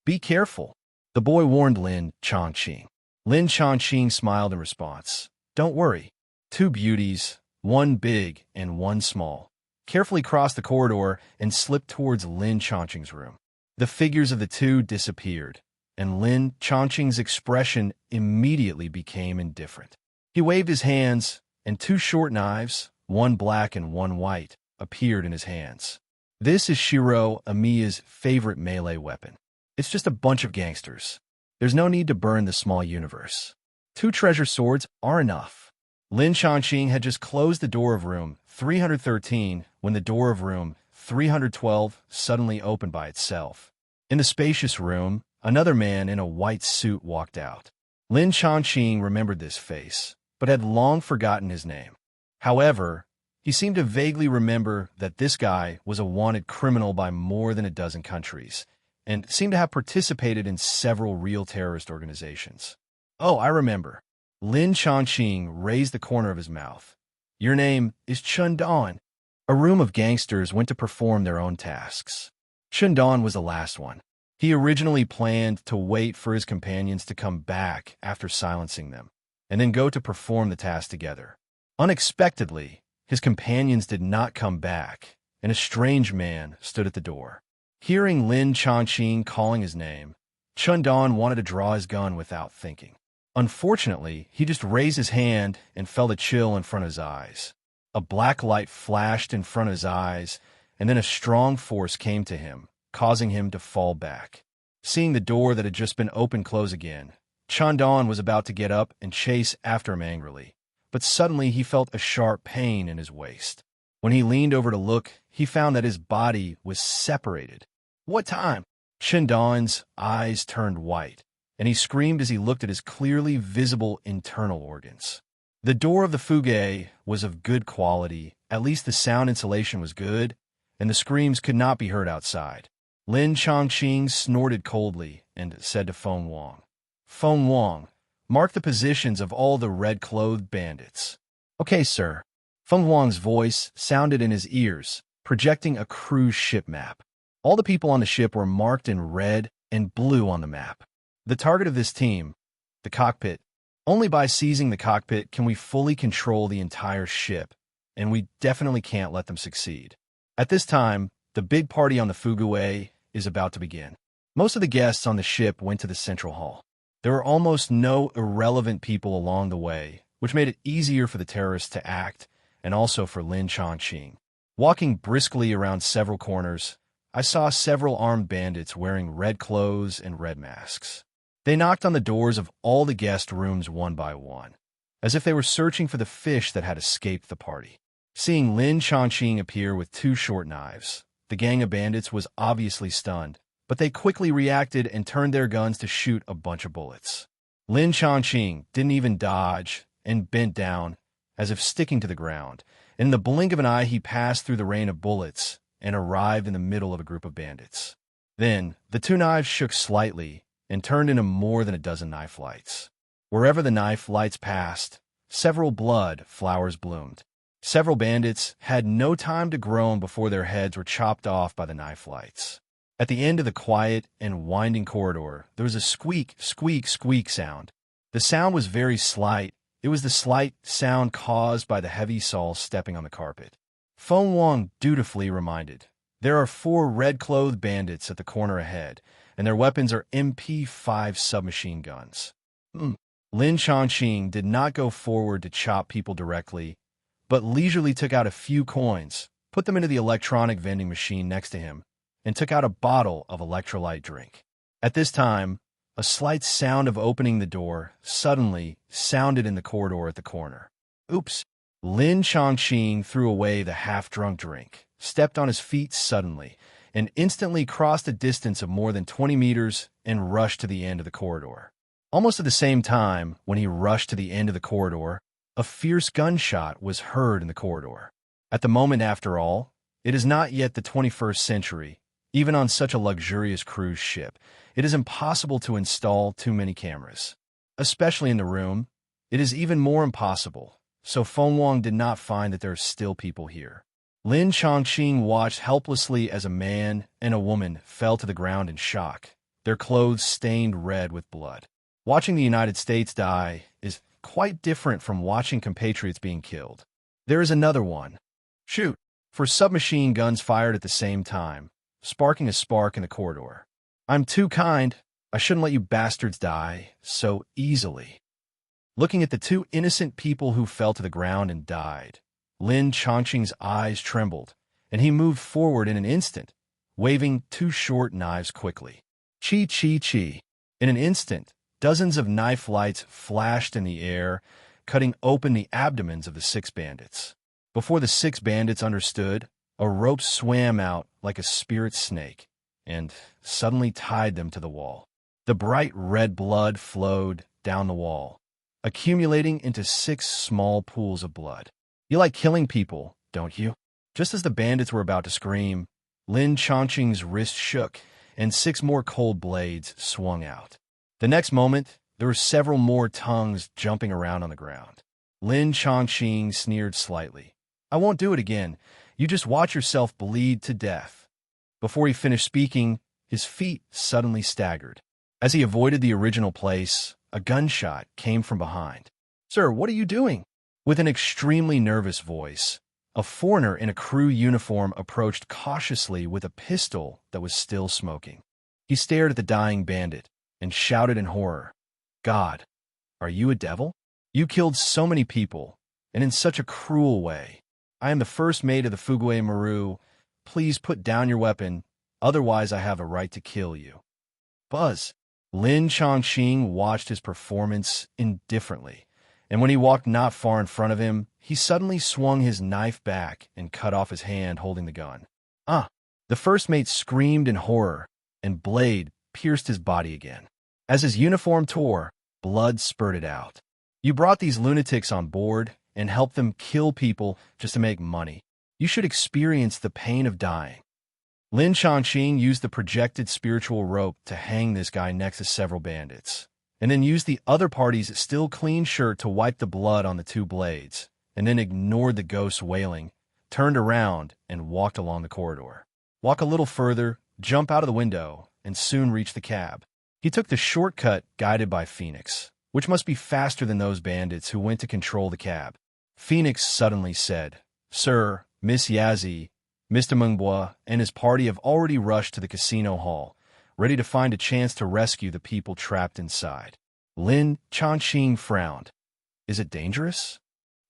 "Be careful," the boy warned Lin Chongqing. Lin Chongqing smiled in response. "Don't worry." Two beauties, one big and one small, carefully crossed the corridor and slipped towards Lin Chongqing's room. The figures of the two disappeared, and Lin Chongqing's expression immediately became indifferent. He waved his hands, and two short knives, one black and one white, appeared in his hands. "This is Shiro Amiya's favorite melee weapon. It's just a bunch of gangsters. There's no need to burn the small universe. 2 treasure swords are enough." Lin Chongqing had just closed the door of room 313 when the door of room 312 suddenly opened by itself. In the spacious room, another man in a white suit walked out. Lin Chongqing remembered this face, but had long forgotten his name. However, he seemed to vaguely remember that this guy was a wanted criminal by more than a dozen countries, and seemed to have participated in several real terrorist organizations. "Oh, I remember." Lin Chongqing raised the corner of his mouth. "Your name is Chun Dawn." A room of gangsters went to perform their own tasks. Chun Dawn was the last one. He originally planned to wait for his companions to come back after silencing them, and then go to perform the task together. Unexpectedly, his companions did not come back, and a strange man stood at the door. Hearing Lin Chongqing calling his name, Chun Dawn wanted to draw his gun without thinking. Unfortunately, he just raised his hand and felt a chill in front of his eyes. A black light flashed in front of his eyes, and then a strong force came to him, causing him to fall back. Seeing the door that had just been opened close again, Chun Dawn was about to get up and chase after him angrily, but suddenly he felt a sharp pain in his waist. When he leaned over to look, he found that his body was separated. "What time?" Chun Dawn's eyes turned white, and he screamed as he looked at his clearly visible internal organs. The door of the fugue was of good quality, at least the sound insulation was good, and the screams could not be heard outside. Lin Chongqing snorted coldly and said to Feng Wang, "Feng Wang, mark the positions of all the red-clothed bandits." "Okay, sir." Feng Wang's voice sounded in his ears, projecting a cruise ship map. All the people on the ship were marked in red and blue on the map. The target of this team, the cockpit. Only by seizing the cockpit can we fully control the entire ship, and we definitely can't let them succeed. At this time, the big party on the Fuguay is about to begin. Most of the guests on the ship went to the central hall. There were almost no irrelevant people along the way, which made it easier for the terrorists to act, and also for Lin Chongqing. Walking briskly around several corners, I saw several armed bandits wearing red clothes and red masks. They knocked on the doors of all the guest rooms one by one, as if they were searching for the fish that had escaped the party. Seeing Lin Chongqing appear with two short knives, the gang of bandits was obviously stunned, but they quickly reacted and turned their guns to shoot a bunch of bullets. Lin Chongqing didn't even dodge and bent down, as if sticking to the ground. In the blink of an eye, he passed through the rain of bullets and arrived in the middle of a group of bandits. Then, the two knives shook slightly and turned into more than a dozen knife lights. Wherever the knife lights passed, several blood flowers bloomed. Several bandits had no time to groan before their heads were chopped off by the knife lights. At the end of the quiet and winding corridor, there was a squeak, squeak, squeak sound. The sound was very slight. It was the slight sound caused by the heavy soles stepping on the carpet. Feng Wang dutifully reminded, "There are 4 red-clothed bandits at the corner ahead, and their weapons are MP5 submachine guns." Lin Chongqing did not go forward to chop people directly, but leisurely took out a few coins, put them into the electronic vending machine next to him, and took out a bottle of electrolyte drink. At this time, a slight sound of opening the door suddenly sounded in the corridor at the corner. Oops! Lin Chongqing threw away the half-drunk drink, stepped on his feet suddenly, and instantly crossed a distance of more than 20 meters and rushed to the end of the corridor. Almost at the same time, when he rushed to the end of the corridor, a fierce gunshot was heard in the corridor. At the moment, after all, it is not yet the 21st century. Even on such a luxurious cruise ship, it is impossible to install too many cameras. Especially in the room, it is even more impossible, so Feng Wang did not find that there are still people here. Lin Chongqing watched helplessly as a man and a woman fell to the ground in shock, their clothes stained red with blood. Watching the United States die is quite different from watching compatriots being killed. There is another one. Shoot! For submachine guns fired at the same time, sparking a spark in the corridor. "I'm too kind. I shouldn't let you bastards die so easily." Looking at the 2 innocent people who fell to the ground and died, Lin Chongqing's eyes trembled, and he moved forward in an instant, waving 2 short knives quickly. Chi, chi, chi. In an instant, dozens of knife lights flashed in the air, cutting open the abdomens of the 6 bandits. Before the 6 bandits understood, a rope swam out like a spirit snake and suddenly tied them to the wall. The bright red blood flowed down the wall, accumulating into 6 small pools of blood. "You like killing people, don't you?" Just as the bandits were about to scream, Lin Chongqing's wrist shook, and 6 more cold blades swung out. The next moment, there were several more tongues jumping around on the ground. Lin Chongqing sneered slightly. "I won't do it again. You just watch yourself bleed to death." Before he finished speaking, his feet suddenly staggered. As he avoided the original place, a gunshot came from behind. "Sir, what are you doing?" With an extremely nervous voice, a foreigner in a crew uniform approached cautiously with a pistol that was still smoking. He stared at the dying bandit and shouted in horror, "God, are you a devil? You killed so many people, and in such a cruel way. I am the first mate of the Fugue Maru. Please put down your weapon, otherwise I have a right to kill you." Buzz. Lin Chongqing watched his performance indifferently, and when he walked not far in front of him, he suddenly swung his knife back and cut off his hand holding the gun. "Ah!" The first mate screamed in horror, and blade pierced his body again. As his uniform tore, blood spurted out. "You brought these lunatics on board and helped them kill people just to make money. You should experience the pain of dying." Lin Chongqing used the projected spiritual rope to hang this guy next to several bandits, and then used the other party's still clean shirt to wipe the blood on the 2 blades, and then ignored the ghost's wailing, turned around, and walked along the corridor. Walk a little further, jump out of the window, and soon reach the cab. He took the shortcut guided by Phoenix, which must be faster than those bandits who went to control the cab. Phoenix suddenly said, "Sir, Miss Yazzie, Mr. Mengbois, and his party have already rushed to the casino hall, ready to find a chance to rescue the people trapped inside." Lin Chongqing frowned. "Is it dangerous?"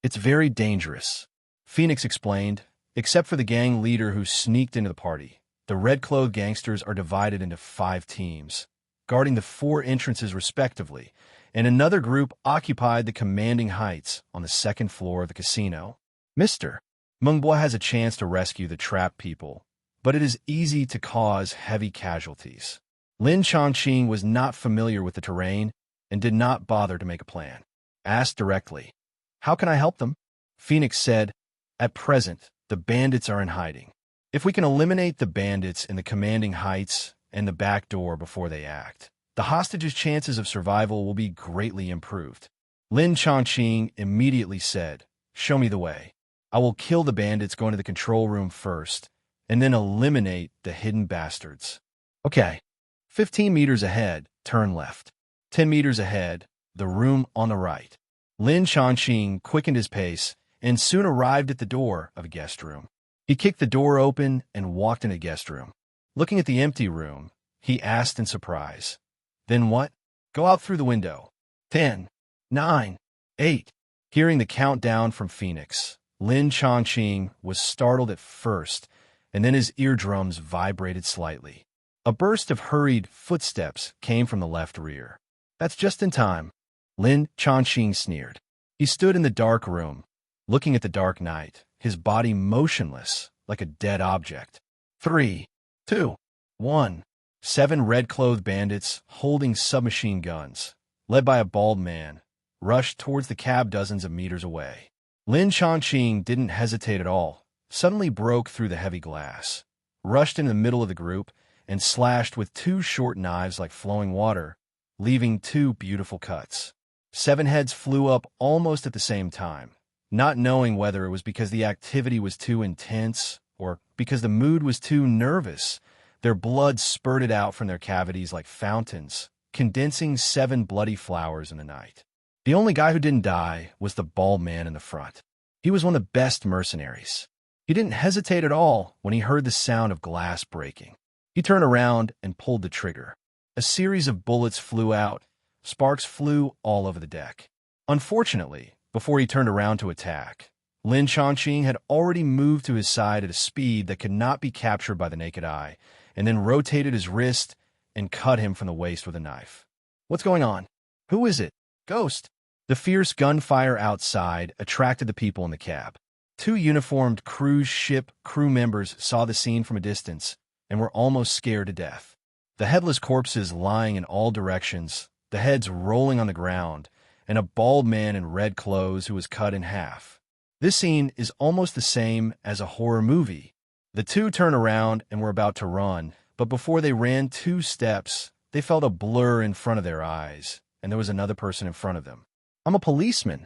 "It's very dangerous," Phoenix explained, "except for the gang leader who sneaked into the party. The red-clothed gangsters are divided into 5 teams, guarding the 4 entrances respectively, and another group occupied the commanding heights on the 2nd floor of the casino." "Mister," Mengbo has a chance to rescue the trapped people, but it is easy to cause heavy casualties. Lin Chongqing was not familiar with the terrain and did not bother to make a plan. Asked directly, "How can I help them?" Phoenix said, "At present, the bandits are in hiding. If we can eliminate the bandits in the commanding heights and the back door before they act, the hostages' chances of survival will be greatly improved." Lin Chongqing immediately said, "Show me the way. I will kill the bandits going to the control room first, and then eliminate the hidden bastards." Okay. 15 meters ahead, turn left. 10 meters ahead, the room on the right. Lin Chongqing quickened his pace and soon arrived at the door of a guest room. He kicked the door open and walked into the guest room. Looking at the empty room, he asked in surprise, "Then what?" "Go out through the window." 10, 9, 8. Hearing the countdown from Phoenix, Lin Chongqing was startled at first, and then his eardrums vibrated slightly. A burst of hurried footsteps came from the left rear. "That's just in time," Lin Chongqing sneered. He stood in the dark room, looking at the dark night, his body motionless, like a dead object. 3, 2, 1. 7 red-clothed bandits, holding submachine guns, led by a bald man, rushed towards the cab dozens of meters away. Lin Chongqing didn't hesitate at all, suddenly broke through the heavy glass, rushed in the middle of the group, and slashed with 2 short knives like flowing water, leaving 2 beautiful cuts. 7 heads flew up almost at the same time, not knowing whether it was because the activity was too intense or because the mood was too nervous. Their blood spurted out from their cavities like fountains, condensing 7 bloody flowers in the night. The only guy who didn't die was the bald man in the front. He was one of the best mercenaries. He didn't hesitate at all when he heard the sound of glass breaking. He turned around and pulled the trigger. A series of bullets flew out. Sparks flew all over the deck. Unfortunately, before he turned around to attack, Lin Chongqing had already moved to his side at a speed that could not be captured by the naked eye, and then rotated his wrist and cut him from the waist with a knife. "What's going on? Who is it? Ghost?" The fierce gunfire outside attracted the people in the cab. 2 uniformed cruise ship crew members saw the scene from a distance and were almost scared to death. The headless corpses lying in all directions, the heads rolling on the ground, and a bald man in red clothes who was cut in half. This scene is almost the same as a horror movie. The 2 turned around and were about to run, but before they ran 2 steps, they felt a blur in front of their eyes, and there was another person in front of them. "I'm a policeman."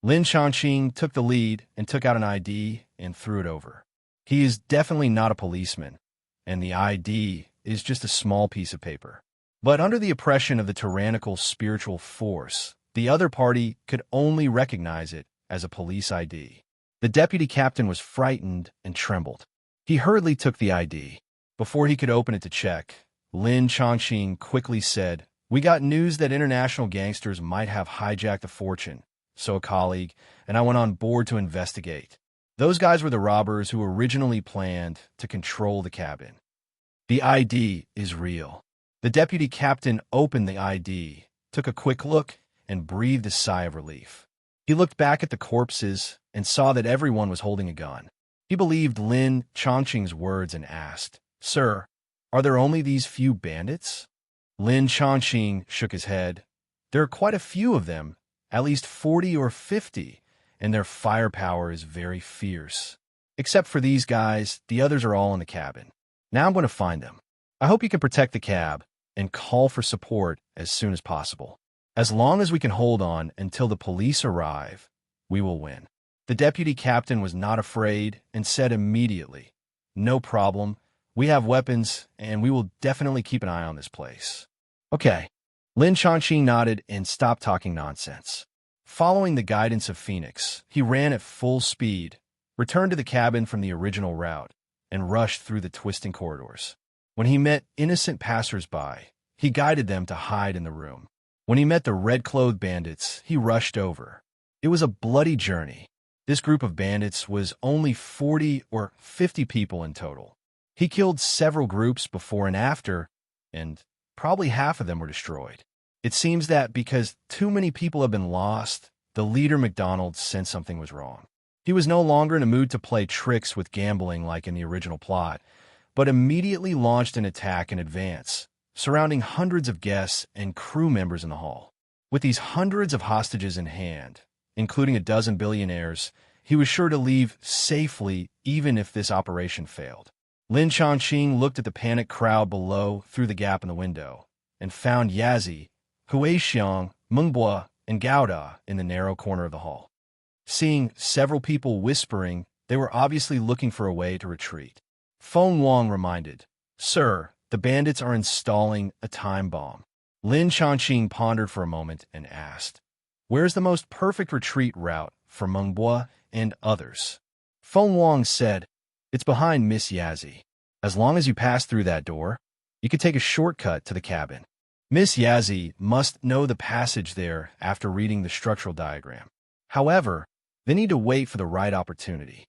Lin Chongqing took the lead and took out an ID and threw it over. He is definitely not a policeman, and the ID is just a small piece of paper. But under the oppression of the tyrannical spiritual force, the other party could only recognize it as a police ID. The deputy captain was frightened and trembled. He hurriedly took the ID. Before he could open it to check, Lin Chongqing quickly said, "We got news that international gangsters might have hijacked the Fortune, so a colleague and I went on board to investigate. Those guys were the robbers who originally planned to control the cabin. The ID is real." The deputy captain opened the ID, took a quick look, and breathed a sigh of relief. He looked back at the corpses and saw that everyone was holding a gun. He believed Lin Chongqing's words and asked, "Sir, are there only these few bandits?" Lin Chongqing shook his head. "There are quite a few of them, at least 40 or 50, and their firepower is very fierce. Except for these guys, the others are all in the cabin. Now I'm going to find them. I hope you can protect the cab and call for support as soon as possible. As long as we can hold on until the police arrive, we will win." The deputy captain was not afraid and said immediately, "No problem. We have weapons, and we will definitely keep an eye on this place." "Okay." Lin Chongqing nodded and stopped talking nonsense. Following the guidance of Phoenix, he ran at full speed, returned to the cabin from the original route, and rushed through the twisting corridors. When he met innocent passers-by, he guided them to hide in the room. When he met the red-clothed bandits, he rushed over. It was a bloody journey. This group of bandits was only 40 or 50 people in total. He killed several groups before and after, and probably half of them were destroyed. It seems that because too many people have been lost, the leader McDonald sensed something was wrong. He was no longer in a mood to play tricks with gambling like in the original plot, but immediately launched an attack in advance, surrounding hundreds of guests and crew members in the hall. With these hundreds of hostages in hand, including a dozen billionaires, he was sure to leave safely even if this operation failed. Lin Chongqing looked at the panicked crowd below through the gap in the window and found Yazi, Huixiang, Mengbo, and Gauda in the narrow corner of the hall. Seeing several people whispering, they were obviously looking for a way to retreat. Feng Wang reminded, "Sir, the bandits are installing a time bomb." Lin Chongqing pondered for a moment and asked, "Where's the most perfect retreat route for Mengbo and others?" Feng Wang said, "It's behind Miss Yazi. As long as you pass through that door, you can take a shortcut to the cabin. Miss Yazi must know the passage there after reading the structural diagram. However, they need to wait for the right opportunity.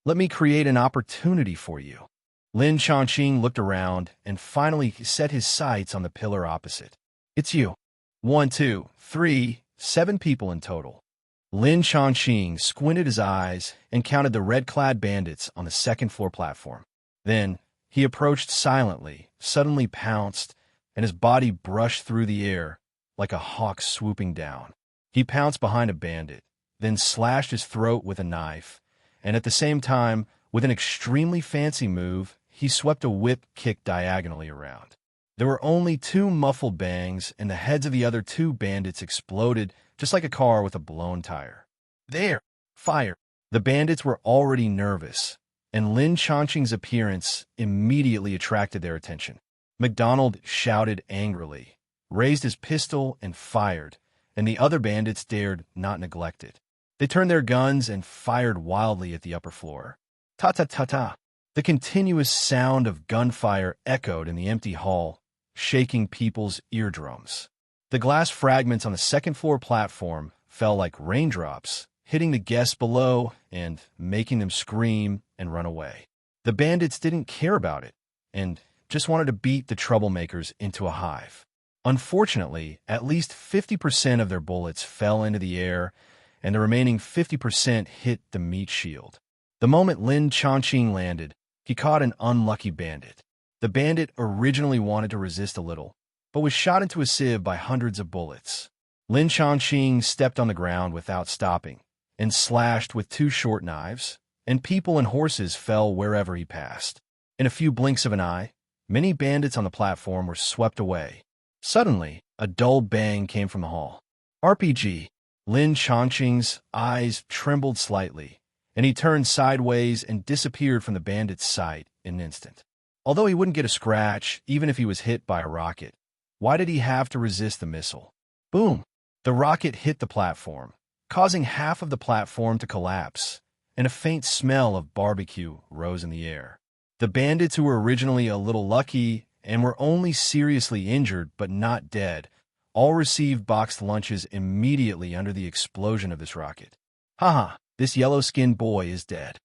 Let me create an opportunity for you." Lin Chongqing looked around and finally set his sights on the pillar opposite. "It's you. 1, 2, 3, 7 people in total." Lin Chongqing squinted his eyes and counted the red-clad bandits on the second-floor platform. Then he approached silently, suddenly pounced, and his body brushed through the air like a hawk swooping down. He pounced behind a bandit, then slashed his throat with a knife, and at the same time, with an extremely fancy move, he swept a whip kick diagonally around. There were only 2 muffled bangs, and the heads of the other 2 bandits exploded just like a car with a blown tire. "There! Fire!" The bandits were already nervous, and Lin Chongqing's appearance immediately attracted their attention. MacDonald shouted angrily, raised his pistol, and fired, and the other bandits dared not neglect it. They turned their guns and fired wildly at the upper floor. Ta-ta-ta-ta! The continuous sound of gunfire echoed in the empty hall, shaking people's eardrums. The glass fragments on the second-floor platform fell like raindrops, hitting the guests below and making them scream and run away. The bandits didn't care about it and just wanted to beat the troublemakers into a hive. Unfortunately, at least 50% of their bullets fell into the air, and the remaining 50% hit the meat shield. The moment Lin Chongqing landed, he caught an unlucky bandit. The bandit originally wanted to resist a little, but was shot into a sieve by hundreds of bullets. Lin Chongqing stepped on the ground without stopping and slashed with 2 short knives, and people and horses fell wherever he passed. In a few blinks of an eye, many bandits on the platform were swept away. Suddenly, a dull bang came from the hall. "RPG!" Lin Chongqing's eyes trembled slightly, and he turned sideways and disappeared from the bandit's sight in an instant. Although he wouldn't get a scratch even if he was hit by a rocket, why did he have to resist the missile? Boom! The rocket hit the platform, causing half of the platform to collapse, and a faint smell of barbecue rose in the air. The bandits who were originally a little lucky and were only seriously injured but not dead all received boxed lunches immediately under the explosion of this rocket. Haha, this yellow-skinned boy is dead.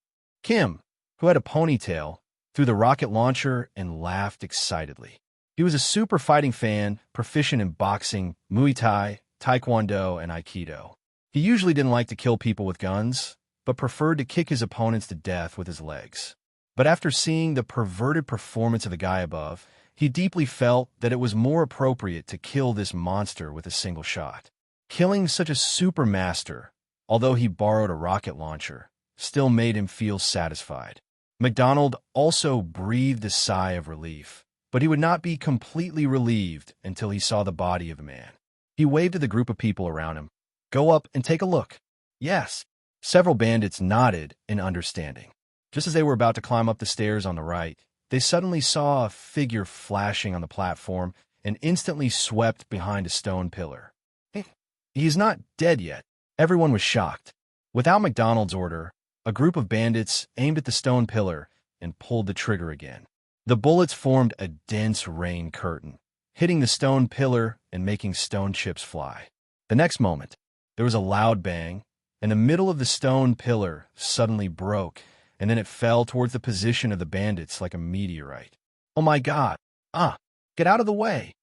Kim, who had a ponytail, threw the rocket launcher and laughed excitedly. He was a super fighting fan, proficient in boxing, Muay Thai, Taekwondo, and Aikido. He usually didn't like to kill people with guns, but preferred to kick his opponents to death with his legs. But after seeing the perverted performance of the guy above, he deeply felt that it was more appropriate to kill this monster with a single shot. Killing such a super master, although he borrowed a rocket launcher, still made him feel satisfied. MacDonald also breathed a sigh of relief, but he would not be completely relieved until he saw the body of the man. He waved to the group of people around him. "Go up and take a look." "Yes." Several bandits nodded in understanding. Just as they were about to climb up the stairs on the right, they suddenly saw a figure flashing on the platform and instantly swept behind a stone pillar. He's not dead yet. Everyone was shocked. Without MacDonald's order, a group of bandits aimed at the stone pillar and pulled the trigger again. The bullets formed a dense rain curtain, hitting the stone pillar and making stone chips fly. The next moment, there was a loud bang, and the middle of the stone pillar suddenly broke, and then it fell towards the position of the bandits like a meteorite. "Oh my God! Get out of the way!"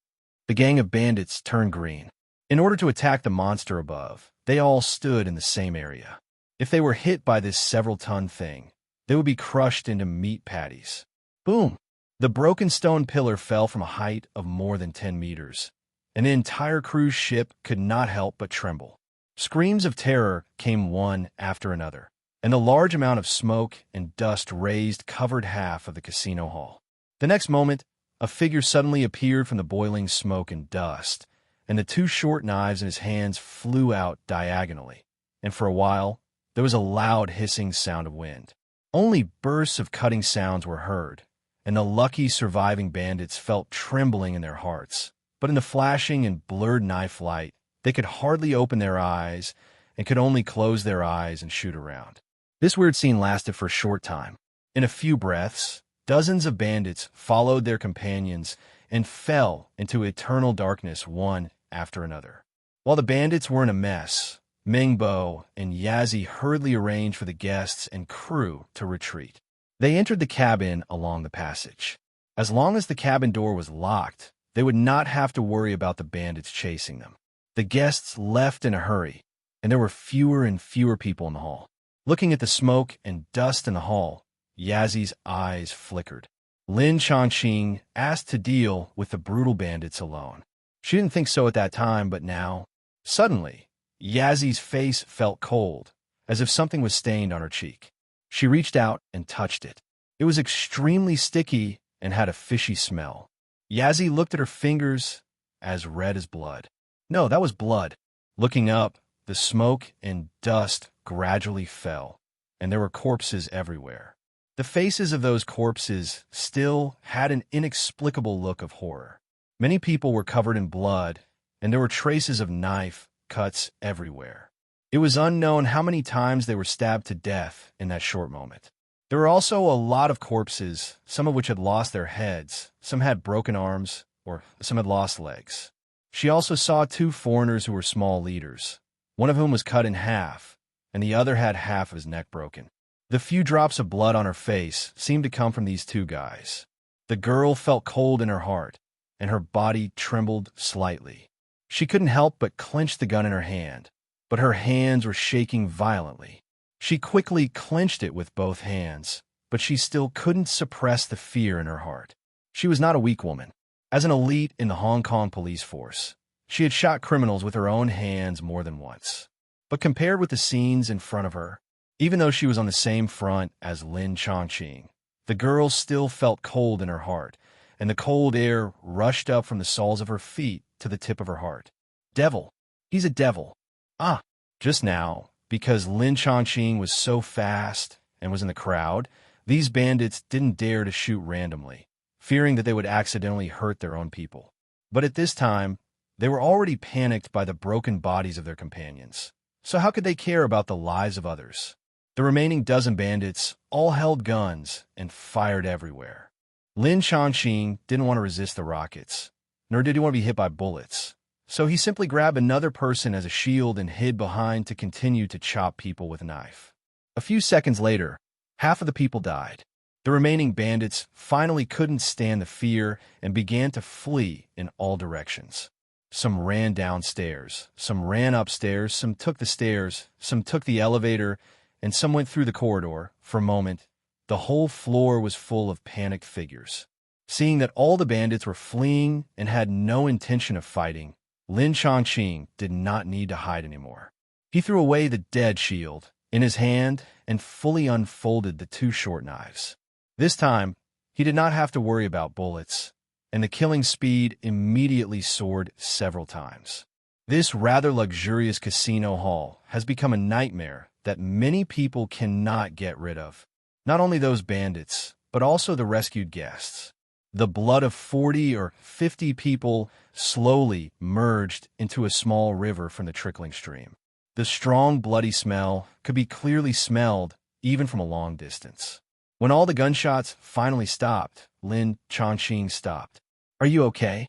The gang of bandits turned green. In order to attack the monster above, they all stood in the same area. If they were hit by this several-ton thing, they would be crushed into meat patties. Boom! The broken stone pillar fell from a height of more than 10 meters, and the entire cruise ship could not help but tremble. Screams of terror came one after another, and the large amount of smoke and dust raised covered half of the casino hall. The next moment, a figure suddenly appeared from the boiling smoke and dust, and the two short knives in his hands flew out diagonally, and for a while, there was a loud hissing sound of wind. Only bursts of cutting sounds were heard, and the lucky surviving bandits felt trembling in their hearts. But in the flashing and blurred knife light, they could hardly open their eyes and could only close their eyes and shoot around. This weird scene lasted for a short time. In a few breaths, dozens of bandits followed their companions and fell into eternal darkness one after another. While the bandits were in a mess, Mingbo and Yazzie hurriedly arranged for the guests and crew to retreat. They entered the cabin along the passage. As long as the cabin door was locked, they would not have to worry about the bandits chasing them. The guests left in a hurry, and there were fewer and fewer people in the hall. Looking at the smoke and dust in the hall, Yazzie's eyes flickered. Lin Chongqing asked to deal with the brutal bandits alone. She didn't think so at that time, but now, suddenly, Yazzie's face felt cold, as if something was stained on her cheek. She reached out and touched it. It was extremely sticky and had a fishy smell. Yazzie looked at her fingers, as red as blood. No, that was blood. Looking up, the smoke and dust gradually fell, and there were corpses everywhere. The faces of those corpses still had an inexplicable look of horror. Many people were covered in blood, and there were traces of knife cuts everywhere. It was unknown how many times they were stabbed to death in that short moment. There were also a lot of corpses, some of which had lost their heads, some had broken arms, or some had lost legs. She also saw two foreigners who were small leaders, one of whom was cut in half, and the other had half of his neck broken. The few drops of blood on her face seemed to come from these two guys. The girl felt cold in her heart, and her body trembled slightly. She couldn't help but clench the gun in her hand, but her hands were shaking violently. She quickly clenched it with both hands, but she still couldn't suppress the fear in her heart. She was not a weak woman. As an elite in the Hong Kong police force, she had shot criminals with her own hands more than once. But compared with the scenes in front of her, even though she was on the same front as Lin Chongqing, the girl still felt cold in her heart, and the cold air rushed up from the soles of her feet to the tip of her heart. Devil. He's a devil. Ah, just now, because Lin Chongqing was so fast and was in the crowd, these bandits didn't dare to shoot randomly, fearing that they would accidentally hurt their own people. But at this time, they were already panicked by the broken bodies of their companions. So how could they care about the lives of others? The remaining dozen bandits all held guns and fired everywhere. Lin Chongqing didn't want to resist the rockets, nor did he want to be hit by bullets. So he simply grabbed another person as a shield and hid behind to continue to chop people with a knife. A few seconds later, half of the people died. The remaining bandits finally couldn't stand the fear and began to flee in all directions. Some ran downstairs, some ran upstairs, some took the stairs, some took the elevator, and some went through the corridor. For a moment, the whole floor was full of panicked figures. Seeing that all the bandits were fleeing and had no intention of fighting, Lin Chongqing did not need to hide anymore. He threw away the dead shield in his hand and fully unfolded the two short knives. This time, he did not have to worry about bullets, and the killing speed immediately soared several times. This rather luxurious casino hall has become a nightmare that many people cannot get rid of. Not only those bandits, but also the rescued guests. The blood of 40 or 50 people slowly merged into a small river from the trickling stream. The strong, bloody smell could be clearly smelled even from a long distance. When all the gunshots finally stopped, Lin Chongqing stopped. "Are you okay?"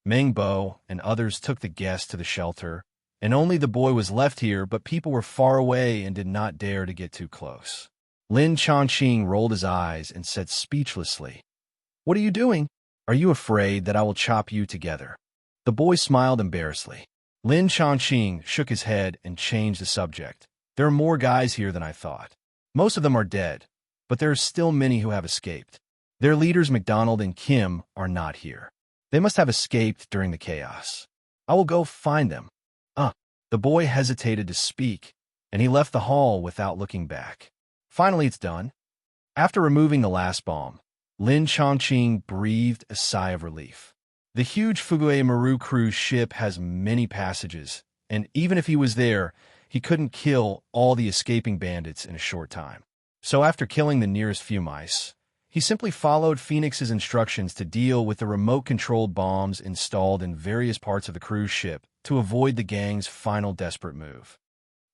Meng Bo and others took the guests to the shelter, and only the boy was left here, but people were far away and did not dare to get too close. Lin Chongqing rolled his eyes and said speechlessly, "What are you doing? Are you afraid that I will chop you together?" The boy smiled embarrassedly. Lin Chongqing shook his head and changed the subject. There are more guys here than I thought. Most of them are dead, but there are still many who have escaped. Their leaders McDonald and Kim are not here. They must have escaped during the chaos. I will go find them. The boy hesitated to speak, and he left the hall without looking back. Finally, it's done. After removing the last bomb, Lin Chongqing breathed a sigh of relief. The huge Fugue Maru cruise ship has many passages, and even if he was there, he couldn't kill all the escaping bandits in a short time. So after killing the nearest few mice, he simply followed Phoenix's instructions to deal with the remote-controlled bombs installed in various parts of the cruise ship to avoid the gang's final desperate move.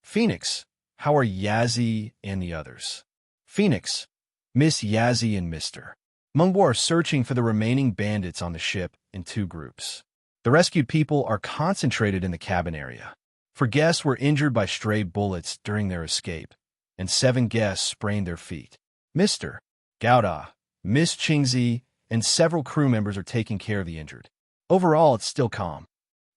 Phoenix, how are Yazzie and the others? Phoenix, Miss Yazzie and Mr. Mungbo are searching for the remaining bandits on the ship in 2 groups. The rescued people are concentrated in the cabin area. 4 guests were injured by stray bullets during their escape, and 7 guests sprained their feet. Mr. Gouda, Miss Qingzi, and several crew members are taking care of the injured. Overall, it's still calm.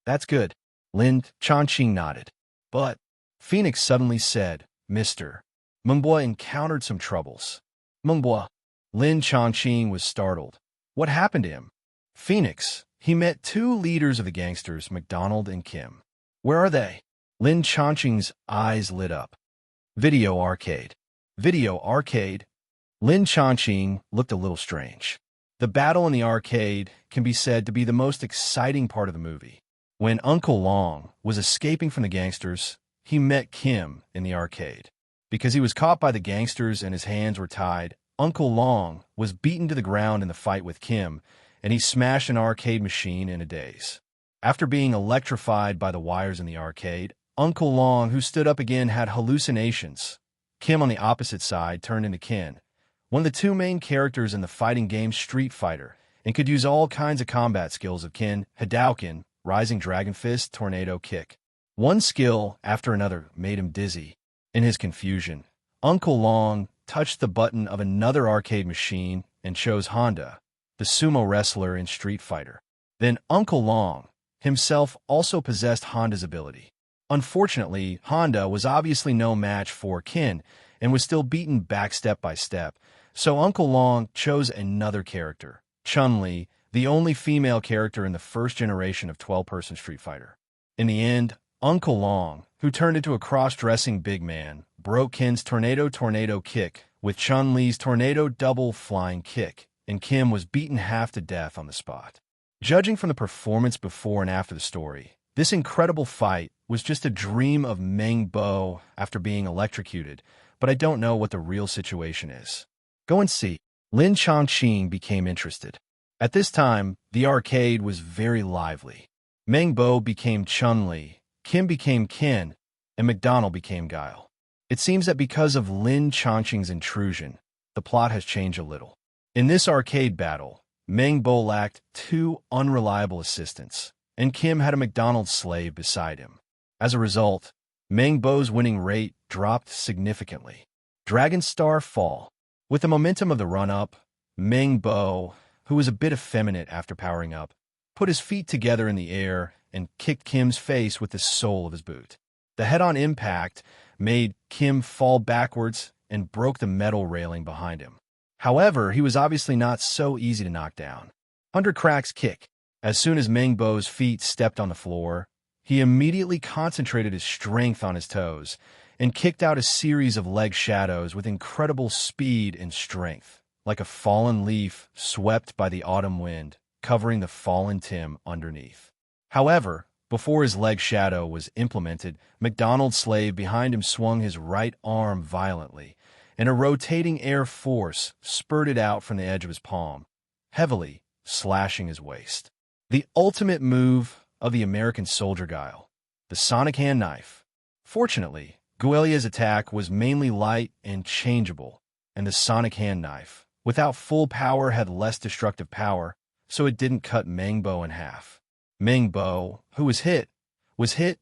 That's good. Lin Chongqing nodded. But, Phoenix suddenly said, Mr. Mungbo encountered some troubles. Mungbo. Lin Chongqing was startled. What happened to him? Phoenix. He met 2 leaders of the gangsters, McDonald and Kim. Where are they? Lin Chongqing's eyes lit up. Video arcade. Video arcade? Lin Chongqing looked a little strange. The battle in the arcade can be said to be the most exciting part of the movie. When Uncle Long was escaping from the gangsters, he met Kim in the arcade. Because he was caught by the gangsters and his hands were tied, Uncle Long was beaten to the ground in the fight with Kim, and he smashed an arcade machine in a daze. After being electrified by the wires in the arcade, Uncle Long, who stood up again, had hallucinations. Kim on the opposite side turned into Ken, one of the 2 main characters in the fighting game Street Fighter, and could use all kinds of combat skills of Ken, Hadouken, Rising Dragon Fist, Tornado Kick. One skill after another made him dizzy. In his confusion, Uncle Long touched the button of another arcade machine and chose Honda, the sumo wrestler in Street Fighter. Then Uncle Long himself also possessed Honda's ability. Unfortunately, Honda was obviously no match for Ken and was still beaten back step by step, so Uncle Long chose another character, Chun-Li, the only female character in the first generation of 12-person Street Fighter. In the end, Uncle Long, who turned into a cross-dressing big man, broke Ken's Tornado Kick with Chun-Li's Tornado Double Flying Kick, and Kim was beaten half to death on the spot. Judging from the performance before and after the story, this incredible fight was just a dream of Meng Bo after being electrocuted, but I don't know what the real situation is. Go and see. Lin Chongqing became interested. At this time, the arcade was very lively. Meng Bo became Chun-Li, Kim became Ken, and McDonald became Guile. It seems that because of Lin Chongqing's intrusion, the plot has changed a little. In this arcade battle, Meng Bo lacked 2 unreliable assistants, and Kim had a McDonald slave beside him. As a result, Meng Bo's winning rate dropped significantly. Dragon Star Fall. With the momentum of the run-up, Meng Bo, who was a bit effeminate after powering up, put his feet together in the air and kicked Kim's face with the sole of his boot. The head-on impact made Kim fall backwards and broke the metal railing behind him. However, he was obviously not so easy to knock down. Under Crack's kick, as soon as Meng Bo's feet stepped on the floor, he immediately concentrated his strength on his toes and kicked out a series of leg shadows with incredible speed and strength, like a fallen leaf swept by the autumn wind, covering the fallen Tim underneath. However, before his leg shadow was implemented, McDonald's slave behind him swung his right arm violently, and a rotating air force spurted out from the edge of his palm, heavily slashing his waist. The ultimate move of the American soldier Guile, the sonic hand knife. Fortunately, Guilia's attack was mainly light and changeable, and the sonic hand knife, without full power, had less destructive power, so it didn't cut Meng Bo in half. Meng Bo, who was hit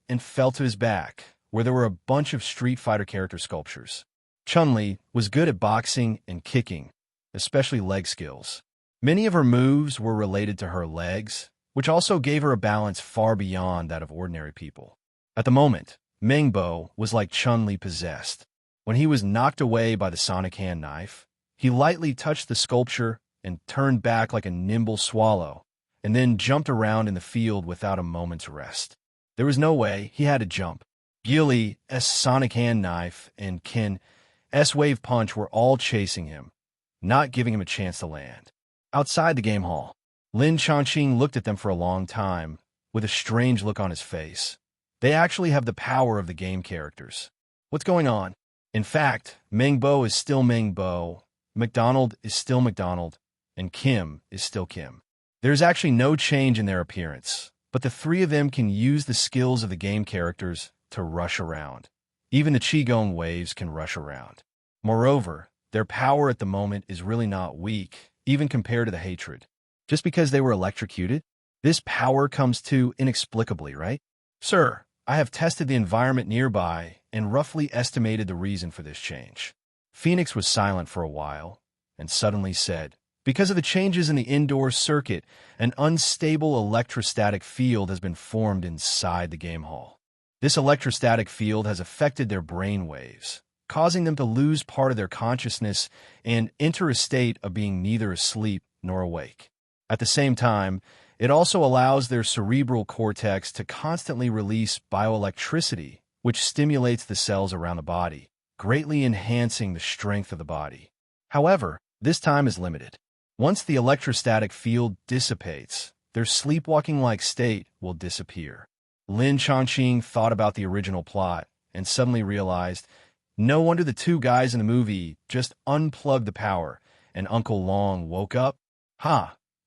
and fell to his back, where there were a bunch of Street Fighter character sculptures. Chun-Li was good at boxing and kicking, especially leg skills. Many of her moves were related to her legs, which also gave her a balance far beyond that of ordinary people. At the moment, Mengbo was like Chun-Li possessed. When he was knocked away by the sonic hand knife, he lightly touched the sculpture and turned back like a nimble swallow, and then jumped around in the field without a moment's rest. There was no way, he had to jump. Gilly's sonic hand knife and Kin's wave punch were all chasing him, not giving him a chance to land. Outside the game hall, Lin Chongqing looked at them for a long time, with a strange look on his face. They actually have the power of the game characters. What's going on? In fact, Mengbo is still Mengbo, McDonald is still McDonald, and Kim is still Kim. There's actually no change in their appearance, but the three of them can use the skills of the game characters to rush around. Even the Qigong waves can rush around. Moreover, their power at the moment is really not weak, even compared to the hatred. Just because they were electrocuted, this power comes too inexplicably, right? Sir, I have tested the environment nearby and roughly estimated the reason for this change. Phoenix was silent for a while, and suddenly said, because of the changes in the indoor circuit, an unstable electrostatic field has been formed inside the game hall. This electrostatic field has affected their brain waves, causing them to lose part of their consciousness and enter a state of being neither asleep nor awake. At the same time, it also allows their cerebral cortex to constantly release bioelectricity, which stimulates the cells around the body, greatly enhancing the strength of the body. However, this time is limited. Once the electrostatic field dissipates, their sleepwalking-like state will disappear. Lin Chongqing thought about the original plot and suddenly realized, no wonder the two guys in the movie just unplugged the power and Uncle Long woke up.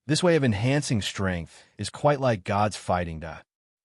This way of enhancing strength is quite like God's fighting.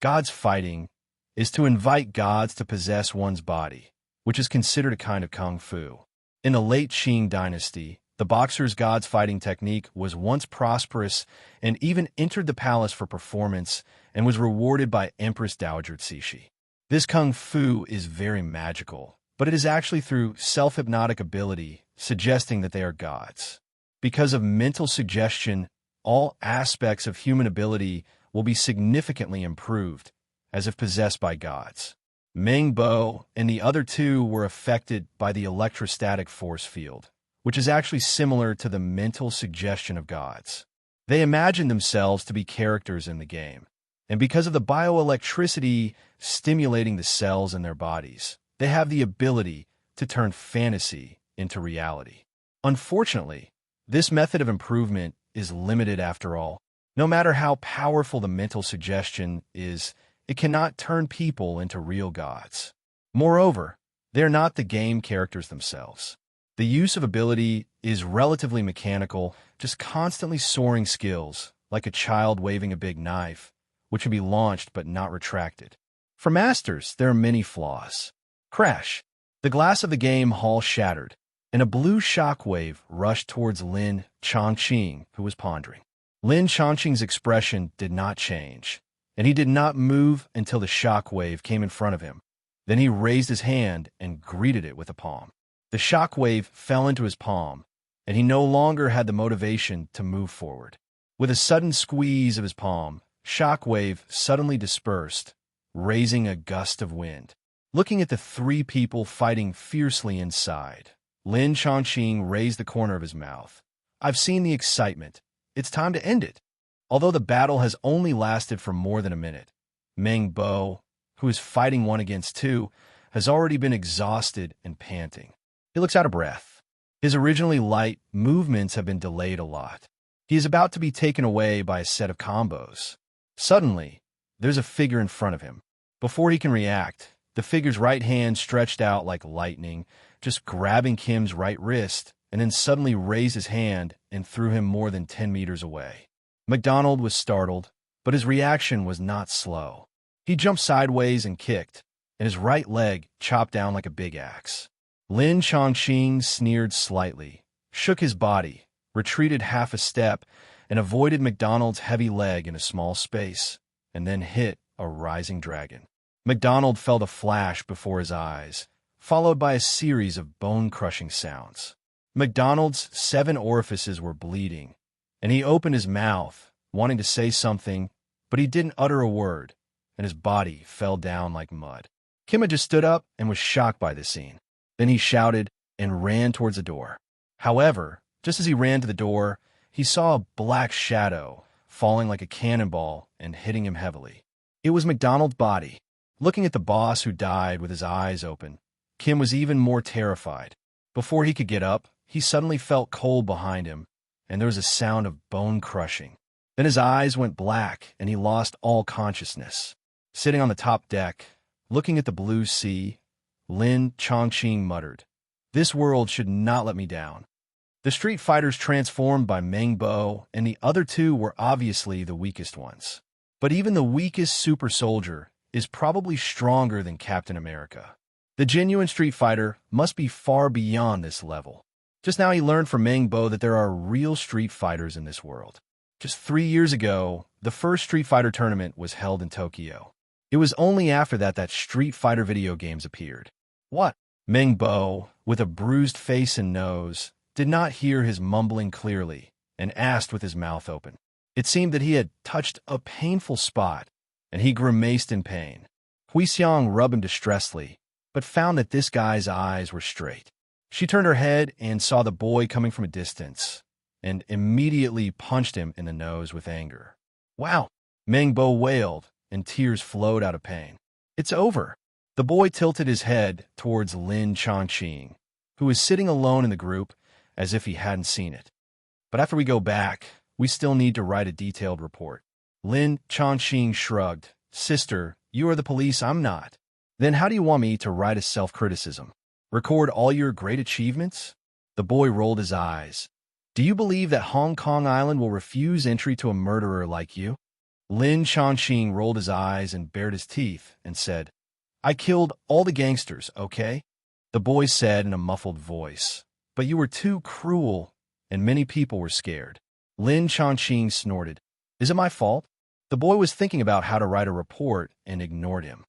God's fighting is to invite gods to possess one's body, which is considered a kind of kung fu. In the late Qing dynasty, the boxer's God's fighting technique was once prosperous and even entered the palace for performance and was rewarded by Empress Dowager Cixi. This kung fu is very magical, but it is actually through self-hypnotic ability, suggesting that they are gods. Because of mental suggestion, all aspects of human ability will be significantly improved, as if possessed by gods. Mengbo and the other two were affected by the electrostatic force field, which is actually similar to the mental suggestion of gods. They imagined themselves to be characters in the game, and because of the bioelectricity stimulating the cells in their bodies, they have the ability to turn fantasy into reality. Unfortunately, this method of improvement is limited after all. No matter how powerful the mental suggestion is, it cannot turn people into real gods. Moreover, they are not the game characters themselves. The use of ability is relatively mechanical, just constantly soaring skills, like a child waving a big knife, which can be launched but not retracted. For masters, there are many flaws. Crash! The glass of the game hall shattered, and a blue shockwave rushed towards Lin Chongqing, who was pondering. Lin Chongqing's expression did not change, and he did not move until the shockwave came in front of him. Then he raised his hand and greeted it with a palm. The shockwave fell into his palm, and he no longer had the motivation to move forward. With a sudden squeeze of his palm, shockwave suddenly dispersed, raising a gust of wind. Looking at the three people fighting fiercely inside, Lin Chongqing raised the corner of his mouth. I've seen the excitement. It's time to end it. Although the battle has only lasted for more than a minute, Mengbo, who is fighting 1 against 2, has already been exhausted and panting. He looks out of breath. His originally light movements have been delayed a lot. He is about to be taken away by a set of combos. Suddenly, there's a figure in front of him. Before he can react, the figure's right hand stretched out like lightning, just grabbing Kim's right wrist, and then suddenly raised his hand and threw him more than 10 meters away. McDonald was startled, but his reaction was not slow. He jumped sideways and kicked, and his right leg chopped down like a big axe. Lin Chongqing sneered slightly, shook his body, retreated half a step, and avoided McDonald's heavy leg in a small space, and then hit a rising dragon. McDonald felt a flash before his eyes, followed by a series of bone-crushing sounds. McDonald's 7 orifices were bleeding, and he opened his mouth, wanting to say something, but he didn't utter a word, and his body fell down like mud. Kim had just stood up and was shocked by this scene. Then he shouted and ran towards the door. However, just as he ran to the door, he saw a black shadow falling like a cannonball and hitting him heavily. It was McDonald's body. Looking at the boss who died with his eyes open, Kim was even more terrified. Before he could get up, he suddenly felt cold behind him, and there was a sound of bone crushing. Then his eyes went black, and he lost all consciousness. Sitting on the top deck, looking at the blue sea, Lin Chongqing muttered, "This world should not let me down." The Street Fighters transformed by Meng Bo, and the other two were obviously the weakest ones. But even the weakest super soldier is probably stronger than Captain America. The genuine Street Fighter must be far beyond this level. Just now he learned from Meng Bo that there are real Street Fighters in this world. Just 3 years ago, the first Street Fighter tournament was held in Tokyo. It was only after that Street Fighter video games appeared. What? Meng Bo, with a bruised face and nose, did not hear his mumbling clearly and asked with his mouth open. It seemed that he had touched a painful spot, and he grimaced in pain. Hui Xiang rubbed him distressfully, but found that this guy's eyes were straight. She turned her head and saw the boy coming from a distance, and immediately punched him in the nose with anger. "Wow!" Meng Bo wailed, and tears flowed out of pain. "It's over." The boy tilted his head towards Lin Chongqing, who was sitting alone in the group as if he hadn't seen it. "But after we go back, we still need to write a detailed report." Lin Chongqing shrugged. "Sister, you are the police, I'm not. Then how do you want me to write a self-criticism? Record all your great achievements?" The boy rolled his eyes. "Do you believe that Hong Kong Island will refuse entry to a murderer like you?" Lin Chongqing rolled his eyes and bared his teeth and said, "I killed all the gangsters, okay?" The boy said in a muffled voice, "But you were too cruel, and many people were scared." Lin Chongqing snorted. "Is it my fault?" The boy was thinking about how to write a report and ignored him.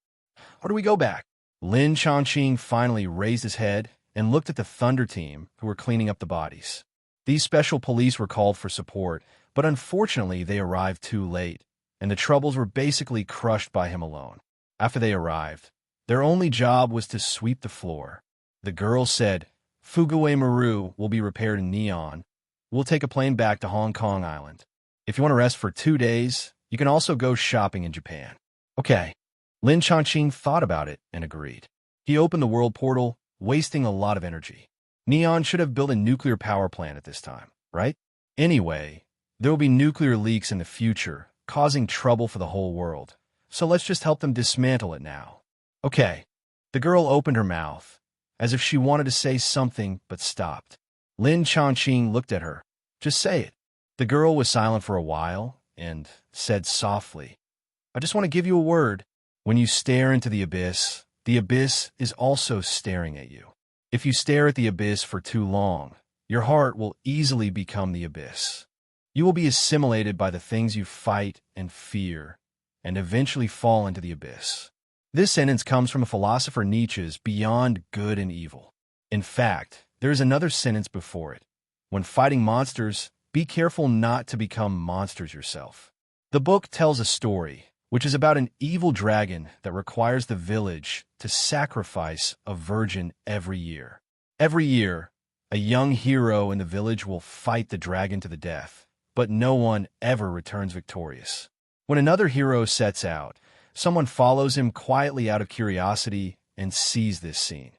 "Or do we go back?" Lin Chongqing finally raised his head and looked at the Thunder team who were cleaning up the bodies. These special police were called for support, but unfortunately they arrived too late, and the Troubles were basically crushed by him alone. After they arrived, their only job was to sweep the floor. The girl said, "Fugue Maru will be repaired in Neon. We'll take a plane back to Hong Kong Island. If you want to rest for 2 days, you can also go shopping in Japan." "Okay." Lin Chongqing thought about it and agreed. He opened the world portal, wasting a lot of energy. Neon should have built a nuclear power plant at this time, right? Anyway, there will be nuclear leaks in the future, causing trouble for the whole world. So let's just help them dismantle it now. "Okay." The girl opened her mouth, as if she wanted to say something but stopped. Lin Chongqing looked at her. "Just say it." The girl was silent for a while and said softly, "I just want to give you a word. When you stare into the abyss is also staring at you. If you stare at the abyss for too long, your heart will easily become the abyss. You will be assimilated by the things you fight and fear, and eventually fall into the abyss." This sentence comes from a philosopher Nietzsche's Beyond Good and Evil. In fact, there is another sentence before it. When fighting monsters, be careful not to become monsters yourself. The book tells a story, which is about an evil dragon that requires the village to sacrifice a virgin every year. Every year, a young hero in the village will fight the dragon to the death, but no one ever returns victorious. When another hero sets out, someone follows him quietly out of curiosity and sees this scene.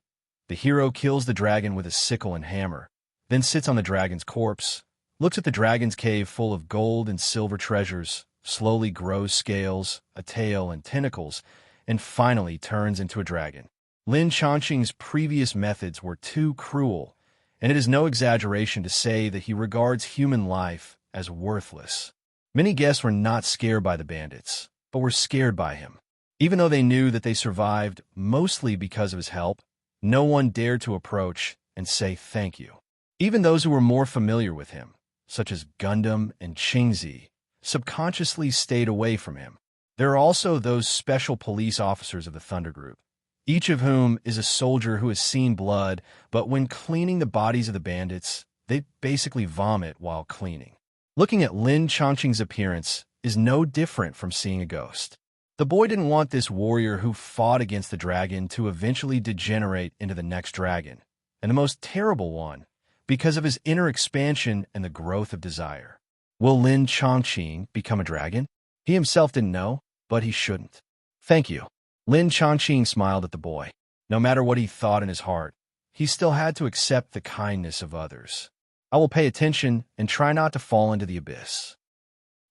The hero kills the dragon with a sickle and hammer, then sits on the dragon's corpse, looks at the dragon's cave full of gold and silver treasures, slowly grows scales, a tail, and tentacles, and finally turns into a dragon. Lin Chongqing's previous methods were too cruel, and it is no exaggeration to say that he regards human life as worthless. Many guests were not scared by the bandits, but were scared by him. Even though they knew that they survived mostly because of his help, no one dared to approach and say thank you. Even those who were more familiar with him, such as Gundam and Qingzi, subconsciously stayed away from him. There are also those special police officers of the Thunder Group, each of whom is a soldier who has seen blood, but when cleaning the bodies of the bandits, they basically vomit while cleaning. Looking at Lin Chongqing's appearance is no different from seeing a ghost. The boy didn't want this warrior who fought against the dragon to eventually degenerate into the next dragon, and the most terrible one, because of his inner expansion and the growth of desire. Will Lin Chongqing become a dragon? He himself didn't know, but he shouldn't. Thank you. Lin Chongqing smiled at the boy. No matter what he thought in his heart, he still had to accept the kindness of others. I will pay attention and try not to fall into the abyss.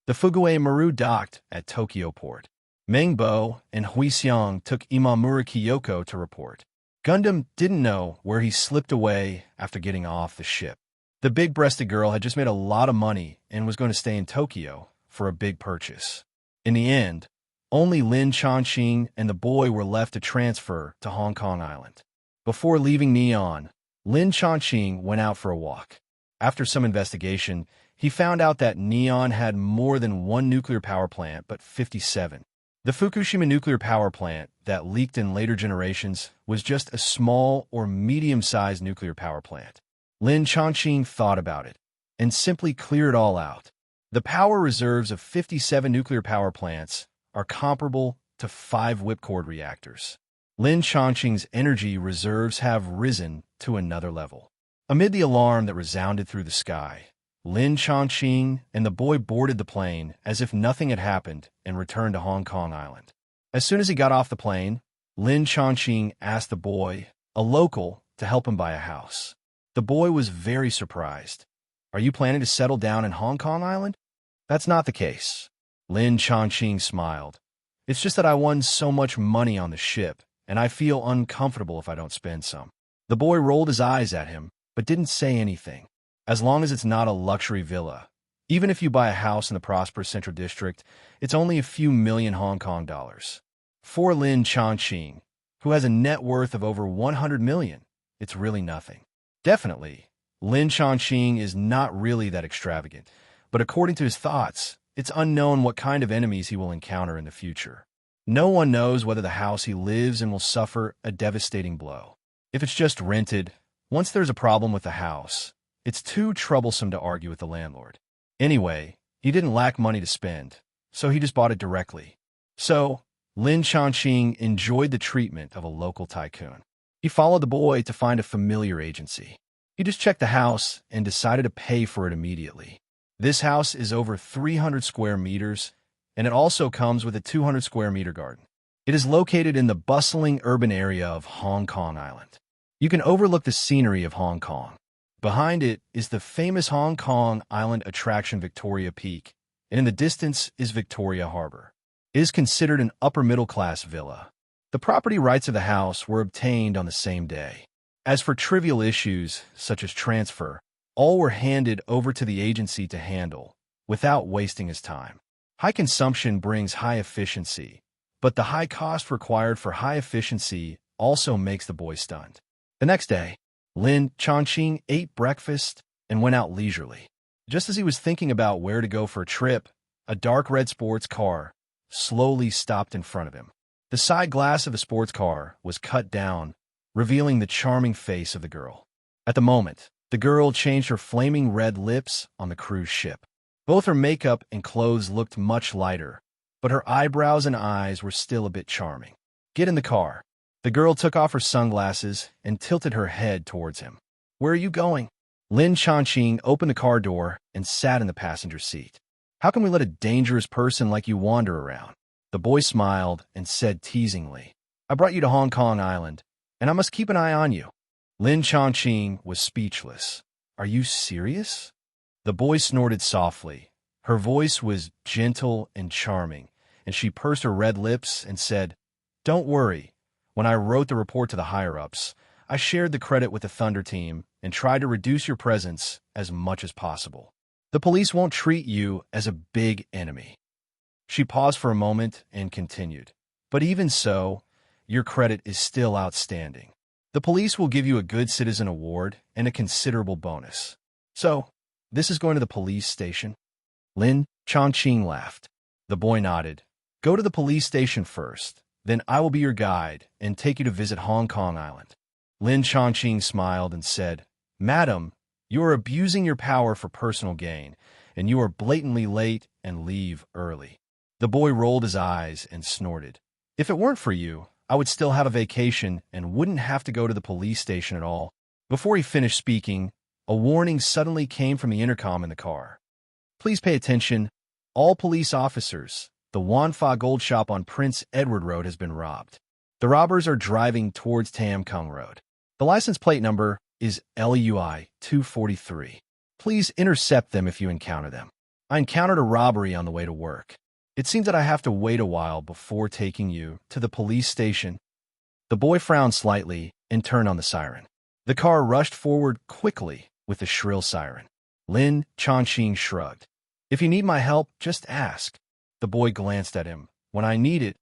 The Fuguei Maru docked at Tokyo port. Meng Bo and Hui Xiang took Imamura Kyoko to report. Gundam didn't know where he slipped away after getting off the ship. The big-breasted girl had just made a lot of money and was going to stay in Tokyo for a big purchase. In the end, only Lin Chongqing and the boy were left to transfer to Hong Kong Island. Before leaving Neon, Lin Chongqing went out for a walk. After some investigation, he found out that Neon had more than one nuclear power plant, but 57. The Fukushima nuclear power plant that leaked in later generations was just a small or medium-sized nuclear power plant. Lin Chongqing thought about it and simply cleared it all out. The power reserves of 57 nuclear power plants are comparable to 5 whipcord reactors. Lin Chongqing's energy reserves have risen to another level. Amid the alarm that resounded through the sky, Lin Chongqing and the boy boarded the plane as if nothing had happened and returned to Hong Kong Island. As soon as he got off the plane, Lin Chongqing asked the boy, a local, to help him buy a house. The boy was very surprised. Are you planning to settle down in Hong Kong Island? That's not the case. Lin Chongqing smiled. It's just that I won so much money on the ship, and I feel uncomfortable if I don't spend some. The boy rolled his eyes at him, but didn't say anything. As long as it's not a luxury villa. Even if you buy a house in the prosperous Central District, it's only a few million Hong Kong dollars. For Lin Chongqing, who has a net worth of over 100 million, it's really nothing. Definitely, Lin Chongqing is not really that extravagant, but according to his thoughts, it's unknown what kind of enemies he will encounter in the future. No one knows whether the house he lives in will suffer a devastating blow. If it's just rented, once there's a problem with the house, it's too troublesome to argue with the landlord. Anyway, he didn't lack money to spend, so he just bought it directly. So, Lin Chongqing enjoyed the treatment of a local tycoon. He followed the boy to find a familiar agency. He just checked the house and decided to pay for it immediately. This house is over 300 square meters, and it also comes with a 200 square meter garden. It is located in the bustling urban area of Hong Kong Island. You can overlook the scenery of Hong Kong. Behind it is the famous Hong Kong Island attraction Victoria Peak, and in the distance is Victoria Harbor. It is considered an upper-middle-class villa. The property rights of the house were obtained on the same day. As for trivial issues, such as transfer, all were handed over to the agency to handle, without wasting his time. High consumption brings high efficiency, but the high cost required for high efficiency also makes the boy stunned. The next day, Lin Chongqing ate breakfast and went out leisurely. Just as he was thinking about where to go for a trip, a dark red sports car slowly stopped in front of him. The side glass of the sports car was cut down, revealing the charming face of the girl. At the moment, the girl changed her flaming red lips on the cruise ship. Both her makeup and clothes looked much lighter, but her eyebrows and eyes were still a bit charming. Get in the car. The girl took off her sunglasses and tilted her head towards him. Where are you going? Lin Chongqing opened the car door and sat in the passenger seat. How can we let a dangerous person like you wander around? The boy smiled and said teasingly, I brought you to Hong Kong Island, and I must keep an eye on you. Lin Chongqing was speechless. Are you serious? The boy snorted softly. Her voice was gentle and charming, and she pursed her red lips and said, Don't worry. When I wrote the report to the higher-ups, I shared the credit with the Thunder team and tried to reduce your presence as much as possible. The police won't treat you as a big enemy. She paused for a moment and continued, But even so, your credit is still outstanding. The police will give you a Good Citizen Award and a considerable bonus. So, this is going to the police station? Lin Chongqing laughed. The boy nodded. Go to the police station first. Then I will be your guide and take you to visit Hong Kong Island. Lin Chongqing smiled and said, Madam, you are abusing your power for personal gain, and you are blatantly late and leave early. The boy rolled his eyes and snorted. If it weren't for you, I would still have a vacation and wouldn't have to go to the police station at all. Before he finished speaking, a warning suddenly came from the intercom in the car. Please pay attention. All police officers. The Wanfa Gold Shop on Prince Edward Road has been robbed. The robbers are driving towards Tam Kung Road. The license plate number is LUI 243. Please intercept them if you encounter them. I encountered a robbery on the way to work. It seems that I have to wait a while before taking you to the police station. The boy frowned slightly and turned on the siren. The car rushed forward quickly with a shrill siren. Lin Chongqing shrugged. If you need my help, just ask. The boy glanced at him. When I need it,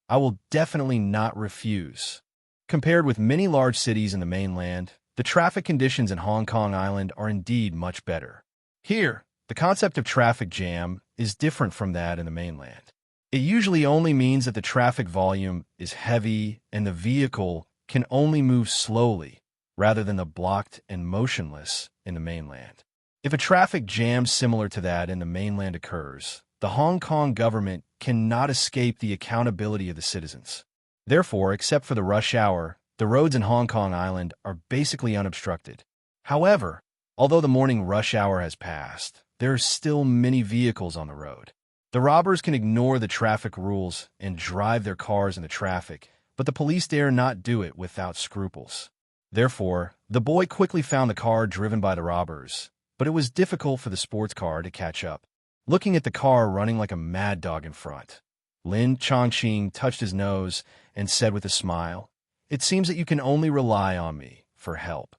I will definitely not refuse. Compared with many large cities in the mainland, the traffic conditions in Hong Kong Island are indeed much better. Here, the concept of traffic jam is different from that in the mainland. It usually only means that the traffic volume is heavy and the vehicle can only move slowly, rather than the blocked and motionless in the mainland. If a traffic jam similar to that in the mainland occurs, the Hong Kong government cannot escape the accountability of the citizens. Therefore, except for the rush hour, the roads in Hong Kong Island are basically unobstructed. However, although the morning rush hour has passed, there are still many vehicles on the road. The robbers can ignore the traffic rules and drive their cars in the traffic, but the police dare not do it without scruples. Therefore, the boy quickly found the car driven by the robbers, but it was difficult for the sports car to catch up. Looking at the car running like a mad dog in front, Lin Chongqing touched his nose and said with a smile, "It seems that you can only rely on me for help."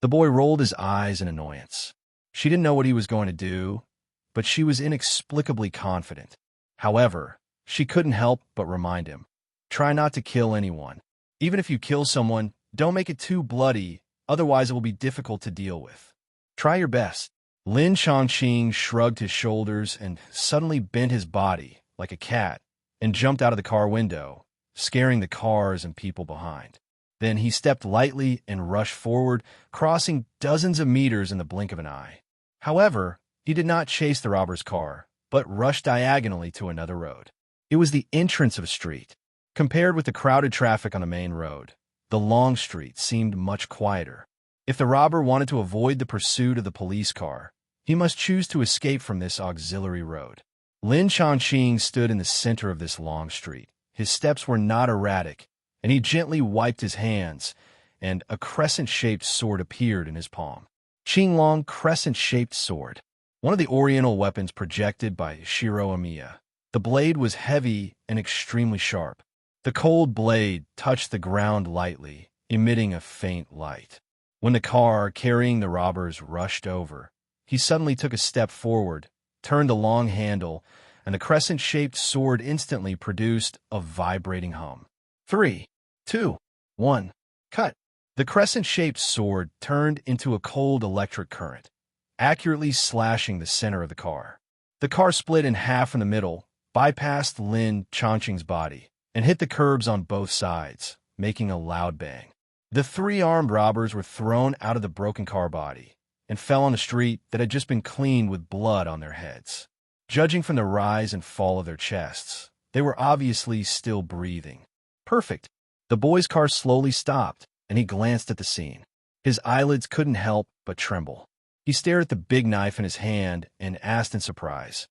The boy rolled his eyes in annoyance. She didn't know what he was going to do, but she was inexplicably confident. However, she couldn't help but remind him, try not to kill anyone. Even if you kill someone, don't make it too bloody, otherwise it will be difficult to deal with. Try your best. Lin Chongqing shrugged his shoulders and suddenly bent his body, like a cat, and jumped out of the car window, scaring the cars and people behind. Then he stepped lightly and rushed forward, crossing dozens of meters in the blink of an eye. However, he did not chase the robber's car, but rushed diagonally to another road. It was the entrance of a street. Compared with the crowded traffic on the main road, the long street seemed much quieter. If the robber wanted to avoid the pursuit of the police car, he must choose to escape from this auxiliary road. Lin Chongqing stood in the center of this long street. His steps were not erratic, and he gently wiped his hands, and a crescent-shaped sword appeared in his palm. Qinglong crescent-shaped sword, one of the oriental weapons projected by Shiro Amiya. The blade was heavy and extremely sharp. The cold blade touched the ground lightly, emitting a faint light. When the car carrying the robbers rushed over, he suddenly took a step forward, turned the long handle, and the crescent-shaped sword instantly produced a vibrating hum. 3, 2, 1, cut. The crescent-shaped sword turned into a cold electric current, accurately slashing the center of the car. The car split in half in the middle, bypassed Lin Chongqing's body, and hit the curbs on both sides, making a loud bang. The three armed robbers were thrown out of the broken car body and fell on the street that had just been cleaned with blood on their heads. Judging from the rise and fall of their chests, they were obviously still breathing. Perfect. The boy's car slowly stopped, and he glanced at the scene. His eyelids couldn't help but tremble. He stared at the big knife in his hand and asked in surprise,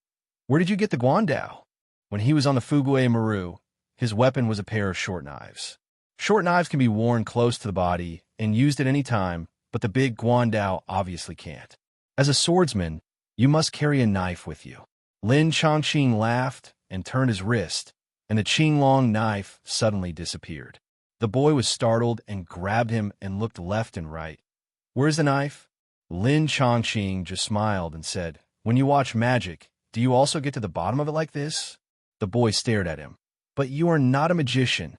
"Where did you get the guandao?" When he was on the Fugue Maru, his weapon was a pair of short knives. Short knives can be worn close to the body and used at any time, but the big guandao obviously can't. As a swordsman, you must carry a knife with you. Lin Chongqing laughed and turned his wrist, and the Qinglong knife suddenly disappeared. The boy was startled and grabbed him and looked left and right. "Where's the knife?" Lin Chongqing just smiled and said, "When you watch magic, do you also get to the bottom of it like this?" The boy stared at him. "But you are not a magician."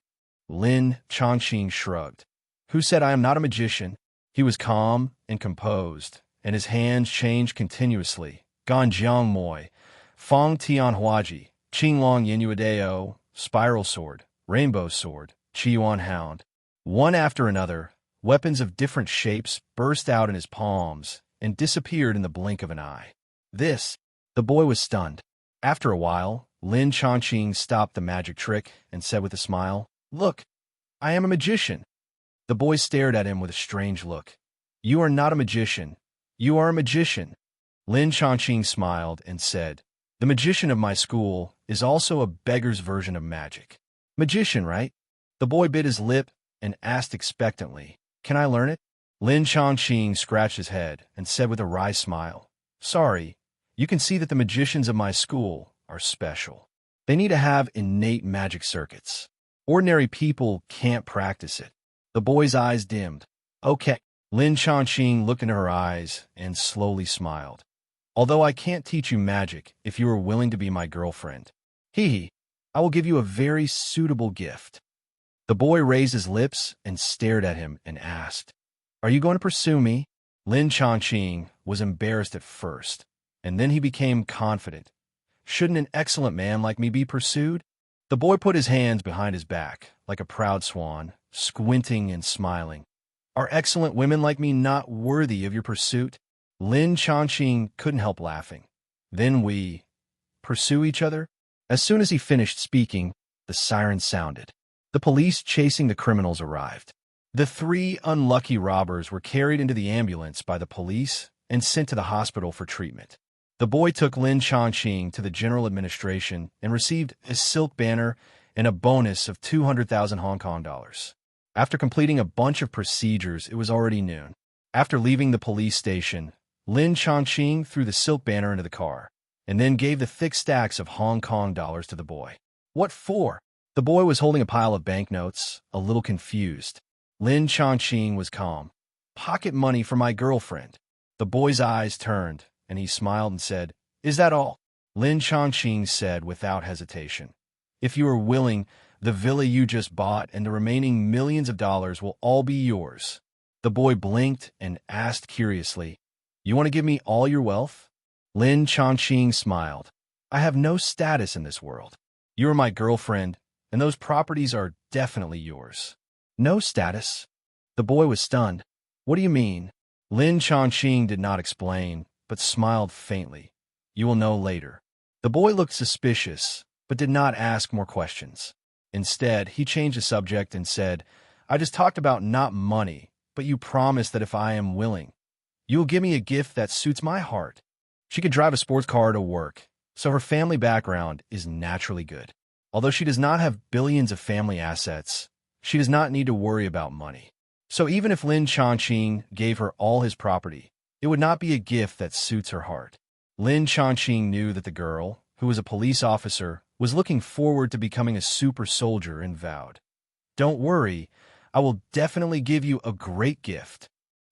Lin Chongqing shrugged. "Who said I am not a magician?" He was calm and composed, and his hands changed continuously. Ganjiang Moi, Fong Tian Huaji, Qinglong Yinuadeo, Spiral Sword, Rainbow Sword, Qiyuan Hound. One after another, weapons of different shapes burst out in his palms and disappeared in the blink of an eye. The boy was stunned. After a while, Lin Chongqing stopped the magic trick and said with a smile, "Look, I am a magician." The boy stared at him with a strange look. "You are not a magician. You are a magician." Lin Chongqing smiled and said, "The magician of my school is also a beggar's version of magic." "Magician, right?" The boy bit his lip and asked expectantly, "Can I learn it?" Lin Chongqing scratched his head and said with a wry smile, "Sorry, you can see that the magicians of my school are special. They need to have innate magic circuits. Ordinary people can't practice it." The boy's eyes dimmed. "Okay." Lin Chongqing looked into her eyes and slowly smiled. "Although I can't teach you magic, if you are willing to be my girlfriend, hee, I will give you a very suitable gift." The boy raised his lips and stared at him and asked, "Are you going to pursue me?" Lin Chongqing was embarrassed at first, and then he became confident. "Shouldn't an excellent man like me be pursued?" The boy put his hands behind his back, like a proud swan, squinting and smiling. "Are excellent women like me not worthy of your pursuit?" Lin Chongqing couldn't help laughing. "Then we pursue each other?" As soon as he finished speaking, the siren sounded. The police chasing the criminals arrived. The 3 unlucky robbers were carried into the ambulance by the police and sent to the hospital for treatment. The boy took Lin Chongqing to the general administration and received a silk banner and a bonus of 200,000 Hong Kong dollars. After completing a bunch of procedures, it was already noon. After leaving the police station, Lin Chongqing threw the silk banner into the car and then gave the thick stacks of Hong Kong dollars to the boy. "What for?" The boy was holding a pile of banknotes, a little confused. Lin Chongqing was calm. "Pocket money for my girlfriend." The boy's eyes turned, and he smiled and said, "Is that all?" Lin Chongqing said without hesitation, "If you are willing, the villa you just bought and the remaining millions of dollars will all be yours." The boy blinked and asked curiously, "You want to give me all your wealth?" Lin Chongqing smiled. "I have no status in this world. You are my girlfriend, and those properties are definitely yours." "No status?" The boy was stunned. "What do you mean?" Lin Chongqing did not explain, but smiled faintly. "You will know later." The boy looked suspicious, but did not ask more questions. Instead, he changed the subject and said, "I just talked about not money, but you promised that if I am willing, you will give me a gift that suits my heart." She could drive a sports car to work, so her family background is naturally good. Although she does not have billions of family assets, she does not need to worry about money. So even if Lin Chongqing gave her all his property, it would not be a gift that suits her heart. Lin Chongqing knew that the girl, who was a police officer, was looking forward to becoming a super soldier and vowed, "Don't worry, I will definitely give you a great gift."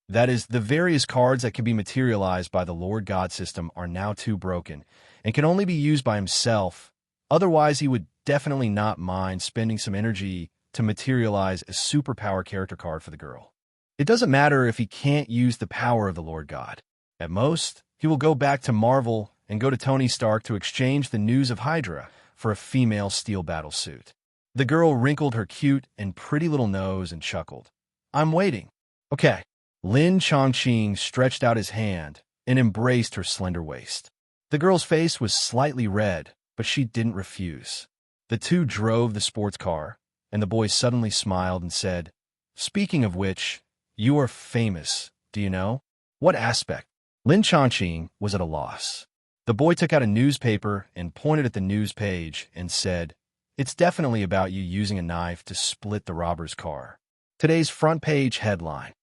That is, the various cards that can be materialized by the Lord God system are now too broken and can only be used by himself. Otherwise, he would definitely not mind spending some energy to materialize a superpower character card for the girl. It doesn't matter if he can't use the power of the Lord God. At most, he will go back to Marvel and go to Tony Stark to exchange the news of Hydra for a female steel battle suit. The girl wrinkled her cute and pretty little nose and chuckled. "I'm waiting." "Okay." Lin Chongqing stretched out his hand and embraced her slender waist. The girl's face was slightly red, but she didn't refuse. The two drove the sports car, and the boy suddenly smiled and said, "Speaking of which, you are famous, do you know?" "What aspect?" Lin Chongqing was at a loss. The boy took out a newspaper and pointed at the news page and said, "It's definitely about you using a knife to split the robber's car. Today's front page headline."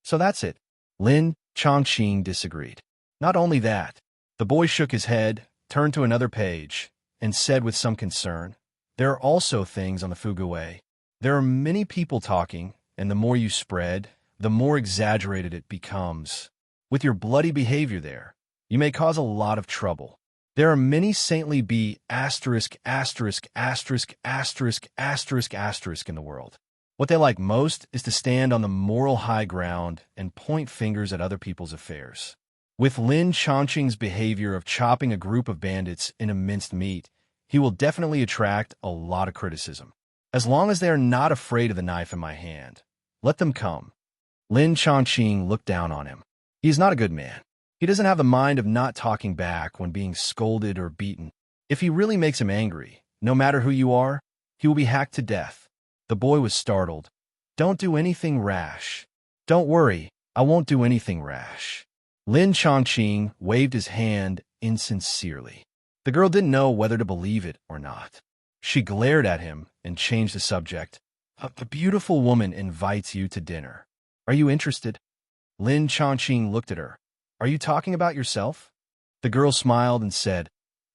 "So that's it." Lin Chongqing disagreed. "Not only that." The boy shook his head, turned to another page, and said with some concern, "There are also things on the Fuguway. There are many people talking, and the more you spread, the more exaggerated it becomes. With your bloody behavior there, you may cause a lot of trouble. There are many saintly in the world. What they like most is to stand on the moral high ground and point fingers at other people's affairs. With Lin Chongqing's behavior of chopping a group of bandits into minced meat, he will definitely attract a lot of criticism. As long as they are not afraid of the knife in my hand, let them come." Lin Chongqing looked down on him. He is not a good man. He doesn't have the mind of not talking back when being scolded or beaten. If he really makes him angry, no matter who you are, he will be hacked to death. The boy was startled. Don't do anything rash. Don't worry, I won't do anything rash. Lin Chongqing waved his hand insincerely. The girl didn't know whether to believe it or not. She glared at him and changed the subject. A beautiful woman invites you to dinner. Are you interested? Lin Chongqing looked at her. Are you talking about yourself? The girl smiled and said,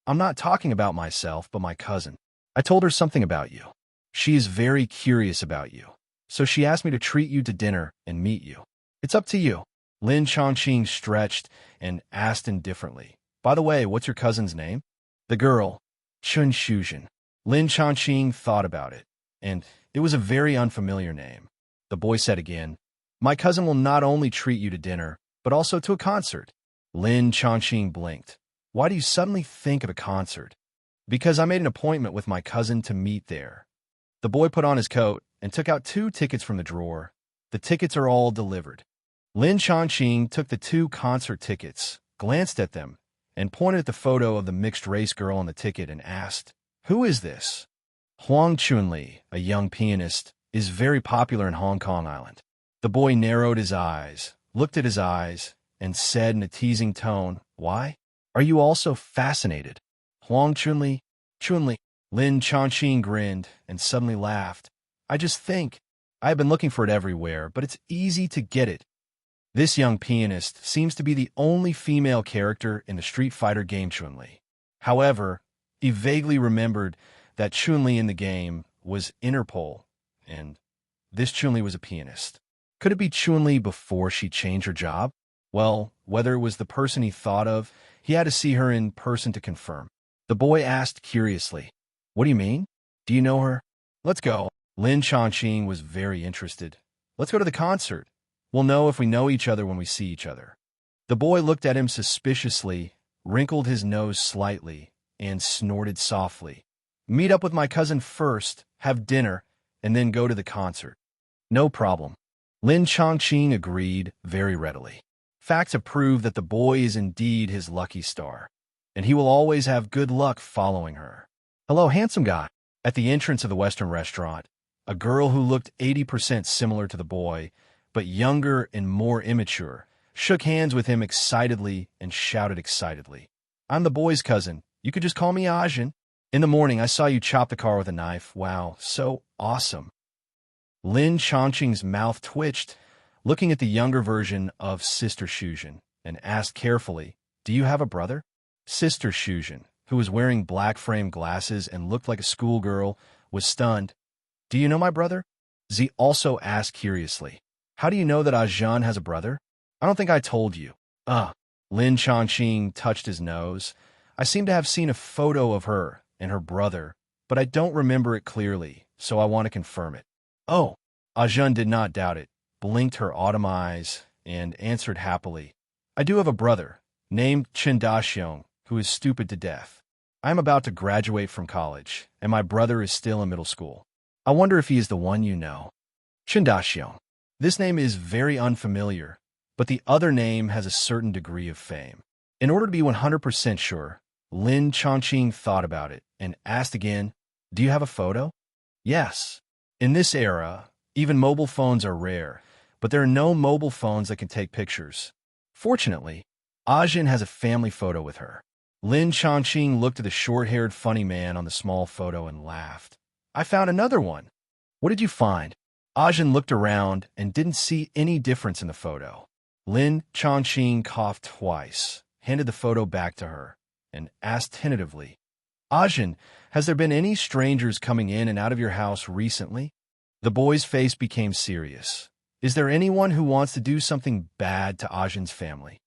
I'm not talking about myself, but my cousin. I told her something about you. She is very curious about you. So she asked me to treat you to dinner and meet you. It's up to you. Lin Chongqing stretched and asked indifferently. By the way, what's your cousin's name? The girl, Chun Shuzhen. Lin Chongqing thought about it, and it was a very unfamiliar name. The boy said again, my cousin will not only treat you to dinner, but also to a concert. Lin Chongqing blinked. Why do you suddenly think of a concert? Because I made an appointment with my cousin to meet there. The boy put on his coat and took out 2 tickets from the drawer. The tickets are all delivered. Lin Chongqing took the 2 concert tickets, glanced at them, and pointed at the photo of the mixed-race girl on the ticket and asked, Who is this? Huang Chunli, a young pianist, is very popular in Hong Kong Island. The boy narrowed his eyes, looked at his eyes, and said in a teasing tone, Why? Are you also fascinated? Huang Chunli? Chunli. Lin Chongqing grinned and suddenly laughed. I just think. I have been looking for it everywhere, but it's easy to get it. This young pianist seems to be the only female character in the Street Fighter game Chun-Li. However, he vaguely remembered that Chun-Li in the game was Interpol, and this Chun-Li was a pianist. Could it be Chun-Li before she changed her job? Well, whether it was the person he thought of, he had to see her in person to confirm. The boy asked curiously, What do you mean? Do you know her? Let's go. Lin Chongqing was very interested. Let's go to the concert. We'll know if we know each other when we see each other. The boy looked at him suspiciously, wrinkled his nose slightly, and snorted softly. Meet up with my cousin first, have dinner, and then go to the concert. No problem. Lin Chongqing agreed very readily. Facts have proved that the boy is indeed his lucky star, and he will always have good luck following her. Hello, handsome guy. At the entrance of the Western restaurant, a girl who looked 80% similar to the boy, but younger and more immature, shook hands with him excitedly and shouted excitedly. I'm the boy's cousin. You could just call me Ajin. In the morning, I saw you chop the car with a knife. Wow, so awesome. Lin Chongqing's mouth twitched, looking at the younger version of Sister Shuzhen, and asked carefully, Do you have a brother? Sister Shuzhen, who was wearing black-framed glasses and looked like a schoolgirl, was stunned. Do you know my brother? Z also asked curiously. How do you know that Ajin has a brother? I don't think I told you. Lin Chongqing touched his nose. I seem to have seen a photo of her and her brother, but I don't remember it clearly, so I want to confirm it. Oh, Ajin did not doubt it, blinked her autumn eyes, and answered happily. I do have a brother, named Chen Daxiong, who is stupid to death. I am about to graduate from college, and my brother is still in middle school. I wonder if he is the one you know. Chen Daxiong. This name is very unfamiliar, but the other name has a certain degree of fame. In order to be 100% sure, Lin Chongqing thought about it and asked again, Do you have a photo? Yes. In this era, even mobile phones are rare, but there are no mobile phones that can take pictures. Fortunately, Ajin has a family photo with her. Lin Chongqing looked at the short-haired funny man on the small photo and laughed. I found another one. What did you find? Ajin looked around and didn't see any difference in the photo. Lin Chongqing coughed twice, handed the photo back to her, and asked tentatively, Ajin, has there been any strangers coming in and out of your house recently? The boy's face became serious. Is there anyone who wants to do something bad to Ajin's family?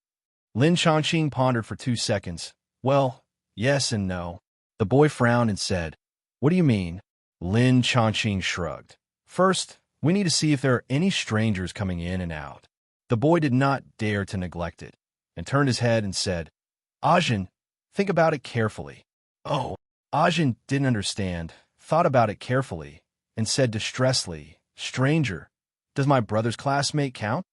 Lin Chongqing pondered for 2 seconds. Well, yes and no. The boy frowned and said, What do you mean? Lin Chongqing shrugged. First, we need to see if there are any strangers coming in and out. The boy did not dare to neglect it, and turned his head and said, Ajin, think about it carefully. Oh, Ajin didn't understand, thought about it carefully, and said distressedly, Stranger, does my brother's classmate count?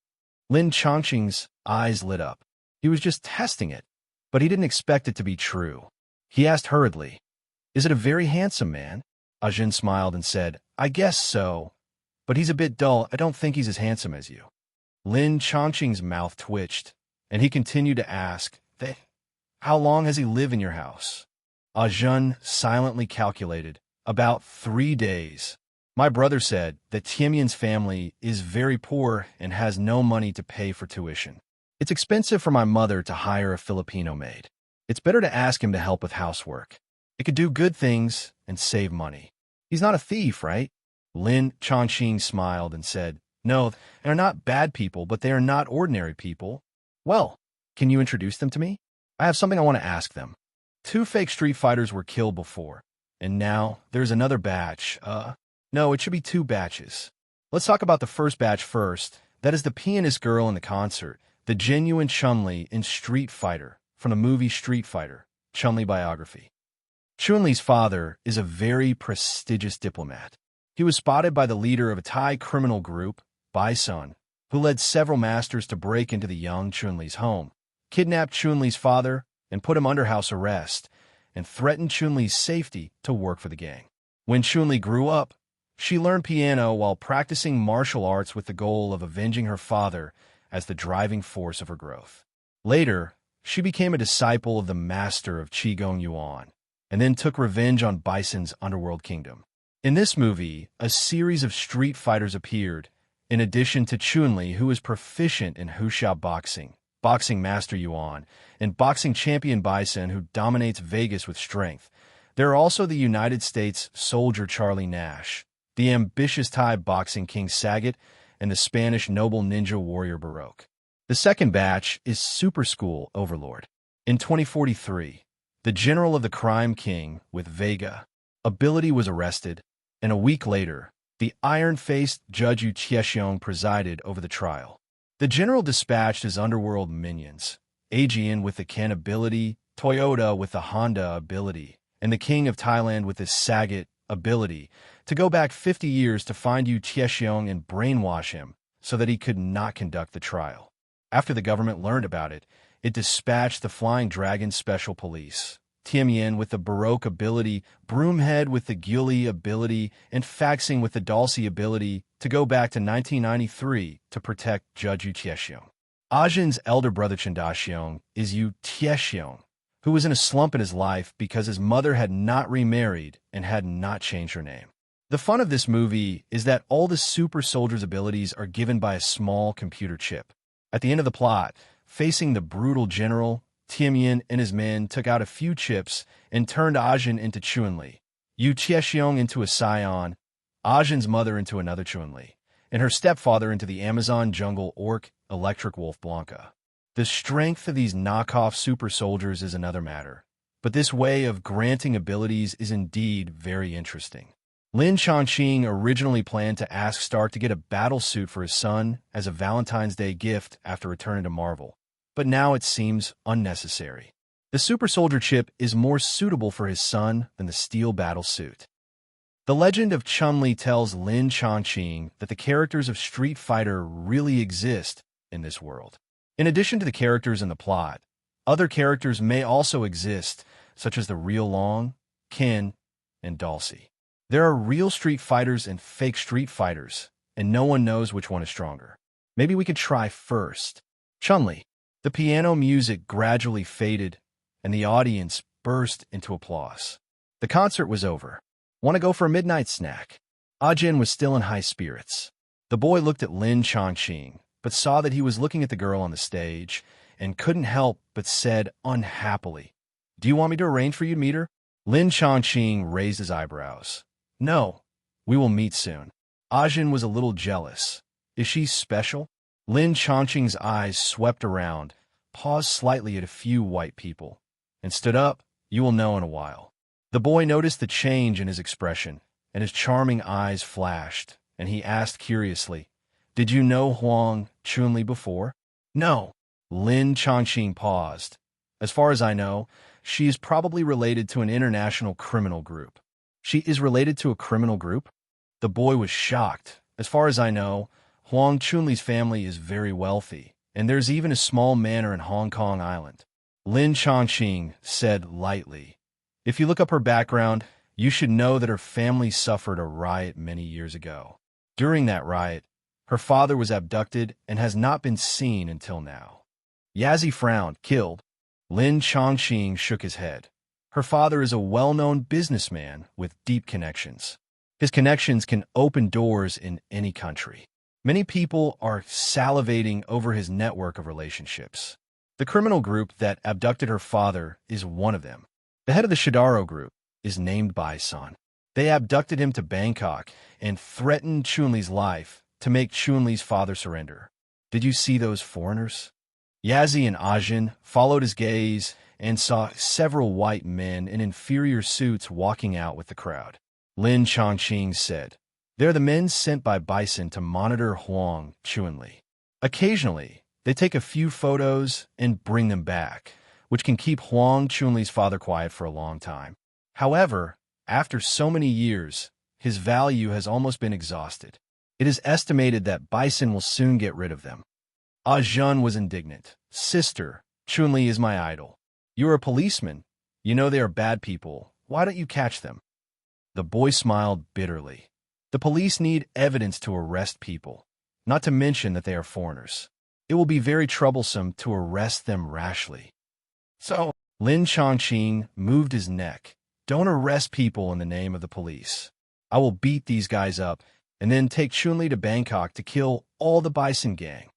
Lin Chongqing's eyes lit up. He was just testing it, but he didn't expect it to be true. He asked hurriedly, Is it a very handsome man? Ajin smiled and said, I guess so. But he's a bit dull. I don't think he's as handsome as you. Lin Chongqing's mouth twitched, and he continued to ask, How long has he lived in your house? Ajun silently calculated, about 3 days. My brother said that Tiemian's family is very poor and has no money to pay for tuition. It's expensive for my mother to hire a Filipino maid. It's better to ask him to help with housework. It could do good things and save money. He's not a thief, right? Lin Chongqing smiled and said, No, they're not bad people, but they are not ordinary people. Well, can you introduce them to me? I have something I want to ask them. 2 fake street fighters were killed before, and now there's another batch. No, it should be 2 batches. Let's talk about the first batch first. That is the pianist girl in the concert, the genuine Chun-Li in Street Fighter, from the movie Street Fighter, Chun-Li biography. Chun-Li's father is a very prestigious diplomat. He was spotted by the leader of a Thai criminal group, Bai Sun, who led several masters to break into the young Chun-Li's home, kidnapped Chun-Li's father, and put him under house arrest, and threatened Chun-Li's safety to work for the gang. When Chun-Li grew up, she learned piano while practicing martial arts with the goal of avenging her father as the driving force of her growth. Later, she became a disciple of the master of Qigong Yuan, and then took revenge on Bison's underworld kingdom. In this movie, a series of street fighters appeared, in addition to Chun-Li, who is proficient in Huxiao boxing, boxing master Yuan, and boxing champion Bison, who dominates Vegas with strength. There are also the United States soldier Charlie Nash, the ambitious Thai boxing king Sagat, and the Spanish noble ninja warrior Baroque. The second batch is Super School Overlord. In 2043, the general of the crime king with Vega ability was arrested, and a week later, the iron-faced Judge Yu Chiexiong presided over the trial. The general dispatched his underworld minions, Aegean with the Ken ability, Toyota with the Honda ability, and the king of Thailand with his Sagat ability, to go back 50 years to find Yu Chiexiong and brainwash him so that he could not conduct the trial. After the government learned about it, it dispatched the Flying Dragon Special Police, Tiemian with the Baroque ability, Broomhead with the Gyuli ability, and Faxing with the Dalsi ability to go back to 1993 to protect Judge Yu Chiexiong. Ajin's elder brother Chendaxiong is Yu Chiexiong, who was in a slump in his life because his mother had not remarried and had not changed her name. The fun of this movie is that all the super soldiers' abilities are given by a small computer chip. At the end of the plot, facing the brutal general, Tiemian and his men took out a few chips and turned Ajin into Chun-Li, Yu Chiexiong into a scion, Ajin's mother into another Chun-Li, and her stepfather into the Amazon jungle orc Electric Wolf Blanca. The strength of these knockoff super soldiers is another matter, but this way of granting abilities is indeed very interesting. Lin Chongqing originally planned to ask Stark to get a battle suit for his son as a Valentine's Day gift after returning to Marvel, but now it seems unnecessary. The super soldier chip is more suitable for his son than the steel battle suit. The legend of Chun-Li tells Lin Chongqing that the characters of Street Fighter really exist in this world. In addition to the characters in the plot, other characters may also exist, such as the real Long, Ken, and Dalsi. There are real Street Fighters and fake Street Fighters, and no one knows which one is stronger. Maybe we could try first. Chun-Li. The piano music gradually faded, and the audience burst into applause. The concert was over. Want to go for a midnight snack? Ajin was still in high spirits. The boy looked at Lin Chongqing, but saw that he was looking at the girl on the stage, and couldn't help but said unhappily, Do you want me to arrange for you to meet her? Lin Chongqing raised his eyebrows. No, we will meet soon. Ajin was a little jealous. Is she special? Lin Chongqing's eyes swept around, paused slightly at a few white people, and stood up. You will know in a while. The boy noticed the change in his expression, and his charming eyes flashed, and he asked curiously, Did you know Huang Chun-Li before? No. Lin Chongqing paused. As far as I know, she is probably related to an international criminal group. She is related to a criminal group? The boy was shocked. As far as I know, Huang Chun-Li's family is very wealthy, and there's even a small manor in Hong Kong Island. Lin Chongqing said lightly, If you look up her background, you should know that her family suffered a riot many years ago. During that riot, her father was abducted and has not been seen until now. Yazzie frowned. Killed? Lin Chongqing shook his head. Her father is a well-known businessman with deep connections. His connections can open doors in any country. Many people are salivating over his network of relationships. The criminal group that abducted her father is one of them. The head of the Shidaro group is named Bison. They abducted him to Bangkok and threatened Chunli's life to make Chunli's father surrender. Did you see those foreigners? Yazzie and Ajin followed his gaze and saw several white men in inferior suits walking out with the crowd. Lin Chongqing said, "They're the men sent by Bison to monitor Huang Chunli. Occasionally, they take a few photos and bring them back, which can keep Huang Chunli's father quiet for a long time. However, after so many years, his value has almost been exhausted. It is estimated that Bison will soon get rid of them." Ajun was indignant. "Sister, Chunli is my idol. You're a policeman. You know they are bad people. Why don't you catch them?" The boy smiled bitterly. "The police need evidence to arrest people, not to mention that they are foreigners. It will be very troublesome to arrest them rashly." So, Lin Chongqing moved his neck. "Don't arrest people in the name of the police. I will beat these guys up and then take Chunli to Bangkok to kill all the Bison gang."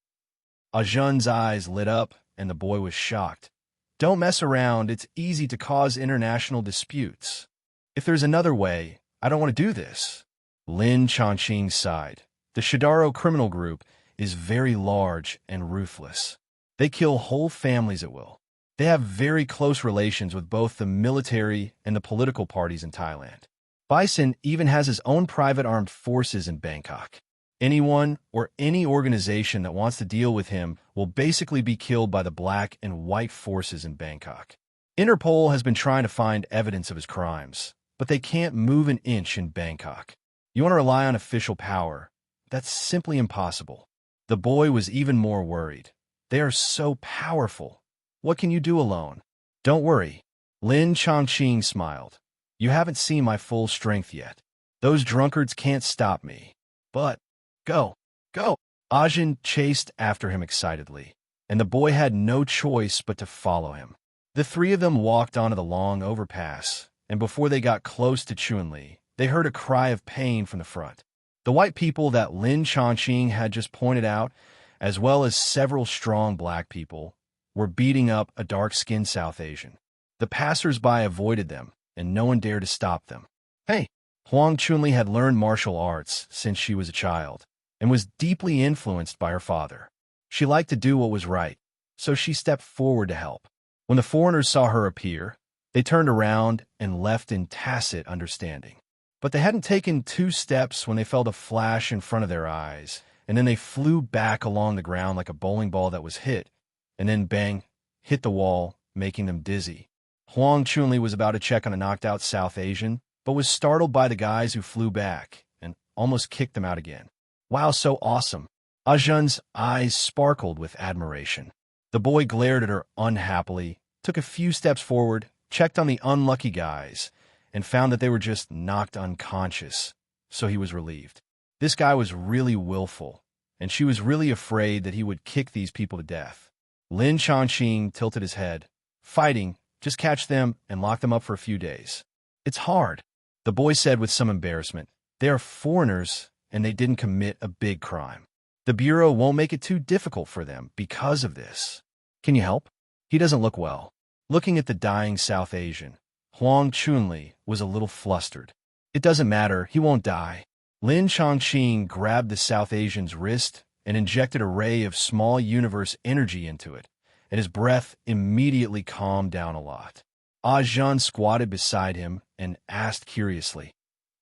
Ajun's eyes lit up, and the boy was shocked. "Don't mess around. It's easy to cause international disputes. If there's another way, I don't want to do this." Lin Chongqing sighed. "The Shidaro criminal group is very large and ruthless. They kill whole families at will. They have very close relations with both the military and the political parties in Thailand. Bison even has his own private armed forces in Bangkok. Anyone or any organization that wants to deal with him will basically be killed by the black and white forces in Bangkok. Interpol has been trying to find evidence of his crimes, but they can't move an inch in Bangkok. You want to rely on official power? That's simply impossible." The boy was even more worried. "They are so powerful. What can you do alone?" "Don't worry." Lin Chongqing smiled. "You haven't seen my full strength yet. Those drunkards can't stop me. But, go, go." Ajin chased after him excitedly, and the boy had no choice but to follow him. The three of them walked onto the long overpass, and before they got close to Chunli, they heard a cry of pain from the front. The white people that Lin Chongqing had just pointed out, as well as several strong black people, were beating up a dark-skinned South Asian. The passers-by avoided them, and no one dared to stop them. "Hey!" Huang Chunli had learned martial arts since she was a child, and was deeply influenced by her father. She liked to do what was right, so she stepped forward to help. When the foreigners saw her appear, they turned around and left in tacit understanding. But they hadn't taken 2 steps when they felt a flash in front of their eyes, and then they flew back along the ground like a bowling ball that was hit, and then bang, hit the wall, making them dizzy. Huang Chunli was about to check on a knocked-out South Asian, but was startled by the guys who flew back and almost kicked them out again. "Wow, so awesome." Ajun's eyes sparkled with admiration. The boy glared at her unhappily, took a few steps forward, checked on the unlucky guys, and found that they were just knocked unconscious, so he was relieved. This guy was really willful, and she was really afraid that he would kick these people to death. Lin Chongqing tilted his head. "Fighting, just catch them and lock them up for a few days." "It's hard," the boy said with some embarrassment. "They are foreigners, and they didn't commit a big crime. The Bureau won't make it too difficult for them because of this. Can you help?" "He doesn't look well." Looking at the dying South Asian, Huang Chunli was a little flustered. "It doesn't matter, he won't die." Lin Chongqing grabbed the South Asian's wrist and injected a ray of small universe energy into it, and his breath immediately calmed down a lot. Ajun squatted beside him and asked curiously,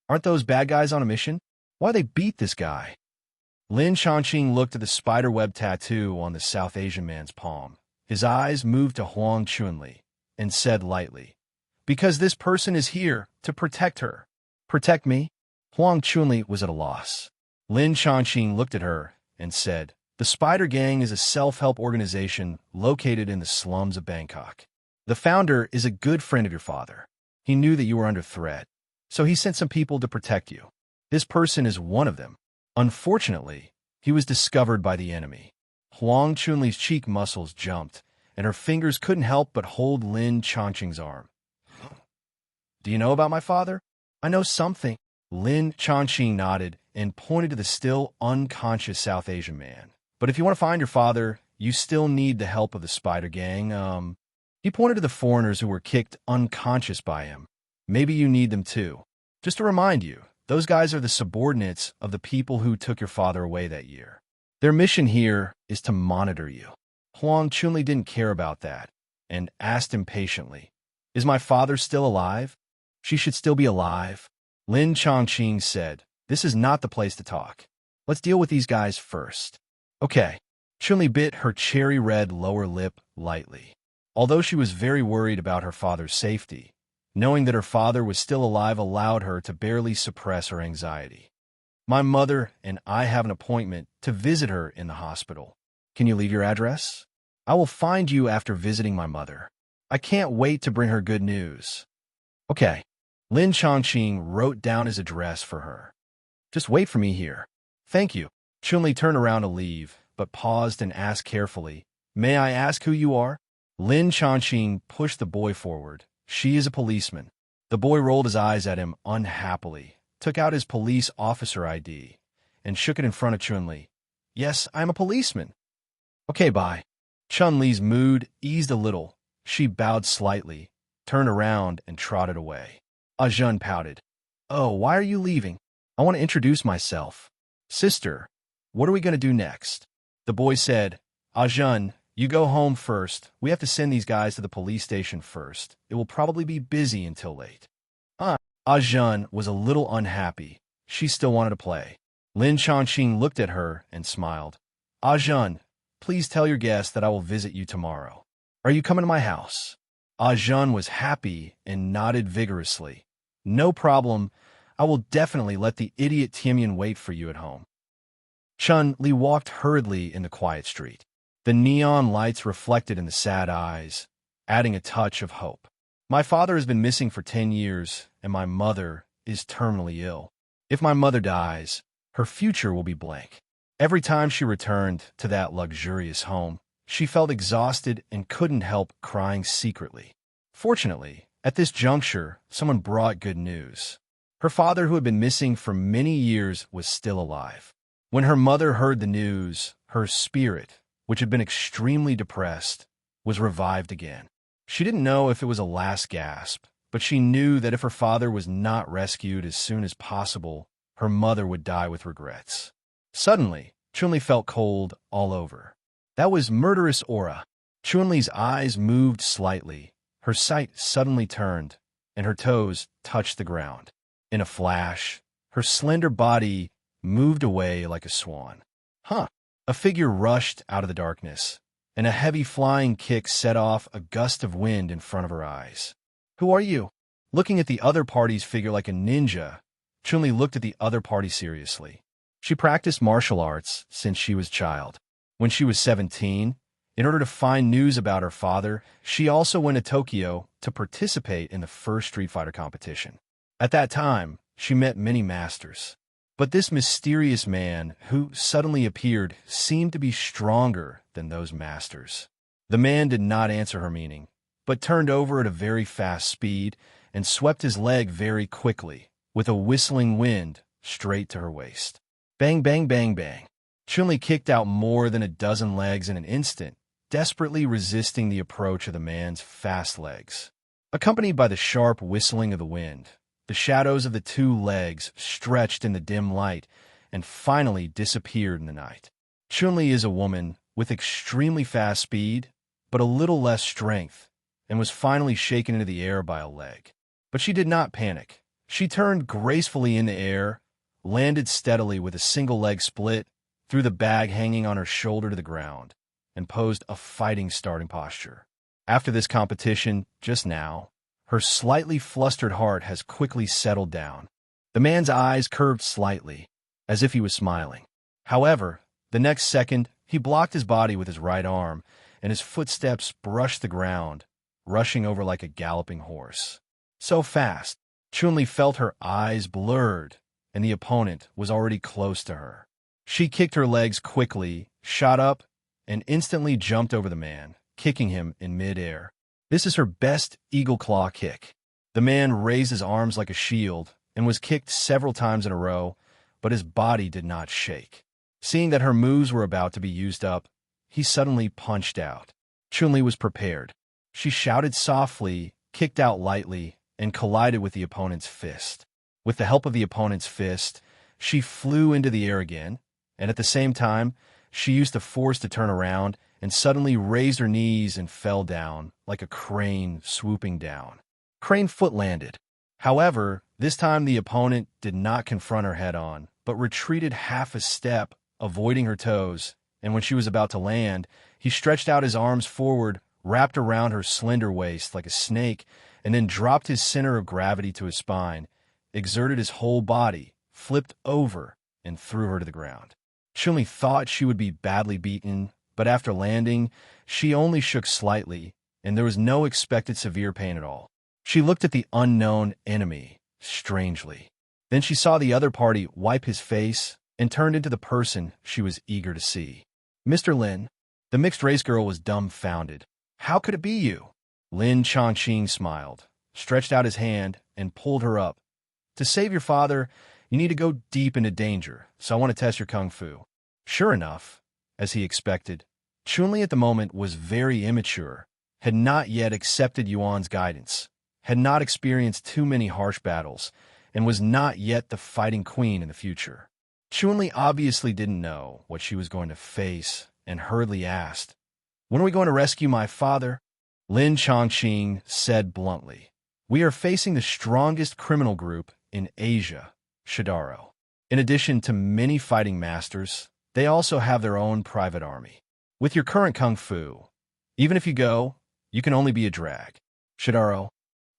"Aren't those bad guys on a mission? Why they beat this guy?" Lin Chongqing looked at the spiderweb tattoo on the South Asian man's palm. His eyes moved to Huang Chunli and said lightly, "Because this person is here to protect her." "Protect me?" Huang Chunli was at a loss. Lin Chongqing looked at her and said, "The Spider Gang is a self-help organization located in the slums of Bangkok. The founder is a good friend of your father. He knew that you were under threat, so he sent some people to protect you. This person is one of them. Unfortunately, he was discovered by the enemy. Huang Chunli's cheek muscles jumped, and her fingers couldn't help but hold Lin Chongqing's arm. Do you know about my father? I know something. Lin Chongqing nodded and pointed to the still unconscious South Asian man. But if you want to find your father, you still need the help of the Spider Gang. He pointed to the foreigners who were kicked unconscious by him. Maybe you need them too. Just to remind you, those guys are the subordinates of the people who took your father away that year. Their mission here is to monitor you. Huang Chunli didn't care about that and asked impatiently, Is my father still alive? She should still be alive. Lin Chongqing said, This is not the place to talk. Let's deal with these guys first. Okay. Chunli bit her cherry-red lower lip lightly. Although she was very worried about her father's safety, knowing that her father was still alive allowed her to barely suppress her anxiety. My mother and I have an appointment to visit her in the hospital. Can you leave your address? I will find you after visiting my mother. I can't wait to bring her good news. Okay. Lin Chongqing wrote down his address for her. Just wait for me here. Thank you. Chunli turned around to leave, but paused and asked carefully, May I ask who you are? Lin Chongqing pushed the boy forward. She is a policeman. The boy rolled his eyes at him unhappily, took out his police officer ID, and shook it in front of Chunli. Yes, I am a policeman. Okay, bye. Chun-Li's mood eased a little. She bowed slightly, turned around, and trotted away. Ajun pouted. Oh, why are you leaving? I want to introduce myself. Sister, what are we going to do next? The boy said, Ajun, you go home first. We have to send these guys to the police station first. It will probably be busy until late. Ajun was a little unhappy. She still wanted to play. Lin Chongqing looked at her and smiled. Ajun, please tell your guests that I will visit you tomorrow. Are you coming to my house? Ajun was happy and nodded vigorously. No problem. I will definitely let the idiot Tianyan wait for you at home. Chun-Li walked hurriedly in the quiet street. The neon lights reflected in the sad eyes, adding a touch of hope. My father has been missing for 10 years, and my mother is terminally ill. If my mother dies, her future will be blank. Every time she returned to that luxurious home, she felt exhausted and couldn't help crying secretly. Fortunately, at this juncture, someone brought good news. Her father, who had been missing for many years, was still alive. When her mother heard the news, her spirit, which had been extremely depressed, was revived again. She didn't know if it was a last gasp, but she knew that if her father was not rescued as soon as possible, her mother would die with regrets. Suddenly, Chun-Li felt cold all over. That was murderous aura. Chun-Li's eyes moved slightly. Her sight suddenly turned, and her toes touched the ground. In a flash, her slender body moved away like a swan. A figure rushed out of the darkness, and a heavy flying kick set off a gust of wind in front of her eyes. Who are you? Looking at the other party's figure like a ninja, Chun-Li looked at the other party seriously. She practiced martial arts since she was a child. When she was 17, in order to find news about her father, she also went to Tokyo to participate in the first Street Fighter competition. At that time, she met many masters. But this mysterious man who suddenly appeared seemed to be stronger than those masters. The man did not answer her meaning, but turned over at a very fast speed and swept his leg very quickly, with a whistling wind, straight to her waist. Bang, bang, bang, bang. Chun-Li kicked out more than a dozen legs in an instant, desperately resisting the approach of the man's fast legs. Accompanied by the sharp whistling of the wind, the shadows of the two legs stretched in the dim light and finally disappeared in the night. Chun-Li is a woman with extremely fast speed, but a little less strength, and was finally shaken into the air by a leg. But she did not panic. She turned gracefully in the air, landed steadily with a single leg split, threw the bag hanging on her shoulder to the ground, and posed a fighting starting posture. After this competition, just now, her slightly flustered heart has quickly settled down. The man's eyes curved slightly, as if he was smiling. However, the next second, he blocked his body with his right arm, and his footsteps brushed the ground, rushing over like a galloping horse. So fast, Chun-Li felt her eyes blurred, and the opponent was already close to her. She kicked her legs quickly, shot up, and instantly jumped over the man, kicking him in mid-air. This is her best eagle claw kick. The man raised his arms like a shield and was kicked several times in a row, but his body did not shake. Seeing that her moves were about to be used up, he suddenly punched out. Chun-Li was prepared. She shouted softly, kicked out lightly, and collided with the opponent's fist. With the help of the opponent's fist, she flew into the air again, and at the same time, she used the force to turn around and suddenly raised her knees and fell down, like a crane swooping down. Crane foot landed. However, this time the opponent did not confront her head-on, but retreated half a step, avoiding her toes, and when she was about to land, he stretched out his arms forward, wrapped around her slender waist like a snake, and then dropped his center of gravity to his spine, exerted his whole body, flipped over, and threw her to the ground. Chun-Li thought she would be badly beaten, but after landing, she only shook slightly, and there was no expected severe pain at all. She looked at the unknown enemy, strangely. Then she saw the other party wipe his face and turned into the person she was eager to see. Mr. Lin. The mixed-race girl was dumbfounded. How could it be you? Lin Chongqing smiled, stretched out his hand, and pulled her up. To save your father, you need to go deep into danger, so I want to test your kung fu. Sure enough, as he expected, Chun-Li at the moment was very immature, had not yet accepted Yuan's guidance, had not experienced too many harsh battles, and was not yet the fighting queen in the future. Chun-Li obviously didn't know what she was going to face, and hurriedly asked, "When are we going to rescue my father?" Lin Chongqing said bluntly, "We are facing the strongest criminal group in Asia, Shidaro. In addition to many fighting masters, they also have their own private army. With your current kung fu, even if you go, you can only be a drag." Shidaro.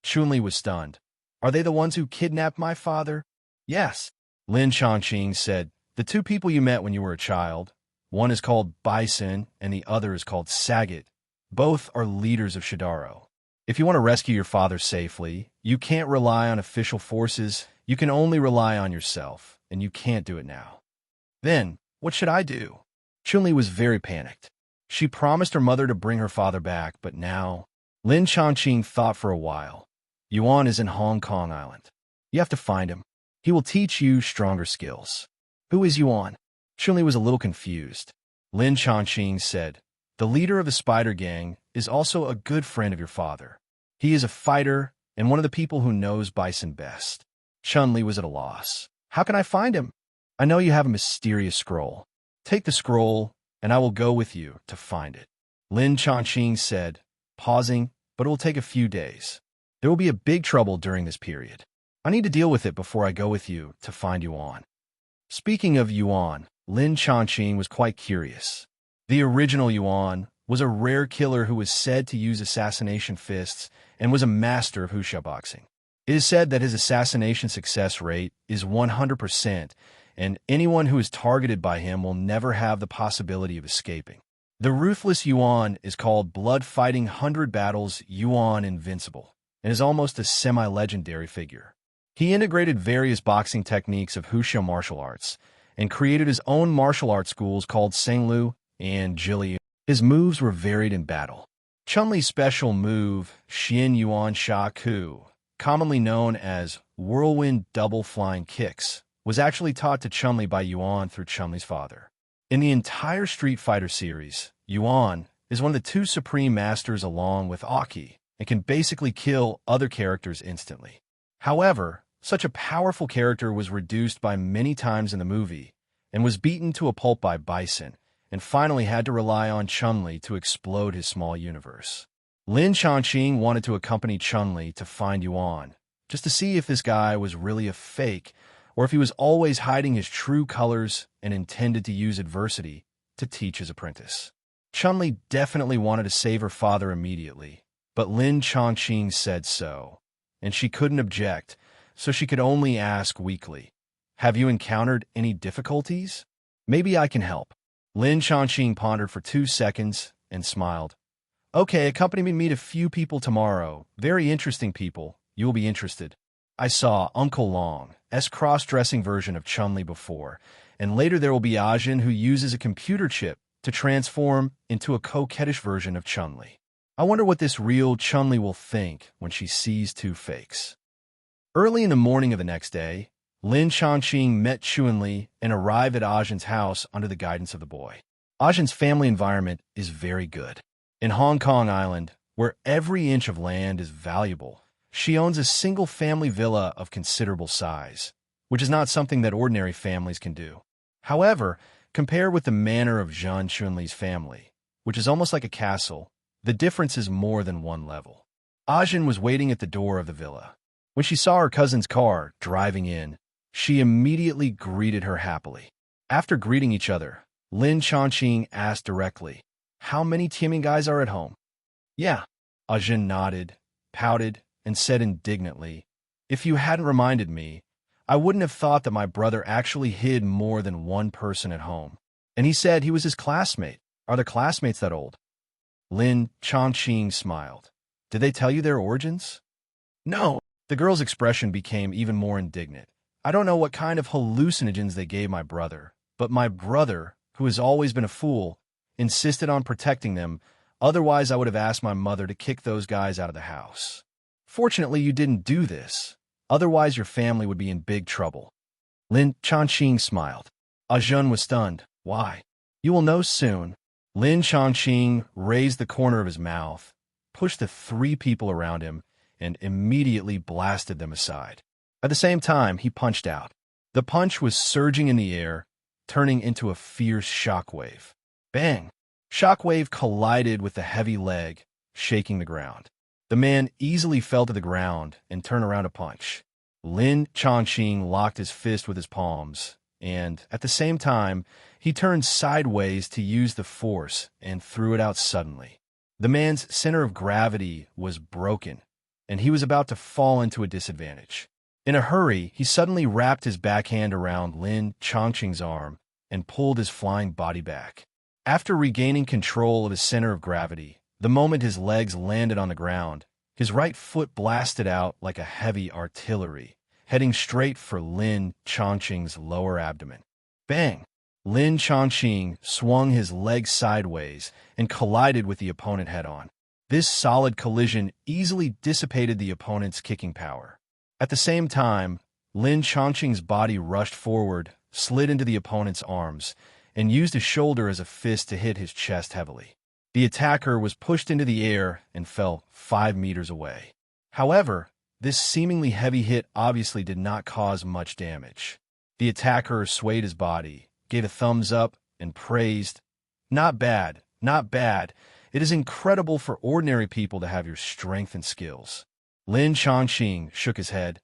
Chun-Li was stunned. "Are they the ones who kidnapped my father?" "Yes," Lin Chongqing said. "The two people you met when you were a child, one is called Bison and the other is called Sagat. Both are leaders of Shidaro. If you want to rescue your father safely, you can't rely on official forces, you can only rely on yourself, and you can't do it now." "Then, what should I do?" Chun-Li was very panicked. She promised her mother to bring her father back, but now... Lin Chongqing thought for a while. "Yuan is in Hong Kong Island. You have to find him. He will teach you stronger skills." "Who is Yuan?" Chun-Li was a little confused. Lin Chongqing said, "The leader of the Spider Gang is also a good friend of your father. He is a fighter and one of the people who knows Bison best." Chun-Li was at a loss. "How can I find him?" "I know you have a mysterious scroll. Take the scroll, and I will go with you to find it." Lin Chongqing said, pausing, "But it will take a few days. There will be a big trouble during this period. I need to deal with it before I go with you to find Yuan." Speaking of Yuan, Lin Chongqing was quite curious. The original Yuan was a rare killer who was said to use assassination fists and was a master of wuxia boxing. It is said that his assassination success rate is 100%, and anyone who is targeted by him will never have the possibility of escaping. The ruthless Yuan is called Blood Fighting 100 Battles Yuan Invincible, and is almost a semi-legendary figure. He integrated various boxing techniques of wuxia martial arts, and created his own martial arts schools called Senglu and Jiliu. His moves were varied in battle. Chun-Li's special move, Xian Yuan Sha Ku, commonly known as whirlwind double flying kicks, was actually taught to Chun-Li by Yuan through Chun-Li's father. In the entire Street Fighter series, Yuan is one of the two supreme masters along with Aki, and can basically kill other characters instantly. However, such a powerful character was reduced by many times in the movie, and was beaten to a pulp by Bison, and finally had to rely on Chun-Li to explode his small universe. Lin Chongqing wanted to accompany Chun-Li to find Yuan, just to see if this guy was really a fake, or if he was always hiding his true colors and intended to use adversity to teach his apprentice. Chun-Li definitely wanted to save her father immediately, but Lin Chongqing said so, and she couldn't object, so she could only ask weakly, "Have you encountered any difficulties? Maybe I can help." Lin Chongqing pondered for 2 seconds and smiled. "Okay, accompany me to meet a few people tomorrow, very interesting people, You will be interested. I saw Uncle Long's cross-dressing version of Chun-Li before, and later there will be Ajin who uses a computer chip to transform into a coquettish version of Chun-Li. I wonder what this real Chun-Li will think when she sees two fakes. Early in the morning of the next day, Lin Chongqing met Chun-Li and arrived at Ajin's house under the guidance of the boy. Ajin's family environment is very good. In Hong Kong Island, where every inch of land is valuable, she owns a single-family villa of considerable size, which is not something that ordinary families can do. However, compared with the manner of Zhang Chunli's family, which is almost like a castle, the difference is more than one level. Ajin was waiting at the door of the villa. When she saw her cousin's car driving in, she immediately greeted her happily. After greeting each other, Lin Chongqing asked directly, "How many Tianmin guys are at home?" "Yeah." Ajin nodded, pouted, and said indignantly, "If you hadn't reminded me, I wouldn't have thought that my brother actually hid more than one person at home. And he said he was his classmate. Are their classmates that old?" Lin Chongqing smiled. "Did they tell you their origins?" "No." The girl's expression became even more indignant. "I don't know what kind of hallucinogens they gave my brother, but my brother, who has always been a fool, insisted on protecting them. Otherwise, I would have asked my mother to kick those guys out of the house. Fortunately, you didn't do this. Otherwise, your family would be in big trouble." Lin Chongqing smiled. Ajun was stunned. "Why?" "You will know soon." Lin Chongqing raised the corner of his mouth, pushed the three people around him, and immediately blasted them aside. At the same time, he punched out. The punch was surging in the air, turning into a fierce shockwave. Bang! Shockwave collided with the heavy leg, shaking the ground. The man easily fell to the ground and turned around to punch. Lin Chongqing locked his fist with his palms, and, at the same time, he turned sideways to use the force and threw it out suddenly. The man's center of gravity was broken, and he was about to fall into a disadvantage. In a hurry, he suddenly wrapped his backhand around Lin Chongqing's arm and pulled his flying body back. After regaining control of his center of gravity, the moment his legs landed on the ground, his right foot blasted out like a heavy artillery, heading straight for Lin Chongqing's lower abdomen. Bang! Lin Chongqing swung his leg sideways and collided with the opponent head-on. This solid collision easily dissipated the opponent's kicking power. At the same time, Lin Chongqing's body rushed forward, slid into the opponent's arms, and used his shoulder as a fist to hit his chest heavily. The attacker was pushed into the air and fell 5 meters away. However, this seemingly heavy hit obviously did not cause much damage. The attacker swayed his body, gave a thumbs up, and praised, "Not bad, not bad. It is incredible for ordinary people to have your strength and skills." Lin Chongqing shook his head.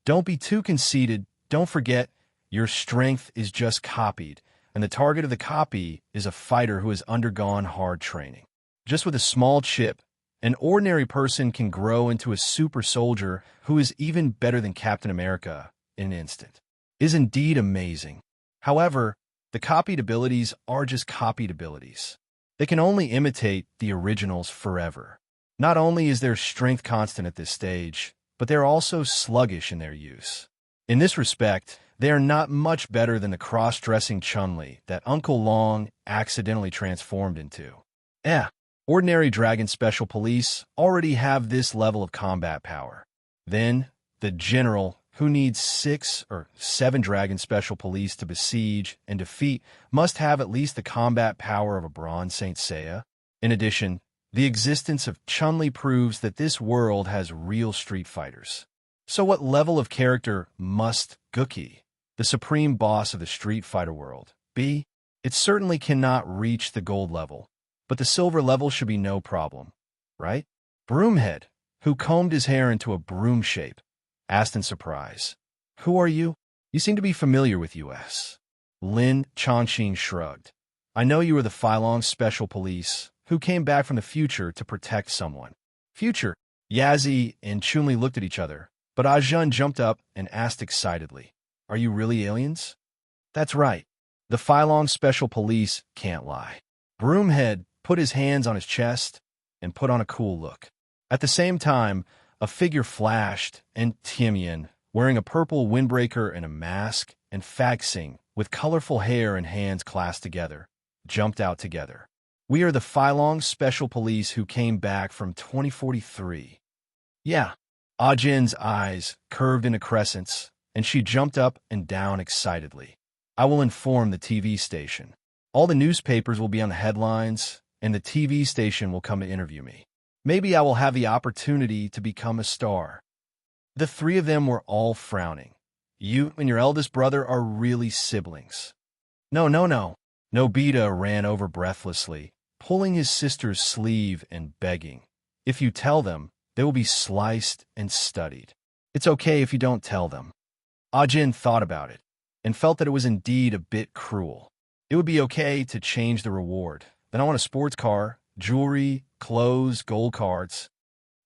"Don't be too conceited. Don't forget, your strength is just copied, and the target of the copy is a fighter who has undergone hard training. Just with a small chip, an ordinary person can grow into a super soldier who is even better than Captain America in an instant. It is indeed amazing. However, the copied abilities are just copied abilities. They can only imitate the originals forever. Not only is their strength constant at this stage, but they're also sluggish in their use. In this respect, they are not much better than the cross-dressing Chun-Li that Uncle Long accidentally transformed into. Ordinary Dragon Special Police already have this level of combat power. Then, the General, who needs 6 or 7 Dragon Special Police to besiege and defeat, must have at least the combat power of a Bronze Saint Seiya. In addition, the existence of Chun-Li proves that this world has real street fighters. So what level of character must Gookie, the supreme boss of the Street Fighter world, be? It certainly cannot reach the gold level, but the silver level should be no problem, right? Broomhead, who combed his hair into a broom shape, asked in surprise, "Who are you? You seem to be familiar with US." Lin Chongqing shrugged. "I know you are the Phylong Special Police, who came back from the future to protect someone." Future? Yazzie and Chun-Li looked at each other, but Ajun jumped up and asked excitedly, "Are you really aliens?" "That's right. The Phylong Special Police can't lie." Broomhead put his hands on his chest and put on a cool look. At the same time, A figure flashed, and Timian, wearing a purple windbreaker and a mask, and Faxing, with colorful hair and hands clasped together, jumped out together. We are the Phylong Special Police who came back from 2043. Yeah. Ajin's eyes curved into crescents, and she jumped up and down excitedly. I will inform the TV station. All the newspapers will be on the headlines, and the TV station will come to interview me. Maybe I will have the opportunity to become a star. The three of them were all frowning. You and your eldest brother are really siblings. No. Nobita ran over breathlessly, pulling his sister's sleeve and begging. If you tell them, they will be sliced and studied. It's okay if you don't tell them. Ajin thought about it, and felt that it was indeed a bit cruel. It would be okay to change the reward. Then I want a sports car, jewelry, clothes, gold cards.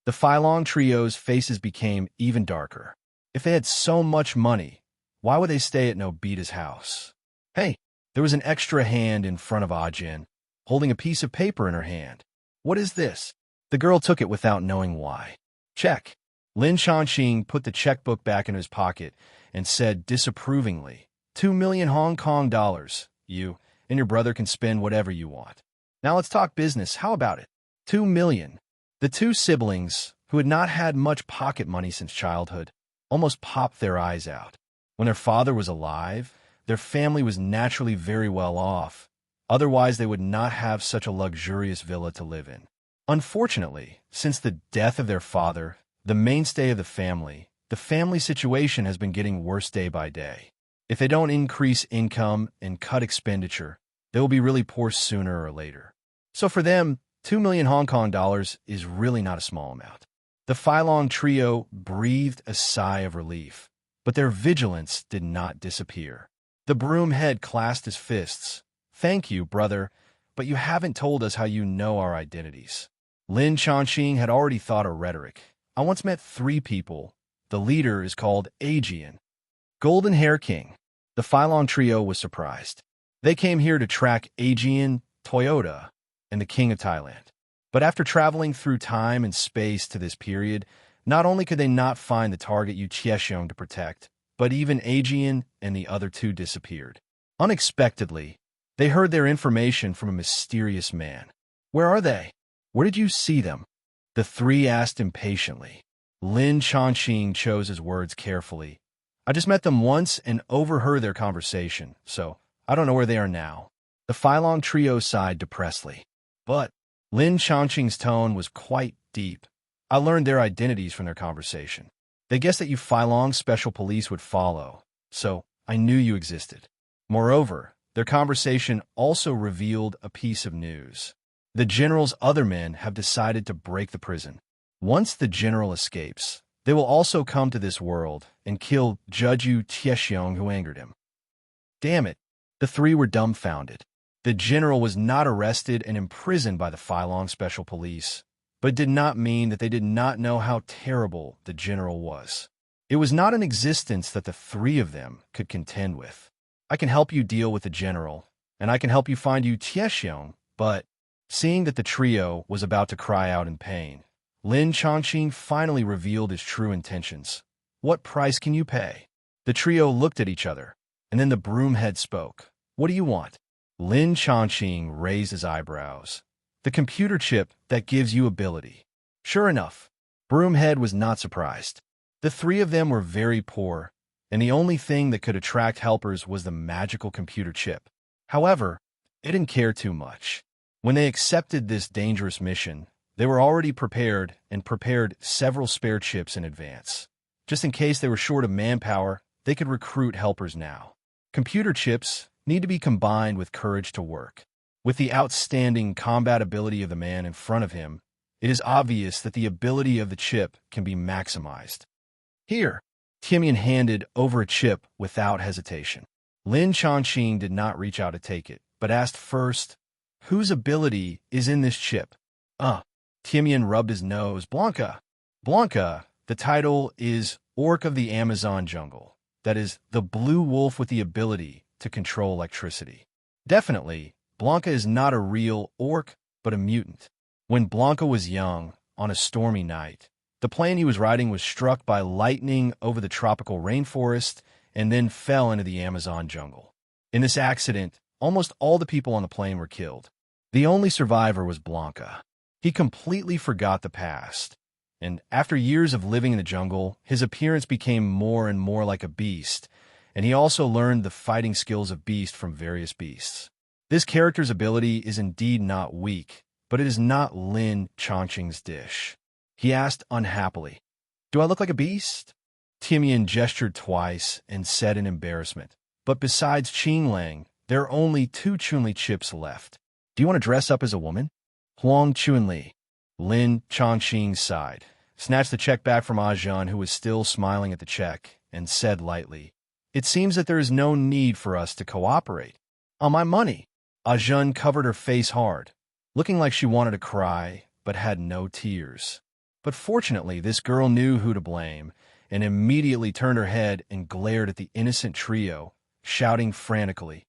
The Phylong trio's faces became even darker. If they had so much money, why would they stay at Nobita's house? Hey, there was an extra hand in front of Ajin, holding a piece of paper in her hand. What is this? The girl took it without knowing why. Check. Lin Chongqing put the checkbook back in his pocket and said disapprovingly, 2 million Hong Kong dollars. You and your brother can spend whatever you want. Now let's talk business. How about it? 2 million. The two siblings, who had not had much pocket money since childhood, almost popped their eyes out. When their father was alive, their family was naturally very well off. Otherwise, they would not have such a luxurious villa to live in. Unfortunately, since the death of their father, the mainstay of the family situation has been getting worse day by day. If they don't increase income and cut expenditure, they will be really poor sooner or later. So for them, 2 million Hong Kong dollars is really not a small amount. The Phylong trio breathed a sigh of relief, but their vigilance did not disappear. The broomhead clasped his fists. Thank you, brother, but you haven't told us how you know our identities. Lin Chongqing had already thought of rhetoric. I once met 3 people. The leader is called Aegean. Golden Hair King. The Phylong trio was surprised. They came here to track Aegean, Toyota, and the King of Thailand. But after traveling through time and space to this period, not only could they not find the target Yu Chiexiong to protect, but even Aegean and the other 2 disappeared. Unexpectedly, they heard their information from a mysterious man. Where are they? Where did you see them? The 3 asked impatiently. Lin Chongqing chose his words carefully. I just met them once and overheard their conversation, so I don't know where they are now. The Phylong trio sighed depressedly. But Lin Chongqing's tone was quite deep. I learned their identities from their conversation. They guessed that you Phylong Special Police would follow, so I knew you existed. Moreover, their conversation also revealed a piece of news. The general's other men have decided to break the prison. Once the general escapes, they will also come to this world and kill Judge Yu Chiexiong who angered him. Damn it, the 3 were dumbfounded. The general was not arrested and imprisoned by the Phylong Special Police, but it did not mean that they did not know how terrible the general was. It was not an existence that the 3 of them could contend with. I can help you deal with the general, and I can help you find Yu Chiexiong, but seeing that the trio was about to cry out in pain, Lin Chongqing finally revealed his true intentions. What price can you pay? The trio looked at each other, and then the broomhead spoke. What do you want? Lin Chongqing raised his eyebrows. The computer chip that gives you ability. Sure enough, Broomhead was not surprised. The 3 of them were very poor, and the only thing that could attract helpers was the magical computer chip. However, it didn't care too much. When they accepted this dangerous mission, they were already prepared and prepared several spare chips in advance. Just in case they were short of manpower, they could recruit helpers now. Computer chips need to be combined with courage to work. With the outstanding combat ability of the man in front of him, it is obvious that the ability of the chip can be maximized. Here, Timian handed over a chip without hesitation. Lin Chongqing did not reach out to take it, but asked first, whose ability is in this chip? Timian rubbed his nose. Blanca. Blanca, the title is Orc of the Amazon Jungle. That is, the blue wolf with the ability to control electricity. Definitely, Blanca is not a real orc, but a mutant. When Blanca was young, on a stormy night, The plane he was riding was struck by lightning over the tropical rainforest and then fell into the Amazon jungle. In this accident, almost all the people on the plane were killed. The only survivor was Blanca. He completely forgot the past, and after years of living in the jungle, his appearance became more and more like a beast, and he also learned the fighting skills of beast from various beasts. This character's ability is indeed not weak, but it is not Lin Chongqing's dish. He asked unhappily, "Do I look like a beast?" Timian gestured twice and said in embarrassment, "But besides Qing Lang, there are only 2 Chunli chips left. Do you want to dress up as a woman?" Huang Chunli. Lin Chongqing sighed, snatched the check back from Ajun, who was still smiling at the check, and said lightly, "It seems that there is no need for us to cooperate. On my money." Ajun covered her face hard, looking like she wanted to cry, but had no tears. But fortunately, this girl knew who to blame, and immediately turned her head and glared at the innocent trio, shouting frantically,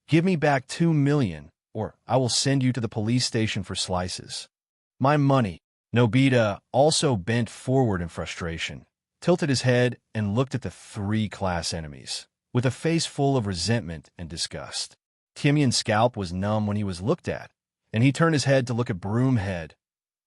"Give me back 2 million, or I will send you to the police station for slices. My money." Nobita also bent forward in frustration, tilted his head, and looked at the 3 class enemies, with a face full of resentment and disgust. Timian's scalp was numb when he was looked at, and he turned his head to look at Broomhead.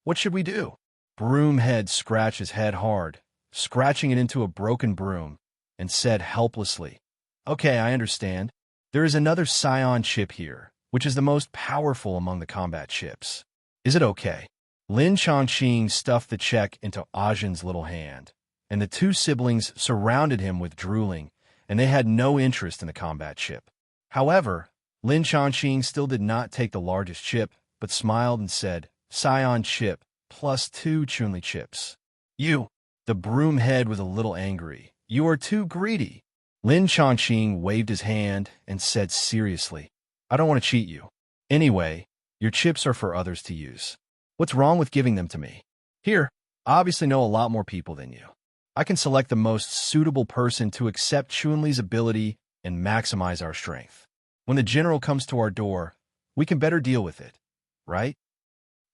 "What should we do?" Broomhead scratched his head hard, scratching it into a broken broom, and said helplessly, "Okay, I understand. There is another Scion chip here, which is the most powerful among the combat chips. Is it okay?" Lin Chongqing stuffed the check into Ajin's little hand, and the 2 siblings surrounded him with drooling, and they had no interest in the combat chip. However, Lin Chongqing still did not take the largest chip, but smiled and said, "Scion chip, plus 2 Chunli chips." "You." The Broomhead was a little angry. "You are too greedy." Lin Chongqing waved his hand and said seriously, "I don't want to cheat you. Anyway, your chips are for others to use. What's wrong with giving them to me? Here, I obviously know a lot more people than you. I can select the most suitable person to accept Chunli's ability and maximize our strength. When the general comes to our door, we can better deal with it, right?"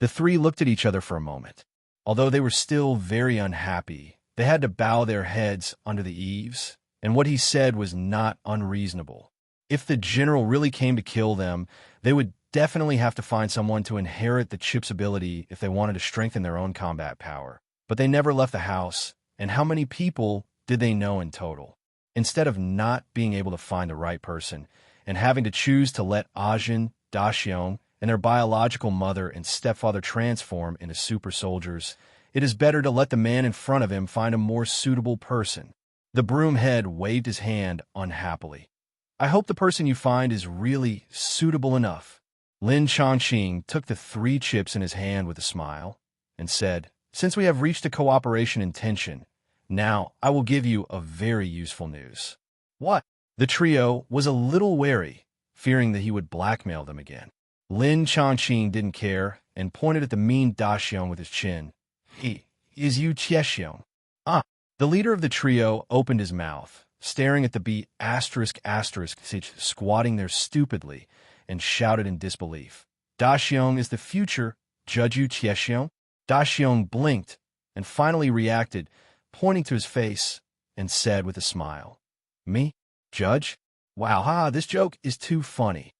The 3 looked at each other for a moment. Although they were still very unhappy, they had to bow their heads under the eaves, and what he said was not unreasonable. If the general really came to kill them, they would definitely have to find someone to inherit the chip's ability if they wanted to strengthen their own combat power. But they never left the house, and how many people did they know in total? Instead of not being able to find the right person, and having to choose to let Ajin, Daxiong, and their biological mother and stepfather transform into super soldiers, it is better to let the man in front of him find a more suitable person. The Broomhead waved his hand unhappily. "I hope the person you find is really suitable enough." Lin Chongqing took the 3 chips in his hand with a smile and said, "Since we have reached a cooperation intention, now I will give you a very useful news." "What?" The trio was a little wary, fearing that he would blackmail them again. Lin Chongqing didn't care and pointed at the mean Daxiong with his chin. "He is you Chiexiong." "Ah." The leader of the trio opened his mouth, staring at the B** squatting there stupidly, and shouted in disbelief, "Daxiong is the future Judge Yu Chiexiong?" Daxiong blinked and finally reacted, pointing to his face, and said with a smile, "Me? Judge? Wow, this joke is too funny."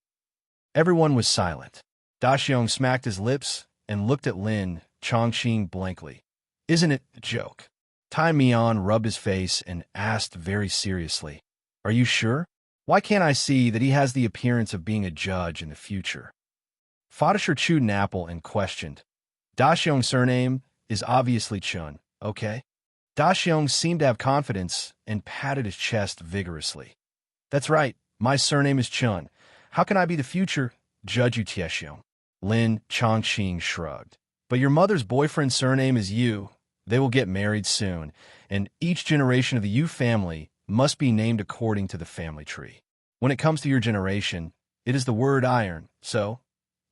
Everyone was silent. Daxiong smacked his lips and looked at Lin Chongqing blankly. "Isn't it a joke?" Tai Mian rubbed his face and asked very seriously, "Are you sure? Why can't I see that he has the appearance of being a judge in the future?" Fadisher chewed an apple and questioned, "Daxiong's surname is obviously Chun, okay?" Daxiong seemed to have confidence and patted his chest vigorously. "That's right, my surname is Chun. How can I be the future Judge Yu Tiexiong?" Lin Chongqing shrugged. "But your mother's boyfriend's surname is Yu. They will get married soon, and each generation of the Yu family must be named according to the family tree. When it comes to your generation, it is the word iron, so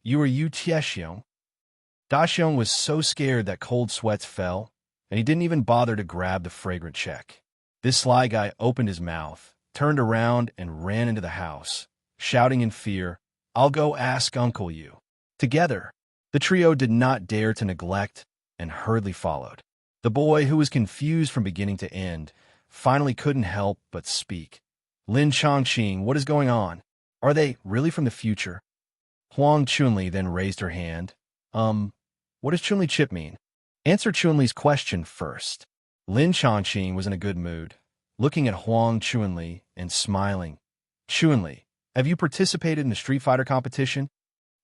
you are Yu Tiexiong." Daxiong was so scared that cold sweats fell, and he didn't even bother to grab the fragrant check. This sly guy opened his mouth, turned around, and ran into the house, shouting in fear, "I'll go ask Uncle Yu." Together, the trio did not dare to neglect and hurriedly followed. The boy, who was confused from beginning to end, finally couldn't help but speak. Lin Chongqing, what is going on? Are they really from the future? Huang Chunli then raised her hand. What does Chunli chip mean? Answer Chunli's question first. Lin Chongqing was in a good mood, looking at Huang Chunli and smiling. Chunli, have you participated in the Street Fighter competition?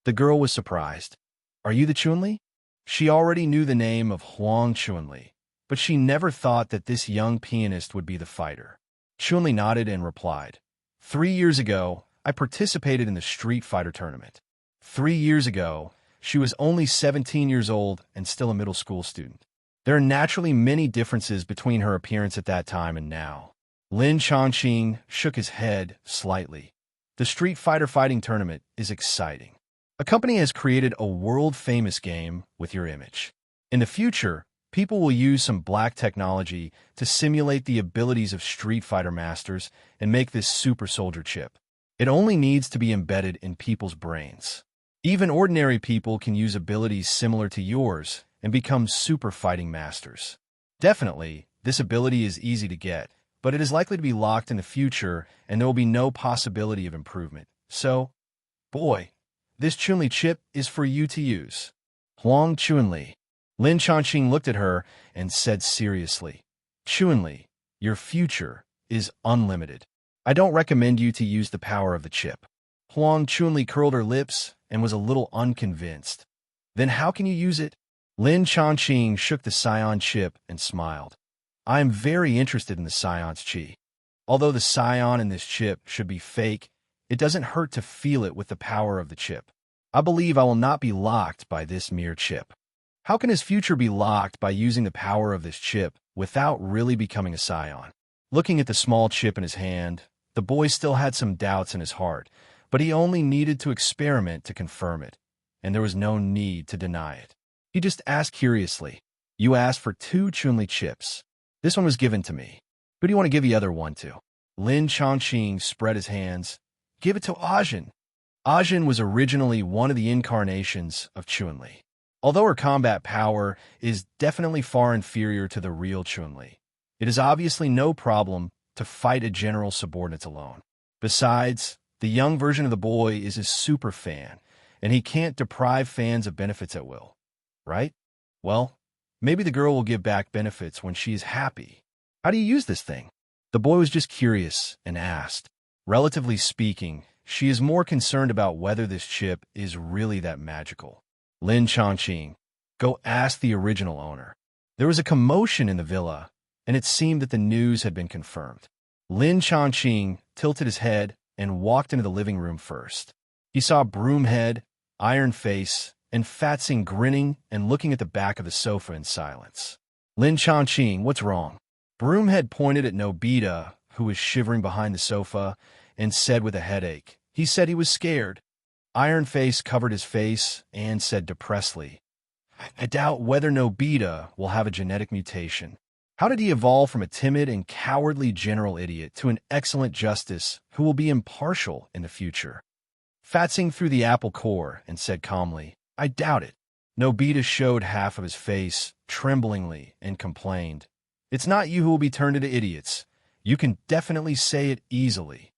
The girl was surprised. Are you the Chunli? She already knew the name of Huang Chunli, but she never thought that this young pianist would be the fighter. Chunli nodded and replied, 3 years ago, I participated in the Street Fighter tournament. 3 years ago, she was only 17 years old and still a middle school student. There are naturally many differences between her appearance at that time and now. Lin Chongqing shook his head slightly. The Street Fighter fighting tournament is exciting. A company has created a world-famous game with your image. In the future, people will use some black technology to simulate the abilities of Street Fighter masters and make this super soldier chip. It only needs to be embedded in people's brains. Even ordinary people can use abilities similar to yours and become super fighting masters. Definitely, this ability is easy to get, but it is likely to be locked in the future and there will be no possibility of improvement. So, boy, this Chunli chip is for you to use. Huang Chunli. Lin Chongqing looked at her and said seriously, Chunli, your future is unlimited. I don't recommend you to use the power of the chip. Huang Chunli curled her lips and was a little unconvinced. Then how can you use it? Lin Chongqing shook the Scion chip and smiled. I am very interested in the Scion's chi. Although the Scion in this chip should be fake, it doesn't hurt to feel it with the power of the chip. I believe I will not be locked by this mere chip. How can his future be locked by using the power of this chip without really becoming a Scion? Looking at the small chip in his hand, the boy still had some doubts in his heart, but he only needed to experiment to confirm it, and there was no need to deny it. He just asked curiously, You asked for 2 Chunli chips. This one was given to me. Who do you want to give the other one to? Lin Chongqing spread his hands. Give it to Ajin. Ajin was originally one of the incarnations of Chunli. Although her combat power is definitely far inferior to the real Chunli, it is obviously no problem to fight a general subordinate alone. Besides, the young version of the boy is a super fan, and he can't deprive fans of benefits at will. Right? Well, maybe the girl will give back benefits when she is happy. How do you use this thing? The boy was just curious and asked. Relatively speaking, she is more concerned about whether this chip is really that magical. Lin Chongqing, go ask the original owner. There was a commotion in the villa, and it seemed that the news had been confirmed. Lin Chongqing tilted his head and walked into the living room first. He saw Broomhead, Iron Face, and Fatsing grinning and looking at the back of the sofa in silence. Lin Chongqing, what's wrong? Broomhead pointed at Nobita, who was shivering behind the sofa, and said with a headache. He said he was scared. Iron Face covered his face and said depressedly, I doubt whether Nobita will have a genetic mutation. How did he evolve from a timid and cowardly general idiot to an excellent justice who will be impartial in the future? Fatsing threw the apple core and said calmly, I doubt it. Nobita showed half of his face tremblingly and complained, It's not you who will be turned into idiots. You can definitely say it easily.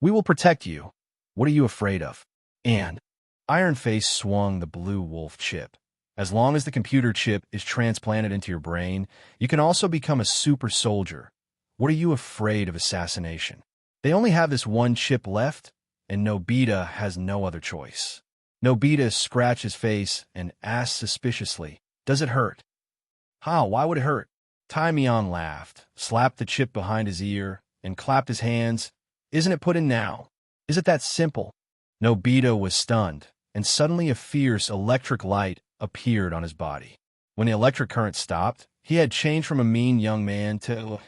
We will protect you. What are you afraid of? And Iron Face swung the blue wolf chip. As long as the computer chip is transplanted into your brain, you can also become a super soldier. What are you afraid of assassination? They only have this one chip left, and Nobita has no other choice. Nobita scratched his face and asked suspiciously, Does it hurt? How? Why would it hurt? Tai Mian laughed, slapped the chip behind his ear, and clapped his hands. Isn't it put in now? Is it that simple? Nobita was stunned, and suddenly a fierce electric light appeared on his body. When the electric current stopped, he had changed from a mean young man to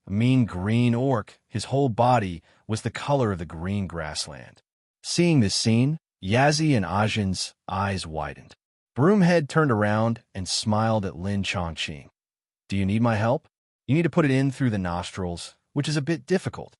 a mean green orc. His whole body was the color of the green grassland. Seeing this scene, Yazzie and Ajin's eyes widened. Broomhead turned around and smiled at Lin Chongqing. Do you need my help? You need to put it in through the nostrils, which is a bit difficult.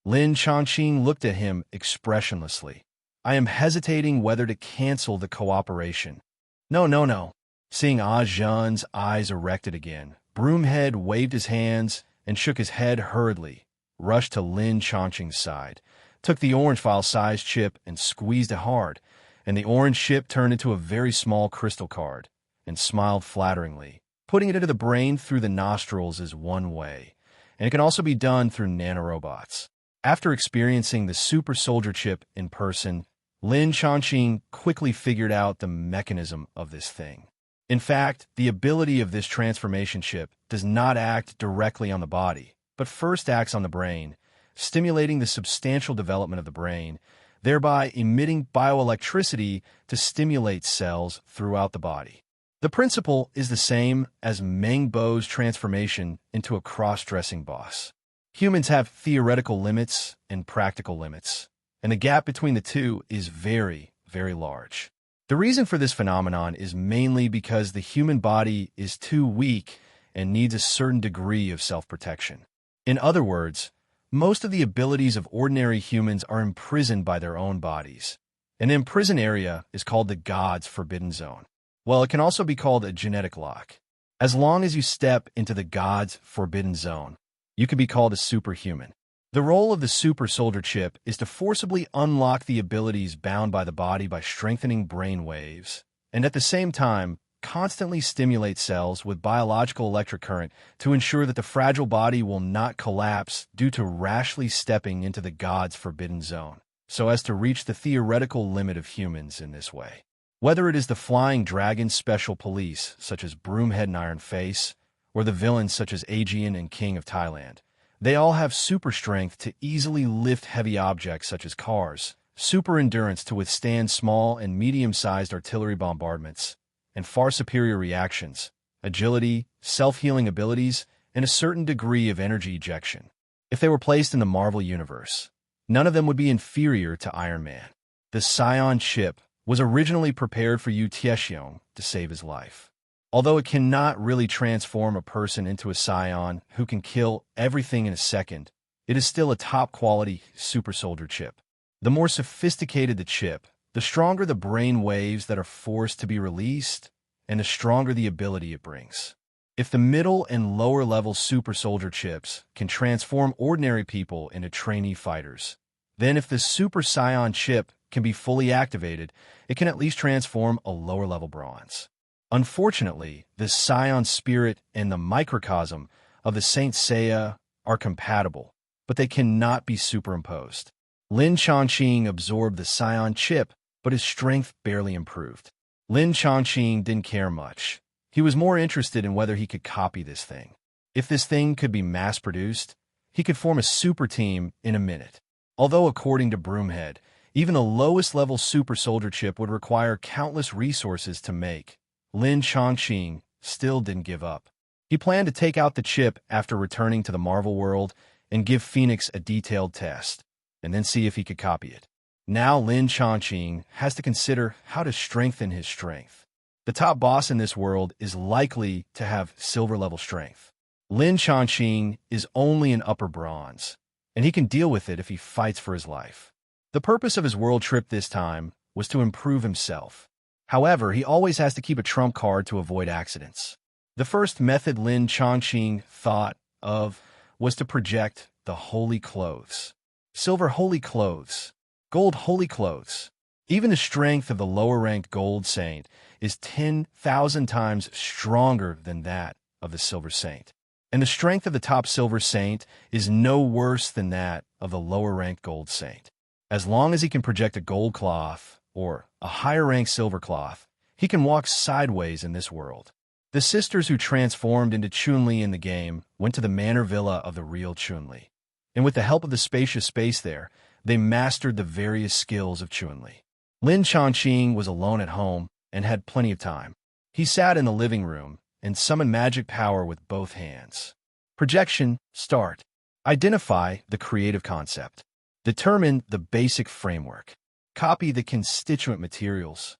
Lin Chongqing looked at him expressionlessly. I am hesitating whether to cancel the cooperation. No. Seeing Ajin's eyes erected again, Broomhead waved his hands and shook his head hurriedly, rushed to Lin Chongqing's side, took the orange file-sized chip and squeezed it hard, and the orange chip turned into a very small crystal card, and smiled flatteringly. Putting it into the brain through the nostrils is one way, and it can also be done through nanorobots. After experiencing the super soldier chip in person, Lin Chongqing quickly figured out the mechanism of this thing. In fact, the ability of this transformation chip does not act directly on the body, but first acts on the brain, stimulating the substantial development of the brain, thereby emitting bioelectricity to stimulate cells throughout the body. The principle is the same as Meng Bo's transformation into a cross-dressing boss. Humans have theoretical limits and practical limits, and the gap between the two is very, very large. The reason for this phenomenon is mainly because the human body is too weak and needs a certain degree of self-protection. In other words, most of the abilities of ordinary humans are imprisoned by their own bodies. An imprisoned area is called the God's Forbidden Zone. Well, it can also be called a genetic lock. As long as you step into the God's Forbidden Zone, you can be called a superhuman. The role of the super soldier chip is to forcibly unlock the abilities bound by the body by strengthening brain waves, and at the same time, constantly stimulate cells with biological electric current to ensure that the fragile body will not collapse due to rashly stepping into the God's Forbidden Zone, so as to reach the theoretical limit of humans in this way. Whether it is the Flying Dragon Special Police, such as Broomhead and Iron Face, or the villains such as Aegean and King of Thailand, they all have super strength to easily lift heavy objects such as cars, super endurance to withstand small and medium-sized artillery bombardments, and far superior reactions, agility, self-healing abilities, and a certain degree of energy ejection. If they were placed in the Marvel Universe, none of them would be inferior to Iron Man. The Scion chip was originally prepared for Yu Tiexiong to save his life. Although it cannot really transform a person into a Scion who can kill everything in a second, it is still a top-quality super soldier chip. The more sophisticated the chip, the stronger the brain waves that are forced to be released, and the stronger the ability it brings. If the middle and lower level super soldier chips can transform ordinary people into trainee fighters, then if the super Scion chip can be fully activated, it can at least transform a lower level bronze. Unfortunately, the Scion spirit and the microcosm of the Saint Seiya are compatible, but they cannot be superimposed. Lin Chongqing absorbed the Scion chip, but his strength barely improved. Lin Chongqing didn't care much. He was more interested in whether he could copy this thing. If this thing could be mass-produced, he could form a super team in a minute. Although, according to Broomhead, even the lowest level super soldier chip would require countless resources to make, Lin Chongqing still didn't give up. He planned to take out the chip after returning to the Marvel world and give Phoenix a detailed test, and then see if he could copy it. Now Lin Chongqing has to consider how to strengthen his strength. The top boss in this world is likely to have silver-level strength. Lin Chongqing is only an upper bronze, and he can deal with it if he fights for his life. The purpose of his world trip this time was to improve himself. However, he always has to keep a trump card to avoid accidents. The first method Lin Chongqing thought of was to project the holy clothes. Silver holy clothes. Gold holy clothes. Even the strength of the lower-ranked gold saint is 10,000 times stronger than that of the silver saint. And the strength of the top silver saint is no worse than that of the lower-ranked gold saint. As long as he can project a gold cloth, or a higher-ranked silver cloth, he can walk sideways in this world. The sisters who transformed into Chun-Li in the game went to the manor villa of the real Chun-Li, and with the help of the spacious space there, they mastered the various skills of Chun-Li. Lin Chongqing was alone at home and had plenty of time. He sat in the living room and summoned magic power with both hands. Projection, start. Identify the creative concept. Determine the basic framework. Copy the constituent materials.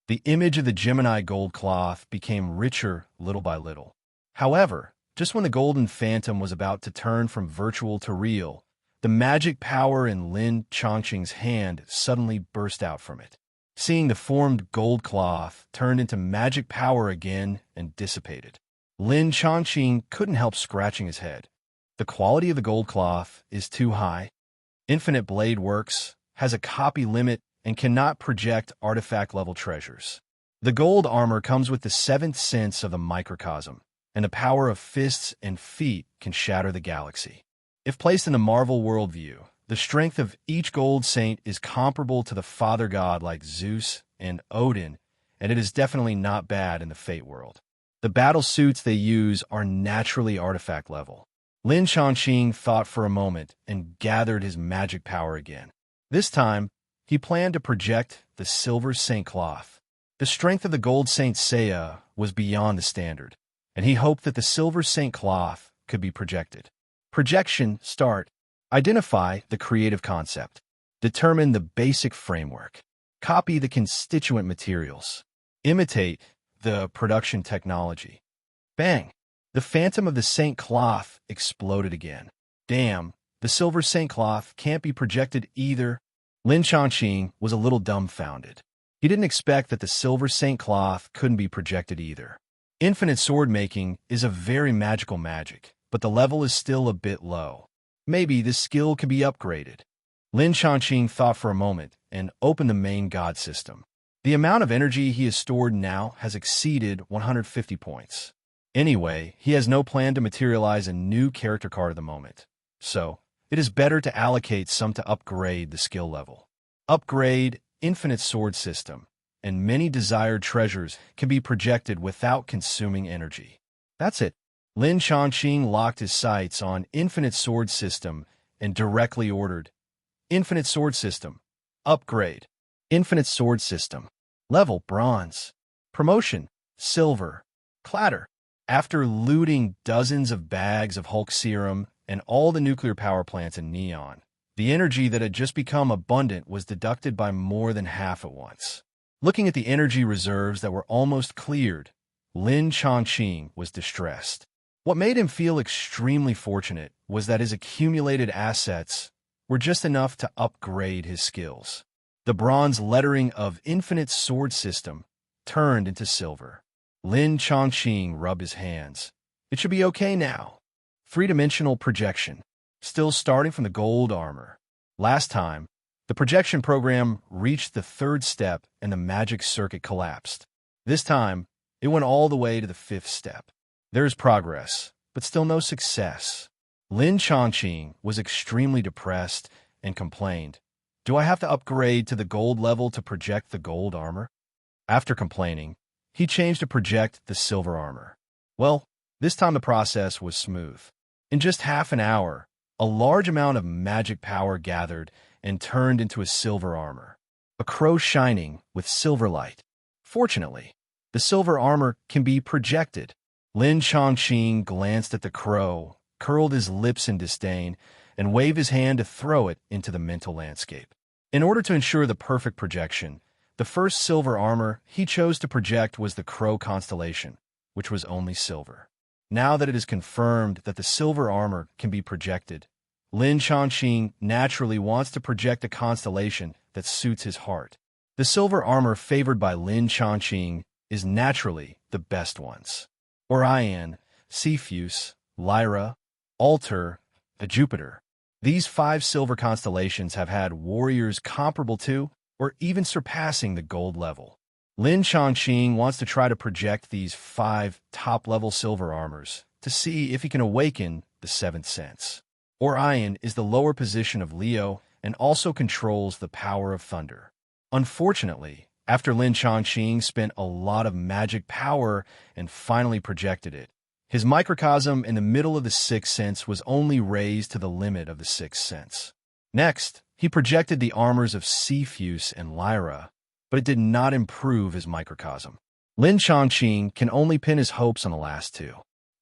The image of the Gemini gold cloth became richer little by little. However, just when the golden phantom was about to turn from virtual to real, the magic power in Lin Chongqing's hand suddenly burst out from it. Seeing the formed gold cloth turned into magic power again and dissipated. Lin Chongqing couldn't help scratching his head. The quality of the gold cloth is too high. Infinite Blade Works has a copy limit and cannot project artifact-level treasures. The gold armor comes with the seventh sense of the microcosm, and the power of fists and feet can shatter the galaxy. If placed in the Marvel worldview, the strength of each gold saint is comparable to the father god like Zeus and Odin, and it is definitely not bad in the Fate world. The battle suits they use are naturally artifact level. Lin Chongqing thought for a moment and gathered his magic power again. This time, he planned to project the Silver Saint Cloth. The strength of the Gold Saint Seiya was beyond the standard, and he hoped that the Silver Saint Cloth could be projected. Projection start. Identify the creative concept. Determine the basic framework. Copy the constituent materials. Imitate the production technology. Bang! The phantom of the Saint Cloth exploded again. Damn, the Silver Saint Cloth can't be projected either. Lin Chongqing was a little dumbfounded. He didn't expect that the Silver Saint Cloth couldn't be projected either. Infinite sword making is a very magical magic, but the level is still a bit low. Maybe this skill can be upgraded. Lin Chongqing thought for a moment and opened the main god system. The amount of energy he has stored now has exceeded 150 points. Anyway, he has no plan to materialize a new character card at the moment, so it is better to allocate some to upgrade the skill level. Upgrade Infinite Sword System, and many desired treasures can be projected without consuming energy. That's it. Lin Chongqing locked his sights on Infinite Sword System and directly ordered, Infinite Sword System. Upgrade. Infinite Sword System. Level Bronze. Promotion Silver. Clatter. After looting dozens of bags of Hulk serum and all the nuclear power plants in Neon, the energy that had just become abundant was deducted by more than half at once. Looking at the energy reserves that were almost cleared, Lin Chongqing was distressed. What made him feel extremely fortunate was that his accumulated assets were just enough to upgrade his skills. The bronze lettering of Infinite Sword System turned into silver. Lin Chongqing rubbed his hands. It should be okay now. Three-dimensional projection. Still starting from the gold armor. Last time, the projection program reached the third step and the magic circuit collapsed. This time, it went all the way to the fifth step. There's progress, but still no success. Lin Chongqing was extremely depressed and complained, "Do I have to upgrade to the gold level to project the gold armor?" After complaining, he changed to project the silver armor. Well, this time the process was smooth. In just half an hour, a large amount of magic power gathered and turned into a silver armor. A crow shining with silver light. Fortunately, the silver armor can be projected. Lin Chongqing glanced at the crow, curled his lips in disdain, and waved his hand to throw it into the mental landscape. In order to ensure the perfect projection, the first silver armor he chose to project was the Crow constellation, which was only silver. Now that it is confirmed that the silver armor can be projected, Lin Chongqing naturally wants to project a constellation that suits his heart. The silver armor favored by Lin Chongqing is naturally the best ones. Orion, Cepheus, Lyra, Altair, the Jupiter. These 5 silver constellations have had warriors comparable to or even surpassing the gold level. Lin Chongqing wants to try to project these 5 top-level silver armors to see if he can awaken the 7th sense. Orion is the lower position of Leo and also controls the power of thunder. Unfortunately, after Lin Chongqing spent a lot of magic power and finally projected it, his microcosm in the middle of the 6th sense was only raised to the limit of the 6th sense. Next, he projected the armors of Cepheus and Lyra, but it did not improve his microcosm. Lin Chongqing can only pin his hopes on the last 2.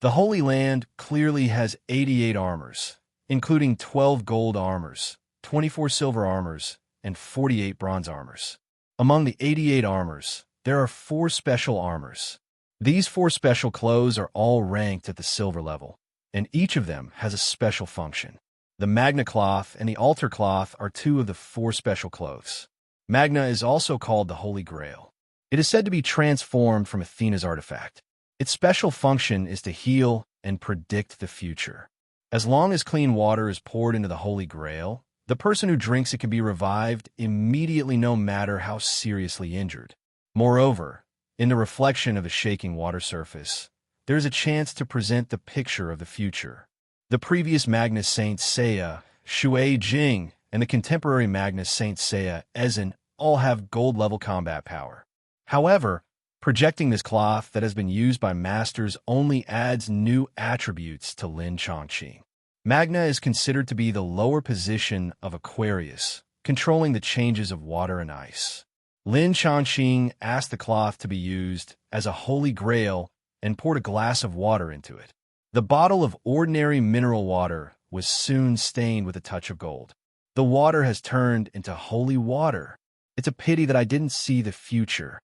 The Holy Land clearly has 88 armors, including 12 gold armors, 24 silver armors, and 48 bronze armors. Among the 88 armors, there are 4 special armors. These 4 special clothes are all ranked at the silver level, and each of them has a special function. The Magna Cloth and the Altar Cloth are 2 of the 4 special clothes. Magna is also called the Holy Grail. It is said to be transformed from Athena's artifact. Its special function is to heal and predict the future. As long as clean water is poured into the Holy Grail, the person who drinks it can be revived immediately no matter how seriously injured. Moreover, in the reflection of the shaking water surface, there is a chance to present the picture of the future. The previous Magnus Saint Seiya, Shui Jing, and the contemporary Magnus Saint Seiya, Ezen, all have gold-level combat power. However, projecting this cloth that has been used by masters only adds new attributes to Lin Chongqing. Magna is considered to be the lower position of Aquarius, controlling the changes of water and ice. Lin Chongqing asked the cloth to be used as a holy grail and poured a glass of water into it. The bottle of ordinary mineral water was soon stained with a touch of gold. The water has turned into holy water. It's a pity that I didn't see the future.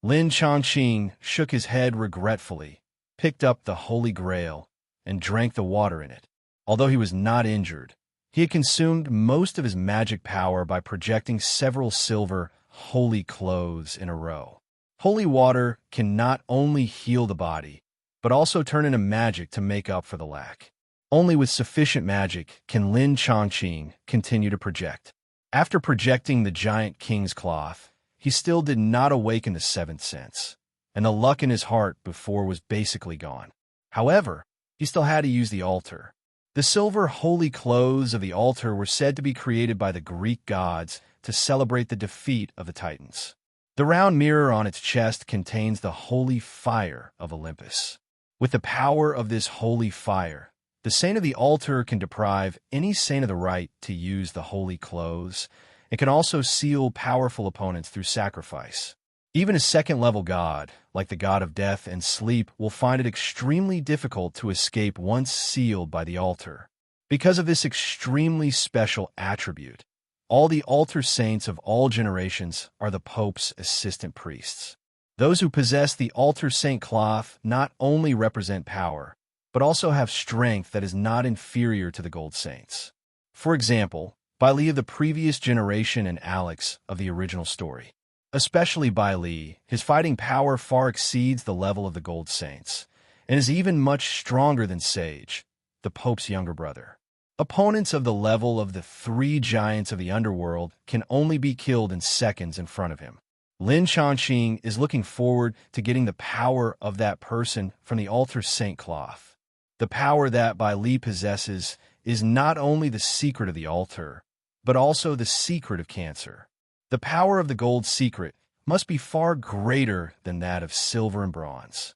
Lin Chongqing shook his head regretfully, picked up the Holy Grail, and drank the water in it. Although he was not injured, he had consumed most of his magic power by projecting several silver holy clothes in a row. Holy water can not only heal the body, but also turn into magic to make up for the lack. Only with sufficient magic can Lin Chongqing continue to project. After projecting the giant king's cloth, he still did not awaken the seventh sense, and the luck in his heart before was basically gone. However, he still had to use the altar. The silver holy clothes of the altar were said to be created by the Greek gods to celebrate the defeat of the Titans. The round mirror on its chest contains the holy fire of Olympus. With the power of this holy fire, the saint of the altar can deprive any saint of the right to use the holy clothes and can also seal powerful opponents through sacrifice. Even a second-level god, like the god of death and sleep, will find it extremely difficult to escape once sealed by the altar. Because of this extremely special attribute, all the altar saints of all generations are the Pope's assistant priests. Those who possess the altar saint cloth not only represent power, but also have strength that is not inferior to the gold saints. For example, Bai Li of the previous generation and Alex of the original story. Especially Bai Li, his fighting power far exceeds the level of the gold saints, and is even much stronger than Sage, the Pope's younger brother. Opponents of the level of the three giants of the underworld can only be killed in seconds in front of him. Lin Chongqing is looking forward to getting the power of that person from the altar saint cloth. The power that Bai Li possesses is not only the secret of the altar, but also the secret of cancer. The power of the gold secret must be far greater than that of silver and bronze.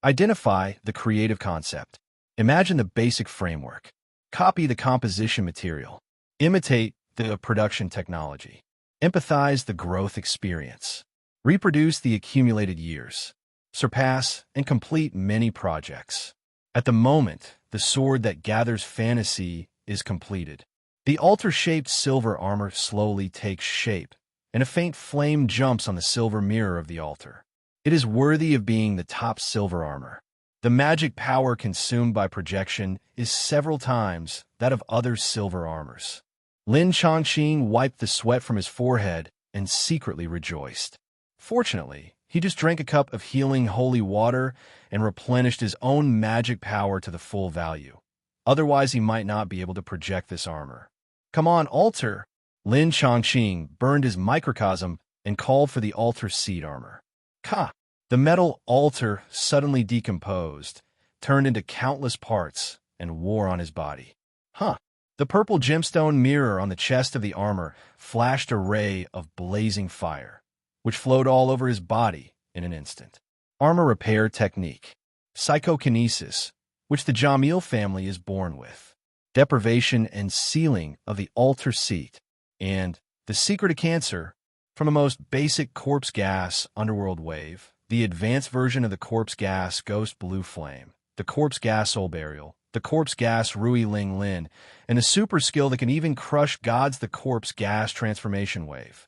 Identify the creative concept. Imagine the basic framework. Copy the composition material. Imitate the production technology. Empathize the growth experience. Reproduce the accumulated years. Surpass and complete many projects. At the moment, the sword that gathers fantasy is completed. The altar-shaped silver armor slowly takes shape, and a faint flame jumps on the silver mirror of the altar. It is worthy of being the top silver armor. The magic power consumed by projection is several times that of other silver armors. Lin Chongqing wiped the sweat from his forehead and secretly rejoiced. Fortunately, he just drank a cup of healing holy water and replenished his own magic power to the full value. Otherwise, he might not be able to project this armor. Come on, altar! Lin Chongqing burned his microcosm and called for the altar seed armor. Ka! The metal altar suddenly decomposed, turned into countless parts, and wore on his body. The purple gemstone mirror on the chest of the armor flashed a ray of blazing fire, which flowed all over his body in an instant. Armor repair technique. Psychokinesis, which the Jamil family is born with. Deprivation and sealing of the altar seat. And the secret of cancer, from a most basic corpse gas underworld wave, the advanced version of the corpse gas ghost blue flame, the corpse gas soul burial, the corpse gas Rui Ling Lin, and a super skill that can even crush gods, the corpse gas transformation wave.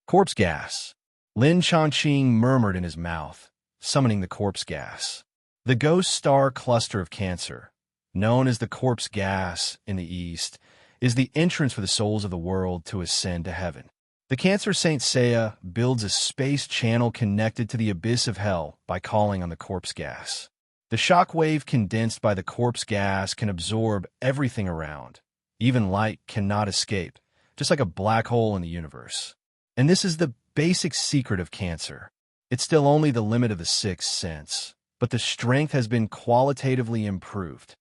Corpse gas. Lin Chongqing murmured in his mouth, summoning the corpse gas. The ghost star cluster of Cancer, known as the corpse gas in the East, is the entrance for the souls of the world to ascend to heaven. The Cancer Saint Seiya builds a space channel connected to the abyss of hell by calling on the corpse gas. The shock wave condensed by the corpse gas can absorb everything around. Even light cannot escape, just like a black hole in the universe. And this is the basic secret of cancer. It's still only the limit of the sixth sense, but the strength has been qualitatively improved.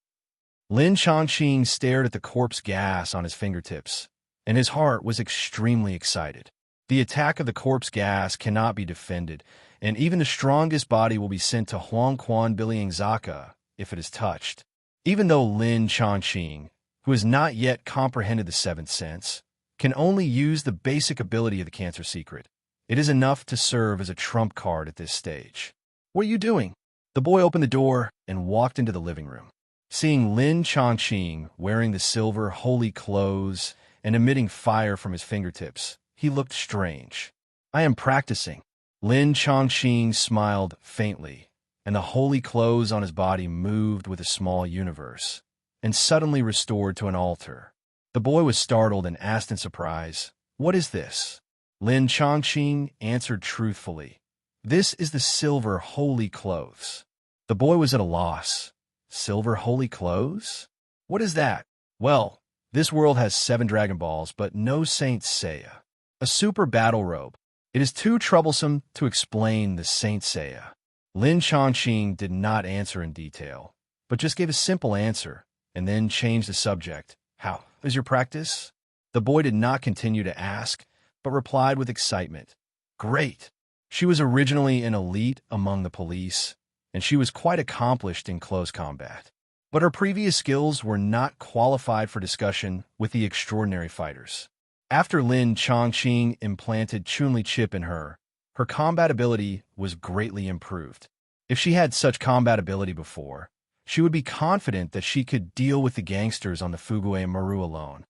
Lin Chongqing stared at the corpse gas on his fingertips, and his heart was extremely excited. The attack of the corpse gas cannot be defended, and even the strongest body will be sent to Huangquan Biliangzaka if it is touched. Even though Lin Chongqing, who has not yet comprehended the seventh sense, can only use the basic ability of the cancer secret, it is enough to serve as a trump card at this stage. "What are you doing?" The boy opened the door and walked into the living room. Seeing Lin Chongqing wearing the silver holy clothes and emitting fire from his fingertips, he looked strange. "I am practicing." Lin Chongqing smiled faintly, and the holy clothes on his body moved with a small universe, and suddenly restored to an altar. The boy was startled and asked in surprise, "What is this?" Lin Chongqing answered truthfully, "This is the silver holy clothes." The boy was at a loss. Silver holy clothes? What is that? Well, this world has 7 Dragon Balls, but no Saint Seiya. A super battle robe. It is too troublesome to explain the Saint Seiya. Lin Chongqing did not answer in detail, but just gave a simple answer, and then changed the subject. "How is your practice?" The boy did not continue to ask, but replied with excitement. "Great." She was originally an elite among the police, and she was quite accomplished in close combat. But her previous skills were not qualified for discussion with the extraordinary fighters. After Lin Chongqing implanted Chunli chip in her, her combat ability was greatly improved. If she had such combat ability before, she would be confident that she could deal with the gangsters on the Fugue Maru alone.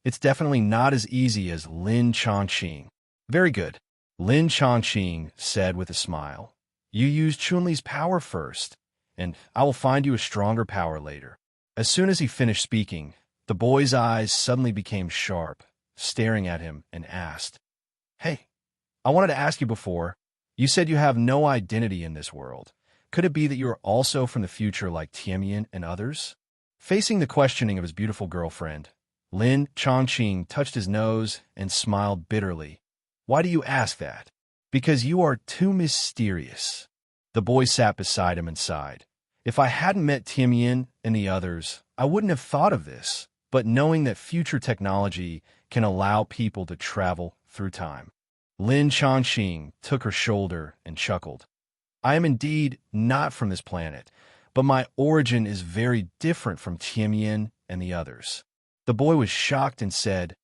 It's definitely not as easy as Lin Chongqing. "Very good," Lin Chongqing said with a smile. "You use Chunli's power first, and I will find you a stronger power later." As soon as he finished speaking, the boy's eyes suddenly became sharp, staring at him, and asked, "Hey, I wanted to ask you before. You said you have no identity in this world. Could it be that you are also from the future like Tianmian and others?" Facing the questioning of his beautiful girlfriend, Lin Chongqing touched his nose and smiled bitterly. "Why do you ask that?" "Because you are too mysterious." The boy sat beside him and sighed. "If I hadn't met Tianmian and the others, I wouldn't have thought of this, but knowing that future technology can allow people to travel through time." Lin Chongqing took her shoulder and chuckled. "I am indeed not from this planet, but my origin is very different from Tianmian and the others." The boy was shocked and said,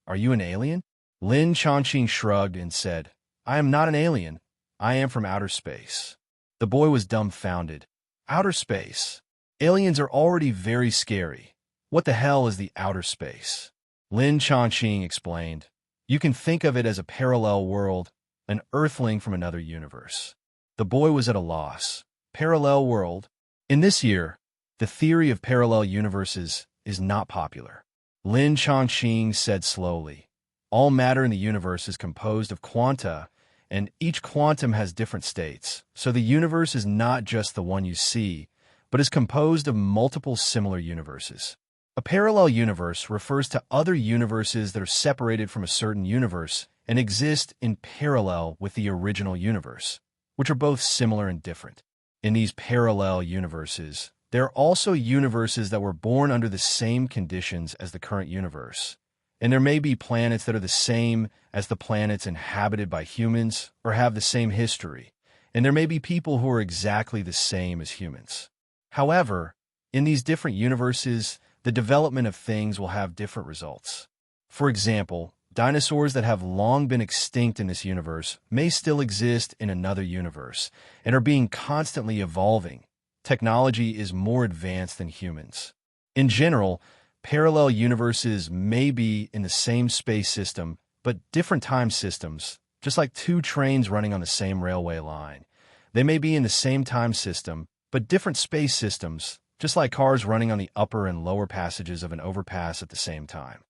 Are you an alien?" Lin Chongqing shrugged and said, "I am not an alien. I am from outer space." The boy was dumbfounded. Outer space? Aliens are already very scary. What the hell is the outer space? Lin Chongqing explained, "You can think of it as a parallel world, an earthling from another universe." The boy was at a loss. Parallel world? In this year, the theory of parallel universes is not popular. Lin Chongqing said slowly, "All matter in the universe is composed of quanta, and each quantum has different states, so the universe is not just the one you see, but is composed of multiple similar universes. A parallel universe refers to other universes that are separated from a certain universe and exist in parallel with the original universe, which are both similar and different. In these parallel universes, there are also universes that were born under the same conditions as the current universe, and there may be planets that are the same as the planets inhabited by humans or have the same history, and there may be people who are exactly the same as humans. However, in these different universes, the development of things will have different results. For example, dinosaurs that have long been extinct in this universe may still exist in another universe and are being constantly evolving. Technology is more advanced than humans. In general, parallel universes may be in the same space system, but different time systems, just like 2 trains running on the same railway line. They may be in the same time system, but different space systems, just like cars running on the upper and lower passages of an overpass at the same time.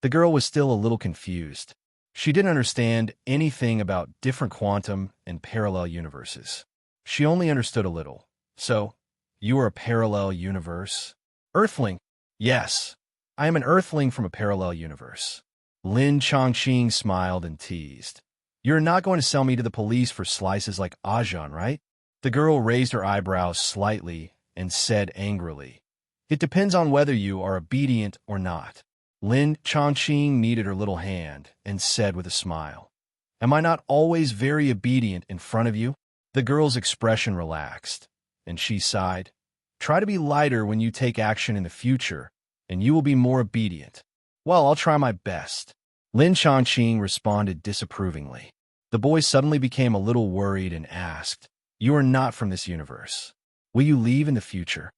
The girl was still a little confused. She didn't understand anything about different quantum and parallel universes. She only understood a little. So, you are a parallel universe? Earthling? Yes. I am an Earthling from a parallel universe. Lin Chongqing smiled and teased. You're not going to sell me to the police for slices like Ajan, right? The girl raised her eyebrows slightly and said angrily, It depends on whether you are obedient or not. Lin Chongqing kneaded her little hand and said with a smile, Am I not always very obedient in front of you? The girl's expression relaxed, and she sighed. Try to be lighter when you take action in the future, and you will be more obedient. Well, I'll try my best. Lin Chongqing responded disapprovingly. The boy suddenly became a little worried and asked, You are not from this universe. Will you leave in the future?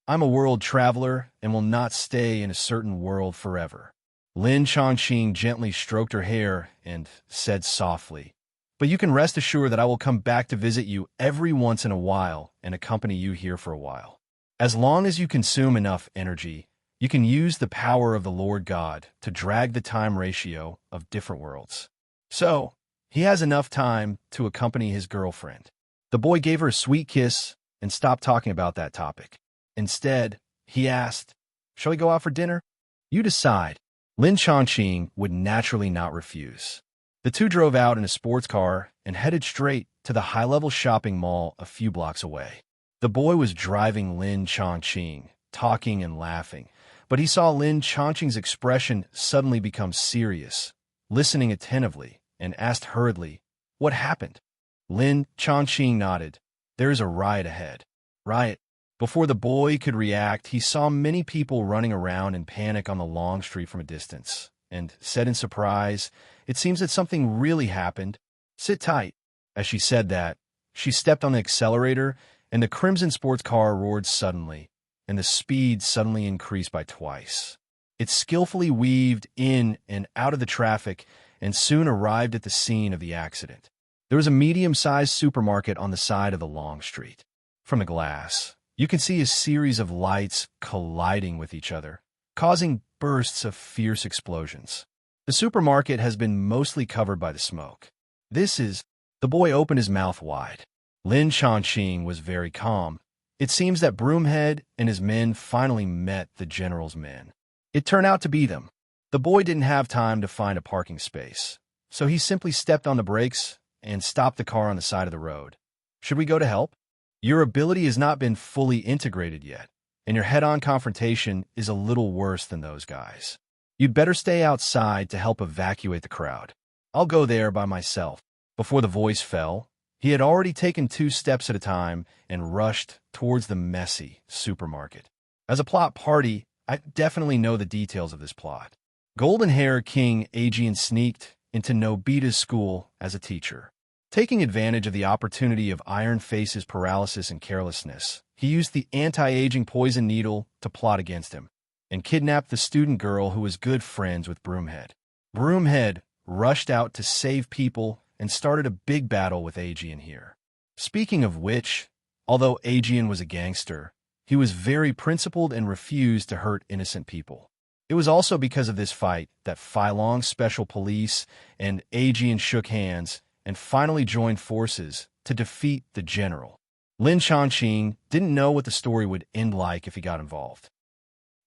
I'm a world traveler and will not stay in a certain world forever. Lin Chongqing gently stroked her hair and said softly, But you can rest assured that I will come back to visit you every once in a while and accompany you here for a while. As long as you consume enough energy, you can use the power of the Lord God to drag the time ratio of different worlds. So, he has enough time to accompany his girlfriend. The boy gave her a sweet kiss and stopped talking about that topic. Instead, he asked, Shall we go out for dinner? You decide. Lin Chongqing would naturally not refuse. The two drove out in a sports car and headed straight to the high-level shopping mall a few blocks away. The boy was driving Lin Chongqing, talking and laughing, but he saw Lin Chongqing's expression suddenly become serious, listening attentively, and asked hurriedly, What happened? Lin Chongqing nodded. There is a riot ahead. Riot. Before the boy could react, he saw many people running around in panic on the long street from a distance, and said in surprise, It seems that something really happened. Sit tight. As she said that, she stepped on the accelerator, and the crimson sports car roared suddenly, and the speed suddenly increased by twice. It skillfully weaved in and out of the traffic and soon arrived at the scene of the accident. There was a medium-sized supermarket on the side of the long street. From the glass, you can see a series of lights colliding with each other, causing bursts of fierce explosions. The supermarket has been mostly covered by the smoke. The boy opened his mouth wide. Lin Chongqing was very calm. It seems that Broomhead and his men finally met the general's men. It turned out to be them. The boy didn't have time to find a parking space, so he simply stepped on the brakes and stopped the car on the side of the road. Should we go to help? Your ability has not been fully integrated yet, and your head-on confrontation is a little worse than those guys. You'd better stay outside to help evacuate the crowd. I'll go there by myself. Before the voice fell, he had already taken 2 steps at a time and rushed towards the messy supermarket. As a plot party, I definitely know the details of this plot. Golden Hair King Aegean sneaked into Nobita's school as a teacher. Taking advantage of the opportunity of Iron Face's paralysis and carelessness, he used the anti-aging poison needle to plot against him, and kidnapped the student girl who was good friends with Broomhead. Broomhead rushed out to save people and started a big battle with Aegean here. Speaking of which, although Aegean was a gangster, he was very principled and refused to hurt innocent people. It was also because of this fight that Phylong's special police and Aegean shook hands and finally joined forces to defeat the general. Lin Chongqing didn't know what the story would end like if he got involved.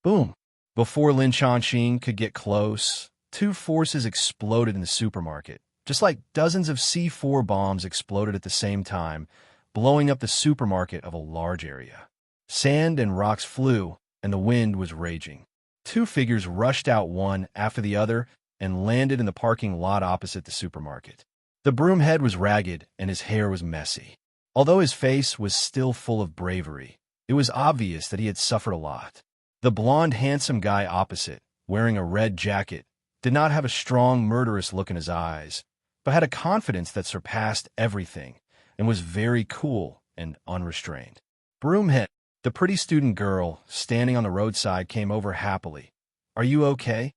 Boom! Before Lin Chongqing could get close, 2 forces exploded in the supermarket, just like dozens of C4 bombs exploded at the same time, blowing up the supermarket of a large area. Sand and rocks flew, and the wind was raging. 2 figures rushed out one after the other and landed in the parking lot opposite the supermarket. The Broomhead was ragged and his hair was messy. Although his face was still full of bravery, it was obvious that he had suffered a lot. The blonde, handsome guy opposite, wearing a red jacket, did not have a strong, murderous look in his eyes, but had a confidence that surpassed everything and was very cool and unrestrained. Broomhead, the pretty student girl standing on the roadside, came over happily. Are you okay?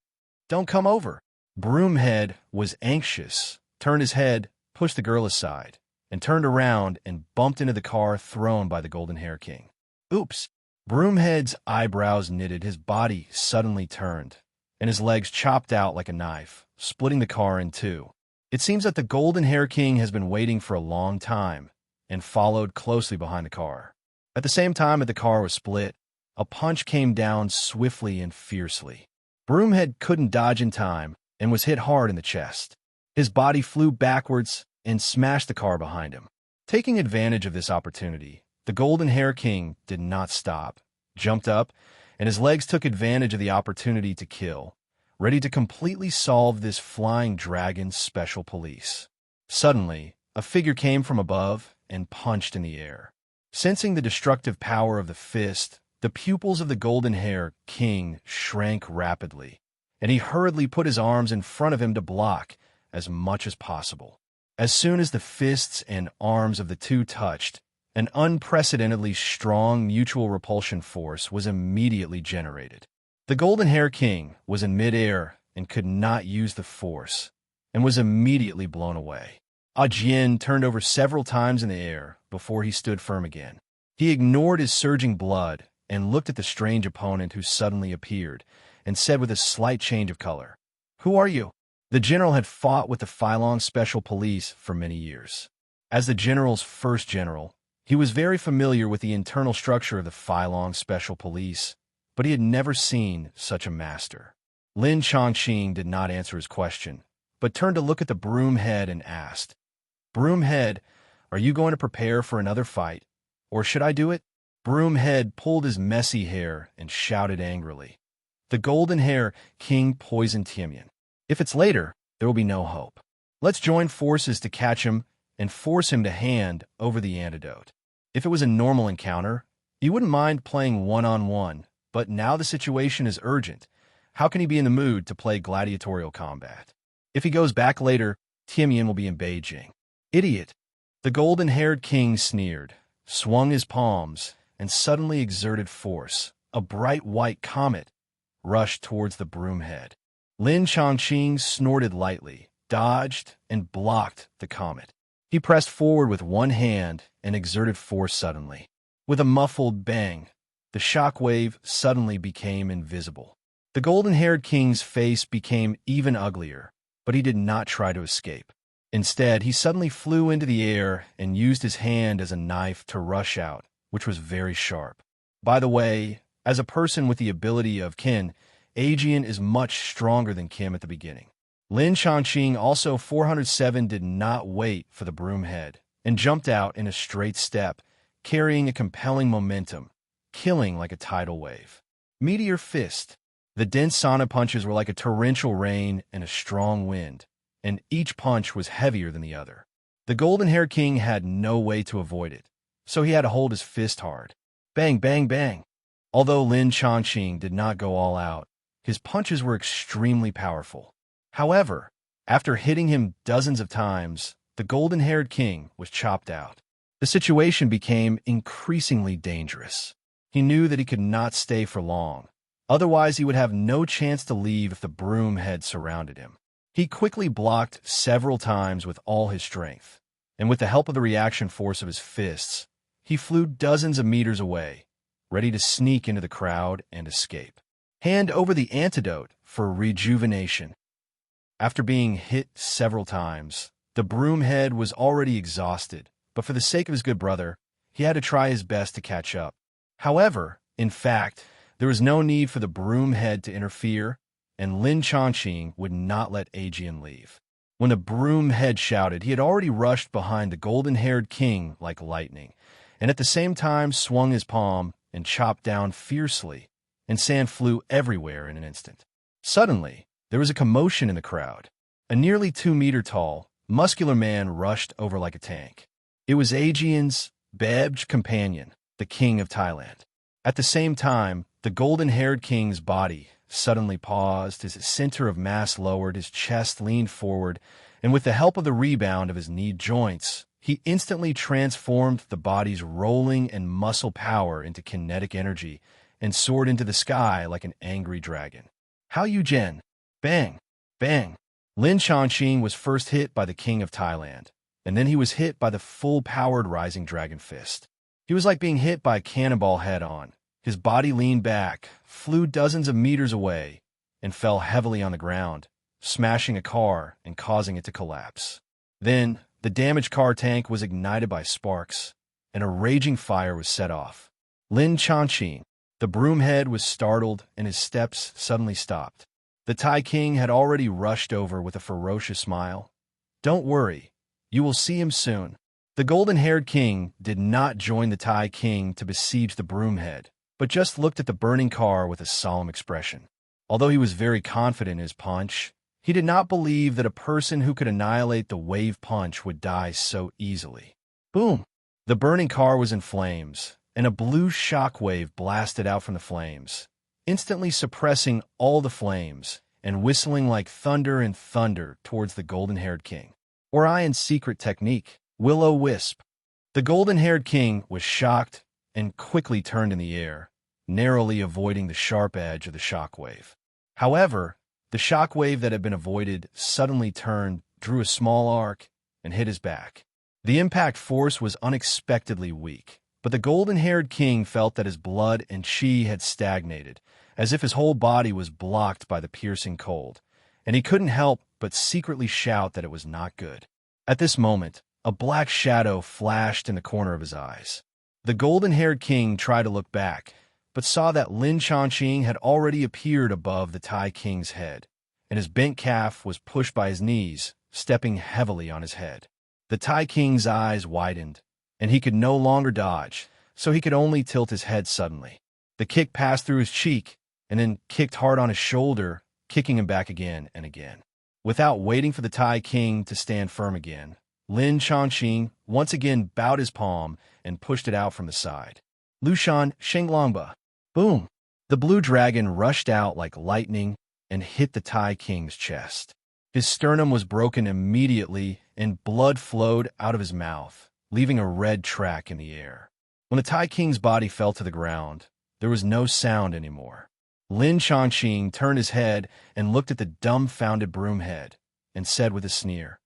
Don't come over. Broomhead was anxious, turned his head, pushed the girl aside, and turned around and bumped into the car thrown by the Golden Hair King. Oops! Broomhead's eyebrows knitted, his body suddenly turned, and his legs chopped out like a knife, splitting the car in two. It seems that the Golden Hair King has been waiting for a long time and followed closely behind the car. At the same time that the car was split, a punch came down swiftly and fiercely. Broomhead couldn't dodge in time and was hit hard in the chest. His body flew backwards and smashed the car behind him. Taking advantage of this opportunity, the Golden Hair King did not stop, jumped up, and his legs took advantage of the opportunity to kill, ready to completely solve this flying dragon's special police. Suddenly, a figure came from above and punched in the air. Sensing the destructive power of the fist, the pupils of the Golden Hair King shrank rapidly, and he hurriedly put his arms in front of him to block as much as possible. As soon as the fists and arms of the two touched, an unprecedentedly strong mutual repulsion force was immediately generated. The Golden Hair King was in midair and could not use the force, and was immediately blown away. Ajin turned over several times in the air before he stood firm again. He ignored his surging blood and looked at the strange opponent who suddenly appeared, and said with a slight change of color, "Who are you?" The general had fought with the Phylong Special Police for many years. As the general's first general, he was very familiar with the internal structure of the Phylong Special Police, but he had never seen such a master. Lin Chongqing did not answer his question, but turned to look at the Broomhead and asked, "Broomhead, are you going to prepare for another fight, or should I do it?" Broomhead pulled his messy hair and shouted angrily, "The Golden Hair King poisoned Tiemian. If it's later, there will be no hope. Let's join forces to catch him and force him to hand over the antidote." If it was a normal encounter, he wouldn't mind playing one-on-one, but now the situation is urgent. How can he be in the mood to play gladiatorial combat? If he goes back later, Tiemian will be in Beijing. Idiot! The Golden-Haired King sneered, swung his palms, and suddenly exerted force. A bright white comet rushed towards the Broomhead. Lin Chongqing snorted lightly, dodged, and blocked the comet. He pressed forward with one hand and exerted force suddenly. With a muffled bang, the shock wave suddenly became invisible. The Golden-Haired King's face became even uglier, but he did not try to escape. Instead, he suddenly flew into the air and used his hand as a knife to rush out, which was very sharp. By the way, as a person with the ability of Qin, Aegean is much stronger than Kim at the beginning. Lin Chongqing, also 407, did not wait for the Broomhead and jumped out in a straight step, carrying a compelling momentum, killing like a tidal wave. Meteor Fist. The dense sauna punches were like a torrential rain and a strong wind, and each punch was heavier than the other. The Golden Hair King had no way to avoid it, so he had to hold his fist hard. Bang, bang, bang. Although Lin Chongqing did not go all out, his punches were extremely powerful. However, after hitting him dozens of times, the Golden-Haired King was chopped out. The situation became increasingly dangerous. He knew that he could not stay for long. Otherwise, he would have no chance to leave if the Broomhead surrounded him. He quickly blocked several times with all his strength, and with the help of the reaction force of his fists, he flew dozens of meters away, ready to sneak into the crowd and escape. Hand over the antidote for rejuvenation. After being hit several times, the Broomhead was already exhausted, but for the sake of his good brother, he had to try his best to catch up. However, in fact, there was no need for the Broomhead to interfere, and Lin Chongqing would not let Aegean leave. When the Broomhead shouted, he had already rushed behind the Golden-Haired King like lightning, and at the same time swung his palm and chopped down fiercely, and sand flew everywhere in an instant. Suddenly, there was a commotion in the crowd. A nearly 2-meter-tall, muscular man rushed over like a tank. It was Aegean's Bebj companion, the King of Thailand. At the same time, the Golden-Haired King's body suddenly paused, his center of mass lowered, his chest leaned forward, and with the help of the rebound of his knee joints, he instantly transformed the body's rolling and muscle power into kinetic energy and soared into the sky like an angry dragon. Hao Yu-Jen. Bang! Bang! Lin Chongqing was first hit by the King of Thailand, and then he was hit by the full-powered Rising Dragon Fist. He was like being hit by a cannonball head-on. His body leaned back, flew dozens of meters away, and fell heavily on the ground, smashing a car and causing it to collapse. Then, the damaged car tank was ignited by sparks, and a raging fire was set off. Lin Chongqing, the broomhead, was startled and his steps suddenly stopped. The Tai King had already rushed over with a ferocious smile. "Don't worry, you will see him soon." The golden-haired king did not join the Tai King to besiege the broomhead, but just looked at the burning car with a solemn expression. Although he was very confident in his punch, he did not believe that a person who could annihilate the wave punch would die so easily. Boom! The burning car was in flames, and a blue shockwave blasted out from the flames, instantly suppressing all the flames and whistling like thunder and thunder towards the golden-haired king. Orion's secret technique, Will-O-Wisp. The golden-haired king was shocked and quickly turned in the air, narrowly avoiding the sharp edge of the shockwave. However, the shockwave that had been avoided suddenly turned, drew a small arc, and hit his back. The impact force was unexpectedly weak, but the golden-haired king felt that his blood and chi had stagnated, as if his whole body was blocked by the piercing cold, and he couldn't help but secretly shout that it was not good. At this moment, a black shadow flashed in the corner of his eyes. The golden-haired king tried to look back, but saw that Lin Chongqing had already appeared above the Tai King's head, and his bent calf was pushed by his knees, stepping heavily on his head. The Tai King's eyes widened, and he could no longer dodge, so he could only tilt his head suddenly. The kick passed through his cheek, and then kicked hard on his shoulder, kicking him back again and again. Without waiting for the Tai King to stand firm again, Lin Chongqing once again bowed his palm and pushed it out from the side. Lushan Shenglongba. Boom! The blue dragon rushed out like lightning and hit the Tai King's chest. His sternum was broken immediately, and blood flowed out of his mouth, leaving a red track in the air. When the Tai King's body fell to the ground, there was no sound anymore. Lin Chongqing turned his head and looked at the dumbfounded broomhead, and said with a sneer,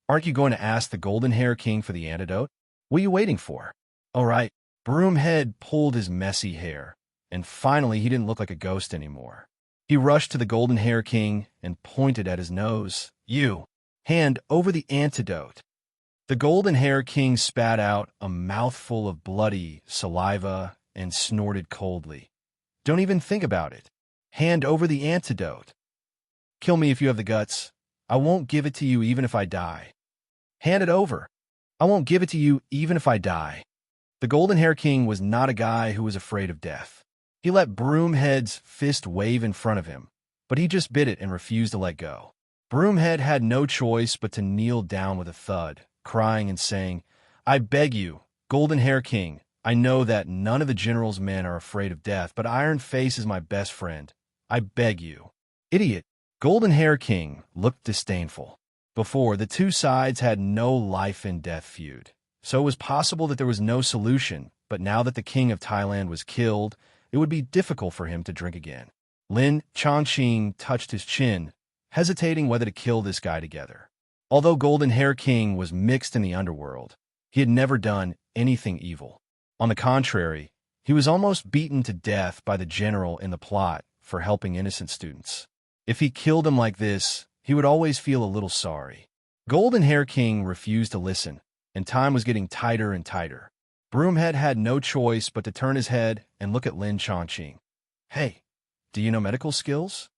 "Aren't you going to ask the golden-haired king for the antidote? What are you waiting for?" "All right." Broomhead pulled his messy hair, and finally he didn't look like a ghost anymore. He rushed to the golden-haired king and pointed at his nose. "You, hand over the antidote." The golden-haired king spat out a mouthful of bloody saliva and snorted coldly. "Don't even think about it. Hand over the antidote. Kill me if you have the guts. I won't give it to you even if I die. Hand it over. I won't give it to you even if I die." The golden-haired king was not a guy who was afraid of death. He let Broomhead's fist wave in front of him, but he just bit it and refused to let go. Broomhead had no choice but to kneel down with a thud, crying and saying, "I beg you, golden-haired king, I know that none of the general's men are afraid of death, but Iron Face is my best friend. I beg you." "Idiot." Golden-haired king looked disdainful. Before, the two sides had no life-and-death feud, so it was possible that there was no solution, but now that the king of Thailand was killed, it would be difficult for him to drink again. Lin Chongqing touched his chin, hesitating whether to kill this guy together. Although golden-haired king was mixed in the underworld, he had never done anything evil. On the contrary, he was almost beaten to death by the general in the plot for helping innocent students. If he killed him like this, he would always feel a little sorry. Golden-haired king refused to listen, and time was getting tighter and tighter. Broomhead had no choice but to turn his head and look at Lin Chongqing. "Hey, do you know medical skills?"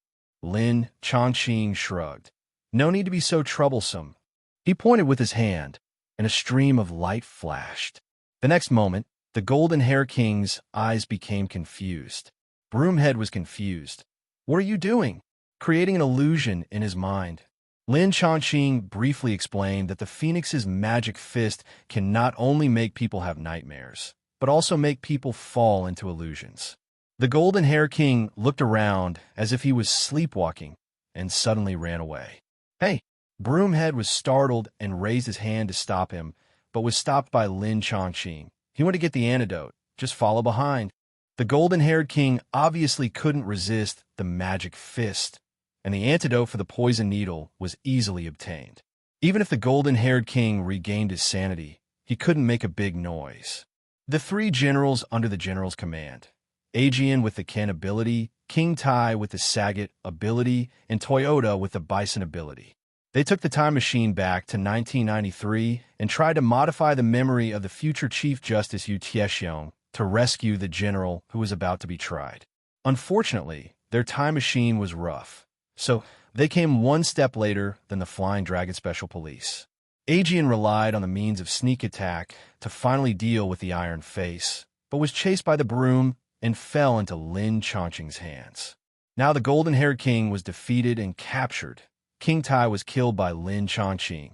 Lin Chongqing shrugged. "No need to be so troublesome." He pointed with his hand, and a stream of light flashed. The next moment, the golden-haired king's eyes became confused. Broomhead was confused. "What are you doing?" Creating an illusion in his mind. Lin Chongqing briefly explained that the Phoenix's magic fist can not only make people have nightmares, but also make people fall into illusions. The golden-haired king looked around as if he was sleepwalking and suddenly ran away. "Hey!" Broomhead was startled and raised his hand to stop him, but was stopped by Lin Chongqing. He went to get the antidote. Just follow behind. The golden-haired king obviously couldn't resist the magic fist, and the antidote for the poison needle was easily obtained. Even if the golden-haired king regained his sanity, he couldn't make a big noise. The three generals under the general's command, Aegean with the Ken ability, King Tai with the Sagat ability, and Toyota with the Bison ability. They took the time machine back to 1993 and tried to modify the memory of the future Chief Justice Yu Tiexiong to rescue the general who was about to be tried. Unfortunately, their time machine was rough, so they came one step later than the Flying Dragon Special Police. Aegean relied on the means of sneak attack to finally deal with the Iron Face, but was chased by the broom and fell into Lin Chongqing's hands. Now the golden-haired king was defeated and captured. King Tai was killed by Lin Chongqing,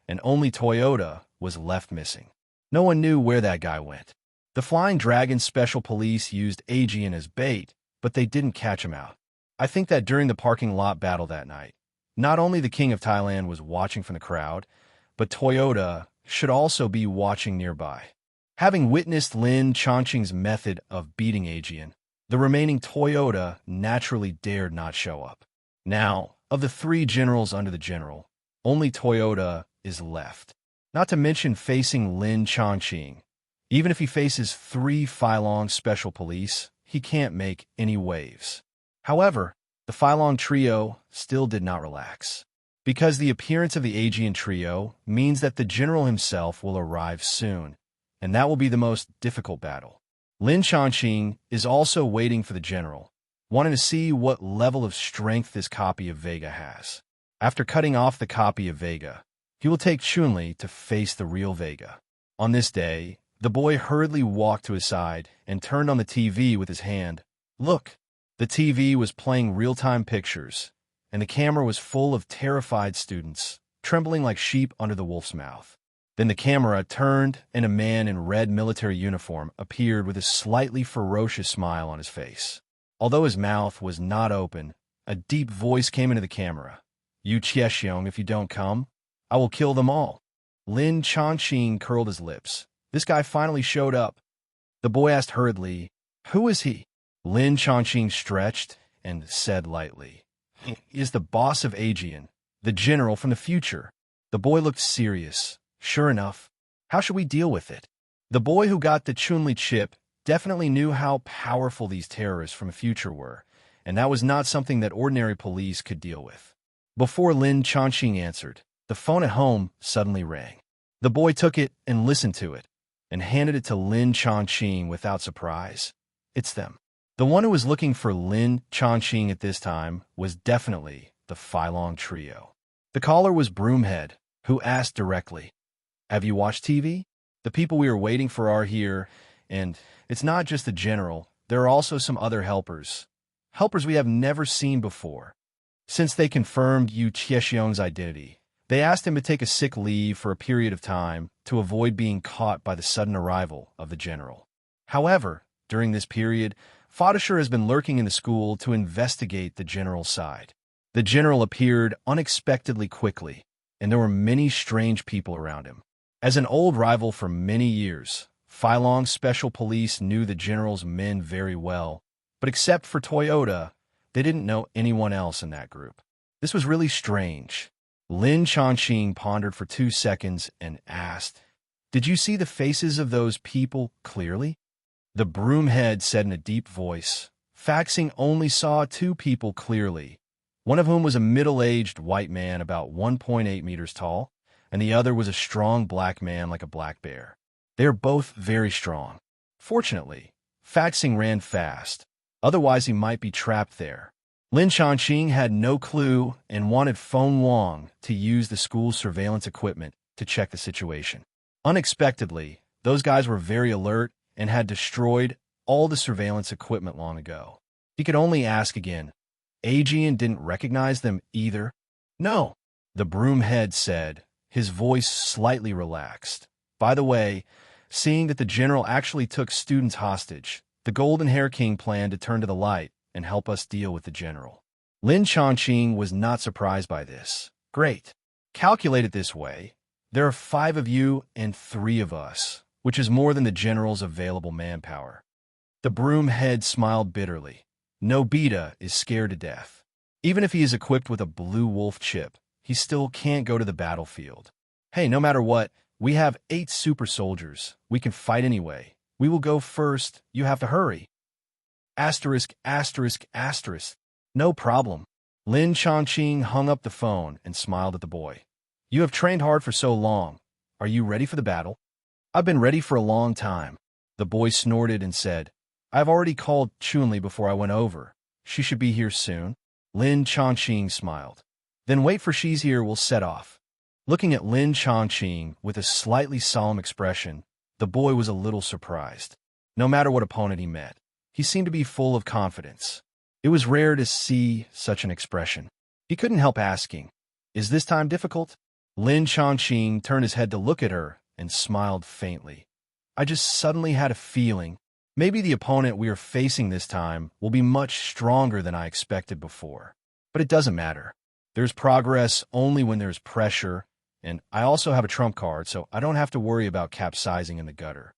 and only Toyota was left missing. No one knew where that guy went. The Flying Dragon Special Police used Aegean as bait, but they didn't catch him out. I think that during the parking lot battle that night, not only the King of Thailand was watching from the crowd, but Toyota should also be watching nearby. Having witnessed Lin Chongqing's method of beating Aegean, the remaining Toyota naturally dared not show up. Now, of the three generals under the general, only Toyota is left. Not to mention facing Lin Chongqing. Even if he faces 3 Phylong Special Police, he can't make any waves. However, the Phylong Trio still did not relax, because the appearance of the Aegean Trio means that the general himself will arrive soon, and that will be the most difficult battle. Lin Chongqing is also waiting for the general, wanting to see what level of strength this copy of Vega has. After cutting off the copy of Vega, he will take Chunli to face the real Vega. On this day, the boy hurriedly walked to his side and turned on the TV with his hand. Look! The TV was playing real-time pictures, and the camera was full of terrified students, trembling like sheep under the wolf's mouth. Then the camera turned, and a man in red military uniform appeared with a slightly ferocious smile on his face. Although his mouth was not open, a deep voice came into the camera. "Yu Chiexiong, if you don't come, I will kill them all." Lin Chongqing curled his lips. This guy finally showed up. The boy asked hurriedly, "Who is he?" Lin Chongqing stretched and said lightly, "He is the boss of Aegean, the general from the future." The boy looked serious. Sure enough, how should we deal with it? The boy who got the Chunli chip definitely knew how powerful these terrorists from the future were, and that was not something that ordinary police could deal with. Before Lin Chongqing answered, the phone at home suddenly rang. The boy took it and listened to it, and handed it to Lin Chongqing without surprise. It's them. The one who was looking for Lin Chongqing at this time was definitely the Phylong Trio. The caller was Broomhead, who asked directly, "Have you watched TV? The people we are waiting for are here, and it's not just the general, there are also some other helpers. Helpers we have never seen before." Since they confirmed Yu Chiexiong's identity, they asked him to take a sick leave for a period of time to avoid being caught by the sudden arrival of the general. However, during this period, Fadisher has been lurking in the school to investigate the general's side. The general appeared unexpectedly quickly, and there were many strange people around him. As an old rival for many years, Phylong Special Police knew the general's men very well, but except for Toyota, they didn't know anyone else in that group. This was really strange. Lin Chongqing pondered for 2 seconds and asked, "Did you see the faces of those people clearly?" The broomhead said in a deep voice, "Faxing only saw 2 people clearly, one of whom was a middle-aged white man about 1.8 meters tall, and the other was a strong black man like a black bear. They are both very strong. Fortunately, Faxing ran fast, otherwise he might be trapped there." Lin Chongqing had no clue and wanted Feng Wang to use the school's surveillance equipment to check the situation. Unexpectedly, those guys were very alert and had destroyed all the surveillance equipment long ago. He could only ask again. Aegean didn't recognize them either? "No," the broomhead said, his voice slightly relaxed. "By the way, seeing that the general actually took students hostage, the Golden Hair King planned to turn to the light and help us deal with the general." Lin Chongqing was not surprised by this. "Great. Calculate it this way. There are 5 of you and 3 of us, which is more than the general's available manpower." The broomhead smiled bitterly. Nobita is scared to death. Even if he is equipped with a blue wolf chip, he still can't go to the battlefield. "Hey, no matter what, we have 8 super soldiers. We can fight anyway. We will go first. You have to hurry." Asterisk, asterisk, asterisk. No problem. Lin Chongqing hung up the phone and smiled at the boy. You have trained hard for so long. Are you ready for the battle? I've been ready for a long time. The boy snorted and said, I've already called Chunli before I went over. She should be here soon. Lin Chongqing smiled. Then wait for she's here, we'll set off. Looking at Lin Chongqing with a slightly solemn expression, the boy was a little surprised. No matter what opponent he met, he seemed to be full of confidence. It was rare to see such an expression. He couldn't help asking, Is this time difficult? Lin Chongqing turned his head to look at her and smiled faintly. I just suddenly had a feeling. Maybe the opponent we are facing this time will be much stronger than I expected before. But it doesn't matter. There's progress only when there's pressure, and I also have a trump card, so I don't have to worry about capsizing in the gutter.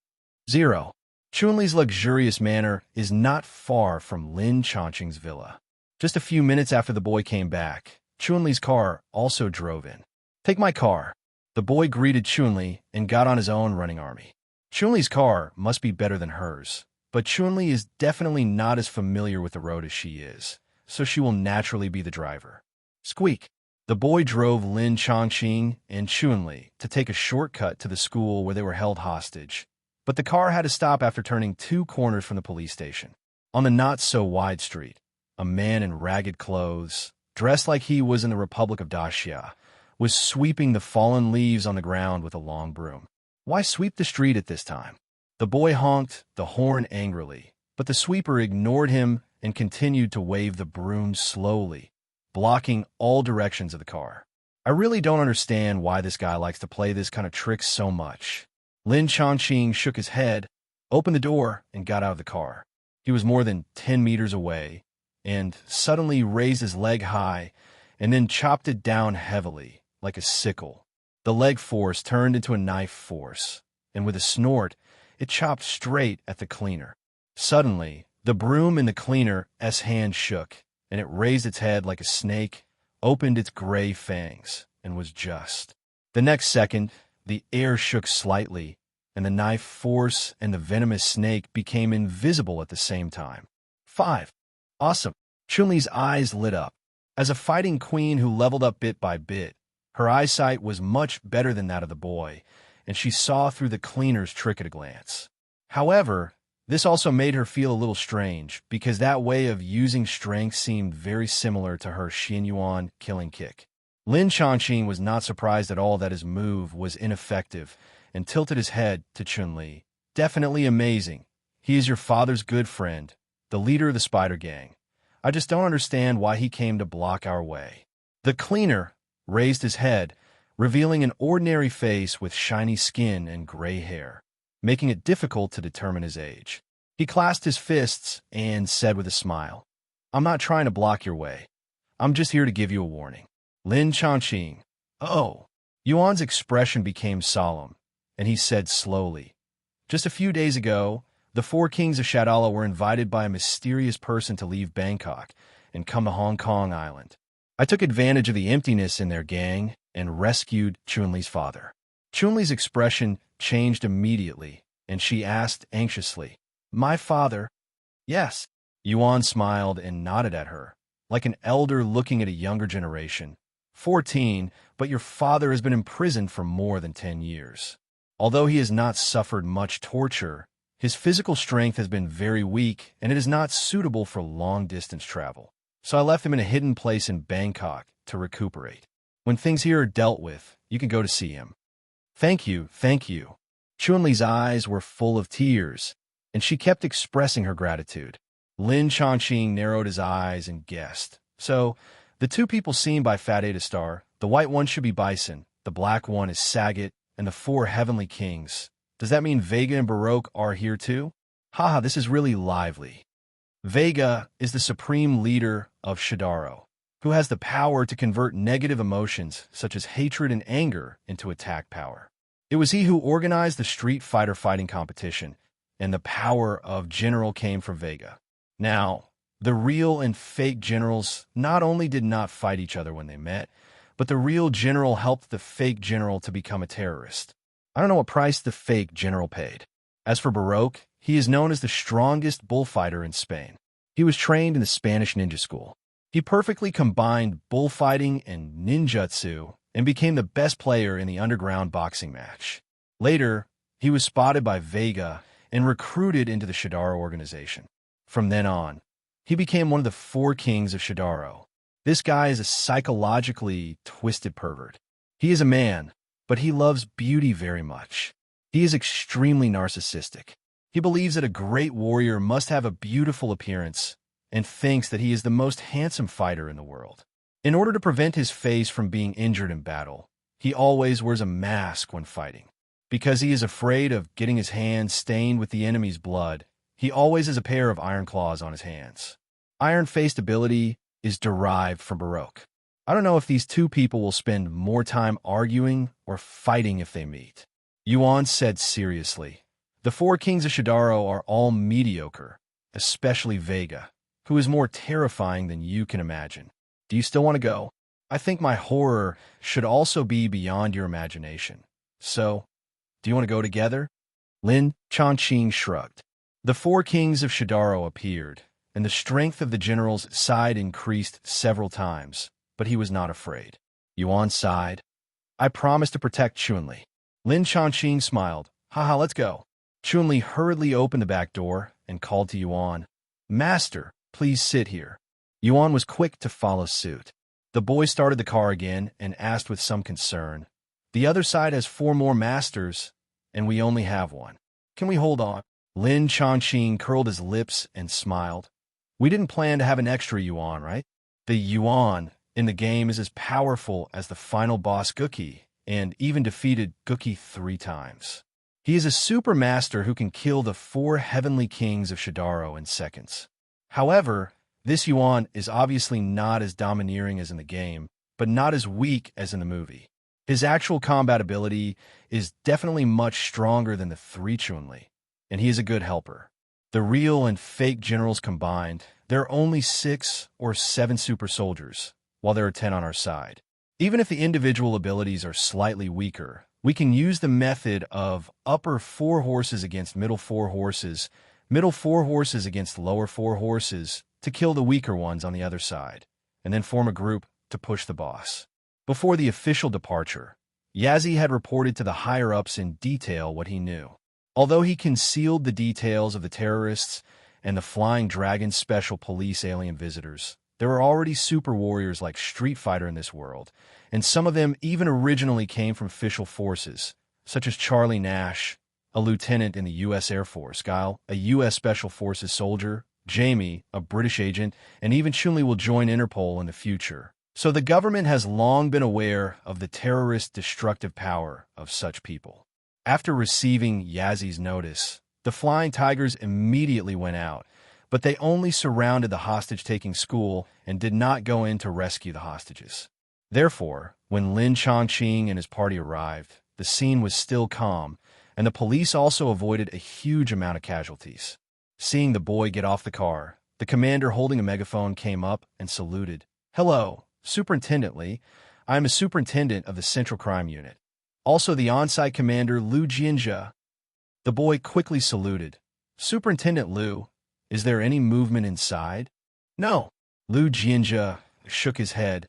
0. Chunli's luxurious manor is not far from Lin Chongqing's villa. Just a few minutes after the boy came back, Chunli's car also drove in. Take my car. The boy greeted Chunli and got on his own running army. Chunli's car must be better than hers, but Chunli is definitely not as familiar with the road as she is, so she will naturally be the driver. Squeak. The boy drove Lin Chongqing and Chunli to take a shortcut to the school where they were held hostage, but the car had to stop after turning 2 corners from the police station. On the not-so-wide street, a man in ragged clothes, dressed like he was in the Republic of Dacia, was sweeping the fallen leaves on the ground with a long broom. Why sweep the street at this time? The boy honked the horn angrily, but the sweeper ignored him and continued to wave the broom slowly, blocking all directions of the car. I really don't understand why this guy likes to play this kind of trick so much. Lin Chongqing shook his head, opened the door, and got out of the car. He was more than 10 meters away, and suddenly raised his leg high, and then chopped it down heavily, like a sickle. The leg force turned into a knife force, and with a snort, it chopped straight at the cleaner. Suddenly, the broom in the cleaner's hand shook, and it raised its head like a snake, opened its gray fangs, and was just. The next second, the air shook slightly, and the knife force and the venomous snake became invisible at the same time. 5. Awesome. Chunli's eyes lit up. As a fighting queen who leveled up bit by bit, her eyesight was much better than that of the boy, and she saw through the cleaner's trick at a glance. However, this also made her feel a little strange, because that way of using strength seemed very similar to her Xianyuan killing kick. Lin Chongqing was not surprised at all that his move was ineffective, and tilted his head to Chunli. Definitely amazing. He is your father's good friend, the leader of the spider gang. I just don't understand why he came to block our way. The cleaner raised his head, revealing an ordinary face with shiny skin and gray hair, making it difficult to determine his age. He clasped his fists and said with a smile, I'm not trying to block your way. I'm just here to give you a warning. Lin Chongqing. Oh. Yuan's expression became solemn, and he said slowly, Just a few days ago, the 4 kings of Shadala were invited by a mysterious person to leave Bangkok and come to Hong Kong Island. I took advantage of the emptiness in their gang and rescued Chunli's father. Chunli's expression changed immediately, and she asked anxiously, My father? Yes. Yuan smiled and nodded at her, like an elder looking at a younger generation. 14, but your father has been imprisoned for more than 10 years. Although he has not suffered much torture, his physical strength has been very weak, and it is not suitable for long-distance travel. So I left him in a hidden place in Bangkok to recuperate. When things here are dealt with, you can go to see him. Thank you, thank you. Chunli's eyes were full of tears, and she kept expressing her gratitude. Lin Chongqing narrowed his eyes and guessed. So, the 2 people seen by Fat Ada Star, the white one should be Bison, the black one is Saget, and the 4 heavenly kings. Does that mean Vega and Baroque are here too? Haha, this is really lively. Vega is the supreme leader of Shadaro, who has the power to convert negative emotions such as hatred and anger into attack power. It was he who organized the Street Fighter fighting competition, and the power of General came from Vega. Now, the real and fake generals not only did not fight each other when they met, but the real general helped the fake general to become a terrorist. I don't know what price the fake general paid. As for Baroque, he is known as the strongest bullfighter in Spain. He was trained in the Spanish ninja school. He perfectly combined bullfighting and ninjutsu and became the best player in the underground boxing match. Later, he was spotted by Vega and recruited into the Shidaro organization. From then on, he became one of the four kings of Shidaro. This guy is a psychologically twisted pervert. He is a man, but he loves beauty very much. He is extremely narcissistic. He believes that a great warrior must have a beautiful appearance and thinks that he is the most handsome fighter in the world. In order to prevent his face from being injured in battle, he always wears a mask when fighting. Because he is afraid of getting his hands stained with the enemy's blood, he always has a pair of iron claws on his hands. Iron-faced ability is derived from Baroque. I don't know if these two people will spend more time arguing or fighting if they meet. Yuan said seriously. The four kings of Shidaro are all mediocre, especially Vega, who is more terrifying than you can imagine. Do you still want to go? I think my horror should also be beyond your imagination. So, do you want to go together? Lin Chongqing shrugged. The four kings of Shidaro appeared, and the strength of the general's side increased several times, but he was not afraid. Yuan sighed. I promise to protect Chunli. Lin Chongqing smiled. Haha, let's go. Chunli hurriedly opened the back door and called to Yuan. Master, please sit here. Yuan was quick to follow suit. The boy started the car again and asked with some concern. The other side has four more masters, and we only have one. Can we hold on? Lin Chongqing curled his lips and smiled. We didn't plan to have an extra Yuan, right? The Yuan in the game is as powerful as the final boss Guki, and even defeated Guki 3 times. He is a super master who can kill the 4 heavenly kings of Shidaro in seconds. However, this Yuan is obviously not as domineering as in the game, but not as weak as in the movie. His actual combat ability is definitely much stronger than the 3 Chunli, and he is a good helper. The real and fake generals combined, there are only 6 or 7 super soldiers, while there are 10 on our side. Even if the individual abilities are slightly weaker, we can use the method of upper 4 horses against middle 4 horses, middle 4 horses against lower 4 horses to kill the weaker ones on the other side, and then form a group to push the boss. Before the official departure, Yazzie had reported to the higher-ups in detail what he knew. Although he concealed the details of the terrorists and the Flying Dragon Special Police alien visitors, there are already super warriors like Street Fighter in this world, and some of them even originally came from official forces, such as Charlie Nash, a lieutenant in the U.S. Air Force, Guile, a U.S. Special Forces soldier, Jamie, a British agent, and even Chunli will join Interpol in the future. So the government has long been aware of the terrorist destructive power of such people. After receiving Yazzie's notice, the Flying Tigers immediately went out, but they only surrounded the hostage-taking school and did not go in to rescue the hostages. Therefore, when Lin Chongqing and his party arrived, the scene was still calm, and the police also avoided a huge amount of casualties. Seeing the boy get off the car, the commander holding a megaphone came up and saluted. Hello, Superintendent Li. I am a superintendent of the Central Crime Unit. Also the on-site commander, Lu Jianjia. The boy quickly saluted. Superintendent Lu, is there any movement inside? No. Lu Jianjia shook his head.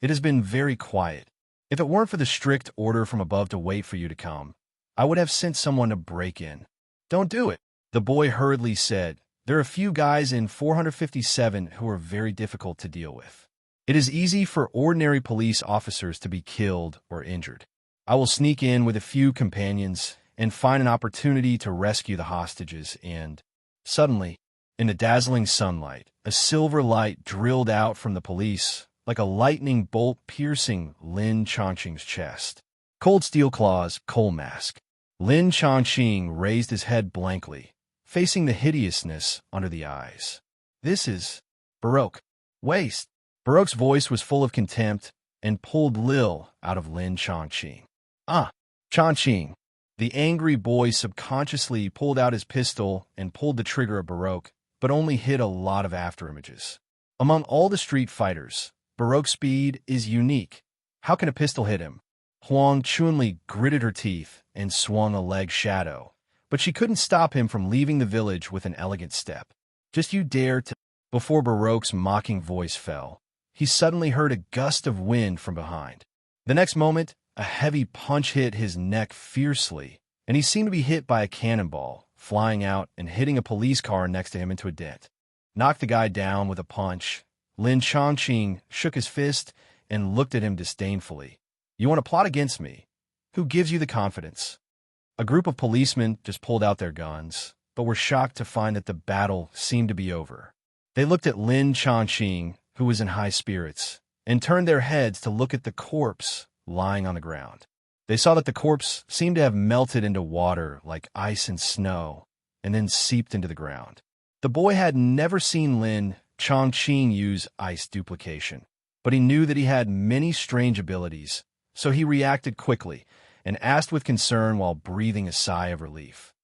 It has been very quiet. If it weren't for the strict order from above to wait for you to come, I would have sent someone to break in. Don't do it, the boy hurriedly said. There are a few guys in 457 who are very difficult to deal with. It is easy for ordinary police officers to be killed or injured. I will sneak in with a few companions and find an opportunity to rescue the hostages and... Suddenly, in the dazzling sunlight, a silver light drilled out from the police, like a lightning bolt piercing Lin Chongqing's chest. Cold steel claws, coal mask. Lin Chongqing raised his head blankly, facing the hideousness under the eyes. This is Baroque. Waste. Baroque's voice was full of contempt and pulled Lil out of Lin Chongqing. Ah, Chongqing. The angry boy subconsciously pulled out his pistol and pulled the trigger of Baroque, but only hit a lot of afterimages. Among all the street fighters, Baroque's speed is unique. How can a pistol hit him? Huang Chunli gritted her teeth and swung a leg shadow, but she couldn't stop him from leaving the village with an elegant step. Just you dare to... Before Baroque's mocking voice fell, he suddenly heard a gust of wind from behind. The next moment, a heavy punch hit his neck fiercely, and he seemed to be hit by a cannonball, flying out and hitting a police car next to him into a dent. Knocked the guy down with a punch. Lin Chongqing shook his fist and looked at him disdainfully. "You want to plot against me? Who gives you the confidence?" A group of policemen just pulled out their guns, but were shocked to find that the battle seemed to be over. They looked at Lin Chongqing, who was in high spirits, and turned their heads to look at the corpse lying on the ground. They saw that the corpse seemed to have melted into water like ice and snow, and then seeped into the ground. The boy had never seen Lin Chongqing use ice duplication, but he knew that he had many strange abilities, so he reacted quickly and asked with concern while breathing a sigh of relief.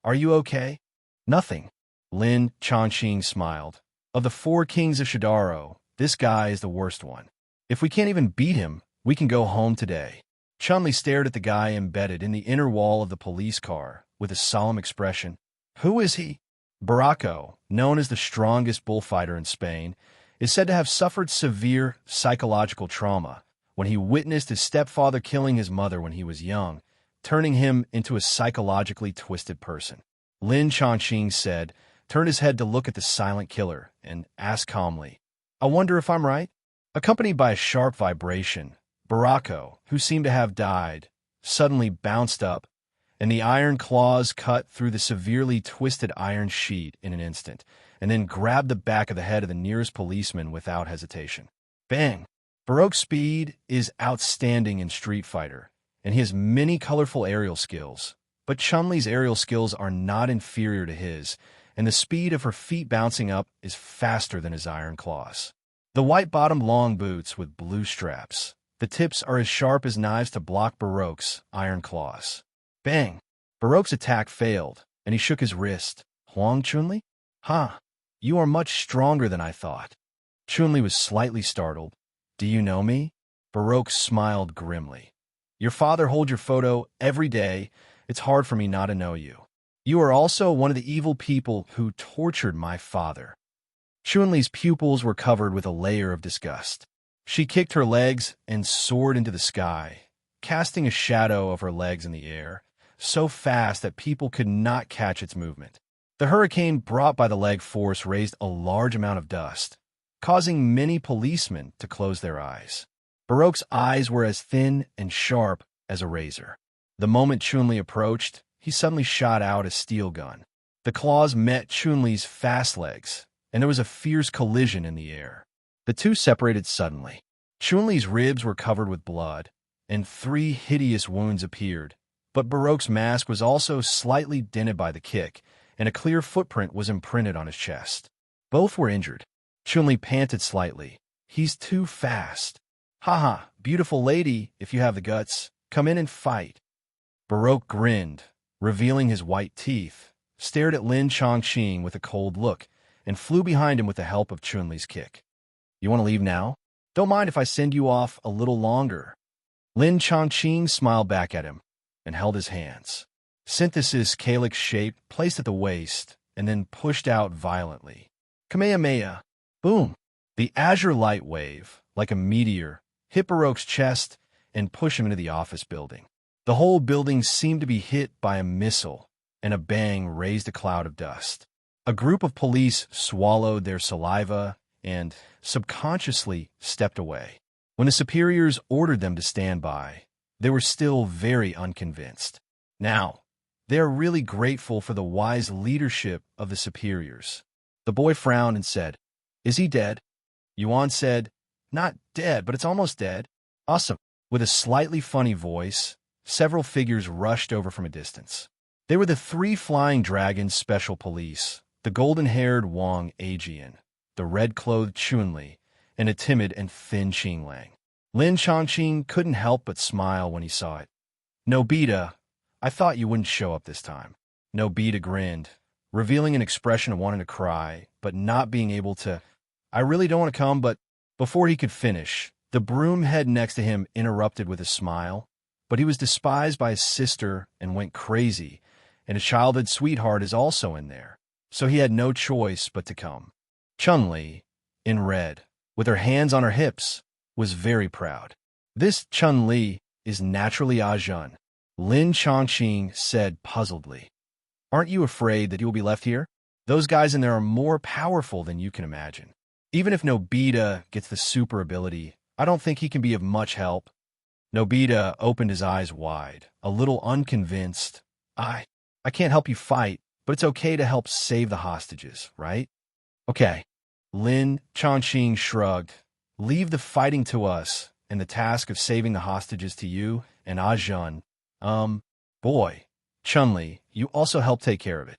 "Are you okay?" "Nothing." Lin Chongqing smiled. "Of the 4 kings of Shadaro, this guy is the worst one. If we can't even beat him, we can go home today." Chunli stared at the guy embedded in the inner wall of the police car with a solemn expression. "Who is he?" Barako, known as the strongest bullfighter in Spain, is said to have suffered severe psychological trauma when he witnessed his stepfather killing his mother when he was young, turning him into a psychologically twisted person. Lin Chongqing said, turned his head to look at the silent killer, and asked calmly, "I wonder if I'm right?" Accompanied by a sharp vibration, Barako, who seemed to have died, suddenly bounced up, and the iron claws cut through the severely twisted iron sheet in an instant, and then grabbed the back of the head of the nearest policeman without hesitation. Bang! Baroque's speed is outstanding in Street Fighter, and he has many colorful aerial skills, but Chun-Li's aerial skills are not inferior to his, and the speed of her feet bouncing up is faster than his iron claws. The white-bottomed long boots with blue straps, the tips are as sharp as knives to block Baroque's iron claws. Bang! Baroque's attack failed, and he shook his wrist. "Huang Chun-Li? Ha! You are much stronger than I thought." Chun-Li was slightly startled. "Do you know me?" Baroque smiled grimly. "Your father holds your photo every day. It's hard for me not to know you. You are also one of the evil people who tortured my father." Chun-Li's pupils were covered with a layer of disgust. She kicked her legs and soared into the sky, casting a shadow of her legs in the air, so fast that people could not catch its movement. The hurricane brought by the leg force raised a large amount of dust, causing many policemen to close their eyes. Baroque's eyes were as thin and sharp as a razor. The moment Chun-Li approached, he suddenly shot out a steel gun. The claws met Chun-Li's fast legs, and there was a fierce collision in the air. The two separated suddenly. Chun-Li's ribs were covered with blood, and 3 hideous wounds appeared, but Baroque's mask was also slightly dented by the kick, and a clear footprint was imprinted on his chest. Both were injured. Chun-Li panted slightly. "He's too fast." "Haha, beautiful lady, if you have the guts, come in and fight." Baroque grinned, revealing his white teeth, stared at Lin Chongqing with a cold look, and flew behind him with the help of Chun-Li's kick. "You want to leave now? Don't mind if I send you off a little longer." Lin Chongqing smiled back at him and held his hands. Synthesis calyx shape placed at the waist and then pushed out violently. Kamehameha! Boom! The azure light wave, like a meteor, hit Baroque's chest and pushed him into the office building. The whole building seemed to be hit by a missile, and a bang raised a cloud of dust. A group of police swallowed their saliva and subconsciously stepped away. When the superiors ordered them to stand by, they were still very unconvinced. Now, they are really grateful for the wise leadership of the superiors. The boy frowned and said, "Is he dead?" Yuan said, "Not dead, but it's almost dead." "Awesome." With a slightly funny voice, several figures rushed over from a distance. They were the 3 Flying Dragons Special Police, the golden-haired Wang Ajian, the red-clothed Chun-Li, and a timid and thin Qinglang. Lin Chongqing couldn't help but smile when he saw it. "Nobita, I thought you wouldn't show up this time." Nobita grinned, revealing an expression of wanting to cry, but not being able to. "I really don't want to come, but..." Before he could finish, the broom head next to him interrupted with a smile, but he was despised by his sister and went crazy, and his childhood sweetheart is also in there, so he had no choice but to come. Chun-Li, in red, with her hands on her hips, was very proud. This Chun-Li is naturally Ajun, Lin Chongqing said puzzledly. Aren't you afraid that you will be left here? Those guys in there are more powerful than you can imagine. Even if Nobita gets the super ability, I don't think he can be of much help. Nobita opened his eyes wide, a little unconvinced. I can't help you fight, but it's okay to help save the hostages, right? Okay. Lin Chongqing shrugged. Leave the fighting to us, and the task of saving the hostages to you and Ajun. Boy, Chun-Li, you also help take care of it.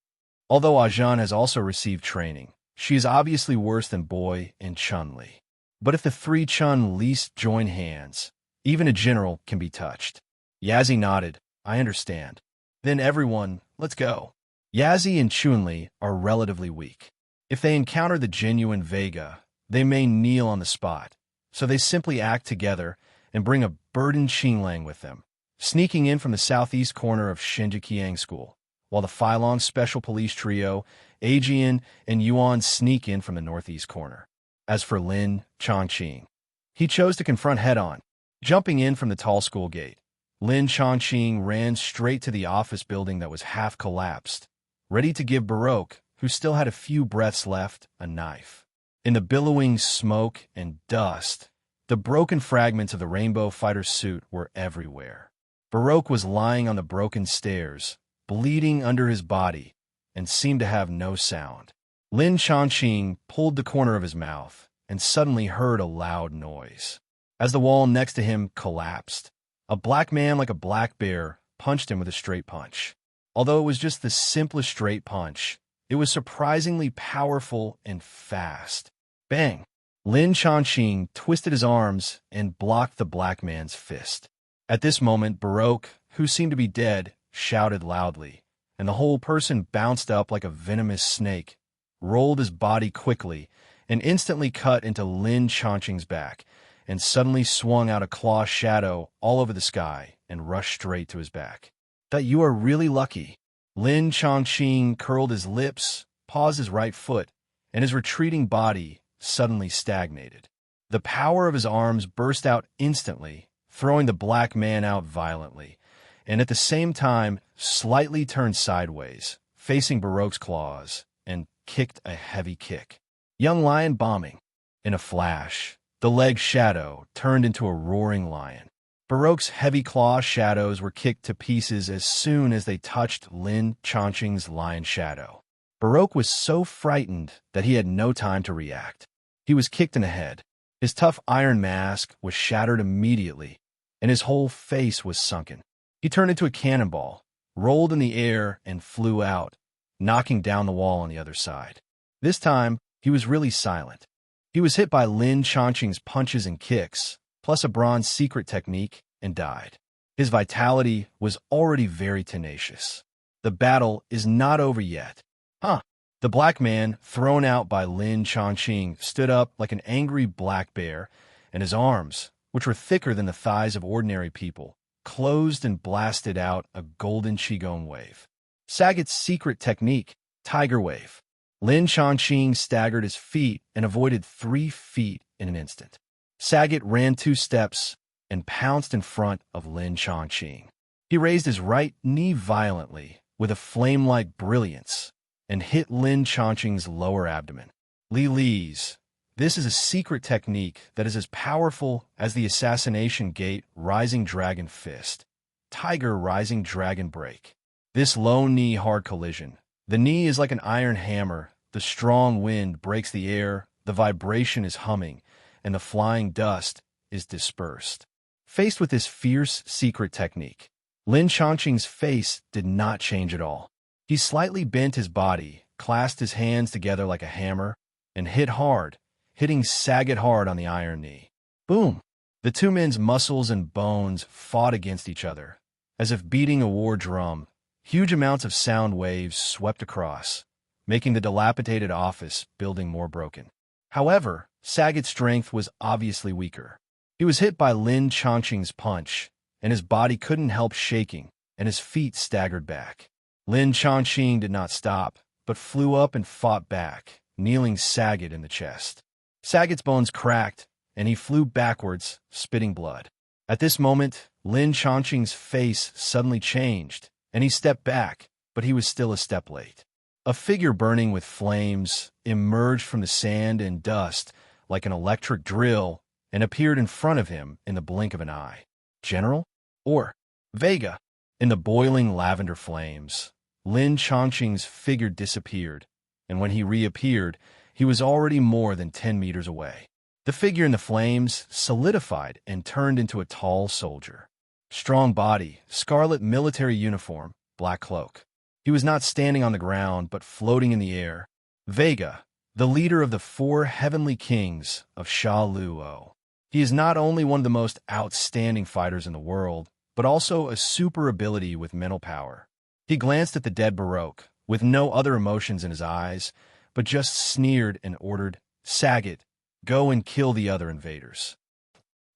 Although Ajun has also received training, she is obviously worse than Boy and Chun-Li. But if the three Chun-Lis join hands, even a general can be touched. Yazzie nodded. I understand. Then everyone, let's go. Yazzie and Chun-Li are relatively weak. If they encounter the genuine Vega, they may kneel on the spot, so they simply act together and bring a burdened Xinglang with them, sneaking in from the southeast corner of Shinjiqiang School, while the Phylon Special Police Trio, Aegean, and Yuan sneak in from the northeast corner. As for Lin Chongqing, he chose to confront head-on. Jumping in from the tall school gate, Lin Chongqing ran straight to the office building that was half collapsed, ready to give Baroque, who still had a few breaths left, a knife. In the billowing smoke and dust, the broken fragments of the Rainbow Fighter suit were everywhere. Baroque was lying on the broken stairs, bleeding under his body, and seemed to have no sound. Lin Chongqing pulled the corner of his mouth and suddenly heard a loud noise. As the wall next to him collapsed, a black man like a black bear punched him with a straight punch. Although it was just the simplest straight punch, it was surprisingly powerful and fast. Bang! Lin Chongqing twisted his arms and blocked the black man's fist. At this moment, Baroque, who seemed to be dead, shouted loudly, and the whole person bounced up like a venomous snake, rolled his body quickly, and instantly cut into Lin Chongqing's back, and suddenly swung out a claw shadow all over the sky and rushed straight to his back. That you are really lucky. Lin Chongqing curled his lips, paused his right foot, and his retreating body suddenly stagnated. The power of his arms burst out instantly, throwing the black man out violently, and at the same time slightly turned sideways, facing Baroque's claws, and kicked a heavy kick. Young lion bombing. In a flash, the leg shadow turned into a roaring lion. Baroque's heavy claw shadows were kicked to pieces as soon as they touched Lin Chongqing's lion shadow. Baroque was so frightened that he had no time to react. He was kicked in the head. His tough iron mask was shattered immediately, and his whole face was sunken. He turned into a cannonball, rolled in the air, and flew out, knocking down the wall on the other side. This time, he was really silent. He was hit by Lin Chongqing's punches and kicks, plus a bronze secret technique, and died. His vitality was already very tenacious. The battle is not over yet. The black man, thrown out by Lin Chongqing, stood up like an angry black bear, and his arms, which were thicker than the thighs of ordinary people, closed and blasted out a golden Qigong wave. Saget's secret technique, Tiger Wave. Lin Chongqing staggered his feet and avoided 3 feet in an instant. Saget ran 2 steps and pounced in front of Lin Chongqing. He raised his right knee violently with a flame-like brilliance and hit Lin Chongqing's lower abdomen. Li-Li's. This is a secret technique that is as powerful as the Assassination Gate Rising Dragon Fist, Tiger Rising Dragon Break. This low knee hard collision. The knee is like an iron hammer. The strong wind breaks the air, the vibration is humming, and the flying dust is dispersed. Faced with this fierce secret technique, Lin Chongqing's face did not change at all. He slightly bent his body, clasped his hands together like a hammer, and hit hard, hitting Saget hard on the iron knee. Boom! The two men's muscles and bones fought against each other. As if beating a war drum, huge amounts of sound waves swept across, making the dilapidated office building more broken. However, Saget's strength was obviously weaker. He was hit by Lin Chongqing's punch, and his body couldn't help shaking, and his feet staggered back. Lin Chongqing did not stop, but flew up and fought back, kneeling Saget in the chest. Saget's bones cracked, and he flew backwards, spitting blood. At this moment, Lin Chongqing's face suddenly changed, and he stepped back, but he was still a step late. A figure burning with flames emerged from the sand and dust like an electric drill and appeared in front of him in the blink of an eye. General? Or Vega? In the boiling lavender flames, Lin Chongqing's figure disappeared, and when he reappeared, he was already more than 10 meters away. The figure in the flames solidified and turned into a tall soldier. Strong body, scarlet military uniform, black cloak. He was not standing on the ground, but floating in the air. Vega, the leader of the 4 heavenly kings of Sha Luo. He is not only one of the most outstanding fighters in the world, but also a super ability with mental power. He glanced at the dead Baroque, with no other emotions in his eyes, but just sneered and ordered, "Saget, go and kill the other invaders."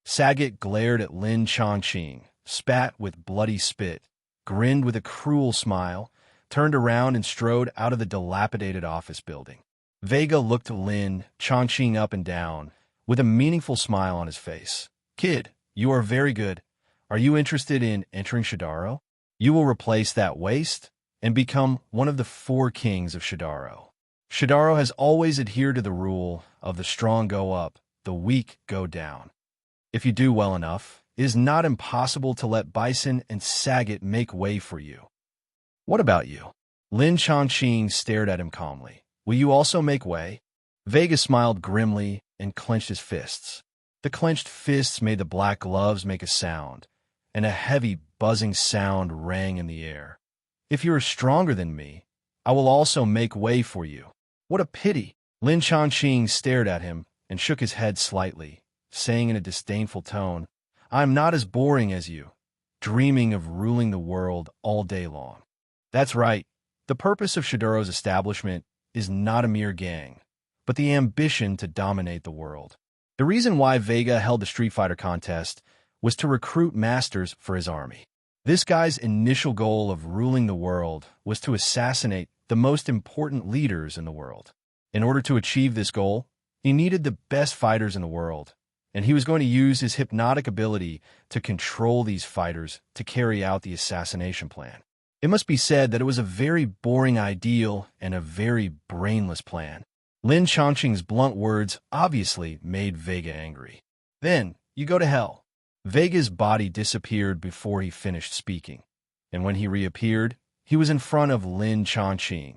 Saget glared at Lin Chongqing, spat with bloody spit, grinned with a cruel smile, turned around and strode out of the dilapidated office building. Vega looked Lin Chongqing up and down, with a meaningful smile on his face. "Kid, you are very good. Are you interested in entering Shadaro? You will replace that waste and become one of the 4 kings of Shadaro. Shadaro has always adhered to the rule of the strong go up, the weak go down. If you do well enough, it is not impossible to let Bison and Saget make way for you." "What about you?" Lin Chongqing stared at him calmly. "Will you also make way?" Vega smiled grimly and clenched his fists. The clenched fists made the black gloves make a sound, and a heavy, buzzing sound rang in the air. "If you are stronger than me, I will also make way for you." "What a pity!" Lin Chongqing stared at him and shook his head slightly, saying in a disdainful tone, "I am not as boring as you, dreaming of ruling the world all day long." "That's right. The purpose of Shadaro's establishment is not a mere gang, but the ambition to dominate the world." The reason why Vega held the Street Fighter contest was to recruit masters for his army. This guy's initial goal of ruling the world was to assassinate the most important leaders in the world. In order to achieve this goal, he needed the best fighters in the world, and he was going to use his hypnotic ability to control these fighters to carry out the assassination plan. It must be said that it was a very boring ideal and a very brainless plan. Lin Chongqing's blunt words obviously made Vega angry. "Then, you go to hell." Vega's body disappeared before he finished speaking, and when he reappeared, he was in front of Lin Chongqing,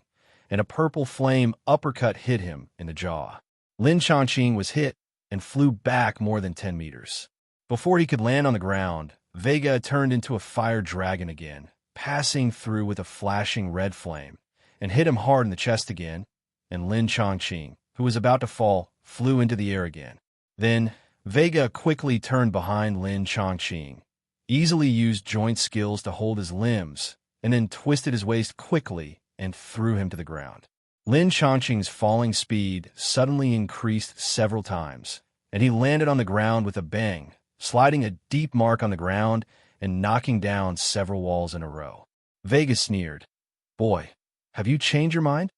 and a purple flame uppercut hit him in the jaw. Lin Chongqing was hit and flew back more than 10 meters. Before he could land on the ground, Vega turned into a fire dragon again, passing through with a flashing red flame, and hit him hard in the chest again, and Lin Chongqing, who was about to fall, flew into the air again. Then, Vega quickly turned behind Lin Chongqing, easily used joint skills to hold his limbs, and then twisted his waist quickly and threw him to the ground. Lin Chongqing's falling speed suddenly increased several times, and he landed on the ground with a bang, sliding a deep mark on the ground and knocking down several walls in a row. Vega sneered. "Boy, have you changed your mind?"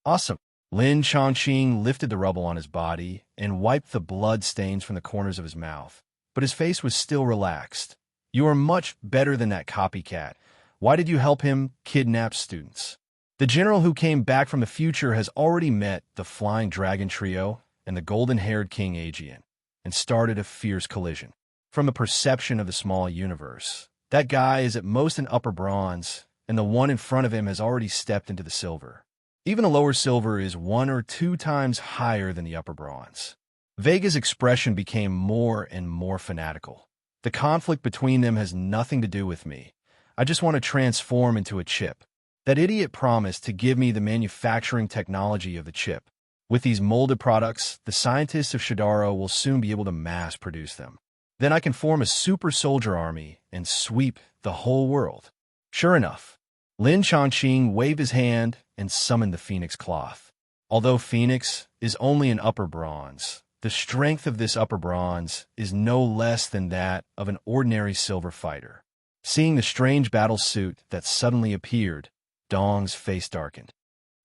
"Awesome." Lin Chongqing lifted the rubble on his body and wiped the blood stains from the corners of his mouth, but his face was still relaxed. "You are much better than that copycat. Why did you help him kidnap students?" The general who came back from the future has already met the Flying Dragon Trio and the golden-haired King Aegean, and started a fierce collision. From the perception of the small universe, that guy is at most an upper bronze, and the one in front of him has already stepped into the silver. Even the lower silver is 1 or 2 times higher than the upper bronze. Vega's expression became more and more fanatical. "The conflict between them has nothing to do with me. I just want to transform into a chip. That idiot promised to give me the manufacturing technology of the chip. With these molded products, the scientists of Shadaro will soon be able to mass produce them. Then I can form a super soldier army and sweep the whole world." Sure enough, Lin Chongqing waved his hand and summoned the Phoenix Cloth. Although Phoenix is only an upper bronze, the strength of this upper bronze is no less than that of an ordinary silver fighter. Seeing the strange battle suit that suddenly appeared, Dong's face darkened.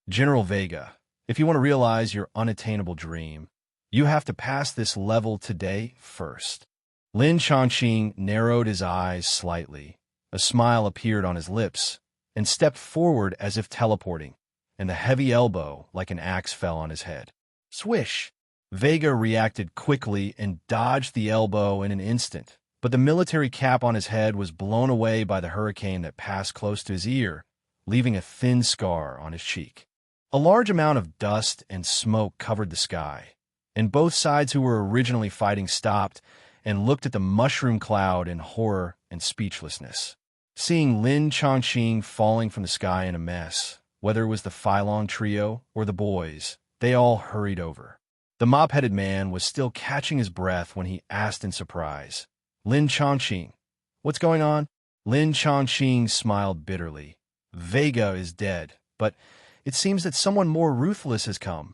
"General Vega, If you want to realize your unattainable dream, you have to pass this level today first. Lin Chongqing narrowed his eyes slightly. A smile appeared on his lips, and stepped forward as if teleporting, and the heavy elbow, like an axe, fell on his head. Swish! Vega reacted quickly and dodged the elbow in an instant, but the military cap on his head was blown away by the hurricane that passed close to his ear, leaving a thin scar on his cheek. A large amount of dust and smoke covered the sky, and both sides who were originally fighting stopped and looked at the mushroom cloud in horror and speechlessness. Seeing Lin Chongqing falling from the sky in a mess, whether it was the Phylong trio or the boys, they all hurried over. The mop-headed man was still catching his breath when he asked in surprise, "Lin Chongqing, what's going on?" Lin Chongqing smiled bitterly. "Vega is dead, but it seems that someone more ruthless has come."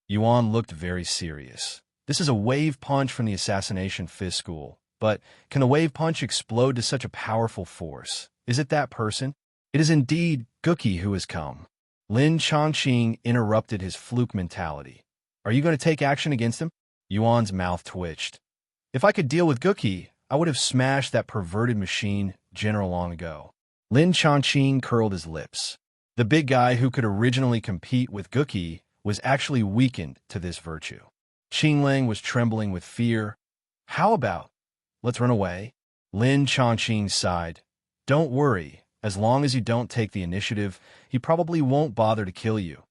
Yuan looked very serious. "This is a wave punch from the assassination fist school, but can the wave punch explode to such a powerful force? Is it that person?" "It is indeed Gookie who has come." Lin Chongqing interrupted his fluke mentality. "Are you going to take action against him?" Yuan's mouth twitched. "If I could deal with Gookie, I would have smashed that perverted machine general long ago." Lin Chongqing curled his lips. The big guy who could originally compete with Gookie was actually weakened to this virtue. Qingling was trembling with fear. "How about, let's run away?" Lin Chongqing sighed. "Don't worry. As long as you don't take the initiative, he probably won't bother to kill you.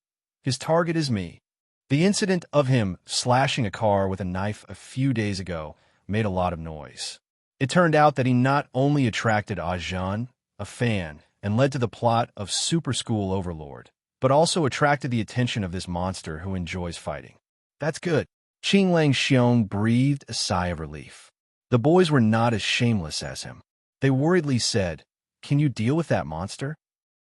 His target is me." The incident of him slashing a car with a knife a few days ago made a lot of noise. It turned out that he not only attracted Ajahn, a fan, and led to the plot of Super School Overlord, but also attracted the attention of this monster who enjoys fighting. "That's good." Qinglang Xiong breathed a sigh of relief. The boys were not as shameless as him. They worriedly said, "Can you deal with that monster?"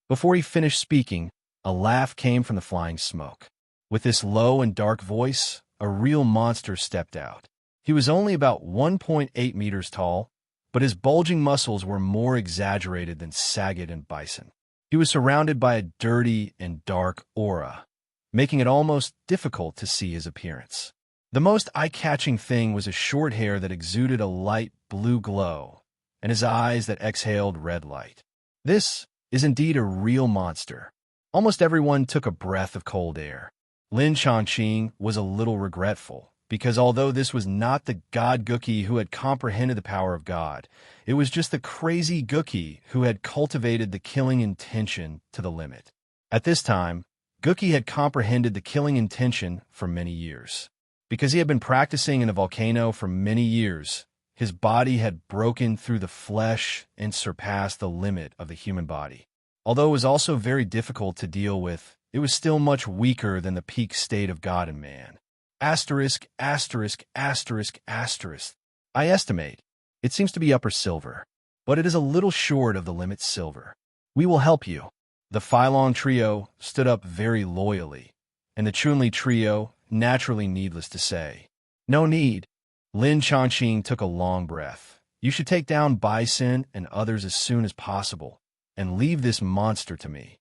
Before he finished speaking, a laugh came from the flying smoke. With this low and dark voice, a real monster stepped out. He was only about 1.8 meters tall, but his bulging muscles were more exaggerated than Sagat and Bison. He was surrounded by a dirty and dark aura, making it almost difficult to see his appearance. The most eye-catching thing was his short hair that exuded a light blue glow, and his eyes that exhaled red light. This is indeed a real monster. Almost everyone took a breath of cold air. Lin Chongqing was a little regretful, because although this was not the god Gookie who had comprehended the power of God, it was just the crazy Gookie who had cultivated the killing intention to the limit. At this time, Gookie had comprehended the killing intention for many years. Because he had been practicing in a volcano for many years, his body had broken through the flesh and surpassed the limit of the human body. Although it was also very difficult to deal with, it was still much weaker than the peak state of God and man. Asterisk, asterisk, asterisk, asterisk. I estimate. It seems to be upper silver, but it is a little short of the limit silver. We will help you. The Phylong trio stood up very loyally, and the Chunli trio, naturally needless to say. No need. Lin Chongqing took a long breath. You should take down Bison and others as soon as possible, and leave this monster to me.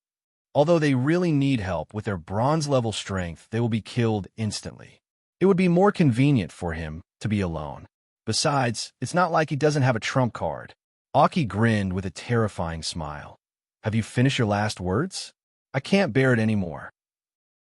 Although they really need help with their bronze-level strength, they will be killed instantly. It would be more convenient for him to be alone. Besides, it's not like he doesn't have a trump card. Aki grinned with a terrifying smile. Have you finished your last words? I can't bear it anymore.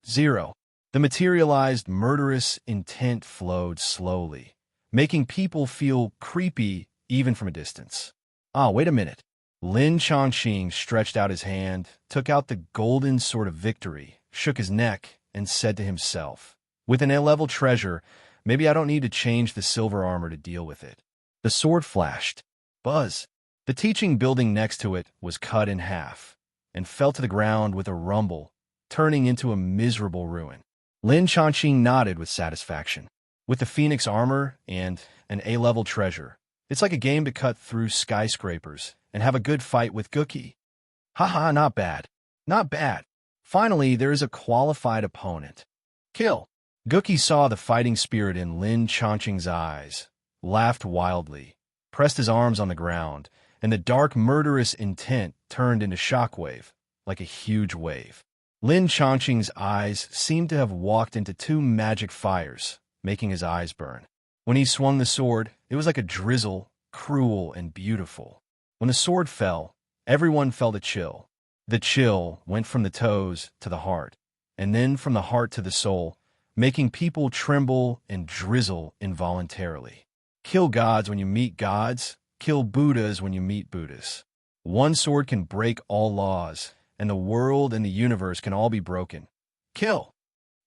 0. The materialized murderous intent flowed slowly, making people feel creepy even from a distance. Ah, wait a minute. Lin Chongqing stretched out his hand, took out the golden sword of victory, shook his neck, and said to himself, with an A-level treasure, maybe I don't need to change the silver armor to deal with it. The sword flashed. Buzz. The teaching building next to it was cut in half, and fell to the ground with a rumble, turning into a miserable ruin. Lin Chongqing nodded with satisfaction. With the Phoenix armor and an A-level treasure, it's like a game to cut through skyscrapers and have a good fight with Gookie. Haha, not bad. Not bad. Finally, there is a qualified opponent. Kill. Gookie saw the fighting spirit in Lin Chongqing's eyes, laughed wildly, pressed his arms on the ground, and the dark murderous intent turned into shockwave, like a huge wave. Lin Chongqing's eyes seemed to have walked into two magic fires, making his eyes burn. When he swung the sword, it was like a drizzle, cruel and beautiful. When the sword fell, everyone felt a chill. The chill went from the toes to the heart, and then from the heart to the soul, making people tremble and drizzle involuntarily. Kill gods when you meet gods, kill Buddhas when you meet Buddhas. One sword can break all laws, and the world and the universe can all be broken. Kill.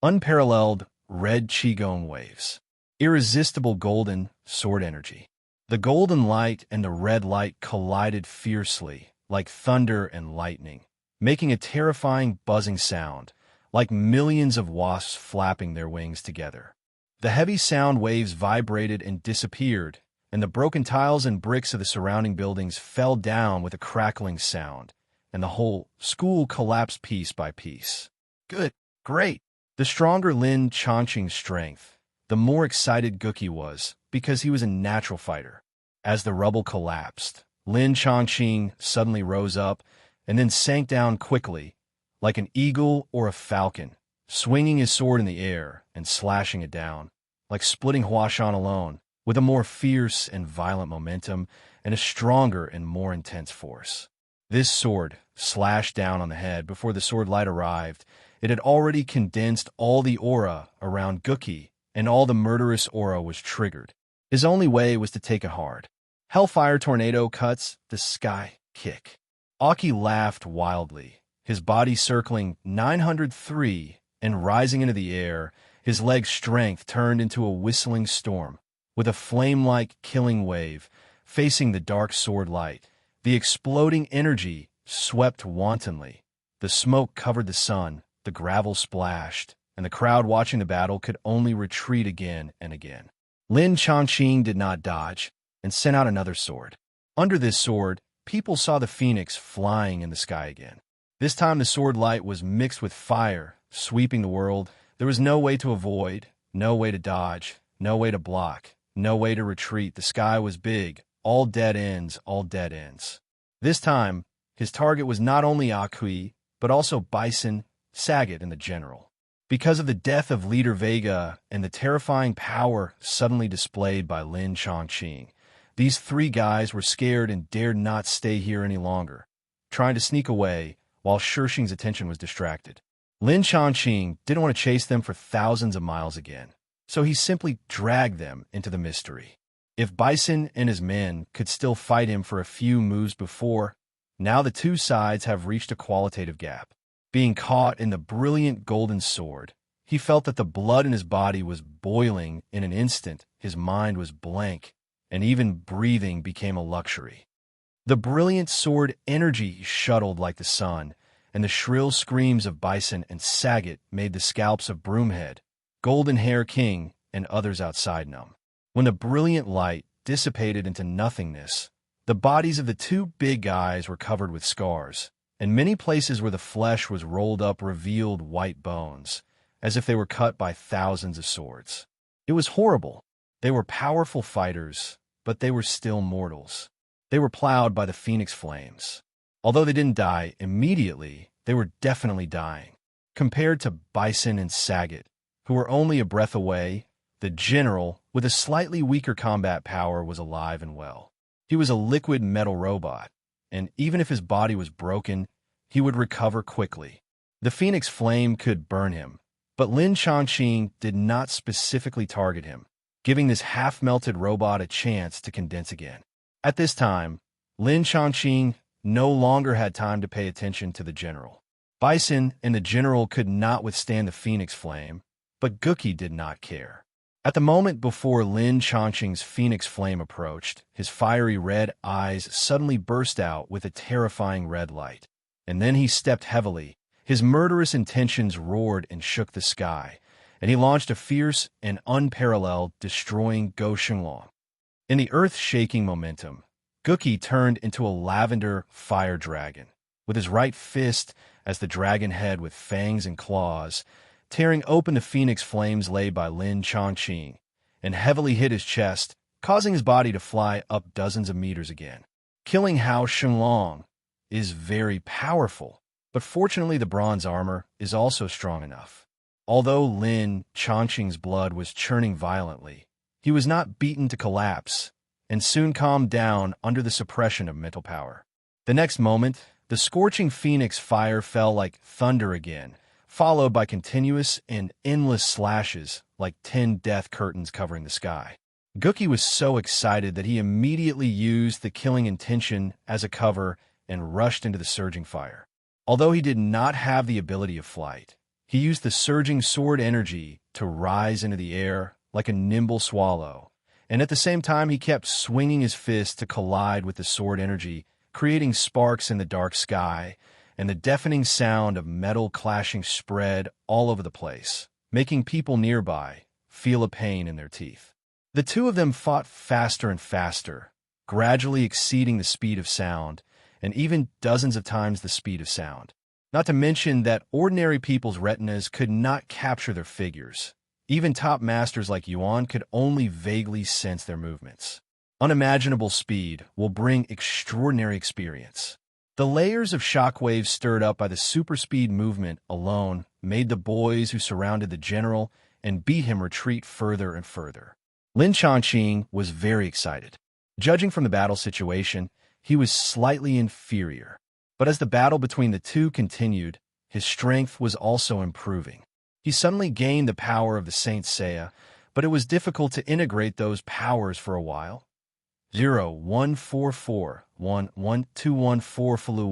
Unparalleled red qigong waves. Irresistible golden sword energy. The golden light and the red light collided fiercely, like thunder and lightning, making a terrifying buzzing sound, like millions of wasps flapping their wings together. The heavy sound waves vibrated and disappeared, and the broken tiles and bricks of the surrounding buildings fell down with a crackling sound, and the whole school collapsed piece by piece. Good. Great. The stronger Lin Chongqing's strength, the more excited Gookie was, because he was a natural fighter. As the rubble collapsed, Lin Chongqing suddenly rose up and then sank down quickly, like an eagle or a falcon, swinging his sword in the air and slashing it down, like splitting Huashan alone, with a more fierce and violent momentum and a stronger and more intense force. This sword slashed down on the head before the sword light arrived. It had already condensed all the aura around Gookie, and all the murderous aura was triggered. His only way was to take it hard. Hellfire tornado cuts the sky kick. Aki laughed wildly, his body circling 903 and rising into the air, his leg's strength turned into a whistling storm. With a flame-like killing wave, facing the dark sword light, the exploding energy swept wantonly. The smoke covered the sun, the gravel splashed, and the crowd watching the battle could only retreat again and again. Lin Chongqing did not dodge, and sent out another sword. Under this sword, people saw the phoenix flying in the sky again. This time the sword light was mixed with fire, sweeping the world. There was no way to avoid, no way to dodge, no way to block, no way to retreat. The sky was big, all dead ends, all dead ends. This time, his target was not only Akui, but also Bison, Saget, and the general. Because of the death of Leader Vega and the terrifying power suddenly displayed by Lin Chongqing, these three guys were scared and dared not stay here any longer, trying to sneak away while Shishing's attention was distracted. Lin Chongqing didn't want to chase them for thousands of miles again, so he simply dragged them into the mystery. If Bison and his men could still fight him for a few moves before, now the two sides have reached a qualitative gap. Being caught in the brilliant golden sword, he felt that the blood in his body was boiling in an instant. His mind was blank, and even breathing became a luxury. The brilliant sword energy shuttled like the sun, and the shrill screams of Bison and Saget made the scalps of Broomhead, Golden Hair King, and others outside numb. When the brilliant light dissipated into nothingness, the bodies of the two big guys were covered with scars, and many places where the flesh was rolled up revealed white bones, as if they were cut by thousands of swords. It was horrible. They were powerful fighters, but they were still mortals. They were plowed by the phoenix flames. Although they didn't die immediately, they were definitely dying. Compared to Bison and Saget, who were only a breath away, the general, with a slightly weaker combat power, was alive and well. He was a liquid metal robot, and even if his body was broken, he would recover quickly. The phoenix flame could burn him, but Lin Chongqing did not specifically target him, giving this half-melted robot a chance to condense again. At this time, Lin Chongqing no longer had time to pay attention to the general. Bison and the general could not withstand the phoenix flame, but Gookie did not care. At the moment before Lin Chongqing's phoenix flame approached, his fiery red eyes suddenly burst out with a terrifying red light. And then he stepped heavily. His murderous intentions roared and shook the sky, and he launched a fierce and unparalleled destroying Go Shenglong. In the earth-shaking momentum, Gookie turned into a lavender fire dragon, with his right fist as the dragon head with fangs and claws, tearing open the phoenix flames laid by Lin Chongqing, and heavily hit his chest, causing his body to fly up dozens of meters again. Killing Hao Shenglong is very powerful, But fortunately, the bronze armor is also strong enough. Although Lin Chongqing's blood was churning violently, he was not beaten to collapse and soon calmed down under the suppression of mental power. The next moment, the scorching phoenix fire fell like thunder again, followed by continuous and endless slashes like 10 death curtains covering the sky. Gookie was so excited that he immediately used the killing intention as a cover and rushed into the surging fire. Although he did not have the ability of flight, he used the surging sword energy to rise into the air like a nimble swallow, and at the same time he kept swinging his fist to collide with the sword energy, creating sparks in the dark sky, and the deafening sound of metal clashing spread all over the place, making people nearby feel a pain in their teeth. The two of them fought faster and faster, gradually exceeding the speed of sound, and even dozens of times the speed of sound. Not to mention that ordinary people's retinas could not capture their figures. Even top masters like Yuan could only vaguely sense their movements. Unimaginable speed will bring extraordinary experience. The layers of shockwaves stirred up by the super-speed movement alone made the boys who surrounded the general and beat him retreat further and further. Lin Chongqing was very excited. Judging from the battle situation, he was slightly inferior. But as the battle between the two continued, his strength was also improving. He suddenly gained the power of the Saint Seiya, but it was difficult to integrate those powers for a while. 0-1-4-4-1-1-2-1-4 Falu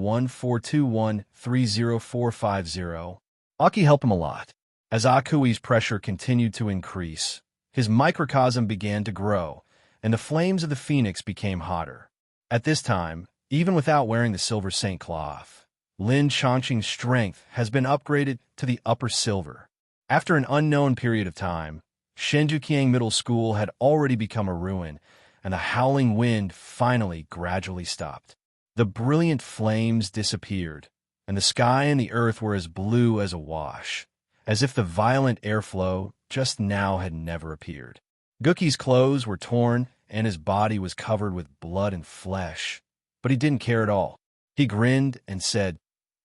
1-4-2-1-3-0-4-5-0. Aki helped him a lot. As Akui's pressure continued to increase, his microcosm began to grow, and the flames of the phoenix became hotter. At this time, even without wearing the silver saint cloth, Lin Chongqing's strength has been upgraded to the upper silver. After an unknown period of time, Shenjuqiang Middle School had already become a ruin, and the howling wind finally gradually stopped. The brilliant flames disappeared, and the sky and the earth were as blue as a wash, as if the violent airflow just now had never appeared. Gookie's clothes were torn, and his body was covered with blood and flesh, but he didn't care at all. He grinned and said,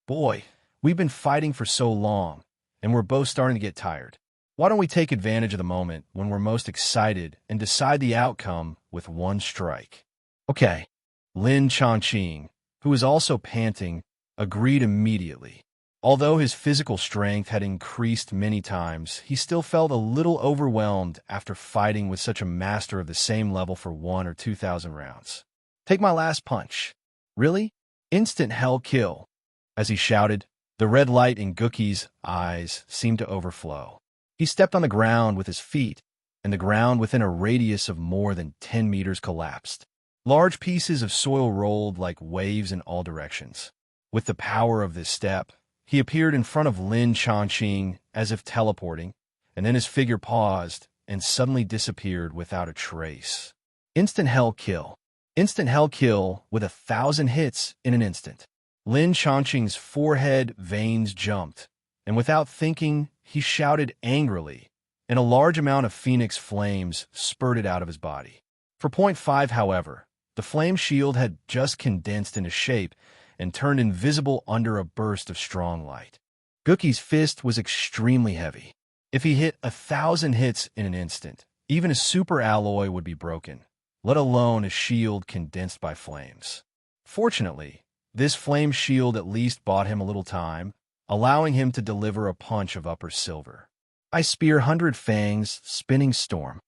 "Boy, we've been fighting for so long, and we're both starting to get tired. Why don't we take advantage of the moment when we're most excited and decide the outcome with one strike?" Okay. Lin Chongqing, who was also panting, agreed immediately. Although his physical strength had increased many times, he still felt a little overwhelmed after fighting with such a master of the same level for 1,000 or 2,000 rounds. "Take my last punch." "Really?" "Instant hell kill." As he shouted, the red light in Gookie's eyes seemed to overflow. He stepped on the ground with his feet, and the ground within a radius of more than 10 meters collapsed. Large pieces of soil rolled like waves in all directions. With the power of this step, he appeared in front of Lin Chongqing as if teleporting, and then his figure paused and suddenly disappeared without a trace. Instant hell kill. Instant hell kill with 1,000 hits in an instant. Lin Chongqing's forehead veins jumped, and without thinking, he shouted angrily, and a large amount of phoenix flames spurted out of his body. For 0.5, however, the flame shield had just condensed into shape and turned invisible under a burst of strong light. Gookie's fist was extremely heavy. If he hit 1,000 hits in an instant, even a super alloy would be broken, let alone a shield condensed by flames. Fortunately, this flame shield at least bought him a little time, allowing him to deliver a punch of upper silver. I spear 100 fangs, spinning storm.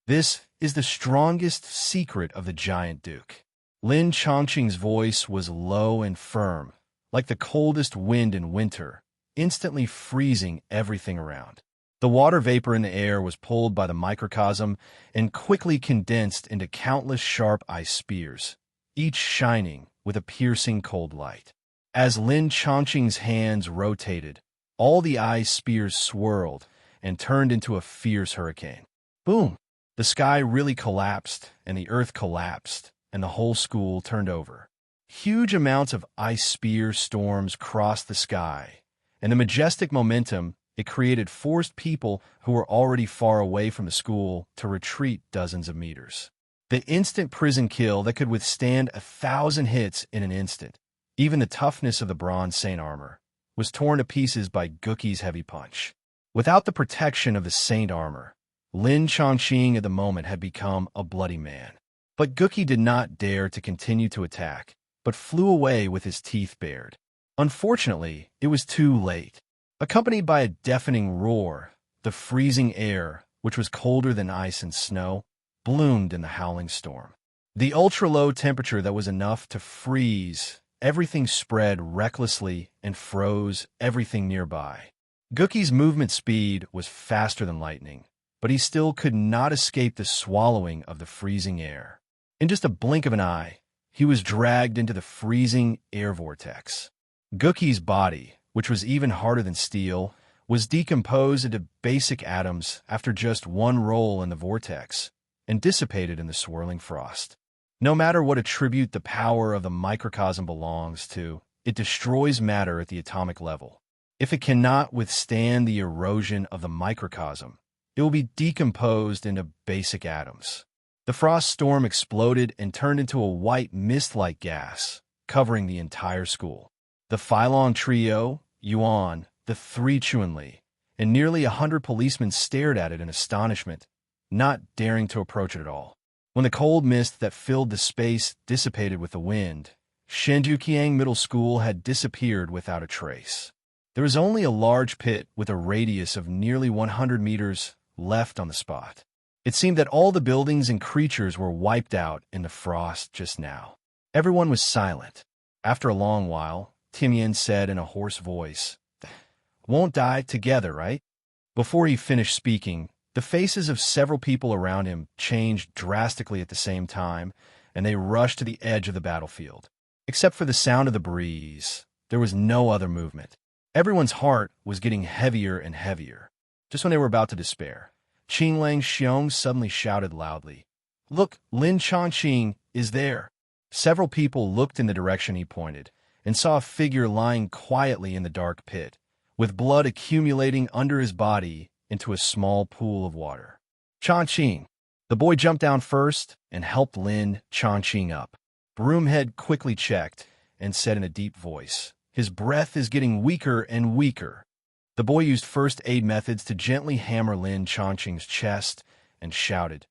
This is the strongest secret of the giant duke. Lin Chongqing's voice was low and firm, like the coldest wind in winter, instantly freezing everything around. The water vapor in the air was pulled by the microcosm and quickly condensed into countless sharp ice spears, each shining with a piercing cold light. As Lin Chongqing's hands rotated, all the ice spears swirled and turned into a fierce hurricane. Boom! The sky really collapsed, and the earth collapsed, and the whole school turned over. Huge amounts of ice spear storms crossed the sky, and the majestic momentum it created forced people who were already far away from the school to retreat dozens of meters. The instant prison kill that could withstand 1,000 hits in an instant. Even the toughness of the bronze saint armor was torn to pieces by Gookie's heavy punch. Without the protection of the saint armor, Lin Chongqing at the moment had become a bloody man. But Gookie did not dare to continue to attack, but flew away with his teeth bared. Unfortunately, it was too late. Accompanied by a deafening roar, the freezing air, which was colder than ice and snow, bloomed in the howling storm. The ultra-low temperature that was enough to freeze everything spread recklessly and froze everything nearby. Gookie's movement speed was faster than lightning, but he still could not escape the swallowing of the freezing air. In just a blink of an eye, he was dragged into the freezing air vortex. Gookie's body, which was even harder than steel, was decomposed into basic atoms after just one roll in the vortex and dissipated in the swirling frost. No matter what attribute the power of the microcosm belongs to, it destroys matter at the atomic level. If it cannot withstand the erosion of the microcosm, it will be decomposed into basic atoms. The frost storm exploded and turned into a white mist-like gas, covering the entire school. The Phylon trio, Yuan, the three Chunli, and nearly 100 policemen stared at it in astonishment, not daring to approach it at all. When the cold mist that filled the space dissipated with the wind, Shenjukiang Middle School had disappeared without a trace. There was only a large pit with a radius of nearly 100 meters left on the spot. It seemed that all the buildings and creatures were wiped out in the frost just now. Everyone was silent. After a long while, Timian said in a hoarse voice, "Won't die together, right?" Before he finished speaking, the faces of several people around him changed drastically at the same time, and they rushed to the edge of the battlefield. Except for the sound of the breeze, there was no other movement. Everyone's heart was getting heavier and heavier. Just when they were about to despair, Qinglang Xiong suddenly shouted loudly, "Look, Lin Chongqing is there!" Several people looked in the direction he pointed and saw a figure lying quietly in the dark pit, with blood accumulating under his body into a small pool of water. Chongqing. The boy jumped down first and helped Lin Chongqing up. Broomhead quickly checked and said in a deep voice, "His breath is getting weaker and weaker." The boy used first aid methods to gently hammer Lin Chongqing's chest and shouted,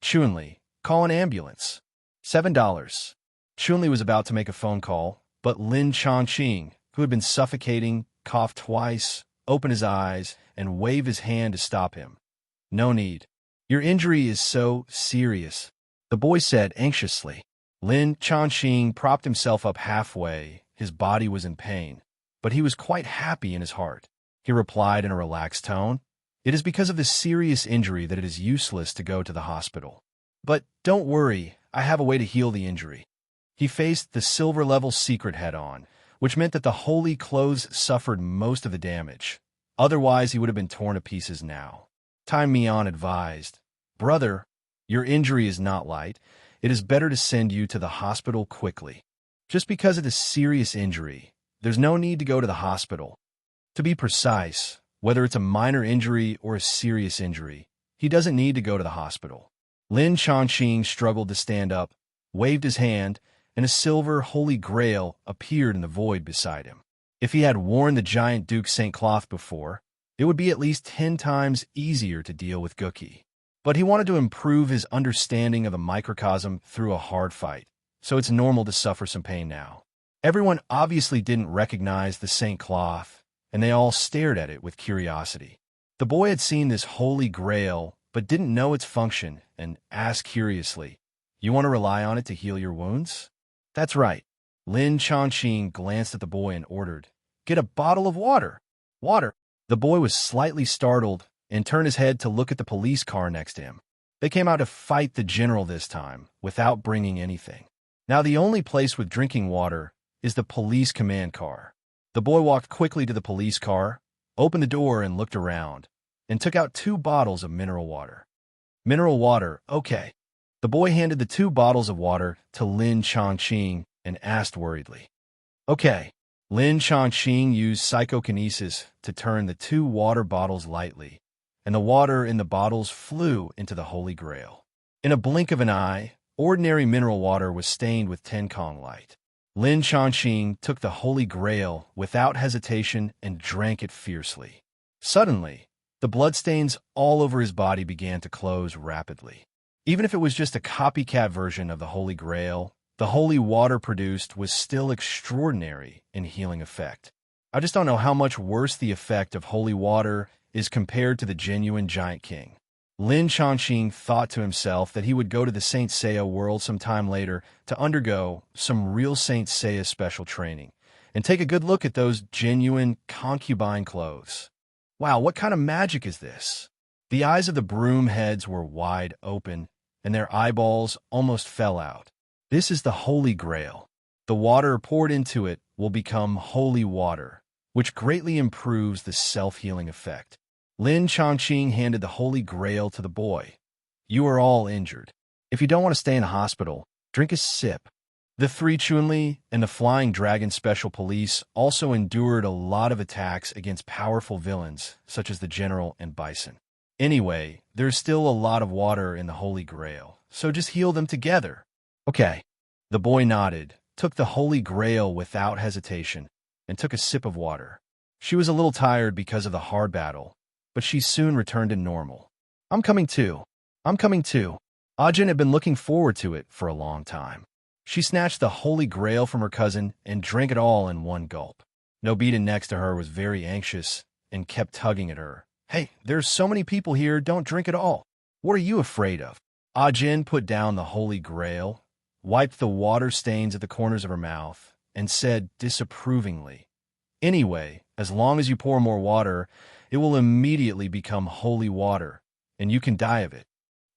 "Chunli, call an ambulance." $7. Chunli was about to make a phone call, but Lin Chongqing, who had been suffocating, coughed twice, opened his eyes, and waved his hand to stop him. "No need. Your injury is so serious," the boy said anxiously. Lin Chongqing propped himself up halfway. His body was in pain, but he was quite happy in his heart. He replied in a relaxed tone, "It is because of this serious injury that it is useless to go to the hospital. But don't worry, I have a way to heal the injury." He faced the silver-level secret head-on, which meant that the holy clothes suffered most of the damage. Otherwise, he would have been torn to pieces now. Tai Mian advised, "Brother, your injury is not light. It is better to send you to the hospital quickly. Just because of the serious injury, there's no need to go to the hospital. To be precise, whether it's a minor injury or a serious injury, he doesn't need to go to the hospital." Lin Chongqing struggled to stand up, waved his hand, and a silver holy grail appeared in the void beside him. If he had worn the giant Duke St. Cloth before, it would be at least 10 times easier to deal with Gookie. But he wanted to improve his understanding of the microcosm through a hard fight, so it's normal to suffer some pain now. Everyone obviously didn't recognize the St. Cloth, and they all stared at it with curiosity. The boy had seen this holy grail, but didn't know its function, and asked curiously, "You want to rely on it to heal your wounds?" "That's right." Lin Chongqing glanced at the boy and ordered, "Get a bottle of water." "Water?" The boy was slightly startled and turned his head to look at the police car next to him. They came out to fight the general this time, without bringing anything. Now the only place with drinking water is the police command car. The boy walked quickly to the police car, opened the door and looked around, and took out 2 bottles of mineral water. "Mineral water, okay." The boy handed the 2 bottles of water to Lin Chongqing and asked worriedly, "Okay." Lin Chongqing used psychokinesis to turn the 2 water bottles lightly, and the water in the bottles flew into the Holy Grail. In a blink of an eye, ordinary mineral water was stained with Tenkong light. Lin Chongqing took the Holy Grail without hesitation and drank it fiercely. Suddenly, the bloodstains all over his body began to close rapidly. Even if it was just a copycat version of the Holy Grail, the holy water produced was still extraordinary in healing effect. I just don't know how much worse the effect of holy water is compared to the genuine Giant King. Lin Chongqing thought to himself that he would go to the Saint Seiya world sometime later to undergo some real Saint Seiya special training and take a good look at those genuine concubine clothes. Wow, what kind of magic is this? The eyes of the broom heads were wide open, and their eyeballs almost fell out. This is the Holy Grail. The water poured into it will become holy water, which greatly improves the self-healing effect. Lin Chongqing handed the Holy Grail to the boy. You are all injured. If you don't want to stay in a hospital, drink a sip. The three Chunli and the Flying Dragon Special Police also endured a lot of attacks against powerful villains, such as the General and Bison. Anyway, there's still a lot of water in the Holy Grail, so just heal them together. Okay. The boy nodded, took the Holy Grail without hesitation, and took a sip of water. She was a little tired because of the hard battle, but she soon returned to normal. I'm coming too. Ajin had been looking forward to it for a long time. She snatched the Holy Grail from her cousin and drank it all in one gulp. Nobita next to her was very anxious and kept tugging at her. Hey, there's so many people here, don't drink it all. What are you afraid of? Ajin put down the Holy Grail, wiped the water stains at the corners of her mouth, and said disapprovingly, Anyway, as long as you pour more water, it will immediately become holy water, and you can die of it.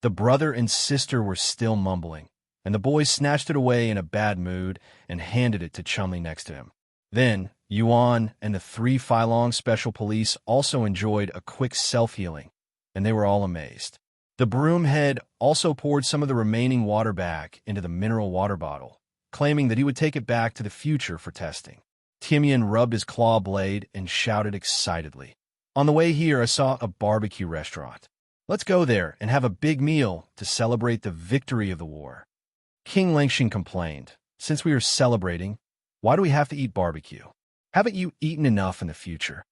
The brother and sister were still mumbling, and the boy snatched it away in a bad mood and handed it to Chumley next to him. Then, Yuan and the three Phylong Special Police also enjoyed a quick self-healing, and they were all amazed. The broomhead also poured some of the remaining water back into the mineral water bottle, claiming that he would take it back to the future for testing. Timian rubbed his claw blade and shouted excitedly. On the way here, I saw a barbecue restaurant. Let's go there and have a big meal to celebrate the victory of the war. King Lengxing complained, Since we are celebrating, why do we have to eat barbecue? Haven't you eaten enough in the future?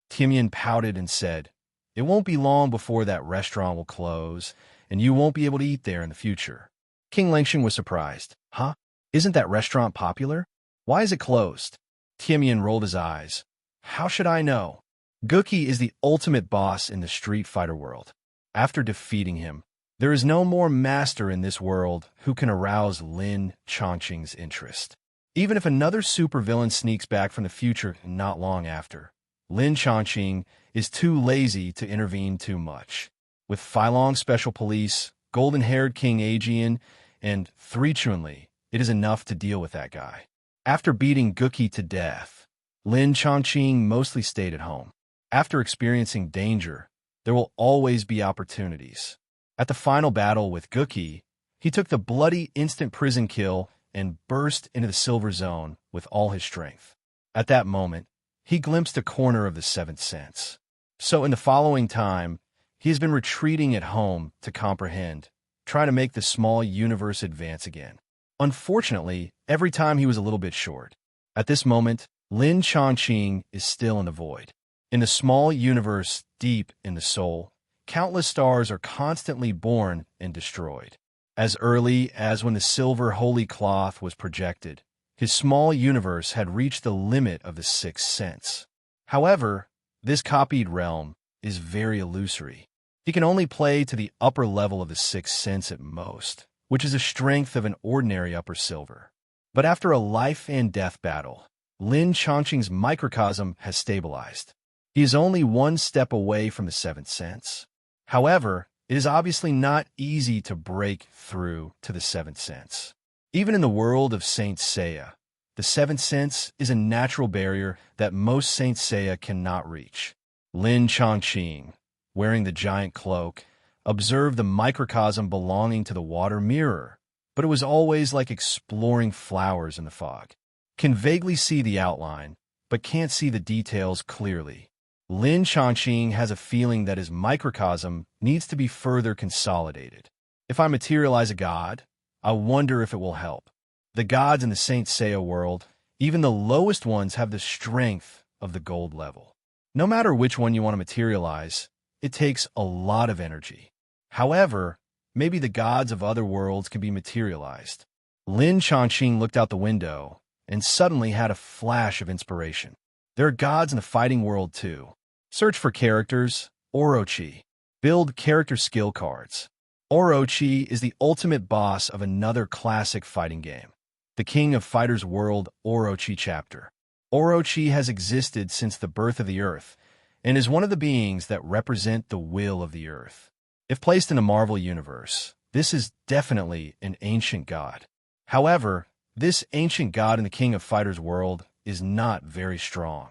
Timian pouted and said, It won't be long before that restaurant will close, and you won't be able to eat there in the future. King Lengxing was surprised. Huh? Isn't that restaurant popular? Why is it closed? Timian rolled his eyes. How should I know? Gookie is the ultimate boss in the Street Fighter world. After defeating him, there is no more master in this world who can arouse Lin Chongqing's interest. Even if another supervillain sneaks back from the future not long after, Lin Chongqing is too lazy to intervene too much. With Phylong Special Police, golden-haired King Aegean, and 3 Chunli, it is enough to deal with that guy. After beating Gookie to death, Lin Chongqing mostly stayed at home. After experiencing danger, there will always be opportunities. At the final battle with Gookie, he took the bloody instant prison kill and burst into the Silver Zone with all his strength. At that moment, he glimpsed a corner of the seventh sense. So in the following time, he has been retreating at home to comprehend, trying to make the small universe advance again. Unfortunately, every time he was a little bit short. At this moment, Lin Chongqing is still in the void. In the small universe deep in the soul, countless stars are constantly born and destroyed. As early as when the silver holy cloth was projected, his small universe had reached the limit of the sixth sense. However, this copied realm is very illusory. He can only play to the upper level of the sixth sense at most, which is the strength of an ordinary upper silver. But after a life and death battle, Lin Chongqing's microcosm has stabilized. He is only one step away from the seventh sense. However, it is obviously not easy to break through to the seventh sense. Even in the world of Saint Seiya, the seventh sense is a natural barrier that most Saint Seiya cannot reach. Lin Chongqing, wearing the giant cloak, observed the microcosm belonging to the water mirror, but it was always like exploring flowers in the fog. Can vaguely see the outline, but can't see the details clearly. Lin Chongqing has a feeling that his microcosm needs to be further consolidated. If I materialize a god, I wonder if it will help. The gods in the Saint Seiya world, even the lowest ones, have the strength of the gold level. No matter which one you want to materialize, it takes a lot of energy. However, maybe the gods of other worlds can be materialized. Lin Chongqing looked out the window and suddenly had a flash of inspiration. There are gods in the fighting world too. Search for characters, Orochi. Build character skill cards. Orochi is the ultimate boss of another classic fighting game, the King of Fighters World Orochi chapter. Orochi has existed since the birth of the earth and is one of the beings that represent the will of the earth. If placed in a Marvel universe, this is definitely an ancient god. However, this ancient god in the King of Fighters world is not very strong,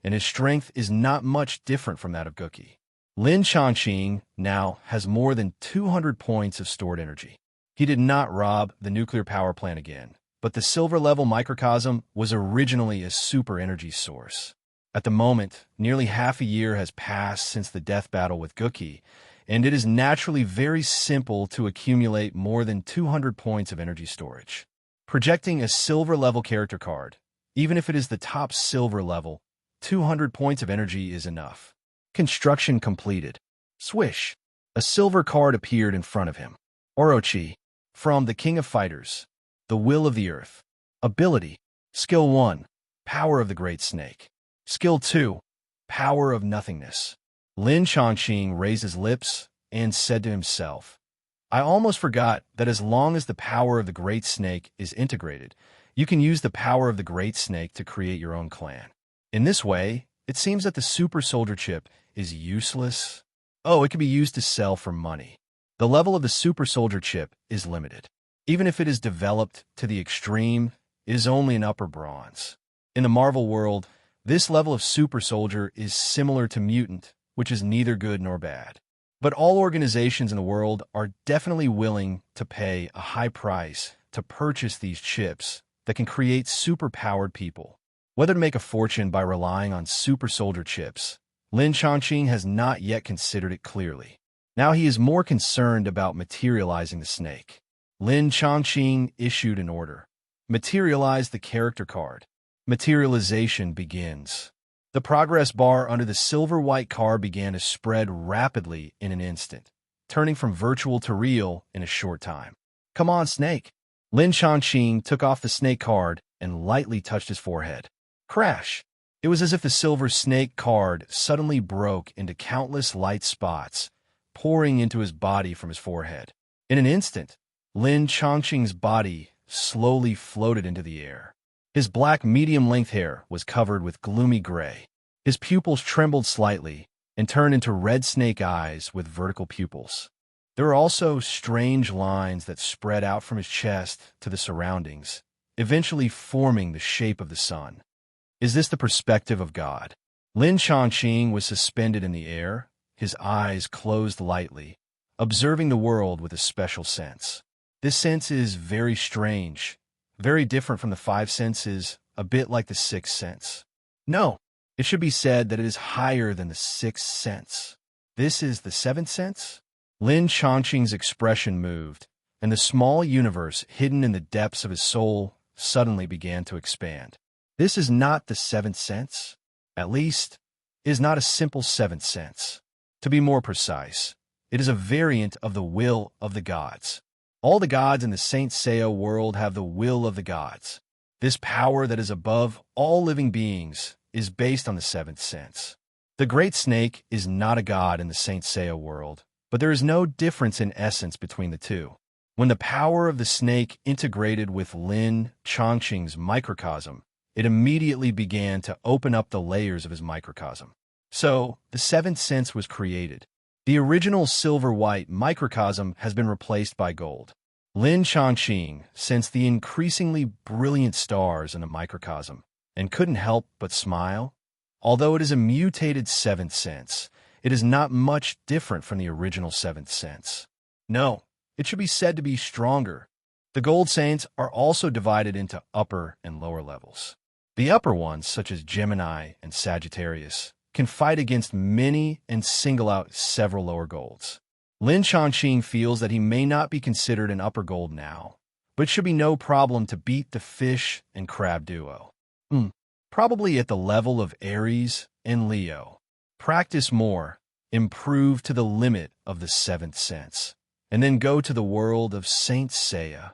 and his strength is not much different from that of Gookie. Lin Chongqing now has more than 200 points of stored energy. He did not rob the nuclear power plant again, but the silver-level microcosm was originally a super energy source. At the moment, nearly half a year has passed since the death battle with Gookie, and it is naturally very simple to accumulate more than 200 points of energy storage. Projecting a silver-level character card, even if it is the top silver level, 200 points of energy is enough. Construction completed. Swish! A silver card appeared in front of him. Orochi, from the King of Fighters, the Will of the Earth. Ability. Skill 1, Power of the Great Snake. Skill 2, Power of Nothingness. Lin Chongqing raised his lips and said to himself, I almost forgot that as long as the power of the Great Snake is integrated, you can use the power of the Great Snake to create your own clan. In this way, it seems that the Super Soldier chip is useless. Oh, it can be used to sell for money. The level of the Super Soldier chip is limited. Even if it is developed to the extreme, it is only an upper bronze. In the Marvel world, this level of Super Soldier is similar to Mutant, which is neither good nor bad. But all organizations in the world are definitely willing to pay a high price to purchase these chips that can create super-powered people. Whether to make a fortune by relying on Super Soldier chips, Lin Chongqing has not yet considered it clearly. Now he is more concerned about materializing the snake. Lin Chongqing issued an order. Materialize the character card. Materialization begins. The progress bar under the silver-white card began to spread rapidly in an instant, turning from virtual to real in a short time. Come on, snake. Lin Chongqing took off the snake card and lightly touched his forehead. Crash! It was as if the silver snake card suddenly broke into countless light spots, pouring into his body from his forehead. In an instant, Lin Chongqing's body slowly floated into the air. His black medium-length hair was covered with gloomy gray. His pupils trembled slightly and turned into red snake eyes with vertical pupils. There were also strange lines that spread out from his chest to the surroundings, eventually forming the shape of the sun. Is this the perspective of God? Lin Chongqing was suspended in the air, his eyes closed lightly, observing the world with a special sense. This sense is very strange, very different from the five senses, a bit like the sixth sense. No, it should be said that it is higher than the sixth sense. This is the seventh sense? Lin Chongqing's expression moved, and the small universe hidden in the depths of his soul suddenly began to expand. This is not the seventh sense. At least, it is not a simple seventh sense. To be more precise, it is a variant of the will of the gods. All the gods in the Saint Seiya world have the will of the gods. This power that is above all living beings is based on the seventh sense. The Great Snake is not a god in the Saint Seiya world, but there is no difference in essence between the two. When the power of the snake integrated with Lin Chongqing's microcosm, it immediately began to open up the layers of his microcosm. So, the seventh sense was created. The original silver-white microcosm has been replaced by gold. Lin Chongqing sensed the increasingly brilliant stars in the microcosm and couldn't help but smile. Although it is a mutated seventh sense, it is not much different from the original seventh sense. No, it should be said to be stronger. The gold saints are also divided into upper and lower levels. The upper ones, such as Gemini and Sagittarius, can fight against many and single out several lower golds. Lin Chongqing feels that he may not be considered an upper gold now, but should be no problem to beat the fish and crab duo. Probably at the level of Aries and Leo. Practice more, improve to the limit of the seventh sense, and then go to the world of Saint Seiya.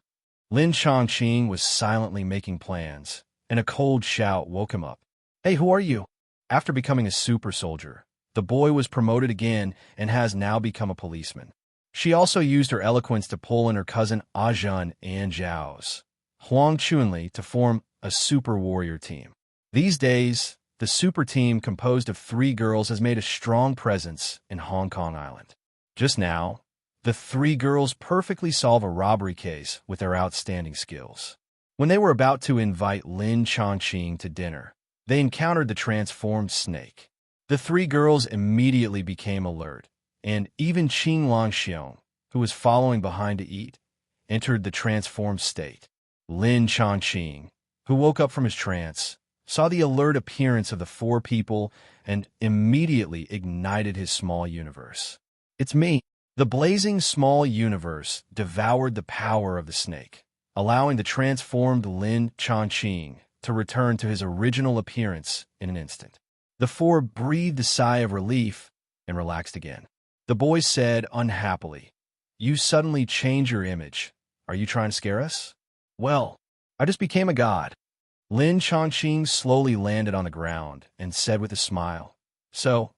Lin Chongqing was silently making plans, and a cold shout woke him up. Hey, who are you? After becoming a super soldier, the boy was promoted again and has now become a policeman. She also used her eloquence to pull in her cousin Ajun and Zhao's Huang Chunli to form a super warrior team. These days, the super team composed of 3 girls has made a strong presence in Hong Kong Island. Just now, the 3 girls perfectly solve a robbery case with their outstanding skills. When they were about to invite Lin Chongqing to dinner, they encountered the transformed snake. The 3 girls immediately became alert, and even Qing Longxiong, who was following behind to eat, entered the transformed state. Lin Chongqing, who woke up from his trance, saw the alert appearance of the 4 people and immediately ignited his small universe. It's me. The blazing small universe devoured the power of the snake, allowing the transformed Lin Chongqing to return to his original appearance in an instant. The 4 breathed a sigh of relief and relaxed again. The boy said unhappily, "You suddenly change your image. Are you trying to scare us?" "Well, I just became a god." Lin Chongqing slowly landed on the ground and said with a smile, "So,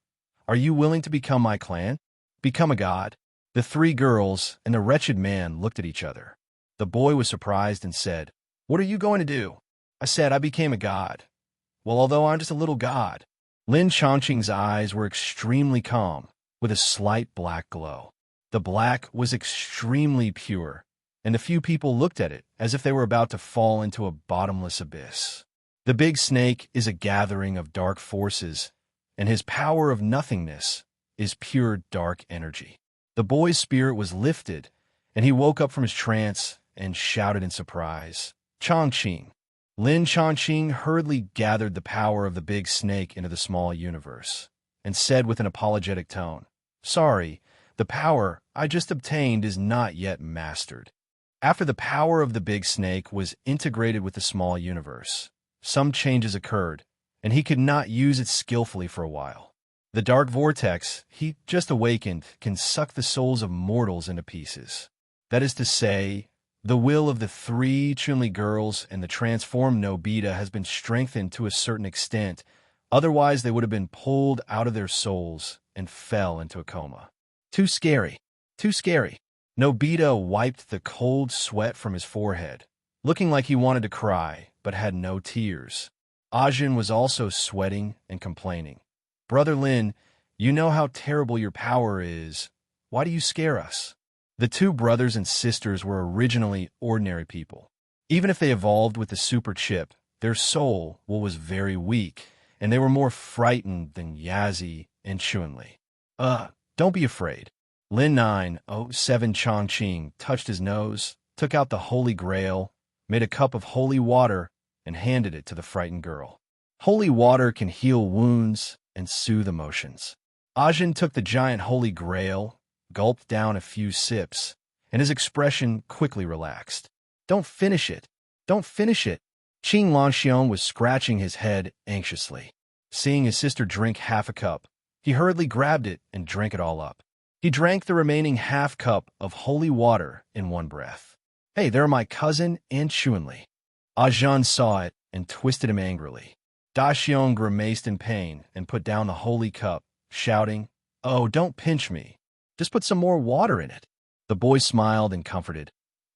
are you willing to become my clan? Become a god?" The 3 girls and the wretched man looked at each other. The boy was surprised and said, "What are you going to do?" "I said I became a god." "Well, although I'm just a little god." Lin Chongqing's eyes were extremely calm, with a slight black glow. The black was extremely pure, and the few people looked at it as if they were about to fall into a bottomless abyss. The big snake is a gathering of dark forces, and his power of nothingness is pure dark energy. The boy's spirit was lifted, and he woke up from his trance and shouted in surprise, "Chongqing!" Lin Chongqing hurriedly gathered the power of the big snake into the small universe, and said with an apologetic tone, "Sorry, the power I just obtained is not yet mastered." After the power of the big snake was integrated with the small universe, some changes occurred, and he could not use it skillfully for a while. The dark vortex he just awakened can suck the souls of mortals into pieces. That is to say, the will of the 3 Chunli girls and the transformed Nobita has been strengthened to a certain extent, otherwise they would have been pulled out of their souls and fell into a coma. Too scary. Too scary. Nobita wiped the cold sweat from his forehead, looking like he wanted to cry, but had no tears. Ajin was also sweating and complaining. "Brother Lin, you know how terrible your power is. Why do you scare us?" The 2 brothers and sisters were originally ordinary people. Even if they evolved with the super chip, their soul was very weak, and they were more frightened than Yazi and Chunli. Don't be afraid." Lin 907 Chongqing touched his nose, took out the Holy Grail, made a cup of holy water, and handed it to the frightened girl. Holy water can heal wounds and soothe emotions. Ajin took the giant Holy Grail, gulped down a few sips, and his expression quickly relaxed. "Don't finish it. Don't finish it." Qing Longxiong was scratching his head anxiously. Seeing his sister drink half a cup, he hurriedly grabbed it and drank it all up. He drank the remaining half cup of holy water in one breath. "Hey, they're my cousin and Chunli." Ajun saw it and twisted him angrily. Da Xiong grimaced in pain and put down the holy cup, shouting, "Oh, don't pinch me. Just put some more water in it." The boy smiled and comforted.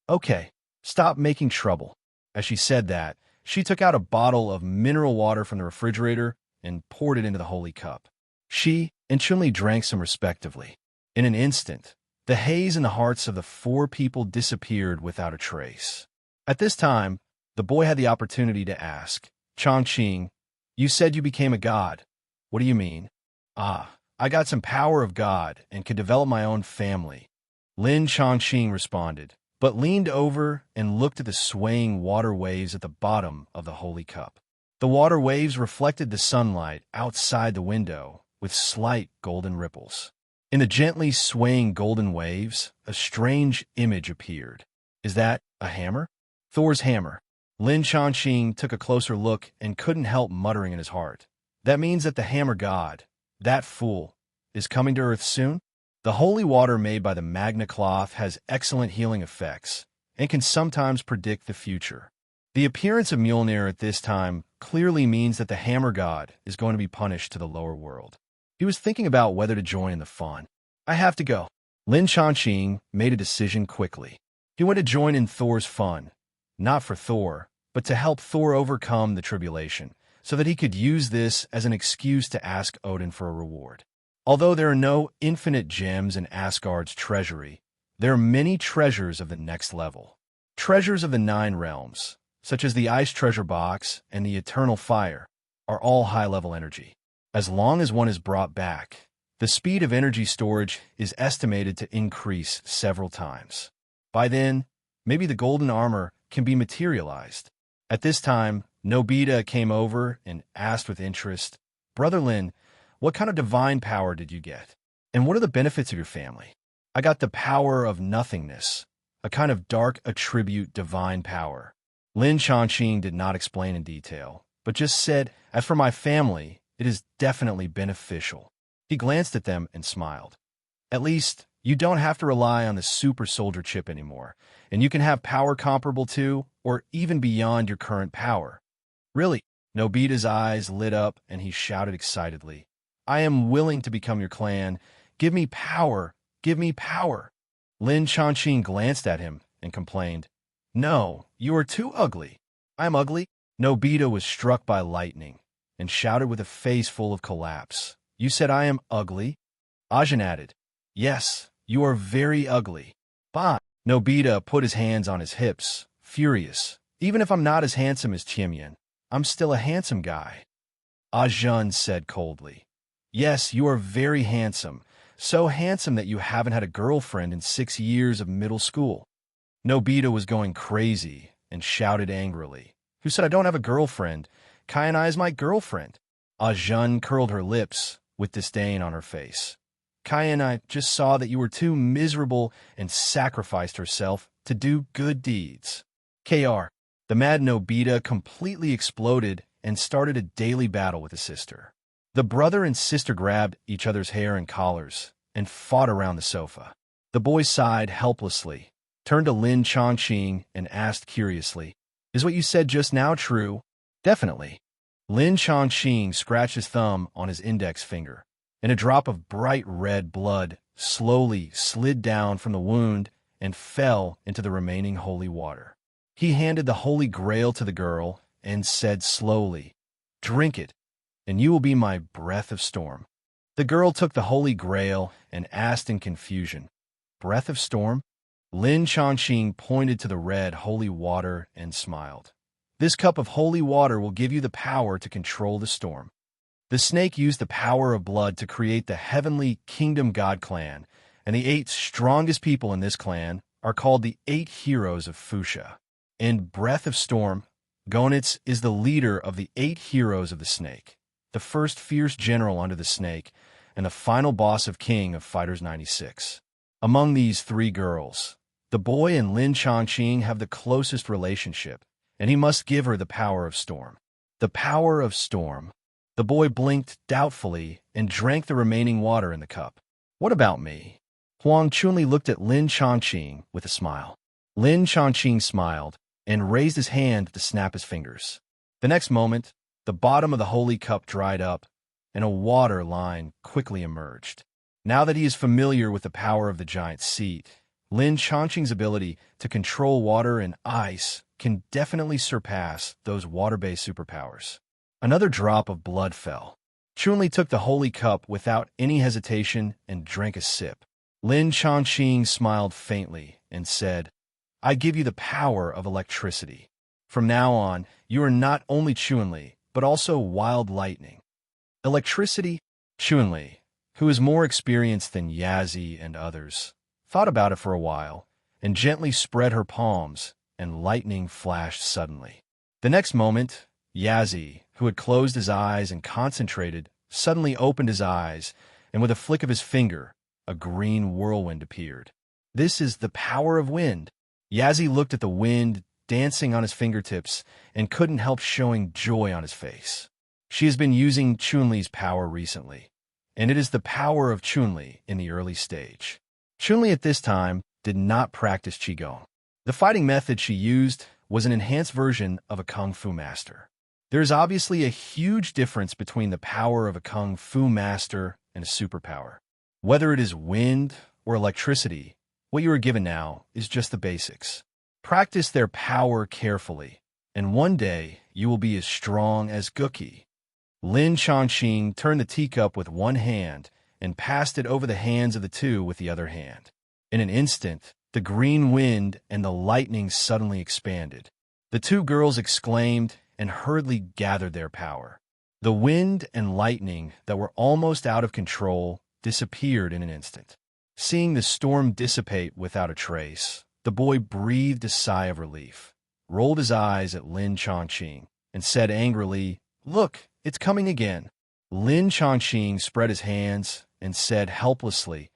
"Okay, stop making trouble." As she said that, she took out a bottle of mineral water from the refrigerator and poured it into the holy cup. She and Chunli drank some respectively. In an instant, the haze in the hearts of the 4 people disappeared without a trace. At this time, the boy had the opportunity to ask, "Chongqing, you said you became a god. What do you mean?" I got some power of God and could develop my own family." Lin Chongqing responded, but leaned over and looked at the swaying water waves at the bottom of the holy cup. The water waves reflected the sunlight outside the window with slight golden ripples. In the gently swaying golden waves, a strange image appeared. "Is that a hammer?" Thor's hammer. Lin Chongqing took a closer look and couldn't help muttering in his heart. That means that the hammer god, that fool, is coming to Earth soon? The holy water made by the Magna Cloth has excellent healing effects and can sometimes predict the future. The appearance of Mjolnir at this time clearly means that the hammer god is going to be punished to the lower world. He was thinking about whether to join in the fun. I have to go. Lin Chongqing made a decision quickly. He went to join in Thor's fun, not for Thor, but to help Thor overcome the tribulation, so that he could use this as an excuse to ask Odin for a reward. Although there are no infinite gems in Asgard's treasury, there are many treasures of the next level. Treasures of the 9 realms, such as the Ice Treasure Box and the Eternal Fire, are all high-level energy. As long as one is brought back, the speed of energy storage is estimated to increase several times. By then, maybe the golden armor can be materialized. At this time, Nobita came over and asked with interest, "Brother Lin, what kind of divine power did you get? And what are the benefits of your family?" "I got the power of nothingness, a kind of dark attribute divine power." Lin Chongqing did not explain in detail, but just said, "As for my family, it is definitely beneficial." He glanced at them and smiled. "At least, you don't have to rely on the super soldier chip anymore, and you can have power comparable to, or even beyond your current power." "Really?" Nobita's eyes lit up and he shouted excitedly, "I am willing to become your clan. Give me power. Give me power." Lin Chongqing glanced at him and complained, "No, you are too ugly." "I am ugly?" Nobita was struck by lightning and shouted with a face full of collapse, "You said I am ugly?" Ajin added, "Yes, you are very ugly." "Bah!" Nobita put his hands on his hips, furious. "Even if I'm not as handsome as Tianyan, I'm still a handsome guy." Ajin said coldly, "Yes, you are very handsome, so handsome that you haven't had a girlfriend in 6 years of middle school." Nobita was going crazy and shouted angrily, "Who said I don't have a girlfriend? Kayana is my girlfriend." Ajin curled her lips with disdain on her face. "Kayana just saw that you were too miserable and sacrificed herself to do good deeds." "Kr." The mad Nobita completely exploded and started a daily battle with his sister. The brother and sister grabbed each other's hair and collars and fought around the sofa. The boy sighed helplessly, turned to Lin Chongqing and asked curiously, "Is what you said just now true?" "Definitely." Lin Chongqing scratched his thumb on his index finger, and a drop of bright red blood slowly slid down from the wound and fell into the remaining holy water. He handed the Holy Grail to the girl and said slowly, "Drink it, and you will be my breath of storm." The girl took the Holy Grail and asked in confusion, "Breath of storm?" Lin Chongqing pointed to the red holy water and smiled. "This cup of holy water will give you the power to control the storm." The snake used the power of blood to create the heavenly Kingdom God clan, and the 8 strongest people in this clan are called the 8 heroes of Fuchsia. In Breath of Storm, Gonitz is the leader of the 8 heroes of the snake, the first fierce general under the snake, and the final boss of King of Fighters 96. Among these 3 girls, the boy and Lin Chongqing have the closest relationship, and he must give her the power of storm. The power of storm. The boy blinked doubtfully and drank the remaining water in the cup. "What about me?" Huang Chunli looked at Lin Chongqing with a smile. Lin Chongqing smiled and raised his hand to snap his fingers. The next moment, the bottom of the holy cup dried up, and a water line quickly emerged. Now that he is familiar with the power of the giant seat, Lin Chongqing's ability to control water and ice can definitely surpass those water-based superpowers. Another drop of blood fell. Chunli took the holy cup without any hesitation and drank a sip. Lin Chongqing smiled faintly and said, "I give you the power of electricity. From now on, you are not only Chunli, but also Wild Lightning." Electricity? Chunli, who is more experienced than Yazi and others, thought about it for a while and gently spread her palms, and lightning flashed suddenly. The next moment, Yazi, who had closed his eyes and concentrated, suddenly opened his eyes, and with a flick of his finger, a green whirlwind appeared. "This is the power of wind." Yazi looked at the wind dancing on his fingertips and couldn't help showing joy on his face. She has been using Chun-Li's power recently, and it is the power of Chun-Li in the early stage. Chun-Li at this time did not practice Qigong. The fighting method she used was an enhanced version of a Kung Fu master. There is obviously a huge difference between the power of a Kung Fu master and a superpower. Whether it is wind or electricity, what you are given now is just the basics. Practice their power carefully, and one day you will be as strong as Guki. Lin Chongqing turned the teacup with one hand and passed it over the hands of the two with the other hand. In an instant, the green wind and the lightning suddenly expanded. The two girls exclaimed and hurriedly gathered their power. The wind and lightning that were almost out of control disappeared in an instant. Seeing the storm dissipate without a trace, the boy breathed a sigh of relief, rolled his eyes at Lin Chongqing, and said angrily, "Look, it's coming again." Lin Chongqing spread his hands and said helplessly,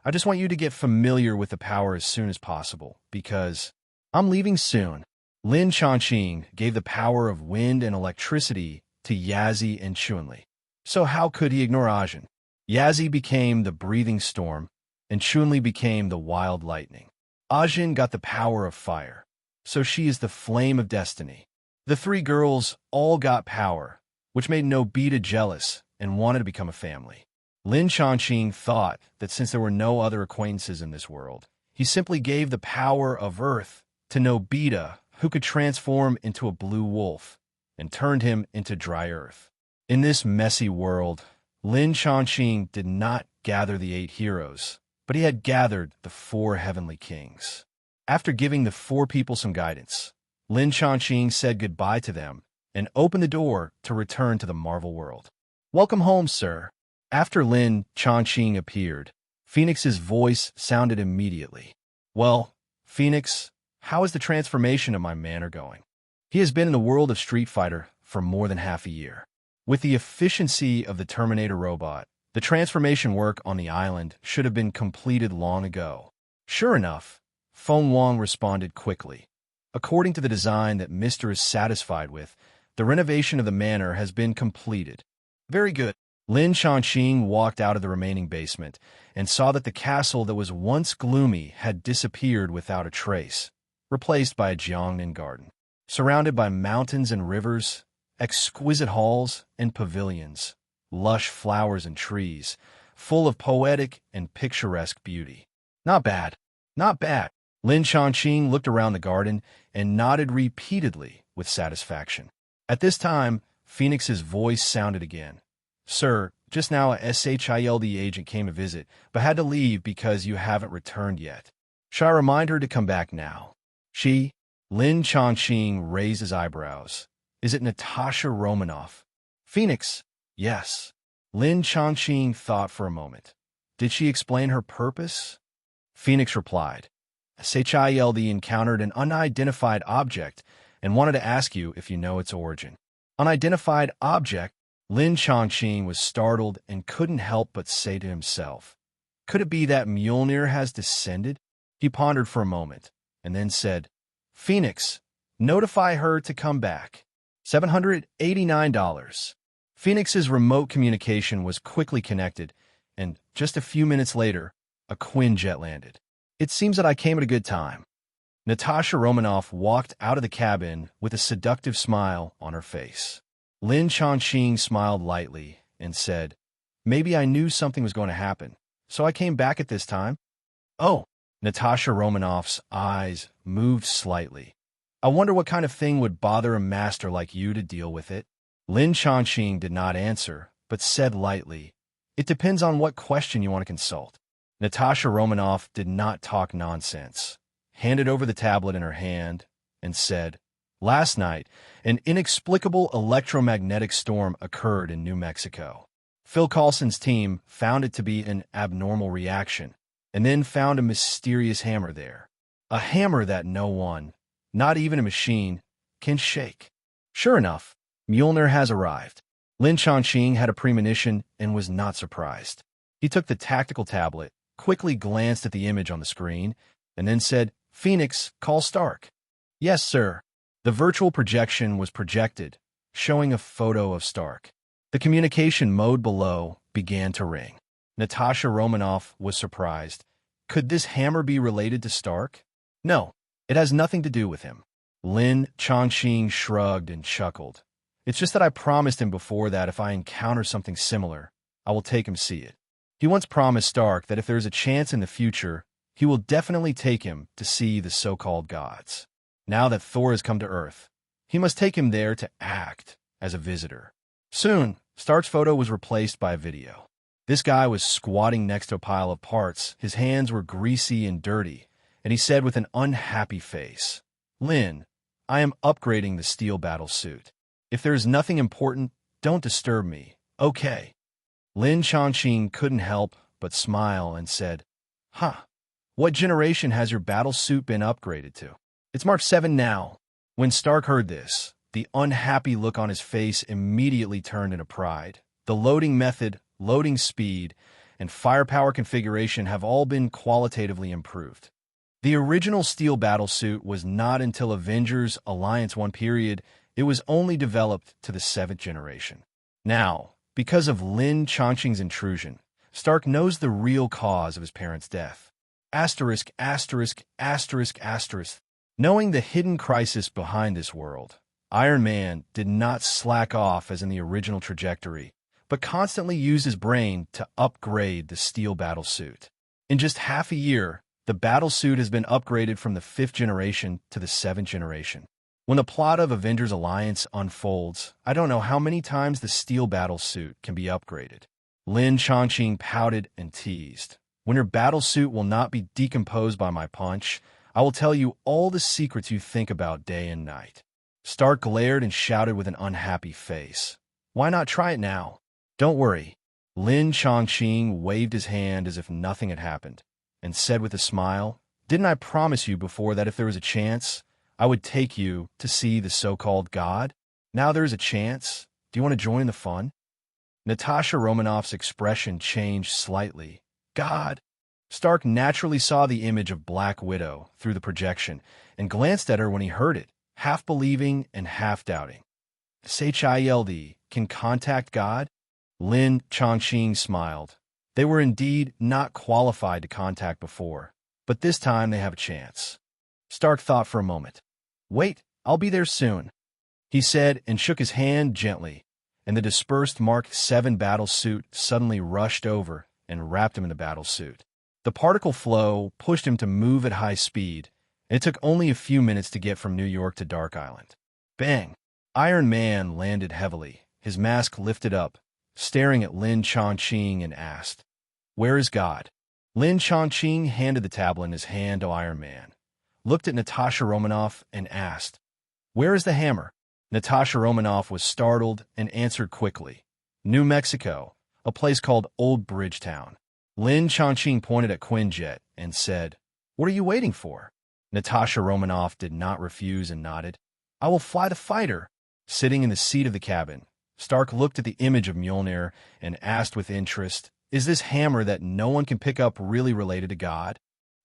"I just want you to get familiar with the power as soon as possible, because I'm leaving soon." Lin Chongqing gave the power of wind and electricity to Yazi and Chun-Li. So how could he ignore Ajin? Yazi became the breathing storm, and Chun-Li became the wild lightning. Ajin got the power of fire, so she is the flame of destiny. The three girls all got power, which made Nobita jealous and wanted to become a family. Lin Chongqing thought that since there were no other acquaintances in this world, he simply gave the power of earth to Nobita, who could transform into a blue wolf, and turned him into dry earth. In this messy world, Lin Chongqing did not gather the 8 heroes, but he had gathered the 4 heavenly kings. After giving the 4 people some guidance, Lin Chongqing said goodbye to them and opened the door to return to the Marvel world. "Welcome home, sir." After Lin Chongqing appeared, Phoenix's voice sounded immediately. "Well, Phoenix, how is the transformation of my manor going?" He has been in the world of Street Fighter for more than half a year. With the efficiency of the Terminator robot, the transformation work on the island should have been completed long ago. Sure enough, Feng Wang responded quickly. According to the design that Mr. is satisfied with, the renovation of the manor has been completed. Very good. Lin Chongqing walked out of the remaining basement and saw that the castle that was once gloomy had disappeared without a trace, replaced by a Jiangnan garden. Surrounded by mountains and rivers, exquisite halls and pavilions, lush flowers and trees, full of poetic and picturesque beauty. Not bad, not bad. Lin Chongqing looked around the garden and nodded repeatedly with satisfaction. At this time, Phoenix's voice sounded again. "Sir, just now a SHILD agent came to visit, but had to leave because you haven't returned yet. Shall I remind her to come back now?" "She?" Lin Chongqing raised his eyebrows. "Is it Natasha Romanoff?" "Phoenix?" "Yes." Lin Chongqing thought for a moment. "Did she explain her purpose?" Phoenix replied, "SHILD encountered an unidentified object and wanted to ask you if you know its origin." "Unidentified object?" Lin Chongqing was startled and couldn't help but say to himself, "Could it be that Mjolnir has descended?" He pondered for a moment and then said, "Phoenix, notify her to come back." $789. Phoenix's remote communication was quickly connected, and just a few minutes later, a Quinjet landed. "It seems that I came at a good time." Natasha Romanoff walked out of the cabin with a seductive smile on her face. Lin Chongqing smiled lightly and said, "Maybe I knew something was going to happen, so I came back at this time." "Oh." Natasha Romanoff's eyes moved slightly. "I wonder what kind of thing would bother a master like you to deal with it." Lin Chongqing did not answer, but said lightly, "It depends on what question you want to consult." Natasha Romanoff did not talk nonsense, handed over the tablet in her hand, and said, "Last night, an inexplicable electromagnetic storm occurred in New Mexico. Phil Coulson's team found it to be an abnormal reaction, and then found a mysterious hammer there. A hammer that no one, not even a machine, can shake. Sure enough, Mjolnir has arrived." Lin Chongqing had a premonition and was not surprised. He took the tactical tablet, quickly glanced at the image on the screen, and then said, "Phoenix, call Stark." "Yes, sir." The virtual projection was projected, showing a photo of Stark. The communication mode below began to ring. Natasha Romanoff was surprised. Could this hammer be related to Stark? No, it has nothing to do with him. Lin Chongqing shrugged and chuckled. It's just that I promised him before that if I encounter something similar, I will take him see it. He once promised Stark that if there's a chance in the future, he will definitely take him to see the so-called gods. Now that Thor has come to Earth, he must take him there to act as a visitor. Soon, Stark's photo was replaced by a video. This guy was squatting next to a pile of parts. His hands were greasy and dirty, and he said with an unhappy face, "Lin, I am upgrading the steel battle suit. If there is nothing important, don't disturb me, okay?" Lin Chongqing couldn't help but smile and said, "Huh, what generation has your battle suit been upgraded to?" "It's Mark 7 now." When Stark heard this, the unhappy look on his face immediately turned into pride. The loading method, loading speed, and firepower configuration have all been qualitatively improved. The original steel battlesuit was not until Avengers Alliance 1 period, it was only developed to the 7th generation. Now, because of Lin Chongqing's intrusion, Stark knows the real cause of his parents' death. Asterisk, asterisk, asterisk, asterisk. Knowing the hidden crisis behind this world, Iron Man did not slack off as in the original trajectory, but constantly used his brain to upgrade the steel battlesuit. In just half a year, the battlesuit has been upgraded from the 5th generation to the 7th generation. When the plot of Avengers Alliance unfolds, I don't know how many times the steel battlesuit can be upgraded. Lin Chongqing pouted and teased. "When your battlesuit will not be decomposed by my punch, I will tell you all the secrets you think about day and night." Stark glared and shouted with an unhappy face, "Why not try it now?" "Don't worry." Lin Chongqing waved his hand as if nothing had happened, and said with a smile, "Didn't I promise you before that if there was a chance, I would take you to see the so-called god? Now there is a chance. Do you want to join the fun?" Natasha Romanoff's expression changed slightly. "God?" Stark naturally saw the image of Black Widow through the projection and glanced at her when he heard it, half believing and half doubting. "SHIELD can contact God?" Lin Chongqing smiled. They were indeed not qualified to contact before, but this time they have a chance. Stark thought for a moment. "Wait, I'll be there soon," he said and shook his hand gently, and the dispersed Mark 7 battlesuit suddenly rushed over and wrapped him in the battlesuit. The particle flow pushed him to move at high speed, and it took only a few minutes to get from New York to Dark Island. Bang! Iron Man landed heavily, his mask lifted up, staring at Lin Chongqing and asked, "Where is God?" Lin Chongqing handed the tablet in his hand to Iron Man, looked at Natasha Romanoff, and asked, "Where is the hammer?" Natasha Romanoff was startled and answered quickly, "New Mexico, a place called Old Bridgetown." Lin Chongqing pointed at Quinjet and said, "What are you waiting for?" Natasha Romanoff did not refuse and nodded. "I will fly the fighter." Sitting in the seat of the cabin, Stark looked at the image of Mjolnir and asked with interest, "Is this hammer that no one can pick up really related to God?"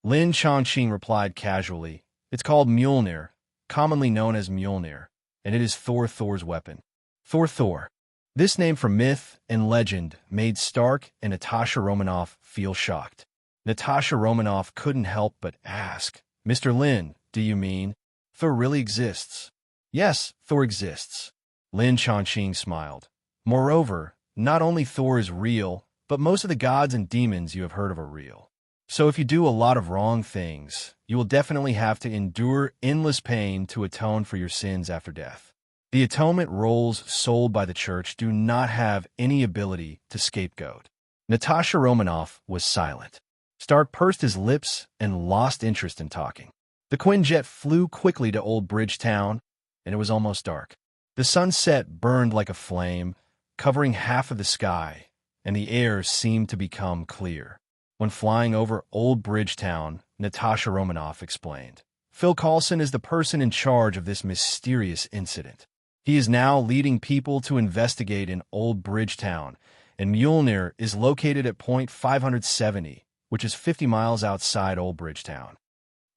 Lin Chongqing replied casually, "It's called Mjolnir, commonly known as Mjolnir, and it is Thor's weapon." Thor. This name from myth and legend made Stark and Natasha Romanoff feel shocked. Natasha Romanoff couldn't help but ask, "Mr. Lin, do you mean Thor really exists?" "Yes, Thor exists." Lin Chongqing smiled. "Moreover, not only Thor is real, but most of the gods and demons you have heard of are real. So if you do a lot of wrong things, you will definitely have to endure endless pain to atone for your sins after death. The atonement roles sold by the church do not have any ability to scapegoat." Natasha Romanoff was silent. Stark pursed his lips and lost interest in talking. The Quinjet flew quickly to Old Bridgetown, and it was almost dark. The sunset burned like a flame, covering half of the sky, and the air seemed to become clear. When flying over Old Bridgetown, Natasha Romanoff explained, "Phil Coulson is the person in charge of this mysterious incident. He is now leading people to investigate in Old Bridgetown, and Mjolnir is located at point 570, which is 50 miles outside Old Bridgetown."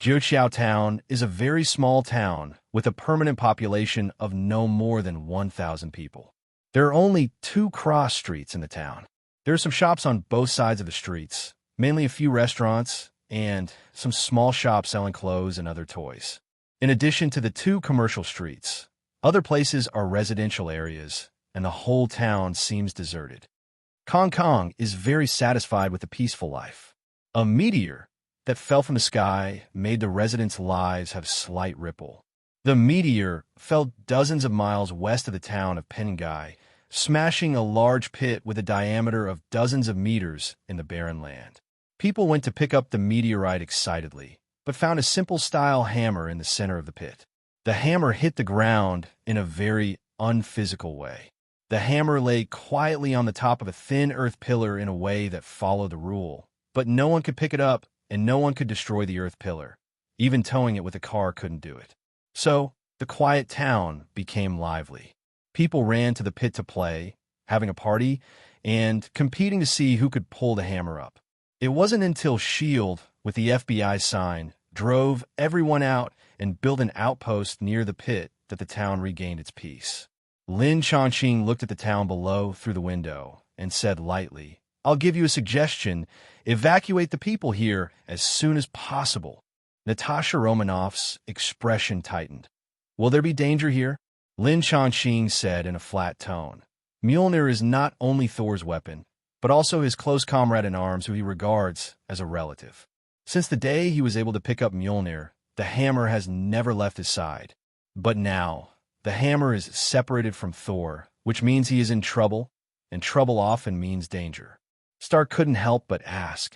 Jiuqiao Town is a very small town with a permanent population of no more than 1,000 people. There are only 2 cross streets in the town. There are some shops on both sides of the streets, mainly a few restaurants and some small shops selling clothes and other toys. In addition to the 2 commercial streets, other places are residential areas, and the whole town seems deserted. Kong Kong is very satisfied with a peaceful life. A meteor that fell from the sky made the residents' lives have a slight ripple. The meteor fell dozens of miles west of the town of Pengai, smashing a large pit with a diameter of dozens of meters in the barren land. People went to pick up the meteorite excitedly, but found a simple style hammer in the center of the pit. The hammer hit the ground in a very unphysical way. The hammer lay quietly on the top of a thin earth pillar in a way that followed the rule, but no one could pick it up and no one could destroy the earth pillar. Even towing it with a car couldn't do it. So, the quiet town became lively. People ran to the pit to play, having a party, and competing to see who could pull the hammer up. It wasn't until S.H.I.E.L.D., with the FBI sign, drove everyone out and built an outpost near the pit that the town regained its peace. Lin Chongqing looked at the town below through the window and said lightly, "I'll give you a suggestion. Evacuate the people here as soon as possible." Natasha Romanoff's expression tightened. "Will there be danger here?" Lin Chongqing said in a flat tone. Mjolnir is not only Thor's weapon, but also his close comrade-in-arms who he regards as a relative. Since the day he was able to pick up Mjolnir, the hammer has never left his side. But now, the hammer is separated from Thor, which means he is in trouble, and trouble often means danger. Stark couldn't help but ask,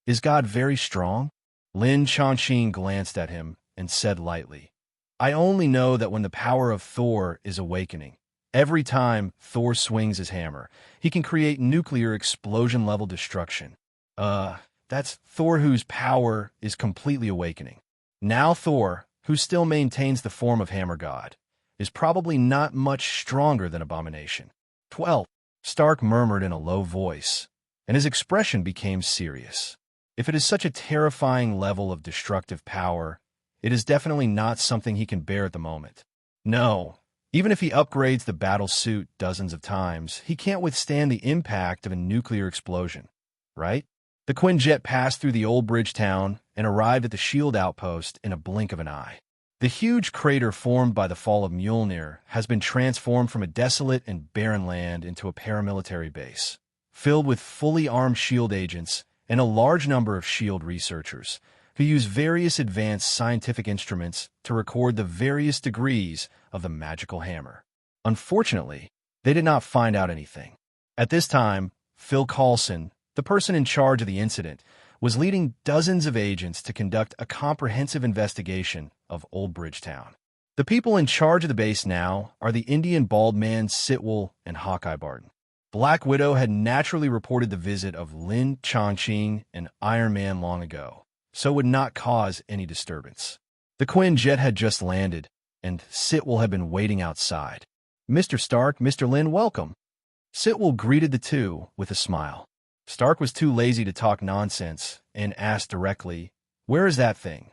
"Is God very strong?" Lin Chongqing glanced at him and said lightly, "I only know that when the power of Thor is awakening, every time Thor swings his hammer, he can create nuclear explosion-level destruction. That's Thor whose power is completely awakening. Now Thor, who still maintains the form of Hammer God, is probably not much stronger than Abomination." 12. Stark murmured in a low voice, and his expression became serious. If it is such a terrifying level of destructive power, it is definitely not something he can bear at the moment. No, even if he upgrades the battle suit dozens of times, he can't withstand the impact of a nuclear explosion, right? The Quinjet passed through the old bridge town and arrived at the S.H.I.E.L.D. outpost in a blink of an eye. The huge crater formed by the fall of Mjolnir has been transformed from a desolate and barren land into a paramilitary base, filled with fully armed S.H.I.E.L.D. agents and a large number of S.H.I.E.L.D. researchers who use various advanced scientific instruments to record the various degrees of the magical hammer. Unfortunately, they did not find out anything. At this time, Phil Coulson, the person in charge of the incident, was leading dozens of agents to conduct a comprehensive investigation of Old Bridgetown. The people in charge of the base now are the Indian bald man Sitwell and Hawkeye Barton. Black Widow had naturally reported the visit of Lin Chongqing and Iron Man long ago, so would not cause any disturbance. The Quinjet had just landed, and Sitwell had been waiting outside. "Mr. Stark, Mr. Lin, welcome." Sitwell greeted the two with a smile. Stark was too lazy to talk nonsense and asked directly, "Where is that thing?"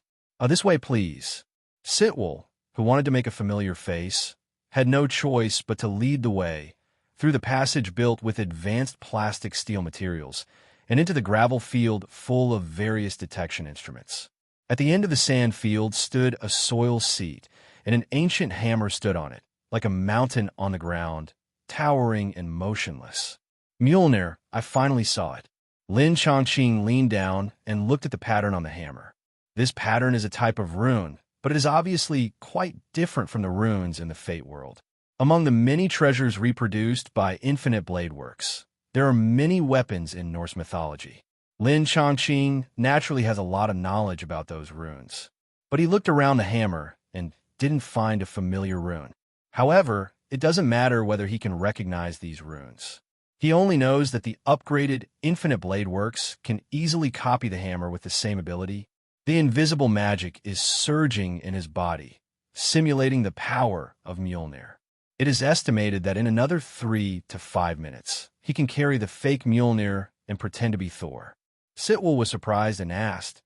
This way, please." Sitwell, who wanted to make a familiar face, had no choice but to lead the way through the passage built with advanced plastic steel materials and into the gravel field full of various detection instruments. At the end of the sand field stood a soil seat, and an ancient hammer stood on it, like a mountain on the ground, towering and motionless. "Mjolnir, I finally saw it." Lin Chongqing leaned down and looked at the pattern on the hammer. This pattern is a type of rune, but it is obviously quite different from the runes in the Fate world. Among the many treasures reproduced by Infinite Blade Works, there are many weapons in Norse mythology. Lin Chongqing naturally has a lot of knowledge about those runes, but he looked around the hammer and didn't find a familiar rune. However, it doesn't matter whether he can recognize these runes. He only knows that the upgraded Infinite Blade Works can easily copy the hammer with the same ability. The invisible magic is surging in his body, simulating the power of Mjolnir. It is estimated that in another 3 to 5 minutes, he can carry the fake Mjolnir and pretend to be Thor. Sitwell was surprised and asked,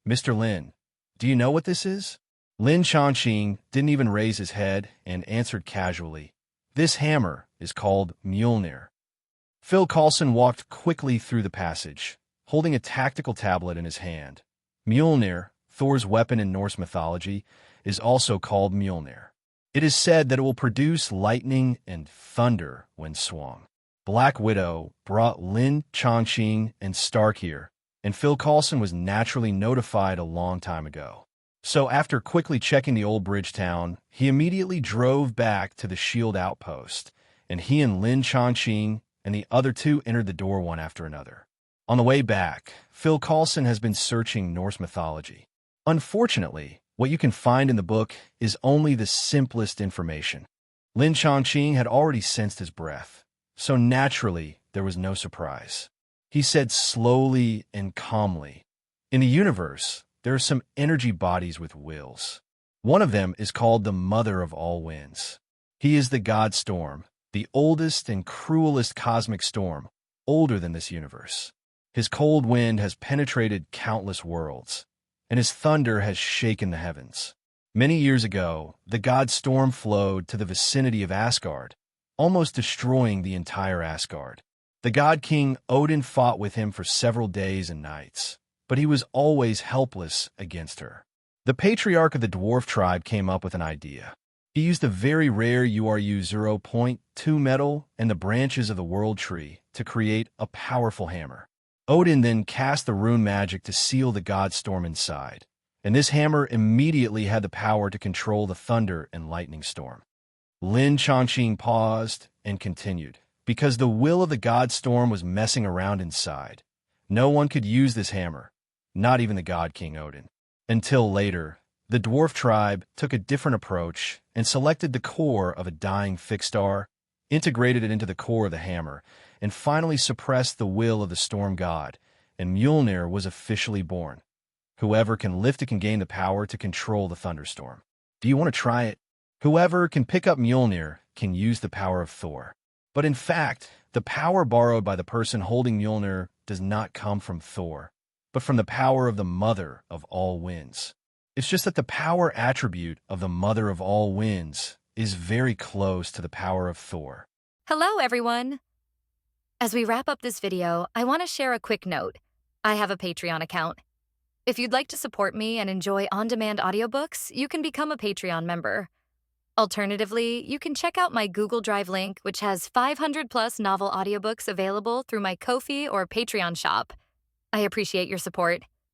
"Mr. Lin, Do you know what this is? Lin Chongqing didn't even raise his head and answered casually. This hammer is called Mjolnir. Phil Coulson walked quickly through the passage, holding a tactical tablet in his hand. Mjolnir, Thor's weapon in Norse mythology, is also called Mjolnir. It is said that it will produce lightning and thunder when swung. Black Widow brought Lin Chongqing and Stark here, and Phil Coulson was naturally notified a long time ago. So after quickly checking the old bridge town, he immediately drove back to the shield outpost, and he and Lin Chongqing and the other two entered the door one after another. On the way back, Phil Coulson has been searching Norse mythology. Unfortunately, what you can find in the book is only the simplest information. Lin Chongqing had already sensed his breath, so naturally there was no surprise. He said slowly and calmly, "In the universe, there are some energy bodies with wills. One of them is called the Mother of All Winds. He is the God Storm, the oldest and cruelest cosmic storm, older than this universe. His cold wind has penetrated countless worlds, and his thunder has shaken the heavens. Many years ago, the God Storm flowed to the vicinity of Asgard, almost destroying the entire Asgard. The God King Odin fought with him for several days and nights, but he was always helpless against her. The patriarch of the dwarf tribe came up with an idea. He used a very rare URU 0.2 metal and the branches of the world tree to create a powerful hammer. Odin then cast the rune magic to seal the God Storm inside, and this hammer immediately had the power to control the thunder and lightning storm." Lin Chongqing paused and continued. Because the will of the God Storm was messing around inside, no one could use this hammer, not even the God King Odin. Until later, the dwarf tribe took a different approach and selected the core of a dying fixed star, integrated it into the core of the hammer, and finally suppressed the will of the storm god, and Mjolnir was officially born. Whoever can lift it can gain the power to control the thunderstorm. Do you want to try it? Whoever can pick up Mjolnir can use the power of Thor. But in fact, the power borrowed by the person holding Mjolnir does not come from Thor, but from the power of the Mother of All Winds. It's just that the power attribute of the Mother of All Winds is very close to the power of Thor. Hello, everyone. As we wrap up this video, I want to share a quick note. I have a Patreon account. If you'd like to support me and enjoy on-demand audiobooks, you can become a Patreon member. Alternatively, you can check out my Google Drive link, which has 500+ novel audiobooks available through my Ko-fi or Patreon shop. I appreciate your support.